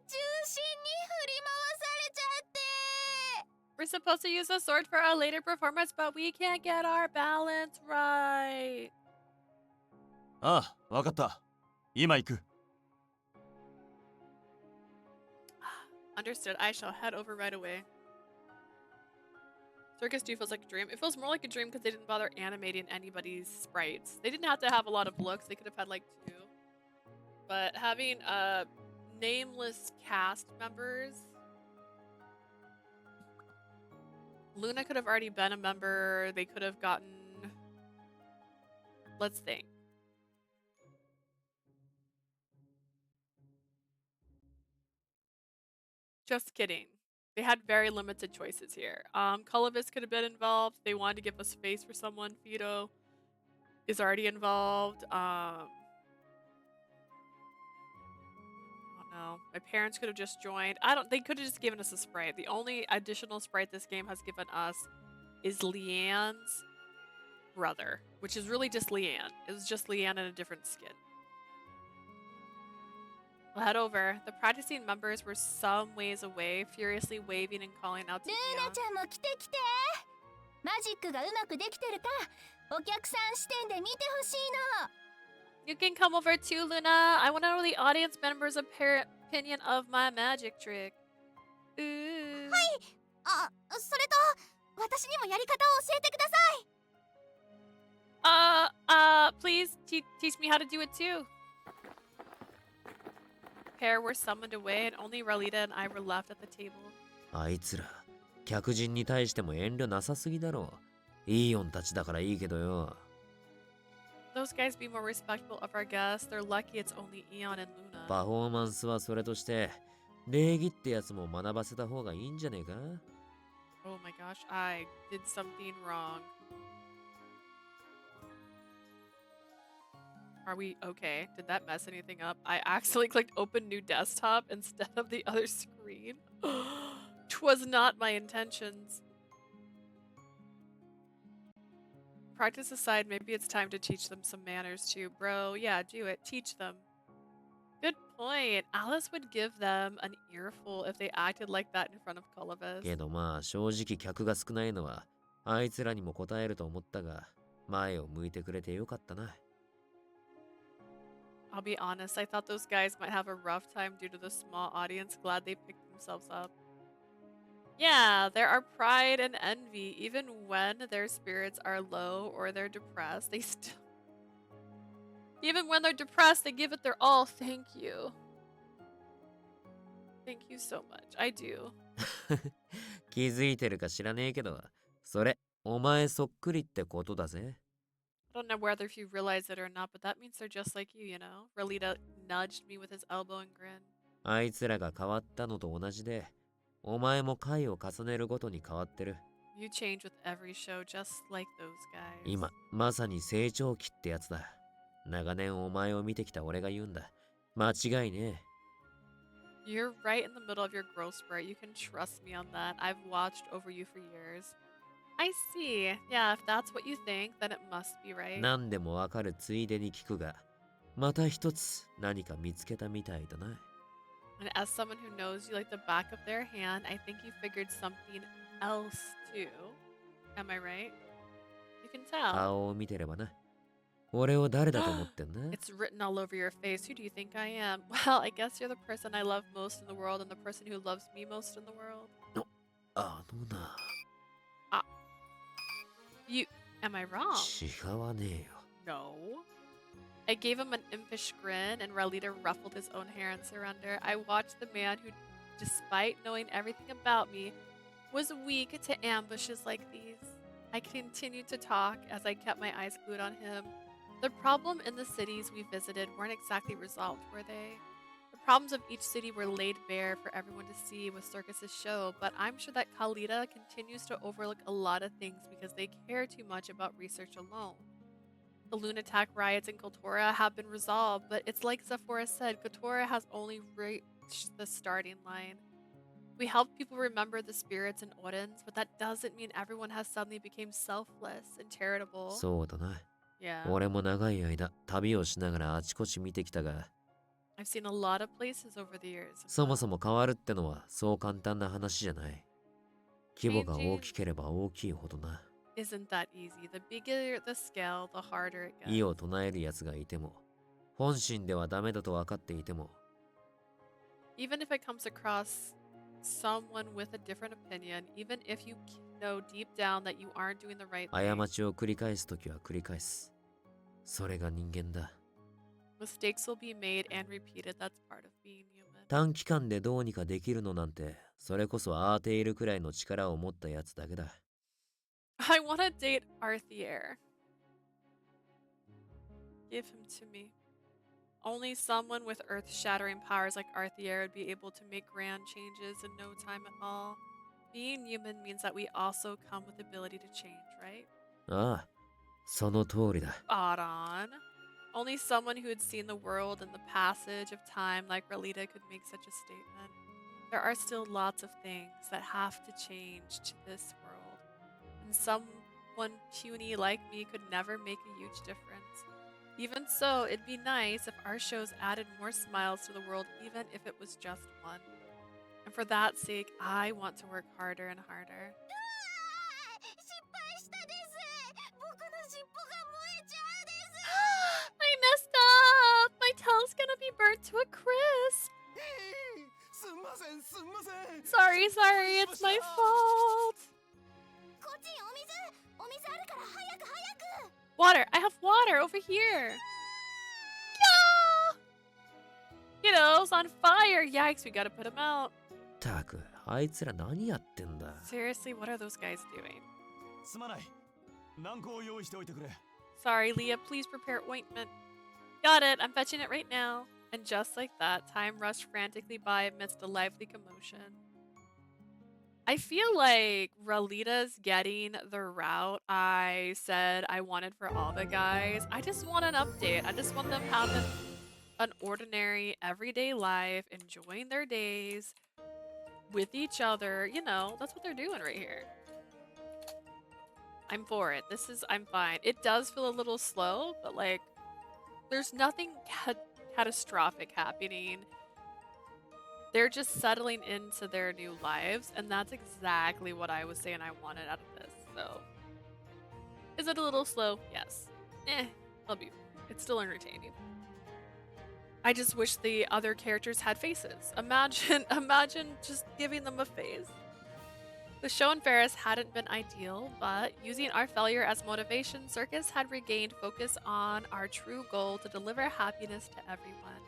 重心に振り回されちゃって。 We're supposed to use a sword for our later performance, but we can't get our balance right. ああ、わかった。今行く。Understood. I shall head over right away. Circus 2 feels like a dream. It feels more like a dream because they didn't bother animating anybody's sprites. They didn't have to have a lot of looks. They could have had like 2. But having nameless cast members, Luna could have already been a member. They could have gotten... Let's think. Just kidding. They had very limited choices here. Colovis could have been involved. They wanted to give a space for someone. Fido is already involved. I don't know. My parents could have just joined. They could have just given us a sprite. The only additional sprite this game has given us is Leanne's brother, which is really just Leanne. It was just Leanne in a different skin. We'll head over. The practicing members were some ways away, furiously waving and calling out to Leon. ちゃんも来て来て。マジックがうまくできてるか、お客さん視点で見てほしいの。 You can come over too, Luna. I want to know the audience members' opinion of my magic trick. Ooh. はい。あ、それと私にもやり方を教えてください。Please teach me how to do it too. Pair were summoned away, and only Ralita and I were left at the table. あいつら、客人に対しても遠慮なさすぎだろ。イーオンたちだからいいけどよ。Those guys be more respectful of our guests. They're lucky it's only Eon and Luna. パフォーマンスはそれとして、礼儀ってやつも学ばせた方がいいんじゃねえか？ Oh my gosh, I did something wrong. Are we okay? Did that mess anything up? I accidentally clicked open new desktop instead of the other screen. 'Twas not my intentions. Practice aside, maybe it's time to teach them some manners too. Bro, yeah, do it. Teach them. Good point. Alice would give them an earful if they acted like that in front of Colovis. けどまあ正直客が少ないのはあいつらにも答えると思ったが前を向いてくれてよかったな。I'll be honest, I thought those guys might have a rough time due to the small audience. Glad they picked themselves up. Yeah, there are pride and envy. Even when their spirits are low or they're depressed, they still... Even when they're depressed, they give it their all. Thank you. Thank you so much. I do. 気づいてるか知らねえけど、それお前そっくりってことだぜ。I don't know whether if you realize it or not, but that means they're just like you, you know? Ralita nudged me with his elbow and grinned. あいつらが変わったのと同じで、お前も回を重ねるごとに変わってる。You change with every show, just like those guys. 今、まさに成長期ってやつだ。長年お前を見てきた俺が言うんだ。間違いねえ。You're right in the middle of your growth spurt. You can trust me on that. I've watched over you for years. I see. Yeah, if that's what you think, then it must be right. 何でもわかるついでに聞くが、また一つ何か見つけたみたいだな。And as someone who knows you like the back of their hand, I think you figured something else too. Am I right? You can tell. 顔を見てればな。俺を誰だと思ってんだ？ It's written all over your face. Who do you think I am? Well, I guess you're the person I love most in the world and the person who loves me most in the world. あのな。You... Am I wrong? 違わねえよ。 No. I gave him an impish grin, and Ralita ruffled his own hair in surrender. I watched the man who, despite knowing everything about me, was weak to ambushes like these. I continued to talk as I kept my eyes glued on him. The problem in the cities we visited weren't exactly resolved, were they? The problems of each city were laid bare for everyone to see with Circus's show, but I'm sure that Khalida continues to overlook a lot of things because they care too much about research alone. The Lunatic riots in Kotora have been resolved, but it's like Zephora said, Kotora has only reached the starting line. We helped people remember the spirits and Odins, but that doesn't mean everyone has suddenly become selfless and charitable. そうだな。Yeah. 俺も長い間旅をしながらあちこち見てきたが、 I've seen a lot of places over the years. そもそも変わるってのはそう簡単な話じゃない。規模が大きければ大きいほどな。Isn't that easy? The bigger the scale, the harder it 異 gets. を唱える奴がいても、本心ではダメだと分かっていても、 Even if it comes across someone with a different opinion, even if you know deep down that you aren't doing the right 過 thing, ちを繰り返すときは繰り返す。それが人間だ。 mistakes will be made and repeated. That's part of being human. 短期間でどうにかできるのなんて、それこそアーテイルくらいの力を持ったやつだけだ。 I want to date Arthier. Give him to me. Only someone with earth-shattering powers like Arthier would be able to make grand changes in no time at all. Being human means that we also come with the ability to change, right? ああ、その通りだ。 Spot on. Only someone who had seen the world and the passage of time like Radie could make such a statement. There are still lots of things that have to change to this world. And someone puny like me could never make a huge difference. Even so, it'd be nice if our shows added more smiles to the world, even if it was just one. And for that sake, I want to work harder and harder. I messed up! My tail's gonna be burnt to a crisp! Sorry, it's my fault! Water! I have water over here! Yeah! Kiddo's on fire! Yikes, we gotta put him out. たく、あいつら何やってんだ。 Seriously, what are those guys doing? すまない。軟膏を用意しておいてくれ。 Sorry, Leah, please prepare ointment. Got it, I'm fetching it right now. And just like that, time rushed frantically by amidst a lively commotion. I feel like Ralita's getting the route I said I wanted for all the guys. I just want an update. I just want them having an ordinary, everyday life, enjoying their days with each other. You know, that's what they're doing right here. I'm for it. I'm fine. It does feel a little slow, but like, there's nothing catastrophic happening. They're just settling into their new lives, and that's exactly what I was saying I wanted out of this. So, is it a little slow? Yes. It's still entertaining. I just wish the other characters had faces. Imagine just giving them a face. The show in Ferris hadn't been ideal, but using our failure as motivation, Circus had regained focus on our true goal to deliver happiness to everyone.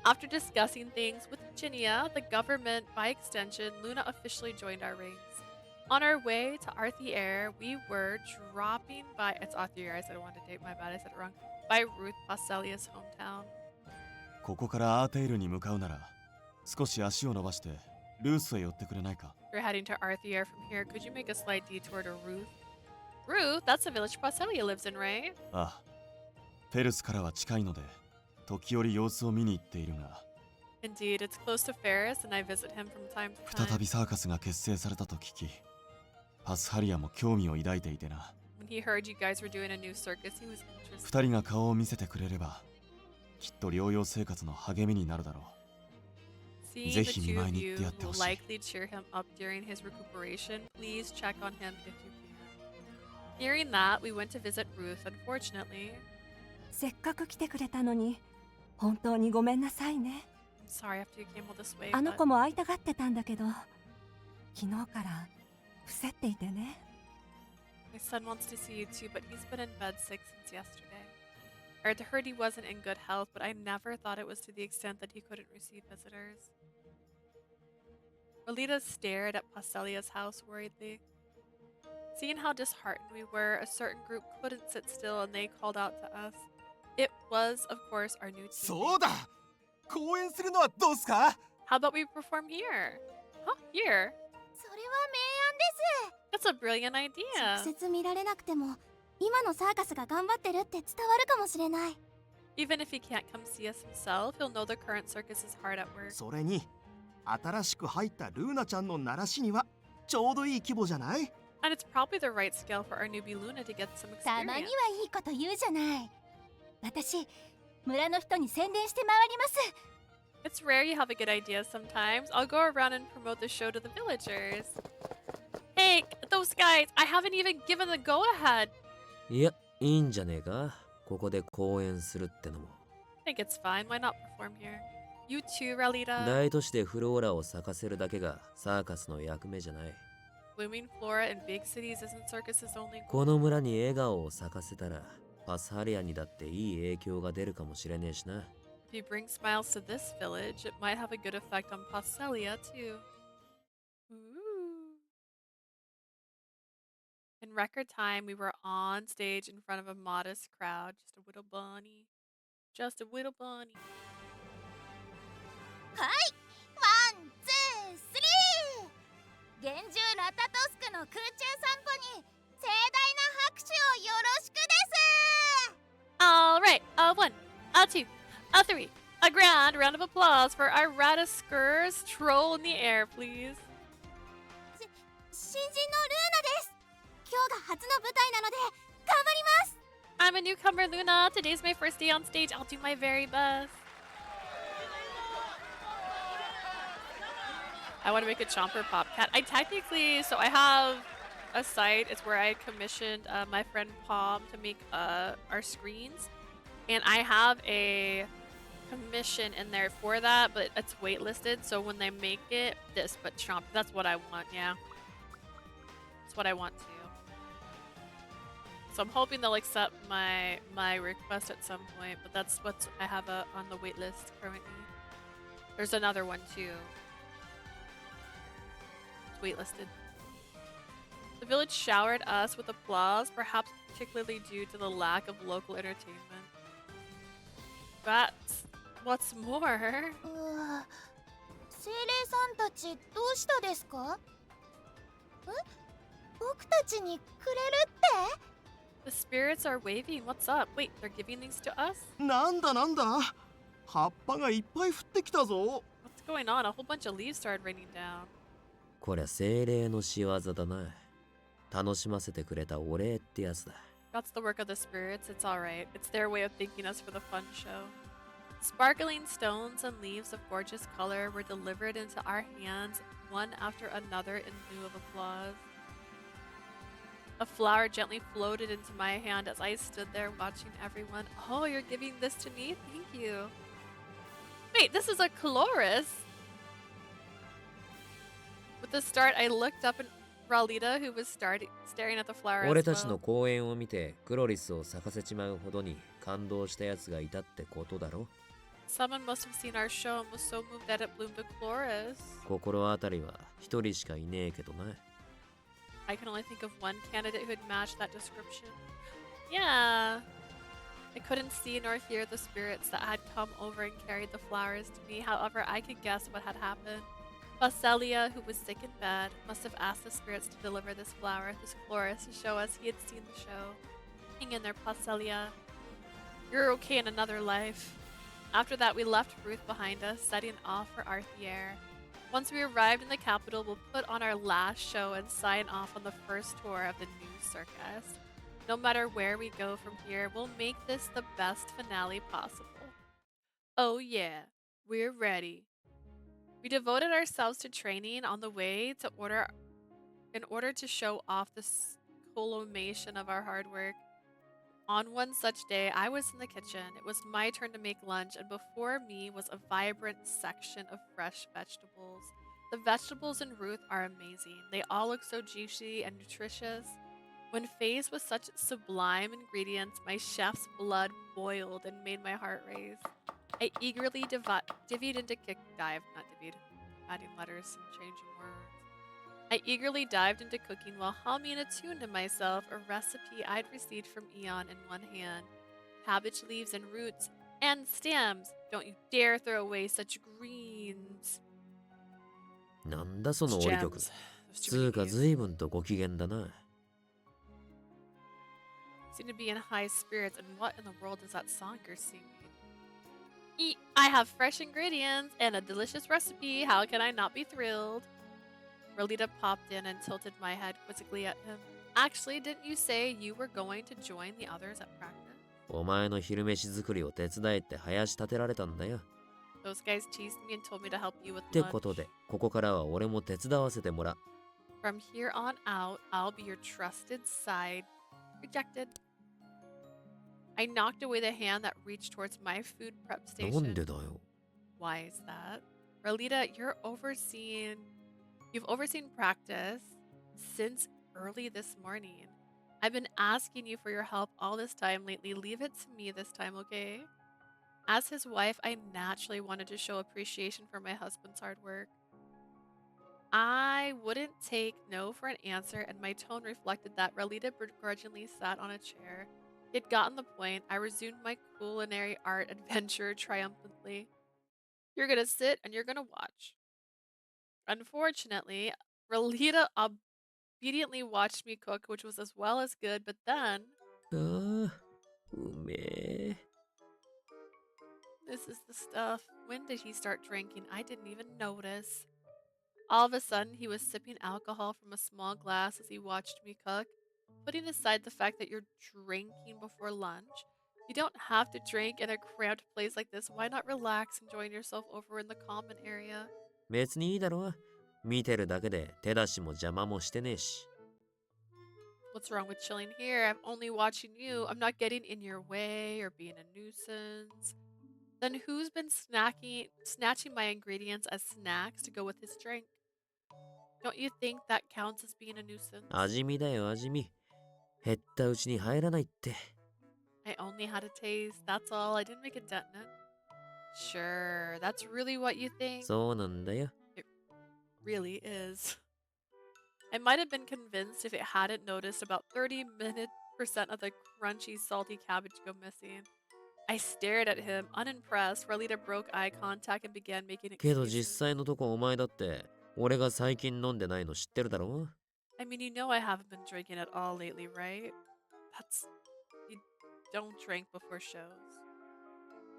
After discussing things with Ginia, the government, by extension, Luna officially joined our ranks. On our way to Arthier, we were dropping by... It's Arthier, I said I wanted to date, my bad, I said it wrong. By Ruth Paselia's hometown. ここからアーテイルに向かうなら、少し足を伸ばしてルースへ寄ってくれないか。 We're heading to Arthier from here. Could you make a slight detour to Ruth? Ruth? That's the village Paselia lives in, right? ああ、フェルスからは近いので、時折様子を見に行っているが。 Indeed, it's close to Ferris, and I visit him from time to time. 再びサーカスが結成されたと聞き、パスハリアも興味を抱いていてな。When he heard you guys were doing a new circus, he was interested. 二人が顔を見せてくれれば、きっと療養生活の励みになるだろう。 Seeing the two of you will likely cheer him up during his recuperation. Please check on him if you can. Hearing that, we went to visit Ruth, unfortunately. せっかく来てくれたのに、本当にごめんなさいね。I'm sorry after you came all this way. あの子も会いたがってたんだけど、昨日から伏せっていてね。My son wants to see you too, but he's been in bed sick since yesterday. I heard he wasn't in good health, but I never thought it was to the extent that he couldn't receive visitors. Rolita stared at Paselia's house worriedly. Seeing how disheartened we were, a certain group couldn't sit still and they called out to us. It was, of course, our new team. そうだ! 公演するのはどうすか? How about we perform here? Huh? Here? それは明暗です。 That's a brilliant idea. 直接見られなくても、今のサーカスが頑張ってるって伝わるかもしれない。 Even if he can't come see us himself, he'll know the current circus is hard at work. それに、新しく入ったルーナちゃんの鳴らしにはちょうどいい規模じゃない? And it's probably the right scale for our newbie Luna to get some たまには experience. いいこと言うじゃない。私、村の人に宣伝して回ります。 It's rare you have a good idea sometimes. I'll go around and promote the show to the villagers. Hey, those guys, I haven't even given the go-ahead. いや、いいんじゃねえか。ここで公演するってのも。I think it's fine. Why not perform here? You too, Ralita. 大都市でフローラを咲かせるだけがサーカスの役目じゃない。Blooming flora in big cities isn't circus's only この村に笑顔を咲かせたら、パスハリアにだっていい影響が出るかもしれねえしな。If you bring smiles to this village, it might have a good effect on Passelia too. Ooh. In record time, we were on stage in front of a modest crowd. Just a little bunny. Just a little bunny. はい、ワン、ツー、スリー。幻獣ラタトスクの空中散歩に盛大な拍手をよろしくです。 All right, a one, a two, a three. A grand round of applause for our Radisker's troll in the air, please. 新人のルーナです。今日が初の舞台なので頑張ります。 I'm a newcomer, Luna. Today's my first day on stage. I'll do my very best. I want to make a Chomper Popcat. I have a site. It's where I commissioned my friend Palm to make our screens. And I have a commission in there for that, but it's waitlisted. So when they make it, but Chomper, that's what I want, yeah. That's what I want too. So I'm hoping they'll accept my request at some point, but that's what I have on the wait list currently. There's another one too. It's waitlisted. The village showered us with applause, perhaps particularly due to the lack of local entertainment. But what's more? 精霊さんたちどうしたですか？僕たちにくれるって？ The spirits are waving. What's up? Wait, they're giving these to us? なんだ葉っぱがいっぱい降ってきたぞ。 What's going on? A whole bunch of leaves started raining down. こりゃ精霊の仕業だな。楽しませてくれたお礼ってやつだ。 That's the work of the spirits. It's alright. It's their way of thanking us for the fun show. Sparkling stones and leaves of gorgeous color were delivered into our hands, one after another in lieu of applause. A flower gently floated into my hand as I stood there watching everyone. Oh, you're giving this to me? Thank you. Wait, this is a chloris. With the start, I looked up at Ralita, who was staring at the flower as 俺たちの well. 公演を見てクロリスを咲かせちまうほどに感動したやつがいたってことだろ。 Someone must have seen our show and was so moved that it bloomed a chloris. 心当たりは一人しかいねえけどな。 I can only think of one candidate who'd match that description. Yeah. I couldn't see nor hear the spirits that had come over and carried the flowers to me. However, I could guess what had happened. Passelia, who was sick in bed, must have asked the spirits to deliver this flower, this chloris, to show us he had seen the show. Hang in there, Passelia. You're okay in another life. After that, we left Ruth behind us, setting off for Arthier. Once we arrived in the capital, we'll put on our last show and sign off on the first tour of the new circus. No matter where we go from here, we'll make this the best finale possible. Oh yeah, we're ready. We devoted ourselves to training on the way in order to show off the culmination of our hard work. On one such day, I was in the kitchen. It was my turn to make lunch, and before me was a vibrant section of fresh vegetables. The vegetables in Ruth are amazing. They all look so juicy and nutritious. When faced with such sublime ingredients, my chef's blood boiled and made my heart race. I eagerly divvied into adding letters and changing words. I eagerly dived into cooking while humming a tune to myself, a recipe I'd received from Eon in one hand. Cabbage leaves and roots and stems. Don't you dare throw away such greens. なんだその折曲。つうか随分とご機嫌だな。 Seem to be in high spirits, and what in the world is that song you're singing? I have fresh ingredients and a delicious recipe. How can I not be thrilled? Rolita popped in and tilted my head quizzically at him. Actually, didn't you say you were going to join the others at practice? お前の昼飯作りを手伝えって林立てられたんだよ。 Those guys teased me and told me to help you with って lunch. ことで、ここからは俺も手伝わせてもらう。 From here on out, I'll be your trusted side. Rejected. I knocked away the hand that reached towards my food prep なん station. でだよ。 Why is that? Rolita, you've overseen practice since early this morning. I've been asking you for your help all this time lately. Leave it to me this time, okay? As his wife, I naturally wanted to show appreciation for my husband's hard work. I wouldn't take no for an answer, and my tone reflected that. Rolita begrudgingly sat on a chair. He had gotten the point. I resumed my culinary art adventure triumphantly. You're gonna sit and you're gonna watch. Unfortunately, Rolita obediently watched me cook, which was as well as good, but then... ああ、うめえ。 This is the stuff. When did he start drinking? I didn't even notice. All of a sudden, he was sipping alcohol from a small glass as he watched me cook. Putting aside the fact that you're drinking before lunch, you don't have to drink in a cramped place like this. Why not relax and join yourself over in the common area? 別にいいだろ。見てるだけで手出しも邪魔もしてねえし。 What's wrong with chilling here? I'm only watching you. I'm not getting in your way or being a nuisance. Then who's been snatching my ingredients as snacks to go with his drink? Don't you think that counts as being a nuisance? 味見だよ、味見。減ったうちに入らないって。 I only had a taste. That's all. I didn't make a dent in it. Sure, that's really what you think? そうなんだよ。 It really is. I might have been convinced if it hadn't noticed about 30% of the crunchy, salty cabbage go missing. I stared at him, unimpressed. Rolita broke eye contact and began making けど excuses. 実際のとこお前だって、俺が最近飲んでないの知ってるだろ。 I mean, you know I haven't been drinking at all lately, right? You don't drink before shows.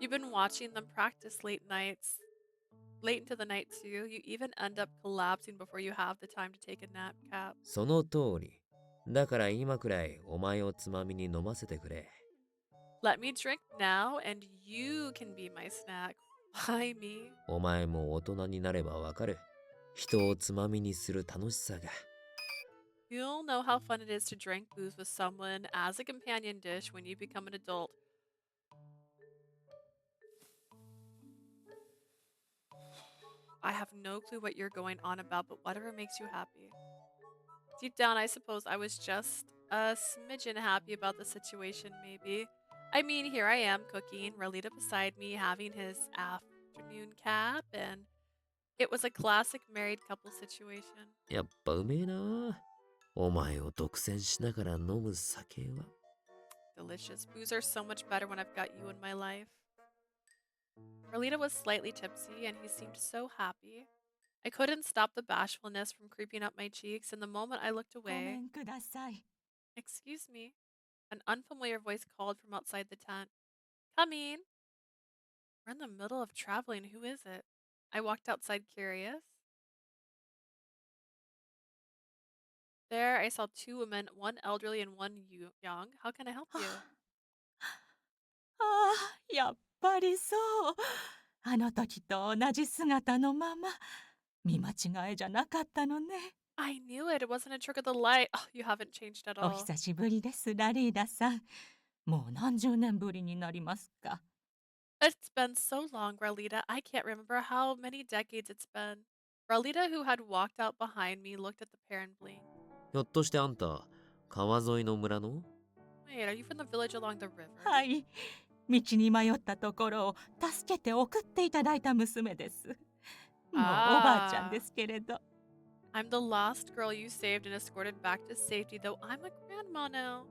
You've been watching them practice late into the night too. You even end up collapsing before you have the time to take a nap, Cap. その通り。だから今くらいお前をつまみに飲ませてくれ。 Let me drink now and you can be my snack. Why me? お前も大人になればわかる。人をつまみにする楽しさが。 You'll know how fun it is to drink booze with someone as a companion dish when you become an adult. I have no clue what you're going on about, but whatever makes you happy. Deep down, I suppose I was just a smidgen happy about the situation, maybe. I mean, here I am cooking, Rolita beside me having his afternoon cap, and it was a classic married couple situation. やっぱうめえな。お前を独占しながら飲む酒は。 Delicious. Booze are so much better when I've got you in my life. Rolita was slightly tipsy, and he seemed so happy. I couldn't stop the bashfulness from creeping up my cheeks, and the moment I looked away... Excuse me. An unfamiliar voice called from outside the tent. Coming! We're in the middle of traveling. Who is it? I walked outside curious. There, I saw two women, one elderly and one young. How can I help you? ああ、やっぱりそう。あの時と同じ姿のまま。見間違いじゃなかったのね。I knew it. It wasn't a trick of the light. Oh, you haven't changed at お all. 久しぶりです、ラリーダさん。もう何十年ぶりになりますか。It's been so long, Rolita. I can't remember how many decades it's been. Rolita, who had walked out behind me, looked at the pair and blinked. ひょっとしてあんた、川沿いの村の？ Wait, are you from the village along the river? はい。道に迷ったところを助けて送っていただいた娘です。もうおばあちゃんですけれど。I'm the lost girl you saved and escorted back to safety, though I'm a grandma now.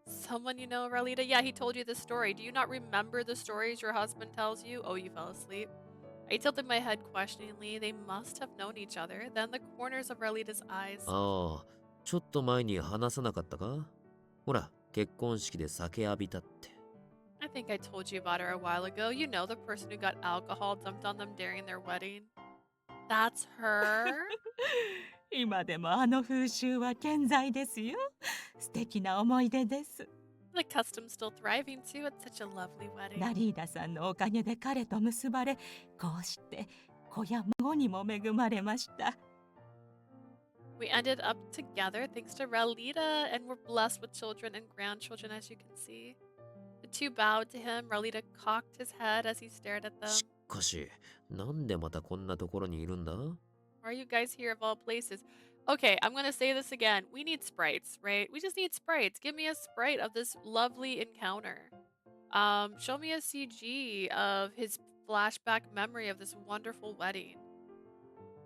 Someone you know, Rolita? Yeah, he told you the story. Do you not remember the stories your husband tells you? Oh, you fell asleep. I tilted my head questioningly. They must have known each other. Then the corners of Rolita's eyes. ああ、ちょっと前に話さなかったか？ほら、結婚式で酒浴びたって。I think I told you about her a while ago. You know, the person who got alcohol dumped on them during their wedding. That's her? 今でもあの風習は健在ですよ。素敵な思い出です。The custom's still thriving too. It's such a lovely wedding. ラリーダさんのおかげで彼と結ばれ、こうして子や孫にも恵まれました。We ended up together thanks to Ralita, and we're blessed with children and grandchildren, as you can see. The two bowed to him. Ralita cocked his head as he stared at them. しかし、なんでまたこんなところにいるんだ? Why are you guys here of all places? Okay, I'm gonna say this again. We need sprites, right? We just need sprites. Give me a sprite of this lovely encounter. Show me a CG of his flashback memory of this wonderful wedding.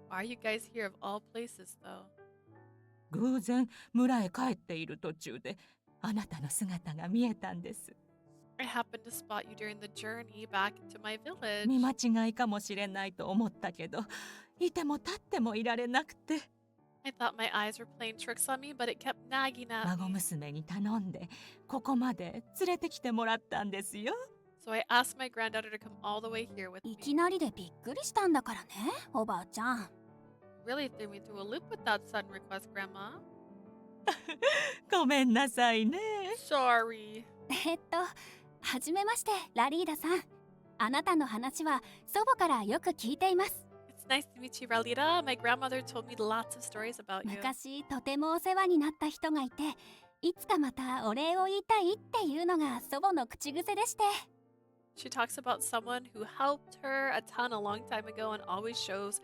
Why are you guys here of all places, though? 偶然村へ帰っている途中であなたの姿が見えたんです。I happened to spot you during the journey back to my village. 見間違いかもしれないと思ったけど、いても立ってもいられなくて。I thought my eyes were playing tricks on me, but it kept nagging at 孫 me. 娘に頼んでここまで連れてきてもらったんですよ。So I asked my granddaughter to come all the way here with い me. きなりでびっくりしたんだからね、おばあちゃん。Really threw me through a loop with that sudden request, Grandma. ごめんなさいね。Sorry. はじめまして、ラリーダさん。あなたの話は祖母からよく聞いています。It's nice to meet you, Ralita. My grandmother told me lots of stories about you. 昔とてもお世話になった人がいて、いつかまたお礼を言いたいっていうのが祖母の口癖でして。She talks about someone who helped her a ton a long time ago and always shows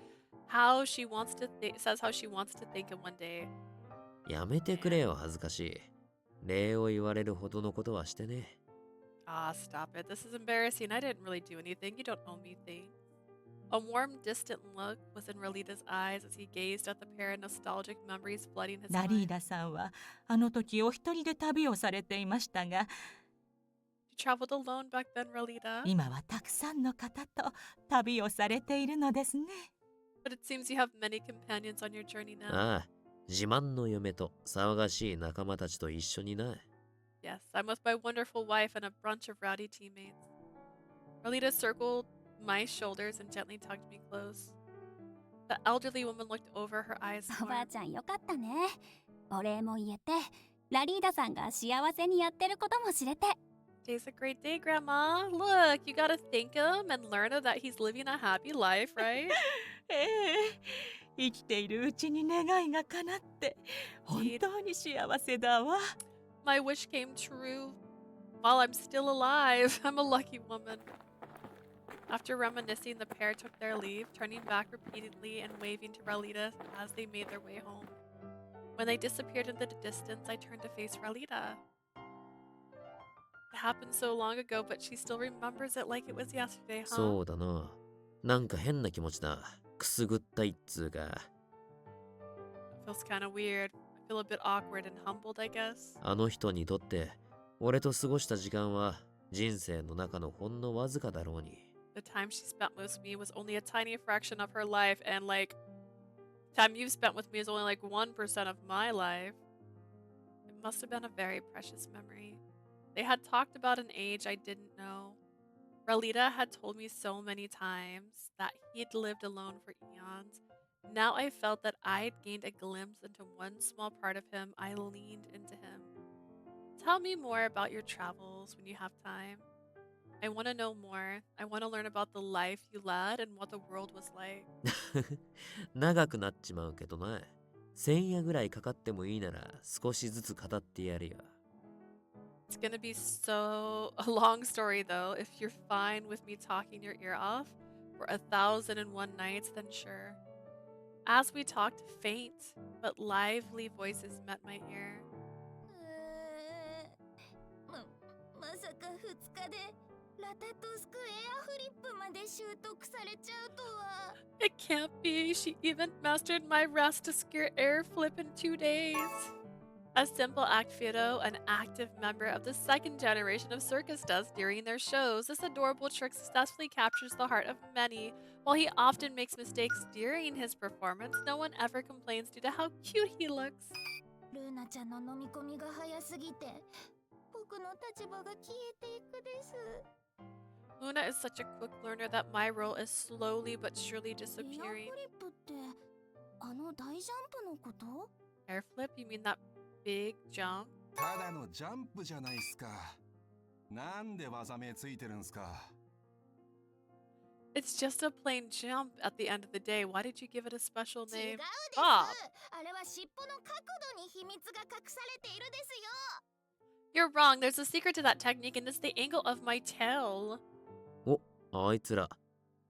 how she wants to says how she wants to thank him one day. やめてくれよ、恥ずかしい。礼を言われるほどのことはしてね。Ah, stop it. This is embarrassing. I didn't really do anything. You don't owe me things. A warm, distant look was in Ralita's eyes as he gazed at the pair, nostalgic memories flooding his ラリー mind. ダさんはあの時お一人で旅をされていましたが、 You traveled alone back then, Ralita? 今はたくさんの方と旅をされているのですね。But it seems you have many companions on your journey now. ああ、自慢の嫁と騒がしい仲間たちと一緒にな。Yes, I'm with my wonderful wife and a bunch of rowdy teammates. Ralita circled my shoulders and gently tugged me close. The elderly woman looked over, her eyes おばあ warm. ちゃんよかったね。お礼も言えて、ラリーダさんが幸せにやってることも知れて。Today's a great day, Grandma. Look, you gotta thank him and learn that he's living a happy life, right? 生きているうちに願いが叶って本当に幸せだわ。My wish came true while I'm still alive. I'm a lucky woman. After reminiscing, the pair took their leave, turning back repeatedly and waving to Ralita as they made their way home. When they disappeared in the distance, I turned to face Ralita. It happened so long ago, but she still remembers it like it was yesterday, huh? そうだな。なんか変な気持ちだ。くすぐったいっつうか。It feels kind of weird. I feel a bit awkward and humbled, I guess. あの人にとって、俺と過ごした時間は人生の中のほんのわずかだろうに。The time she spent with me was only a tiny fraction of her life, and like, time you've spent with me is only like 1% of my life. It must have been a very precious memory. They had talked about an age I didn't know. Ralita had told me so many times that he'd lived alone for eons. Now I felt that I'd gained a glimpse into one small part of him. I leaned into him. Tell me more about your travels when you have time. I want to know more. I want to learn about the life you led and what the world was like. 長くなっちまうけどな。1000夜ぐらいかかってもいいなら少しずつ語ってやるよ。It's gonna be so a long story though. If you're fine with me talking your ear off for 1001 nights, then sure. As we talked, faint but lively voices met my ear. まさか2日でラタトスクエアフリップまで習得されちゃうとは。 It can't be. She even mastered my rest to scare air flip in 2 days. A simple act Fido, an active member of the second generation of circus does during their shows. This adorable trick successfully captures the heart of many. While he often makes mistakes during his performance, no one ever complains due to how cute he looks. ルーナちゃんの飲み込みが早すぎて僕の立場が消えていくです。Luna is such a quick learner that my role is slowly but surely エア disappearing. フリップってあの大ジャンプのこと？ Air flip? You mean that big jump? ただのジャンプじゃないっすか。なんで技名ついてるんすか。 It's just a plain jump at the end of the day. Why did you give it a special 違う name? です。 Bob! あれは尻尾の角度に秘密が隠されているですよ。 You're wrong. There's a secret to that technique, and it's the angle of my tail. お、あいつら、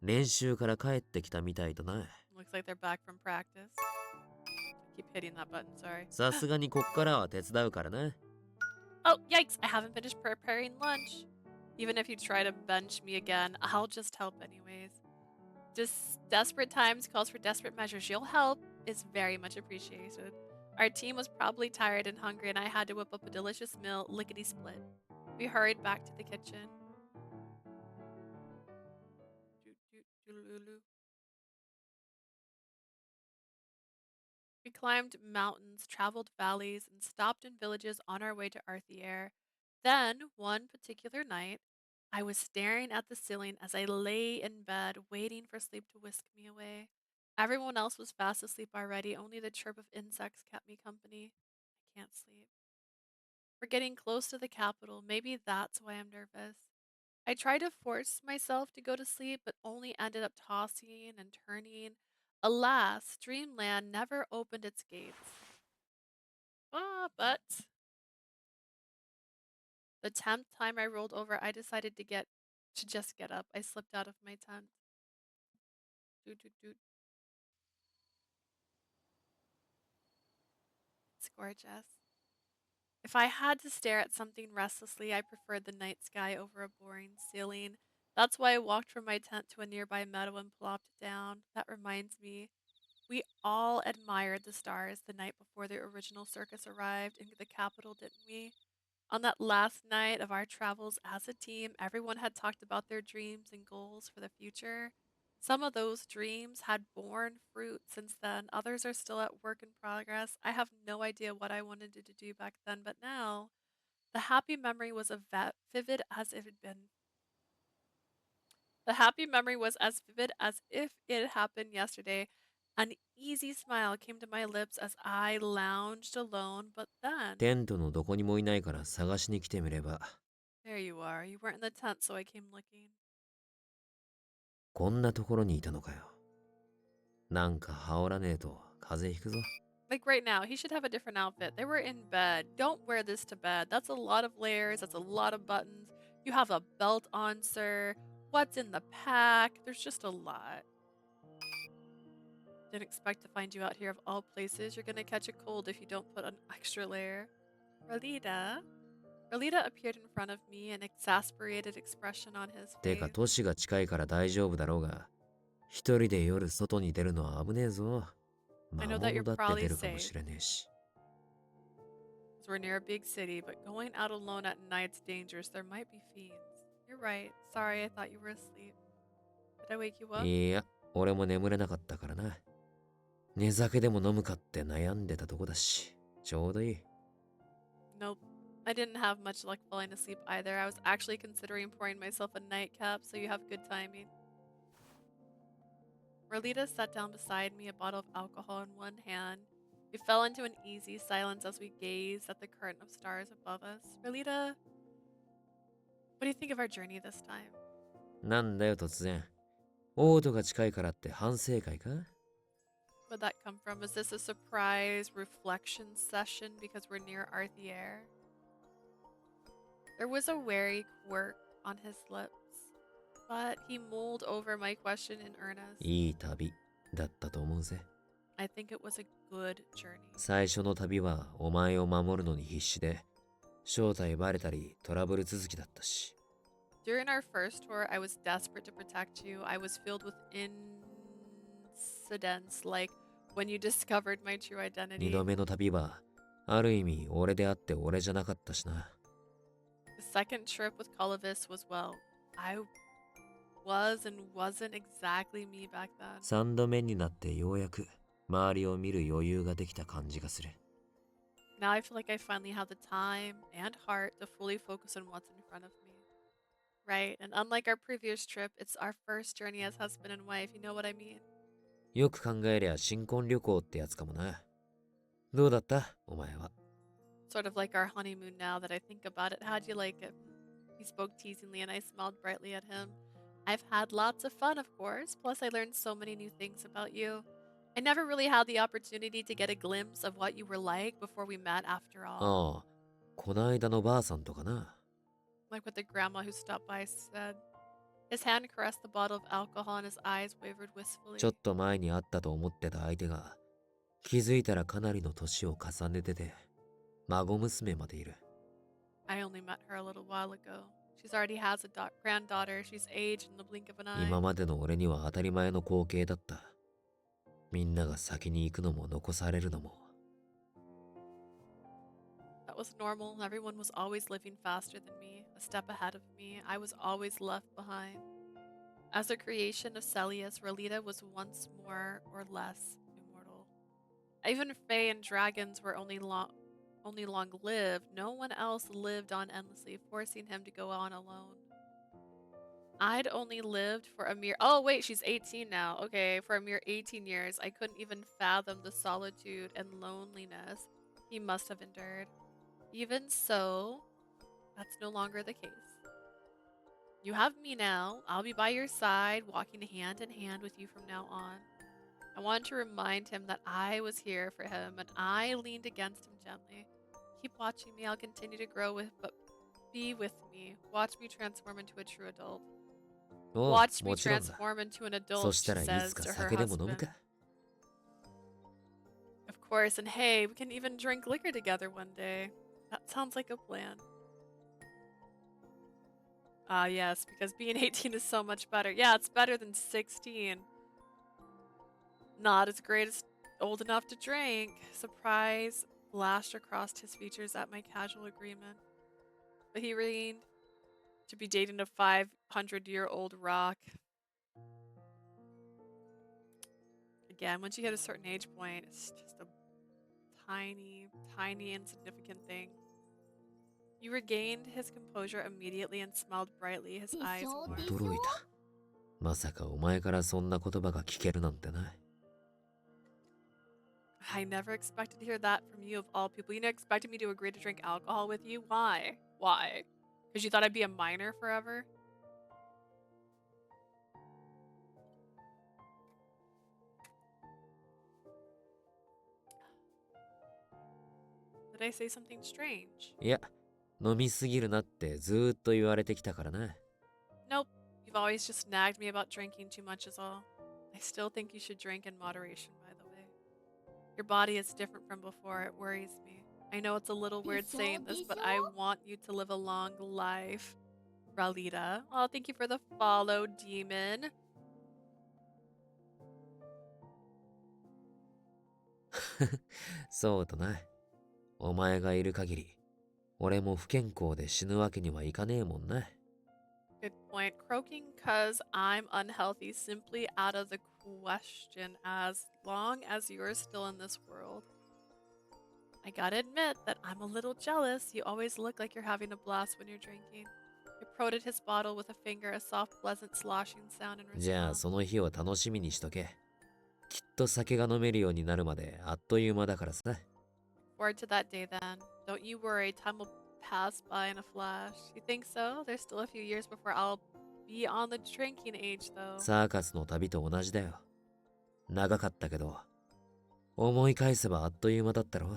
練習から帰ってきたみたいだな。Looks like they're back from practice. Keep hitting that button, sorry. さすがにこっからは手伝うからな。Oh, yikes! I haven't finished preparing lunch. Even if you try to bench me again, I'll just help anyways. Just desperate times calls for desperate measures. Your help is very much appreciated. Our team was probably tired and hungry, and I had to whip up a delicious meal, lickety-split. We hurried back to the kitchen. We climbed mountains, traveled valleys, and stopped in villages on our way to Arthier. Then, one particular night, I was staring at the ceiling as I lay in bed, waiting for sleep to whisk me away. Everyone else was fast asleep already, only the chirp of insects kept me company. I can't sleep. We're getting close to the capital. Maybe that's why I'm nervous. I tried to force myself to go to sleep, but only ended up tossing and turning. Alas, Dreamland never opened its gates. But the 10th time I rolled over, I decided to just get up. I slipped out of my tent. Doot, doot, doot. It's gorgeous. If I had to stare at something restlessly, I preferred the night sky over a boring ceiling. That's why I walked from my tent to a nearby meadow and plopped down. That reminds me, we all admired the stars the night before the original circus arrived in the capital, didn't we? On that last night of our travels as a team, everyone had talked about their dreams and goals for the future. Some of those dreams had borne fruit since then. Others are still at work in progress. I have no idea what I wanted to do back then, but now the happy memory was vivid as if it had been. The happy memory was as vivid as if it happened yesterday. An easy smile came to my lips as I lounged alone, but then... テントのどこにもいないから探しに来てみれば。 There you are. You weren't in the tent, so I came looking. こんなところにいたのかよ。なんか羽織らねえと風邪ひくぞ。 Like right now, he should have a different outfit. They were in bed. Don't wear this to bed. That's a lot of layers. That's a lot of buttons. You have a belt on, sir. What's in the pack? There's just a lot. Didn't expect to find you out here of all places. You're gonna catch a cold if you don't put an extra layer. Radie appeared in front of me, an exasperated expression on his てか face. 年が近いから大丈夫だろうが、一人で夜外に出るのは危ねえぞ。魔 I know 物 that you're だって probably 出るかも safe. しれねえし。 We're near a big city, but going out alone at night's dangerous. There might be fiends. You're right. Sorry, I thought you were asleep. Did I wake you up? いや、俺も眠れなかったからな。寝酒でも飲むかって悩んでたとこだし、ちょうどいい。 Nope. I didn't have much luck falling asleep either. I was actually considering pouring myself a nightcap, so you have good timing. Radie sat down beside me, a bottle of alcohol in one hand. We fell into an easy silence as we gazed at the curtain of stars above us. Radie, what do you think of our journey this time? なんだよ突然。オートが近いからって反省会か？ Where'd that come from? Is this a surprise reflection session because we're near Arthier? There was a wary quirk on his lips, but he mulled over my question in earnest. いい旅だったと思うぜ。 I think it was a good journey. 最初の旅はお前を守るのに必死で、正体バレたりトラブル続きだったし。 During our first tour, I was desperate to protect you. I was filled with incidents like when you discovered my true identity. 二度目の旅は、ある意味俺であって俺じゃなかったしな。 The second trip with Colavis was, well, I was and wasn't exactly me back then. 三度目になってようやく周りを見る余裕ができた感じがする。 Now I feel like I finally have the time and heart to fully focus on what's in front of me. Right, and unlike our previous trip, it's our first journey as husband and wife, you know what I mean? よく考えりゃ新婚旅行ってやつかもな。どうだったお前は。Sort of like our honeymoon now that I think about it. How'd you like it? He spoke teasingly and I smiled brightly at him. I've had lots of fun, of course. Plus, I learned so many new things about you. I never really had the opportunity to get a glimpse of what you were like before we met, after all. ああ、こないだのばあさんとかな。Like what the grandma who stopped by said. His hand caressed the bottle of alcohol and his eyes wavered wistfully. ちょっと前に会ったと思ってた相手が、気づいたらかなりの年を重ねてて、孫娘までいる。I only met her a little while ago. She's already has a granddaughter. She's aged in the blink of an eye. 今までの俺には当たり前の光景だった。みんなが先に行くのも残されるのも。That was normal. Everyone was always living faster than me, a step ahead of me. I was always left behind. As a creation of Celius, Rolita was once more or less immortal. Even Fae and dragons were only long-lived. No one else lived on endlessly, forcing him to go on alone. I'd only lived for a mere— oh wait, she's 18 now. Okay, for a mere 18 years, I couldn't even fathom the solitude and loneliness he must have endured. Even so, that's no longer the case. You have me now. I'll be by your side, walking hand in hand with you from now on. I wanted to remind him that I was here for him, and I leaned against him gently. Keep watching me. I'll continue to grow but be with me. Watch me transform into a true adult. Watch me transform into an adult, she says to her husband. Of course, and hey, we can even drink liquor together one day. That sounds like a plan. Ah, yes, because being 18 is so much better. Yeah, it's better than 16. Not as great as old enough to drink. Surprise flashed across his features at my casual agreement. But he reigned to be dating a 500-year-old rock. Again, once you hit a certain age point, it's just a tiny, tiny, insignificant thing. You regained his composure immediately and smiled brightly, his eyes warm. 驚いた。まさかお前からそんな言葉が聞けるなんてな。I never expected to hear that from you of all people. You never expected me to agree to drink alcohol with you? Why? Why? Because you thought I'd be a minor forever? Did I say something strange? いや、飲みすぎるなってずーっと言われてきたからな。Nope. You've always just nagged me about drinking too much is all. I still think you should drink in moderation, by the way. Your body is different from before. It worries me. I know it's a little weird saying this, but I want you to live a long life. Ralita. Oh, thank you for the follow, demon. そうだな。お前がいる限り、俺も不健康で死ぬわけにはいかねえもんな。Good point. Croaking cause I'm unhealthy simply out of the question as long as you're still in this world. I gotta admit that I'm a little jealous. You always look like you're having a blast when you're drinking. He prodded his bottle with a finger, a soft, pleasant sloshing sound in response. じゃあその日を楽しみにしとけ。きっと酒が飲めるようになるまであっという間だからさ。Forward to that day then. Don't you worry, time will pass by in a flash. You think so? There's still a few years before I'll be on the drinking age, though. サーカスの旅と同じだよ。長かったけど、思い返せばあっという間だったろ。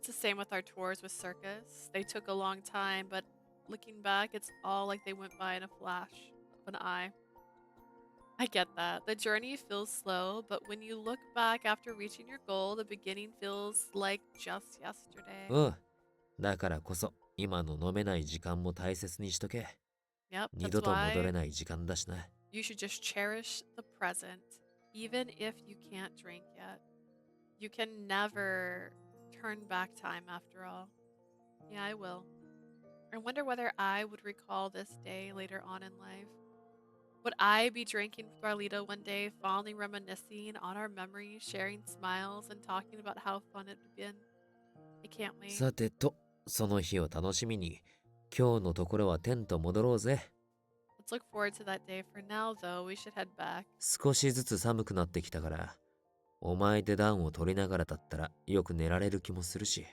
It's the same with our tours with circus. They took a long time, but looking back, it's all like they went by in a flash of an eye. I get that. The journey feels slow, but when you look back after reaching your goal, the beginning feels like just yesterday. うん。だからこそ、今の飲めない時間も大切にしとけ。Yep, 二度 that's と戻れ why ない時間だしな。you should just cherish the present, even if you can't drink yet. You can never turn back time after all. Yeah, I will. I wonder whether I would recall this day later on in life. Would I be drinking with Arlita one day, fondly reminiscing on our memories, sharing smiles, and talking about how fun it had been? I can't wait. さてと、その日を楽しみに、今日のところはテント戻ろうぜ。 Let's look forward to that day. For now, though, we should head back. 少しずつ寒くなってきたから、お前で暖を取りながらだったらよく寝られる気もするし。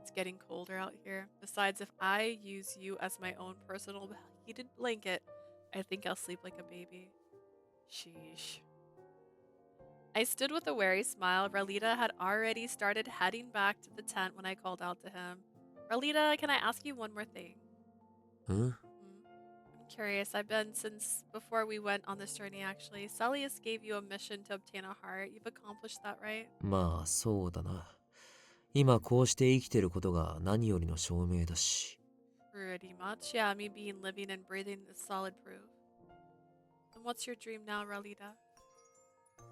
It's getting colder out here. Besides, if I use you as my own personal heated blanket, I think I'll sleep like a baby. Sheesh. I stood with a wary smile. Ralita had already started heading back to the tent when I called out to him. Ralita, can I ask you one more thing? ん? I'm curious. I've been since before we went on this journey, actually. Celius gave you a mission to obtain a heart. You've accomplished that, right? まあそうだな。今こうして生きてることが何よりの証明だし。 Pretty much. Yeah, me being living and breathing is solid proof. And what's your dream now, Ralita?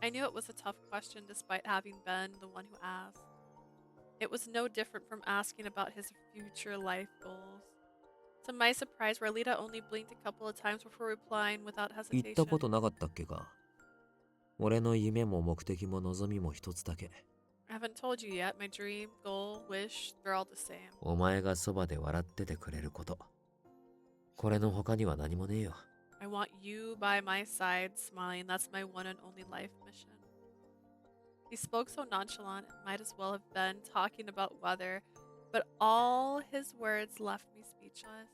I knew it was a tough question despite having been the one who asked. It was no different from asking about his future life goals. To my surprise, Ralita only blinked a couple of times before replying without 言った hesitation. ことなかったっけか。俺の夢も目的も望みも一つだけ。 I haven't told you yet. My dream, goal, wish, they're all the same. お前がそばで笑っててくれること。これの他には何もねえよ。 I want you by my side, smiling. That's my one and only life mission. He spoke so nonchalant, it might as well have been talking about weather, but all his words left me speechless.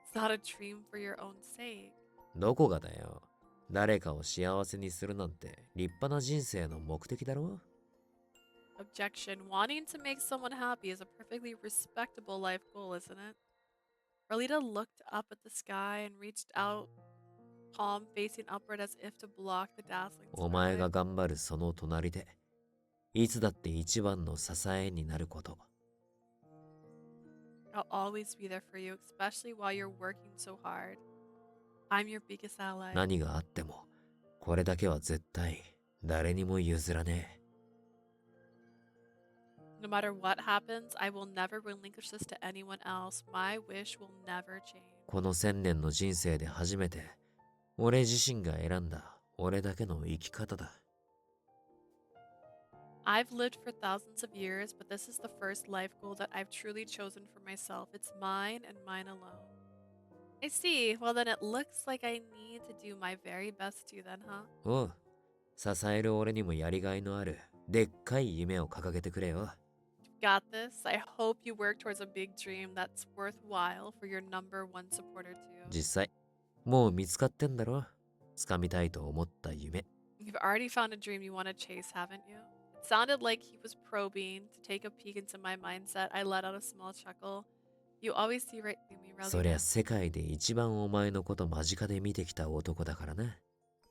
It's not a dream for your own sake. どこがだよ。誰かを幸せにするなんて立派な人生の目的だろ。 Objection. Wanting to make someone happy is a perfectly respectable life goal, isn't it? Ralita looked up at the sky and reached out, palm facing upward as if to block the dazzling お前が sunlight. 頑張るその隣で、いつだって一番の支えになること。 I'll always be there for you, especially while you're working so hard. I'm your biggest ally. 何があっても、これだけは絶対誰にも譲らねえ。 No matter what happens, I will never relinquish this to anyone else. My wish will never change. この1000年の人生で初めて、俺自身が選んだ俺だけの生き方だ。 I've lived for thousands of years, but this is the first life goal that I've truly chosen for myself. It's mine and mine alone. I see. Well, then it looks like I need to do my very best too then, huh? おう、支える俺にもやりがいのあるでっかい夢を掲げてくれよ。 Got this. I hope you work towards a big dream that's worthwhile for your number one supporter too. 実際、もう見つかってんだろ。掴みたいと思った夢。 You've already found a dream you want to chase, haven't you? It sounded like he was probing to take a peek into my mindset. I let out a small chuckle. You always see right through me, そりゃ Ralita. 世界で一番お前のこと間近で見てきた男だからな。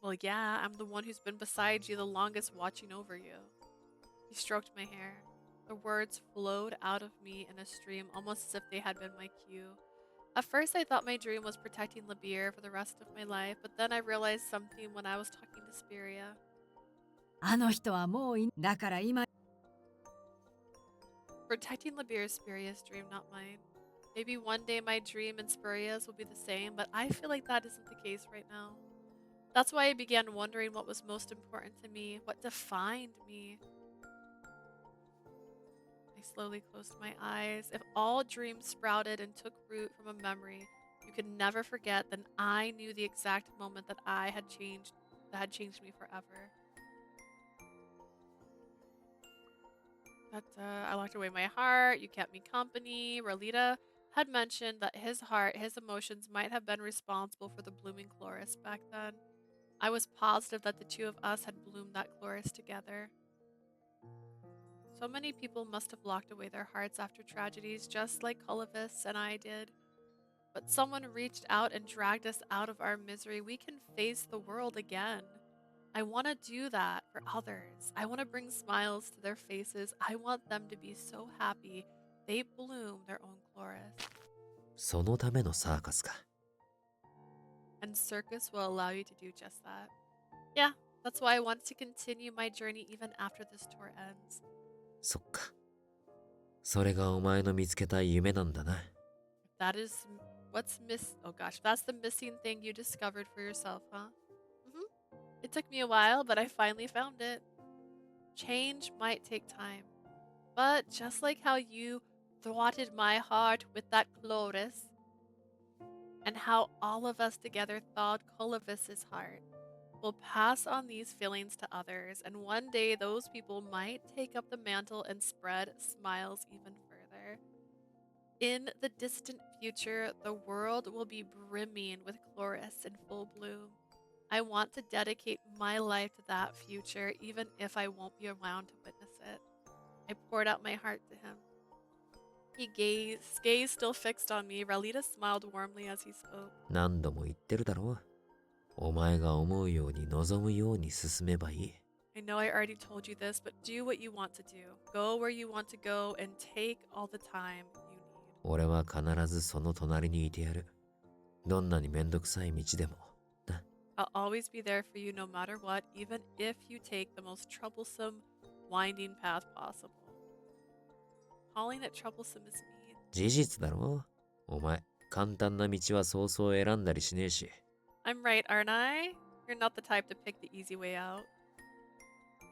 Well, yeah, I'm the one who's been beside you the longest watching over you. He stroked my hair. The words flowed out of me in a stream, almost as if they had been my cue. At first, I thought my dream was protecting Labir for the rest of my life, but then I realized something when I was talking to Spiria. あの人はもういだから今 Protecting Labir is Spiria's dream, not mine. Maybe one day my dream and Spiria's will be the same, but I feel like that isn't the case right now. That's why I began wondering what was most important to me, what defined me. I slowly closed my eyes. If all dreams sprouted and took root from a memory you could never forget, then I knew the exact moment that had changed me forever. But I locked away my heart. You kept me company. Ralita had mentioned that his heart, his emotions might have been responsible for the blooming chloris back then. I was positive that the two of us had bloomed that chloris together. So many people must have locked away their hearts after tragedies, just like Colovis and I did. But someone reached out and dragged us out of our misery. We can face the world again. I want to do that for others. I want to bring smiles to their faces. I want them to be so happy they bloom their own chloris. そのためのサーカスか。 And circus will allow you to do just that. Yeah, that's why I want to continue my journey even after this tour ends. そっか。それがお前の見つけた夢なんだな。 That is oh gosh, that's the missing thing you discovered for yourself, huh? It took me a while, but I finally found it. Change might take time. But just like how you thwarted my heart with that Chloris, and how all of us together thawed Clovis's heart. We'll pass on these feelings to others, and one day those people might take up the mantle and spread smiles even further. In the distant future, the world will be brimming with Chloris in full bloom. I want to dedicate my life to that future, even if I won't be around to witness it. I poured out my heart to him. He gaze still fixed on me. Ralita smiled warmly as he spoke. 何度も言ってるだろう。お前が思うように望むように進めばいい。I know I already told you this, but do what you want to do. Go where you want to go and take all the time you need. 俺は必ずその隣にいてやる。どんなにめんどくさい道でも。な。I'll always be there for you no matter what, even if you take the most troublesome, winding path possible. Calling it troublesome is mean. 事実だろ。お前、簡単な道はそうそう選んだりしねえし。I'm right, aren't I? You're not the type to pick the easy way out.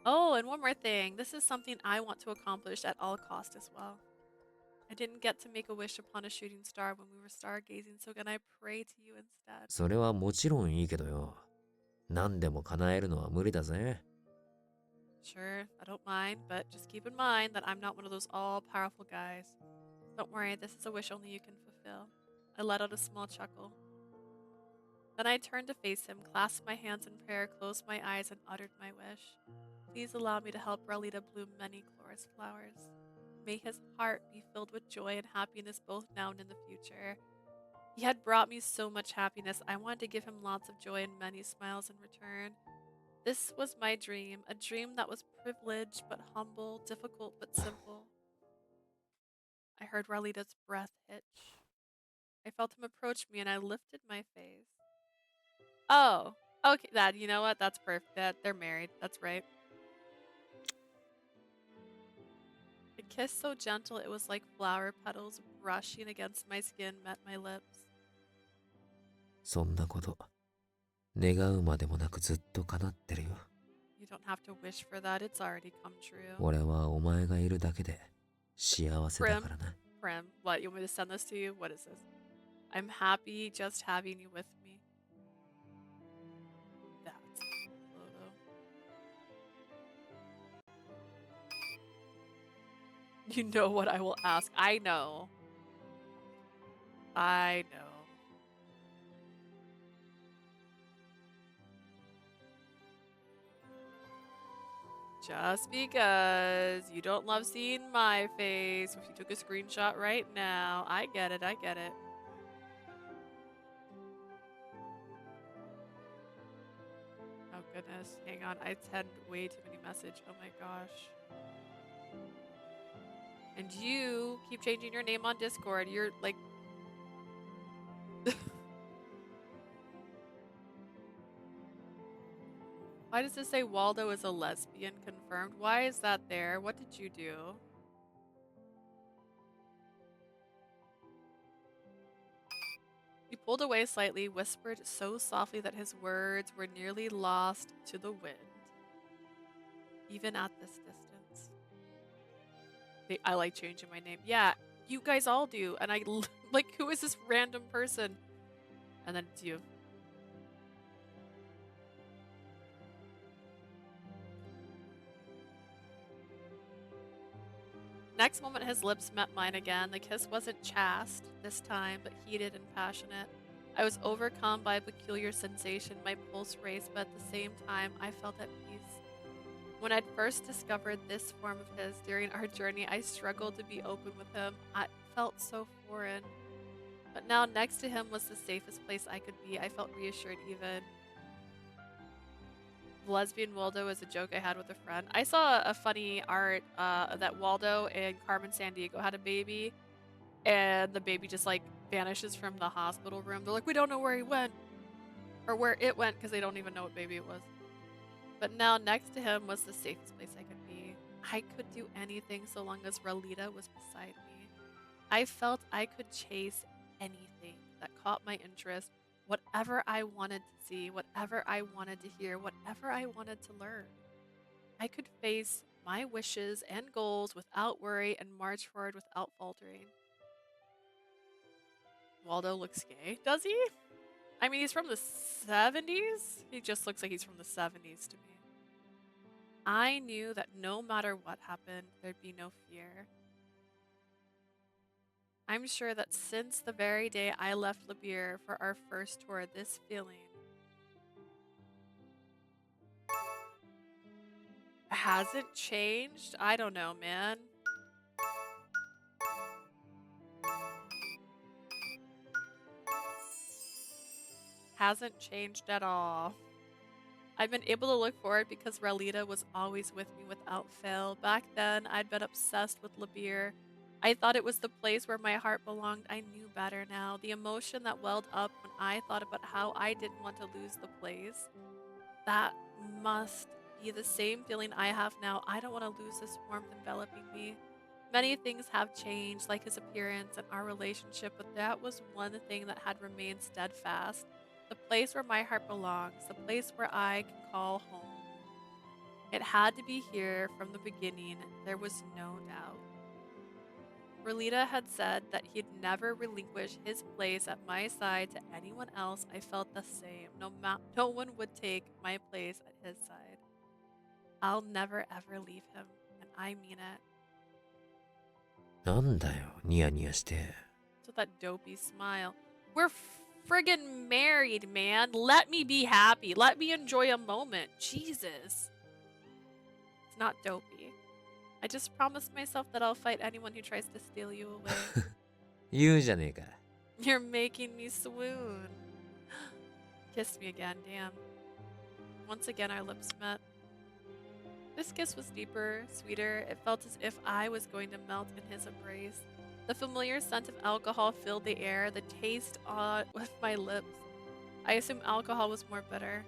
Oh, and one more thing. This is something I want to accomplish at all cost as well. I didn't get to make a wish upon a shooting star when we were stargazing, so can I pray to you instead? それはもちろんいいけどよ。何でも叶えるのは無理だぜ。Sure, I don't mind, but just keep in mind that I'm not one of those all-powerful guys. Don't worry, this is a wish only you can fulfill. I let out a small chuckle. Then I turned to face him, clasped my hands in prayer, closed my eyes, and uttered my wish. Please allow me to help Ralita bloom many Chloris flowers. May his heart be filled with joy and happiness both now and in the future. He had brought me so much happiness. I wanted to give him lots of joy and many smiles in return. This was my dream, a dream that was privileged but humble, difficult but simple. I heard Ralita's breath hitch. I felt him approach me and I lifted my face. Oh, okay, Dad, you know what? That's perfect. They're married. That's right. A kiss so gentle it was like flower petals brushing against my skin met my lips. そんなこと、願うまでもなくずっと叶ってるよ。You don't have to wish for that. It's already come true. 俺はお前がいるだけで幸せだからな。Prim, what? You want me to send this to you? What is this? I'm happy just having you with me. That's a photo. You know what I will ask. I know. I know. Just because you don't love seeing my face, if you took a screenshot right now, I get it, I get it. Oh goodness, hang on, I sent way too many messages, oh my gosh. And you keep changing your name on Discord, you're like... Why does it say Waldo is a lesbian confirmed? Why is that there? What did you do? He pulled away slightly, whispered so softly that his words were nearly lost to the wind. Even at this distance. I like changing my name. Yeah, you guys all do. And I like, who is this random person? And then it's you. Next moment, his lips met mine again. The kiss wasn't chaste this time, but heated and passionate. I was overcome by a peculiar sensation. My pulse raced, but at the same time, I felt at peace. When I'd first discovered this form of his during our journey, I struggled to be open with him. I felt so foreign. But now next to him was the safest place I could be. I felt reassured even. Lesbian Waldo is a joke I had with a friend. I saw a funny art that Waldo and Carmen Sandiego had a baby, and the baby just like vanishes from the hospital room. They're like, we don't know where he went, or where it went, because they don't even know what baby it was. But now next to him was the safest place I could be. I could do anything so long as Ralita was beside me. I felt I could chase anything that caught my interest. Whatever I wanted to see, whatever I wanted to hear, whatever I wanted to learn. I could face my wishes and goals without worry and march forward without faltering. Waldo looks gay. Does he? I mean, he's from the 70s? He just looks like he's from the 70s to me. I knew that no matter what happened, there'd be no fear. I'm sure that since the very day I left Labir for our first tour, this feeling hasn't changed. I don't know, man. Hasn't changed at all. I've been able to look forward because Ralita was always with me without fail. Back then, I'd been obsessed with Labir. I thought it was the place where my heart belonged. I knew better now. The emotion that welled up when I thought about how I didn't want to lose the place. That must be the same feeling I have now. I don't want to lose this warmth enveloping me. Many things have changed, like his appearance and our relationship, but that was one thing that had remained steadfast. The place where my heart belongs, the place where I can call home. It had to be here from the beginning, there was no doubt. Ralita had said that he'd never relinquish his place at my side to anyone else. I felt the same. No one would take my place at his side. I'll never ever leave him, and I mean it. なんだよ、ニヤニヤして。 So that dopey smile. We're friggin' married, man. Let me be happy. Let me enjoy a moment. Jesus. It's not dopey. I just promised myself that I'll fight anyone who tries to steal you away. 言うじゃねえか。 You're making me swoon. Kissed me again, damn. Once again, our lips met. This kiss was deeper, sweeter. It felt as if I was going to melt in his embrace. The familiar scent of alcohol filled the air, the taste awed with my lips. I assumed alcohol was more bitter.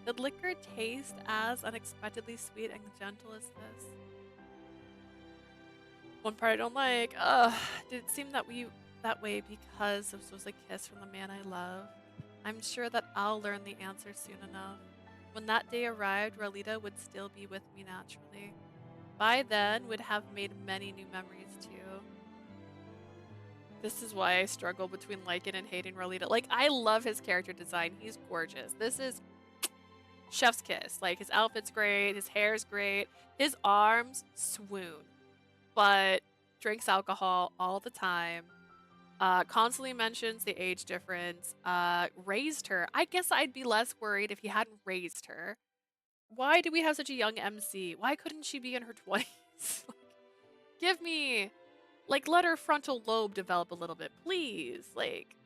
Did liquor taste as unexpectedly sweet and gentle as this? One part I don't like. Did it seem that way because this was a kiss from the man I love? I'm sure that I'll learn the answer soon enough. When that day arrived, Ralita would still be with me naturally. By then, we'd have made many new memories too. This is why I struggle between liking and hating Ralita. Like, I love his character design. He's gorgeous. This is chef's kiss. Like, his outfit's great. His hair's great. His arms, swoon. But drinks alcohol all the time. Constantly mentions the age difference. Raised her. I guess I'd be less worried if he hadn't raised her. Why do we have such a young MC? Why couldn't she be in her 20s? Give me... Like, let her frontal lobe develop a little bit, please. Like...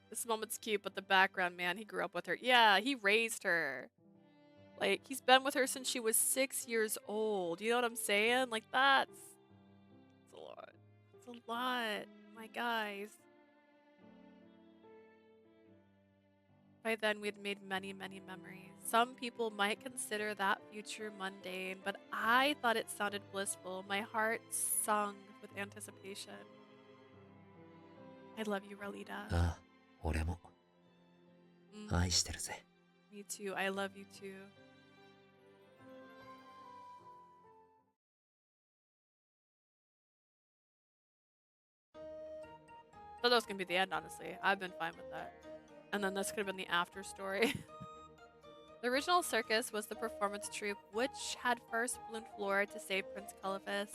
This moment's cute, but the background, man, he grew up with her. Yeah, he raised her. Like, he's been with her since she was 6 years old. You know what I'm saying? Like, that's... It's a lot. It's a lot. My guys. By then, we'd made many, many memories. Some people might consider that future mundane, but I thought it sounded blissful. My heart sung with anticipation. I love you, Ralita. ああ、俺も。愛してるぜ。 Me too. I love you too. Thought that was gonna be the end, honestly. I've been fine with that. And then this could have been the after story. The original circus was the performance troupe, which had first ballooned Flora to save Prince Calaphas.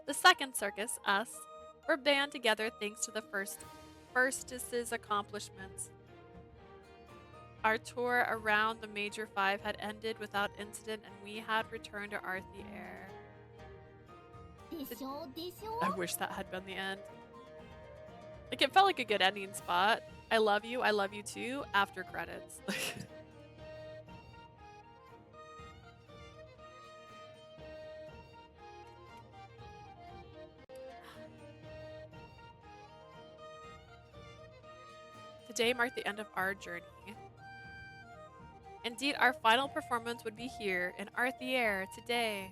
The second circus, us, were band together thanks to the firstess's accomplishments. Our tour around the Major Five had ended without incident, and we had returned to Arthie Air. I wish that had been the end. Like, it felt like a good ending spot. I love you too, after credits. Today marked the end of our journey. Indeed, our final performance would be here in Arthie Air today.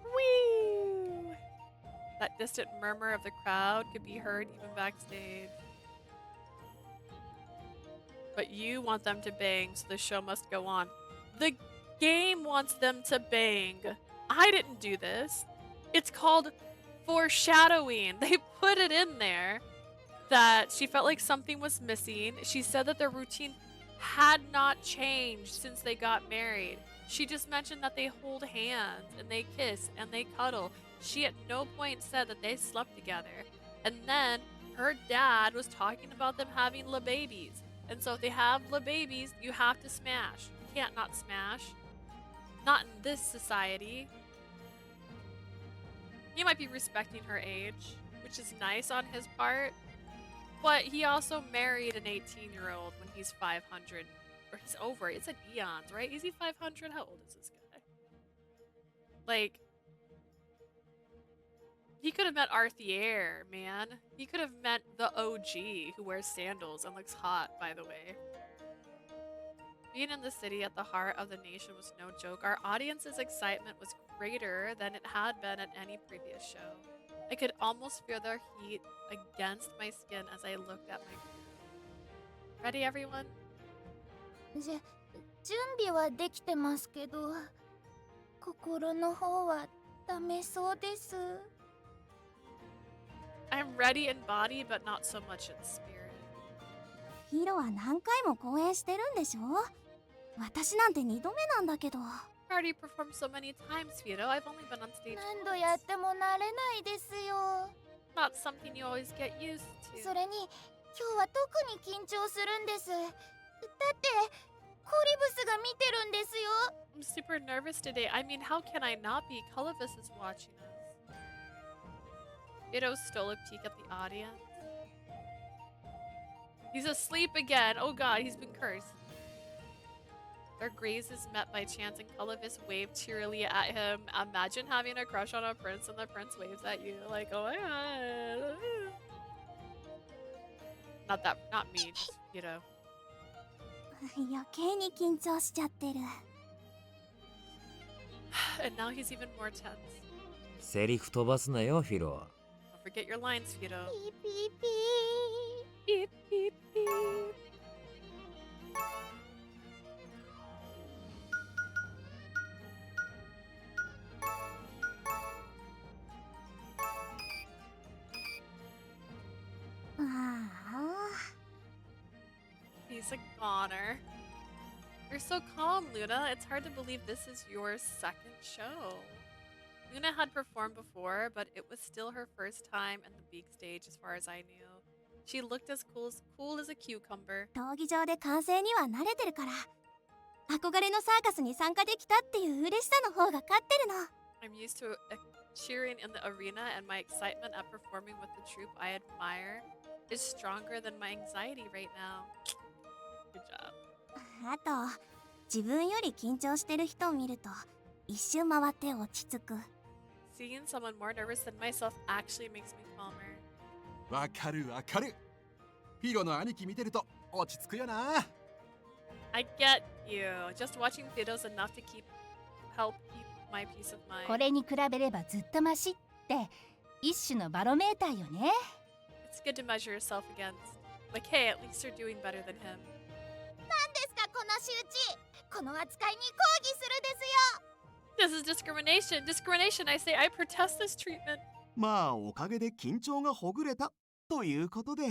Whee! That distant murmur of the crowd could be heard even backstage. But you want them to bang, so the show must go on. The game wants them to bang. I didn't do this. It's called foreshadowing. They put it in there that she felt like something was missing. She said that their routine had not changed since they got married. She just mentioned that they hold hands and they kiss and they cuddle. She at no point said that they slept together. And then her dad was talking about them having la babies. And so if they have la babies, you have to smash. You can't not smash. Not in this society. He might be respecting her age, which is nice on his part. But he also married an 18-year-old when he's 500. Or he's over. It's like eons, right? Is he 500? How old is this guy? Like, he could have met Arthier, man. He could have met the OG who wears sandals and looks hot, by the way. Being in the city at the heart of the nation was no joke. Our audience's excitement was greater than it had been at any previous show. I could almost feel their heat against my skin as I looked at my crew. Ready, everyone? 準備はできてますけど、心の方はダメそうです。I'm ready in body, but not so much in spirit. ヒロは何回も公演してるんでしょ？私なんて2度目なんだけど。I already performed so many times, Vito. I've only been on stage 何度やっても慣れないですよ。Not something you always get used to. それに、今日は特に緊張するんです。だって、コリブスが見てるんですよ。I'm super nervous today. I mean, how can I not be? Colovis is watching us. Vito stole a peek at the audience. He's asleep again. Oh god, he's been cursed. Their gazes met by chance and Colovis waved cheerily at him. Imagine having a crush on a prince and the prince waves at you. Like, oh my god. Not me, just, you know. 余計に緊張しちゃってる。And now he's even more tense. セリフ飛ばすなよ、フィロ。Don't forget your lines, Vito. ピーピーピー。Beep, beep, beep. He's a goner. You're so calm, Luna. It's hard to believe this is your second show. Luna had performed before, but it was still her first time in the big stage as far as I knew. She looked as cool as a cucumber. 闘技場で歓声には慣れてるから、憧れのサーカスに参加できたっていう嬉しさの方が勝ってるの。I'm used to cheering in the arena, and my excitement at performing with the troupe I admire is stronger than my anxiety right now. Good job. あと、自分より緊張してる人を見ると、一周回って落ち着く。Seeing someone more nervous than myself actually makes me calmer. わかるわかる。フィロの兄貴見てると落ち着くよな。I get you. Just watching Fido's enough to help keep my peace of mind. これに比べればずっとマシって一種のバロメーターよね。It's good to measure yourself against. Like, hey, at least you're doing better than him. 何ですかこの仕打ち。この扱いに抗議するですよ。This is discrimination. Discrimination, I say. I protest this treatment. まあおかげで緊張がほぐれたということで。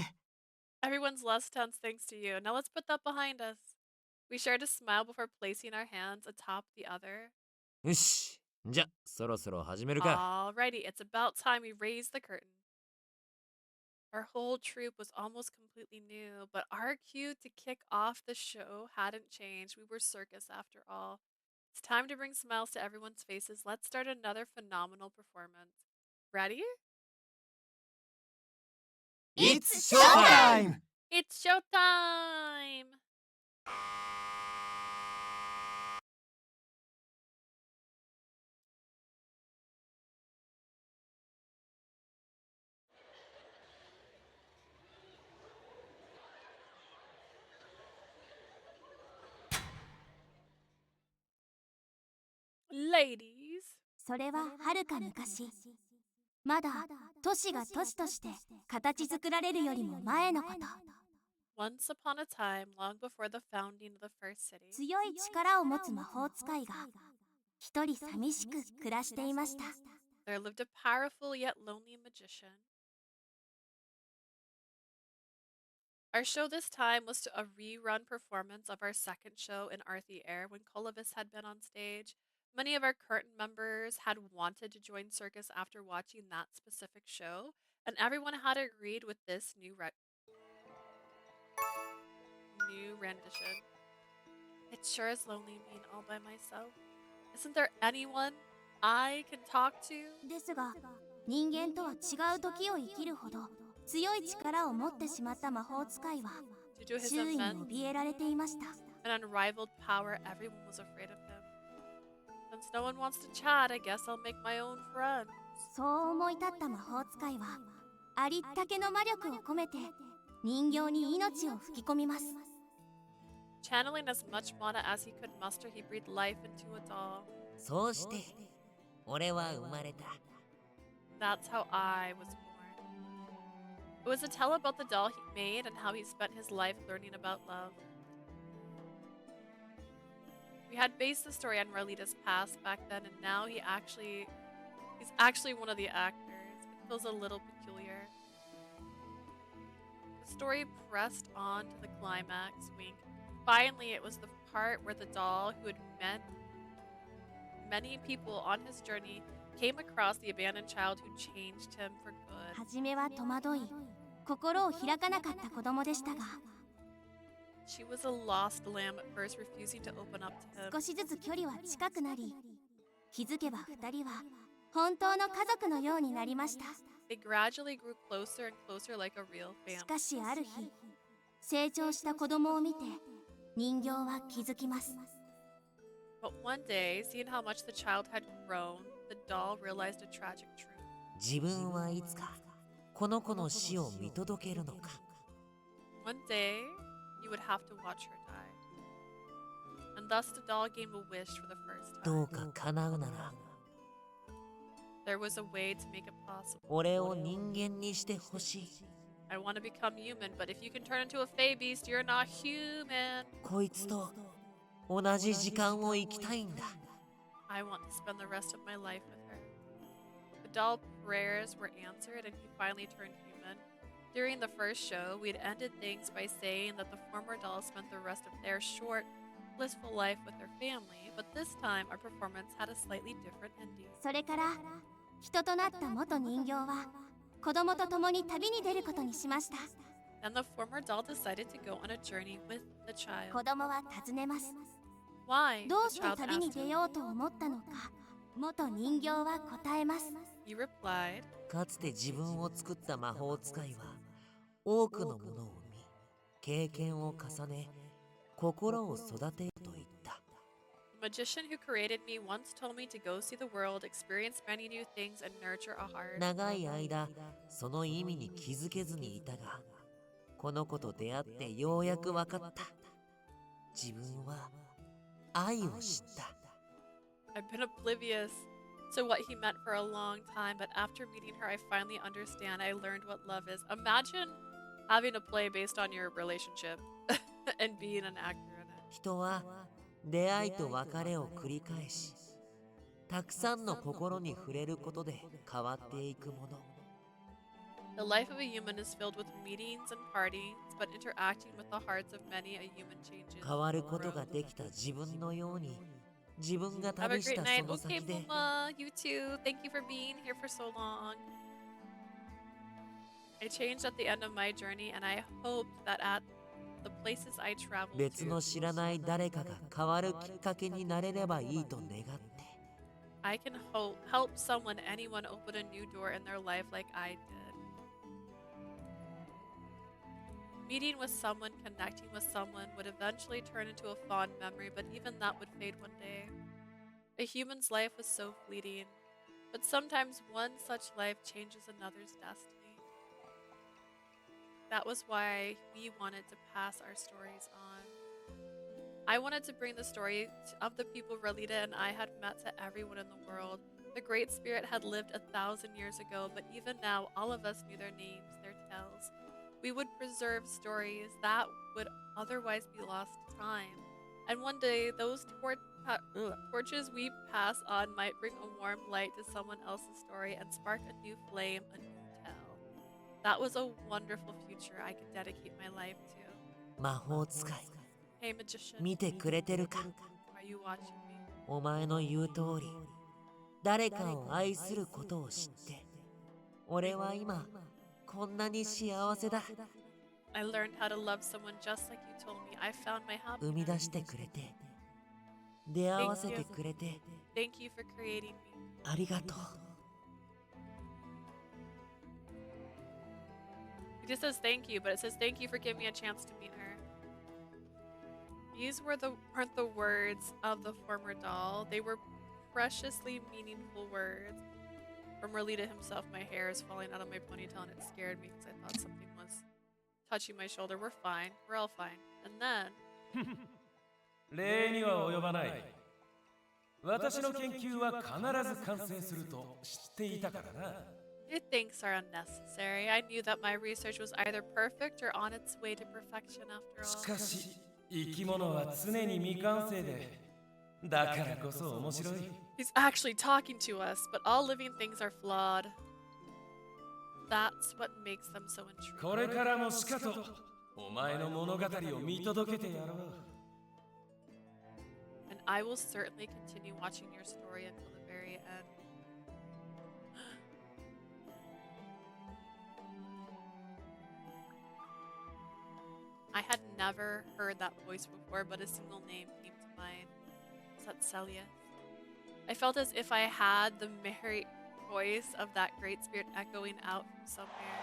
Everyone's less tense thanks to you. Now let's put that behind us. We shared a smile before placing our hands atop the other. よし、じゃそろそろ始めるか。Alrighty, it's about time we raise the curtain. Our whole troupe was almost completely new, but our cue to kick off the show hadn't changed. We were circus after all. It's time to bring smiles to everyone's faces. Let's start another phenomenal performance. Ready? It's showtime! It's showtime! Ladies. それははるか昔。まだ都市が都市として形作られるよりも前のこと。Once upon a time, long before the founding of the first city, 強い力を持つ魔法使いが一人寂しく暮らしていました。 there lived a powerful yet lonely magician. Our show this time was a rerun performance of our second show in Arthie Air when Colovis had been on stage. Many of our current members had wanted to join Circus after watching that specific show, and everyone had agreed with this new rendition. It sure is lonely being all by myself. Isn't there anyone I can talk to? ですが、人間とは違う時を生きるほど強い力を持ってしまった魔法使いは Due to his 周囲に immense 怯えられていました。 and unrivaled power, everyone was afraid of him. Since no one wants to chat, I guess I'll make my own friends. そう思い立った魔法使いはありったけの魔力を込めて人形に命を吹き込みます。 Channeling as much mana as he could muster, he breathed life into a doll. そうして俺は生まれた。 That's how I was born. It was a tale about the doll he made and how he spent his life learning about love. We had based the story on Ralita's past back then, and now he's actually one of the actors. It feels a little peculiar. The story pressed on to the climax, wink. Finally, it was the part where the doll, who had met many people on his journey, came across the abandoned child who changed him for good. はじめは戸惑い、心を開かなかった子供でしたが、 She was a lost lamb at first, refusing to open up to him. 少しずつ距離は近くなり、気づけば二人は本当の家族のようになりました。 They gradually grew closer and closer like a real し family. かしある日、成長した子供を見て人形は気づきます。 But one day, seeing how much the child had grown, the doll realized a tragic truth. 自分はいつかこの子の死を見届けるのか。 One day, you would have to watch her die. And thus the doll gave a wish for the first ど time. うか叶うなら There was a way to make it possible. 俺を人間にしてほしい。 I want to become human, but if you can turn into a fey beast, you're not human. こいつと同じ時間を生きたいんだ。 I want to spend the rest of my life with her. The doll prayers were answered and he finally turned human. During the first show, we'd ended things by saying that the former dolls spent the rest of their short, blissful life with their family, but this time our performance had a slightly different ending. それから人となった元人形は子供と共に旅に出ることにしました。 Then the former doll decided to go on a journey with the 子 child. 供は尋ねます。 Why? どう The して child 旅に asked 出 him. ようと思ったのか、元人形は答えます。 He replied, かつて自分を作った魔法使いは多くのものを見、経験を重ね、心を育てよと言った。 The magician who created me once told me to go see the world, experience many new things, and nurture a heart. 長い間その意味に気づけずにいたが、この子と出会ってようやく分かった。自分は愛を知った。 I've been oblivious to what he meant for a long time, but after meeting her, I finally understand. I learned what love is. Imagine having a play based on your relationship and being an actor in it. 人は出会いと別れを繰り返し、たくさんの心に触れることで変わっていくもの。 The life of a human is filled with meetings and partings, but interacting with the hearts of many, a human changes. 変わることができた自分のように、自分が Have a 旅し great た night. その Okay, 先で Mama, you too. Thank you for being here for so long. I changed at the end of my journey, and I hoped that at the places I traveled 別 to, の知らない誰かが変わるきっかけになれればいいと願って。 I can help someone, anyone, open a new door in their life like I did. Meeting with someone, connecting with someone would eventually turn into a fond memory, but even that would fade one day. A human's life was so fleeting, but sometimes one such life changes another's destiny. That was why we wanted to pass our stories on. I wanted to bring the story of the people Ralita and I had met to everyone in the world. The Great Spirit had lived 1,000 years ago, but even now, all of us knew their names, their tales. We would preserve stories that would otherwise be lost to time. And one day, those torches we pass on might bring a warm light to someone else's story and spark a new flame, a new tale. That was a wonderful future I could dedicate my life to. 魔法使い Hey, magician. 見てくれてるか Are you watching me? お前の言う通り誰かを愛することを知って俺は今こんなに幸せだ I learned how to love someone just like you told me. I found my 生み happiness. 出してくれて出会わせてくれて Thank you for creating me. ありがとう It just says thank you, but it says thank you for giving me a chance to meet her. These weren't the words of the former doll. They were preciously meaningful words. From Radie himself, my hair is falling out of my ponytail and it scared me because I thought something was touching my shoulder. We're fine. We're all fine. And then... 礼には及ばない。私の研究は必ず完成すると知っていたからな。 Your thanks are unnecessary. I knew that my research was either perfect or on its way to perfection after all. しかし、生き物は常に未完成で、だからこそ面白い。 He's actually talking to us, but all living things are flawed. That's what makes them so intriguing. これからもしかと、お前の物語を見届けてやろう。 And I will certainly continue watching your story until the very end. I had never heard that voice before, but a single name came to mind. Is that Celia? I felt as if I had the merry voice of that great spirit echoing out from somewhere.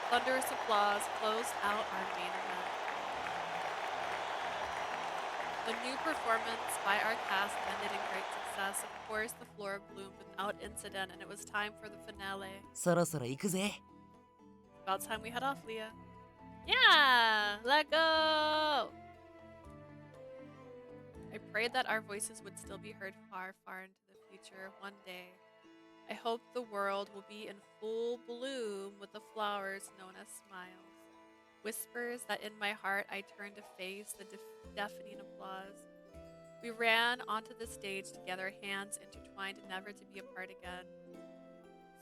Thunderous applause closed out our main event. The new performance by our cast ended in great success. Of course, the floor bloomed without incident, and it was time for the finale. そろそろ行くぜ About time we head off, Leah. Yeah! Let go! I prayed that our voices would still be heard far, far into the future one day. I hope the world will be in full bloom with the flowers known as smiles. Whispers that in my heart I turned to face the deafening applause. We ran onto the stage together, hands intertwined, never to be apart again.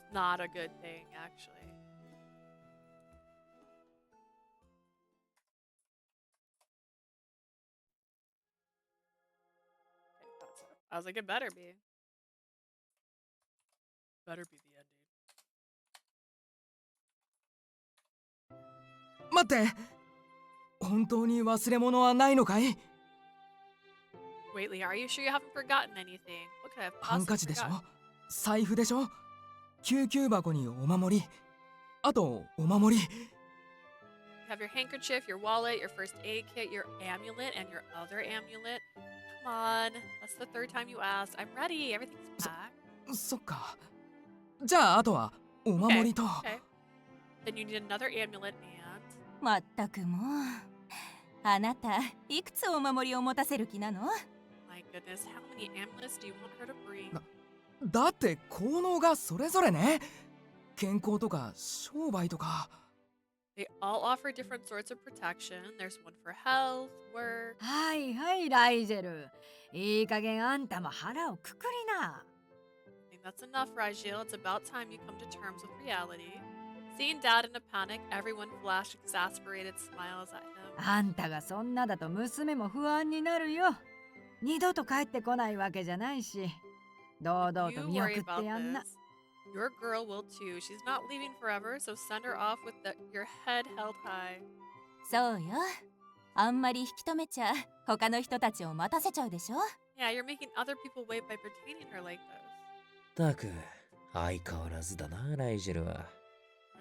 It's not a good thing, actually. Okay, that's it. I was like, it better be. Better be the ending. 待って本当に忘れ物はないのかい Wait, Lee, are you sure you haven't forgotten anything? What could I have ハン possibly カチでしょ forgotten? 財布でしょ救急箱にお守りあとお守り You have your handkerchief, your wallet, your first aid kit, your amulet, and your other amulet. Come on, that's the third time you asked. I'm ready. Everything's packed. そっかじゃああとはお守りと Okay. Then you need another amulet and まったくもうあなたいくつお守りを持たせる気なの my goodness, how many amulets do you want her to bring? だって効能がそれぞれね健康とか商売とか They all offer different sorts of protection. There's one for health, work. はいはいライゼルいい加減あんたも腹をくくりな I think that's enough, Rajiel. It's about time you come to terms with reality. Seeing Dad in a panic, everyone flashed exasperated smiles at him. あんたがそんなだと娘も不安になるよ二度と帰ってこないわけじゃないし堂々と You 見送 worry って about やんな this. Your girl will too. She's not leaving forever, so send her off with your head held high. そうよあんまり引き止めちゃ他の人たちを待たせちゃうでしょ Yeah, you're making other people wait by pertaining her like this. たく相変わらずだなライジェルは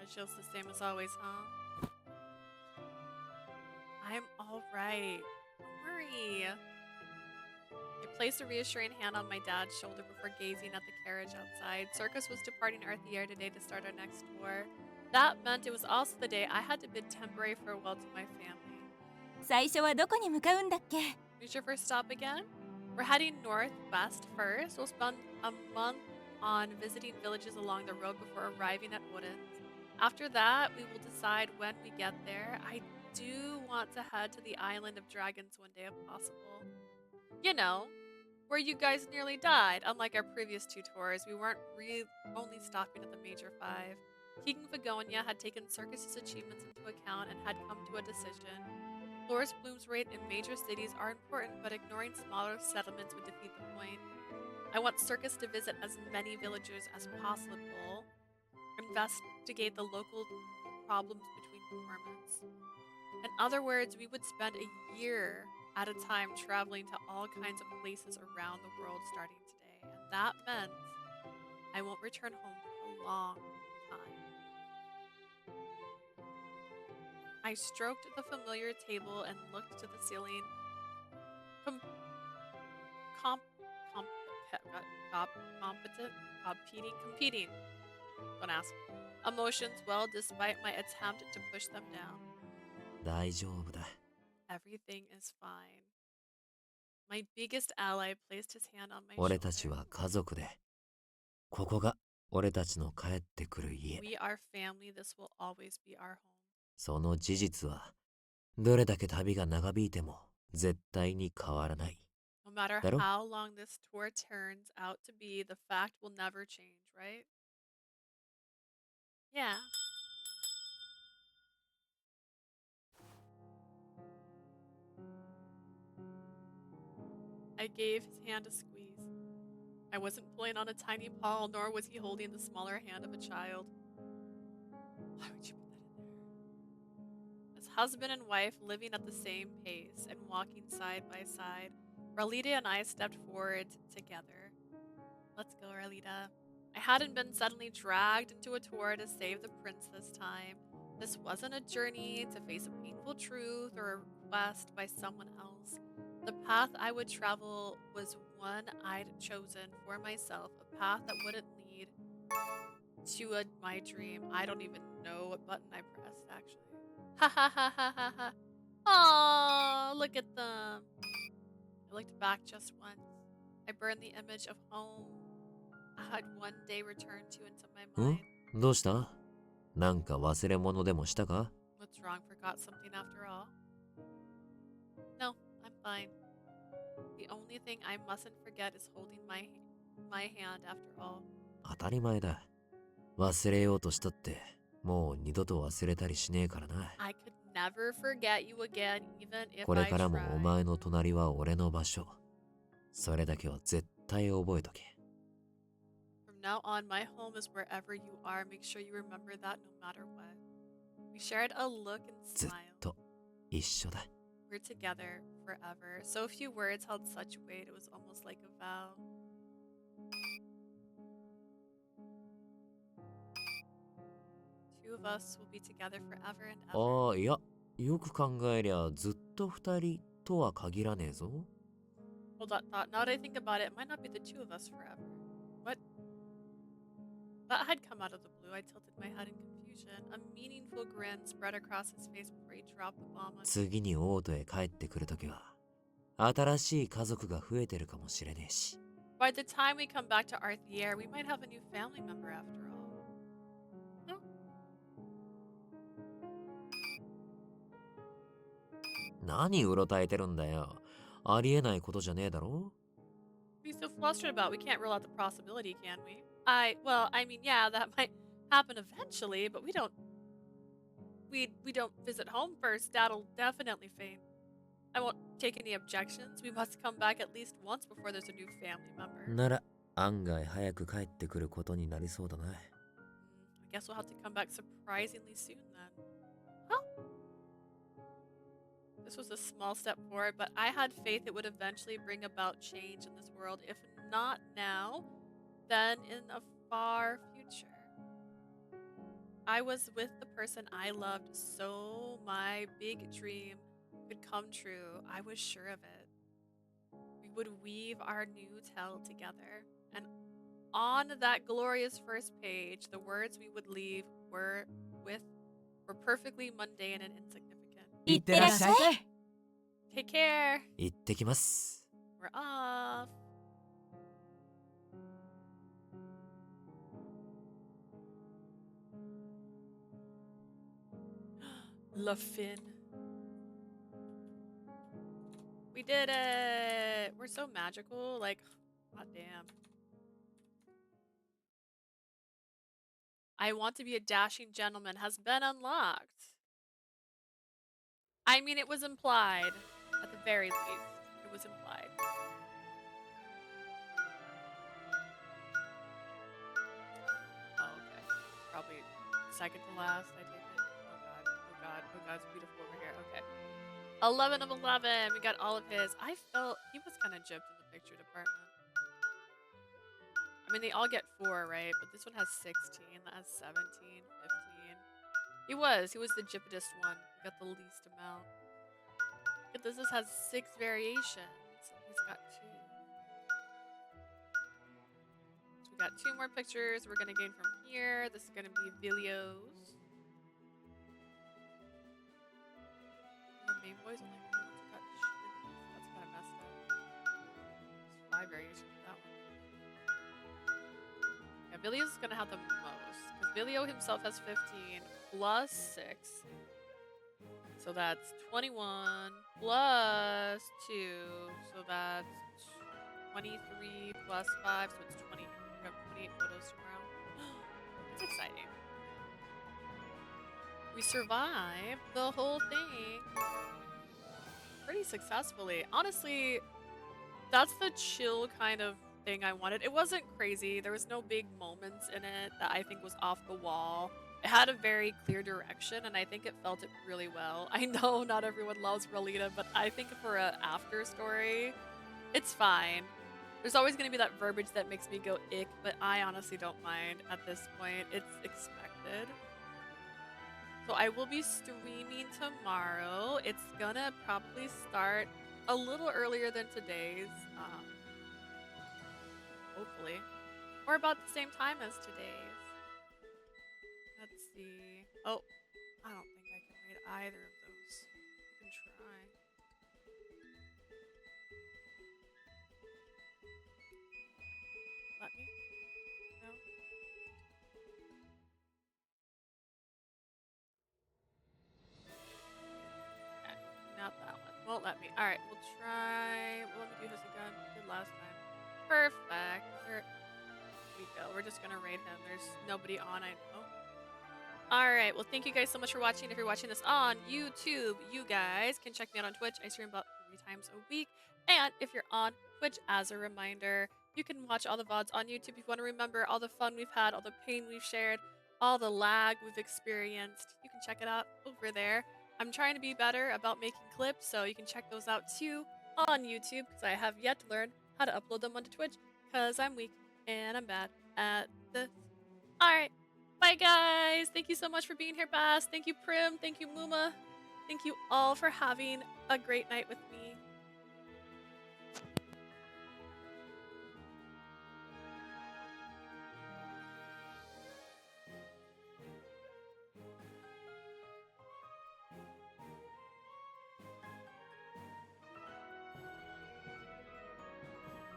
Rachel's the same as always, huh? I'm alright. Don't worry. I placed a reassuring hand on my dad's shoulder before gazing at the carriage outside. Circus was departing Earth Year today to start our next tour. That meant it was also the day I had to bid temporary farewell to my family. 最初はどこに向かうんだっけ Who's your first stop again? We're heading northwest first. We'll spend a month on visiting villages along the road before arriving at Woodens. After that, we will decide when we get there. I do want to head to the Island of Dragons one day if possible. You know, where you guys nearly died. Unlike our previous 2 tours, we weren't only stopping at the major 5. King Fagonia had taken Circus's achievements into account and had come to a decision. Flora's blooms rate in major cities are important, but ignoring smaller settlements would defeat the point. I want Circus to visit as many villagers as possible, investigate the local problems between performance. In other words, we would spend a year at a time traveling to all kinds of places around the world starting today, and that meant I won't return home for a long time. I stroked the familiar table and looked to the ceiling. Competing. Don't ask. Emotions well despite my attempt to push them down. 大丈夫だ。 Everything is fine. My biggest ally placed his hand on my 俺 shoulder. たちは家族で。ここが俺たちの帰ってくる家。 We are family. This will always be our home. その事実は、どれだけ旅が長引いても絶対に変わらない。 No matter だろ？ how long this tour turns out to be, the fact will never change, right? Yeah. I gave his hand a squeeze. I wasn't pulling on a tiny paw, nor was he holding the smaller hand of a child. Why would you put that in there? As husband and wife living at the same pace and walking side by side, Ralita and I stepped forward together. Let's go, Ralita. I hadn't been suddenly dragged into a tour to save the prince this time. This wasn't a journey to face a painful truth or a request by someone else. The path I would travel was one I'd chosen for myself, a path that wouldn't lead to my dream. I don't even know what button I pressed, actually. Ha ha ha ha ha ha. Aww, look at them. I looked back just once. I burned the image of home I had one day returned to into my ん？ mind. どうした？なんか忘れ物でもしたか？ What's wrong? Forgot something after all? No, I'm fine. The only thing I mustn't forget is holding my hand after all. 当たり前だ。忘れようとしたって、もう二度と忘れたりしねえからな。I could never forget you again, even if これ I からもお tried. 前の隣は俺の場所。それだけは絶対覚えとけ。From now on, my home is wherever you are. Make sure you remember that no matter what. We shared a look and ずっ smile. と一緒だ。 We're together forever. So few words held such weight, it was almost like a vow. Two of us will be together forever and ever. ああ、いや、よく考えりゃずっと二人とは限らねえぞ。Hold that thought. Now that I think about it, it might not be the two of us forever. What? That had come out of the blue. I tilted my head in confusion. A meaningful grin spread across his face before he dropped the bomb on me. 次にオートへ帰ってくるときは、新しい家族が増えてるかもしれねえし。By the time we come back to Arthier, we might have a new family member after all. No? 何うろたえてるんだよ。ありえないことじゃねえだろ。 What are you so flustered about? We can't rule out the possibility, can we? Well, I mean, yeah, that might happen eventually, but we don't visit home first. Dad'll definitely faint. I won't take any objections. We must come back at least once before there's a new family member. なら、案外早く帰ってくることになりそうだな。I guess we'll have to come back surprisingly soon then. Huh? This was a small step forward, but I had faith it would eventually bring about change in this world. If not now, then in a far future. I was with the person I loved, so my big dream could come true. I was sure of it. We would weave our new tale together. And on that glorious first page, the words we would leave were perfectly mundane and insignificant. いってらっしゃい。 Take care. 行ってきます。 We're off. La Fin. We did it! We're so magical. Like, god damn. I want to be a dashing gentleman has been unlocked. I mean, it was implied. At the very least, it was implied. Oh, okay. Probably second to last, I take it. Oh god, oh god, oh god, it's beautiful over here. Okay. 11 of 11. We got all of his. I felt he was kind of gypped in the picture department. I mean, they all get 4, right? But this one has 16. That has 17, 15. He was the gyppedest one. He got the least amount. But this has 6 variations. He's got 2. So we got 2 more pictures we're gonna gain from here. This is gonna be Vilio's. The main boy's only got that's kind of messed up. There's 5 variations of that one. Yeah, Vilio's is gonna have the most. Because Vilio himself has 15 plus 6. So that's 21 plus 2. So that's 23 plus 5. So it's 20. We have 28 photos tomorrow. That's exciting. We survived the whole thing pretty successfully. Honestly, that's the chill kind of thing I wanted. It wasn't crazy. There was no big moments in it that I think was off the wall. It had a very clear direction, and I think it felt it really well. I know not everyone loves Rolita, but I think for an after story, it's fine. There's always going to be that verbiage that makes me go ick, but I honestly don't mind at this point. It's expected. So I will be streaming tomorrow. It's gonna probably start a little earlier than today's, hopefully. Or about the same time as today's. Let's see. Oh, I don't think I can read either of those. I can try. Let me? No? Okay, not that one. Won't let me. Alright, we'll try. Well, let me do this again. Did last time. Perfect. Here we go. We're just gonna raid him. There's nobody on, I know. Alright, well, thank you guys so much for watching. If you're watching this on YouTube, you guys can check me out on Twitch. I stream about 3 times a week. And if you're on Twitch, as a reminder, you can watch all the VODs on YouTube if you want to remember all the fun we've had, all the pain we've shared, all the lag we've experienced. You can check it out over there. I'm trying to be better about making clips, so you can check those out too on YouTube, because I have yet to learn how to upload them onto Twitch, because I'm weak and I'm bad at this. Alright. Bye, guys. Thank you so much for being here, Bass. Thank you, Prim. Thank you, Muma. Thank you all for having a great night with me.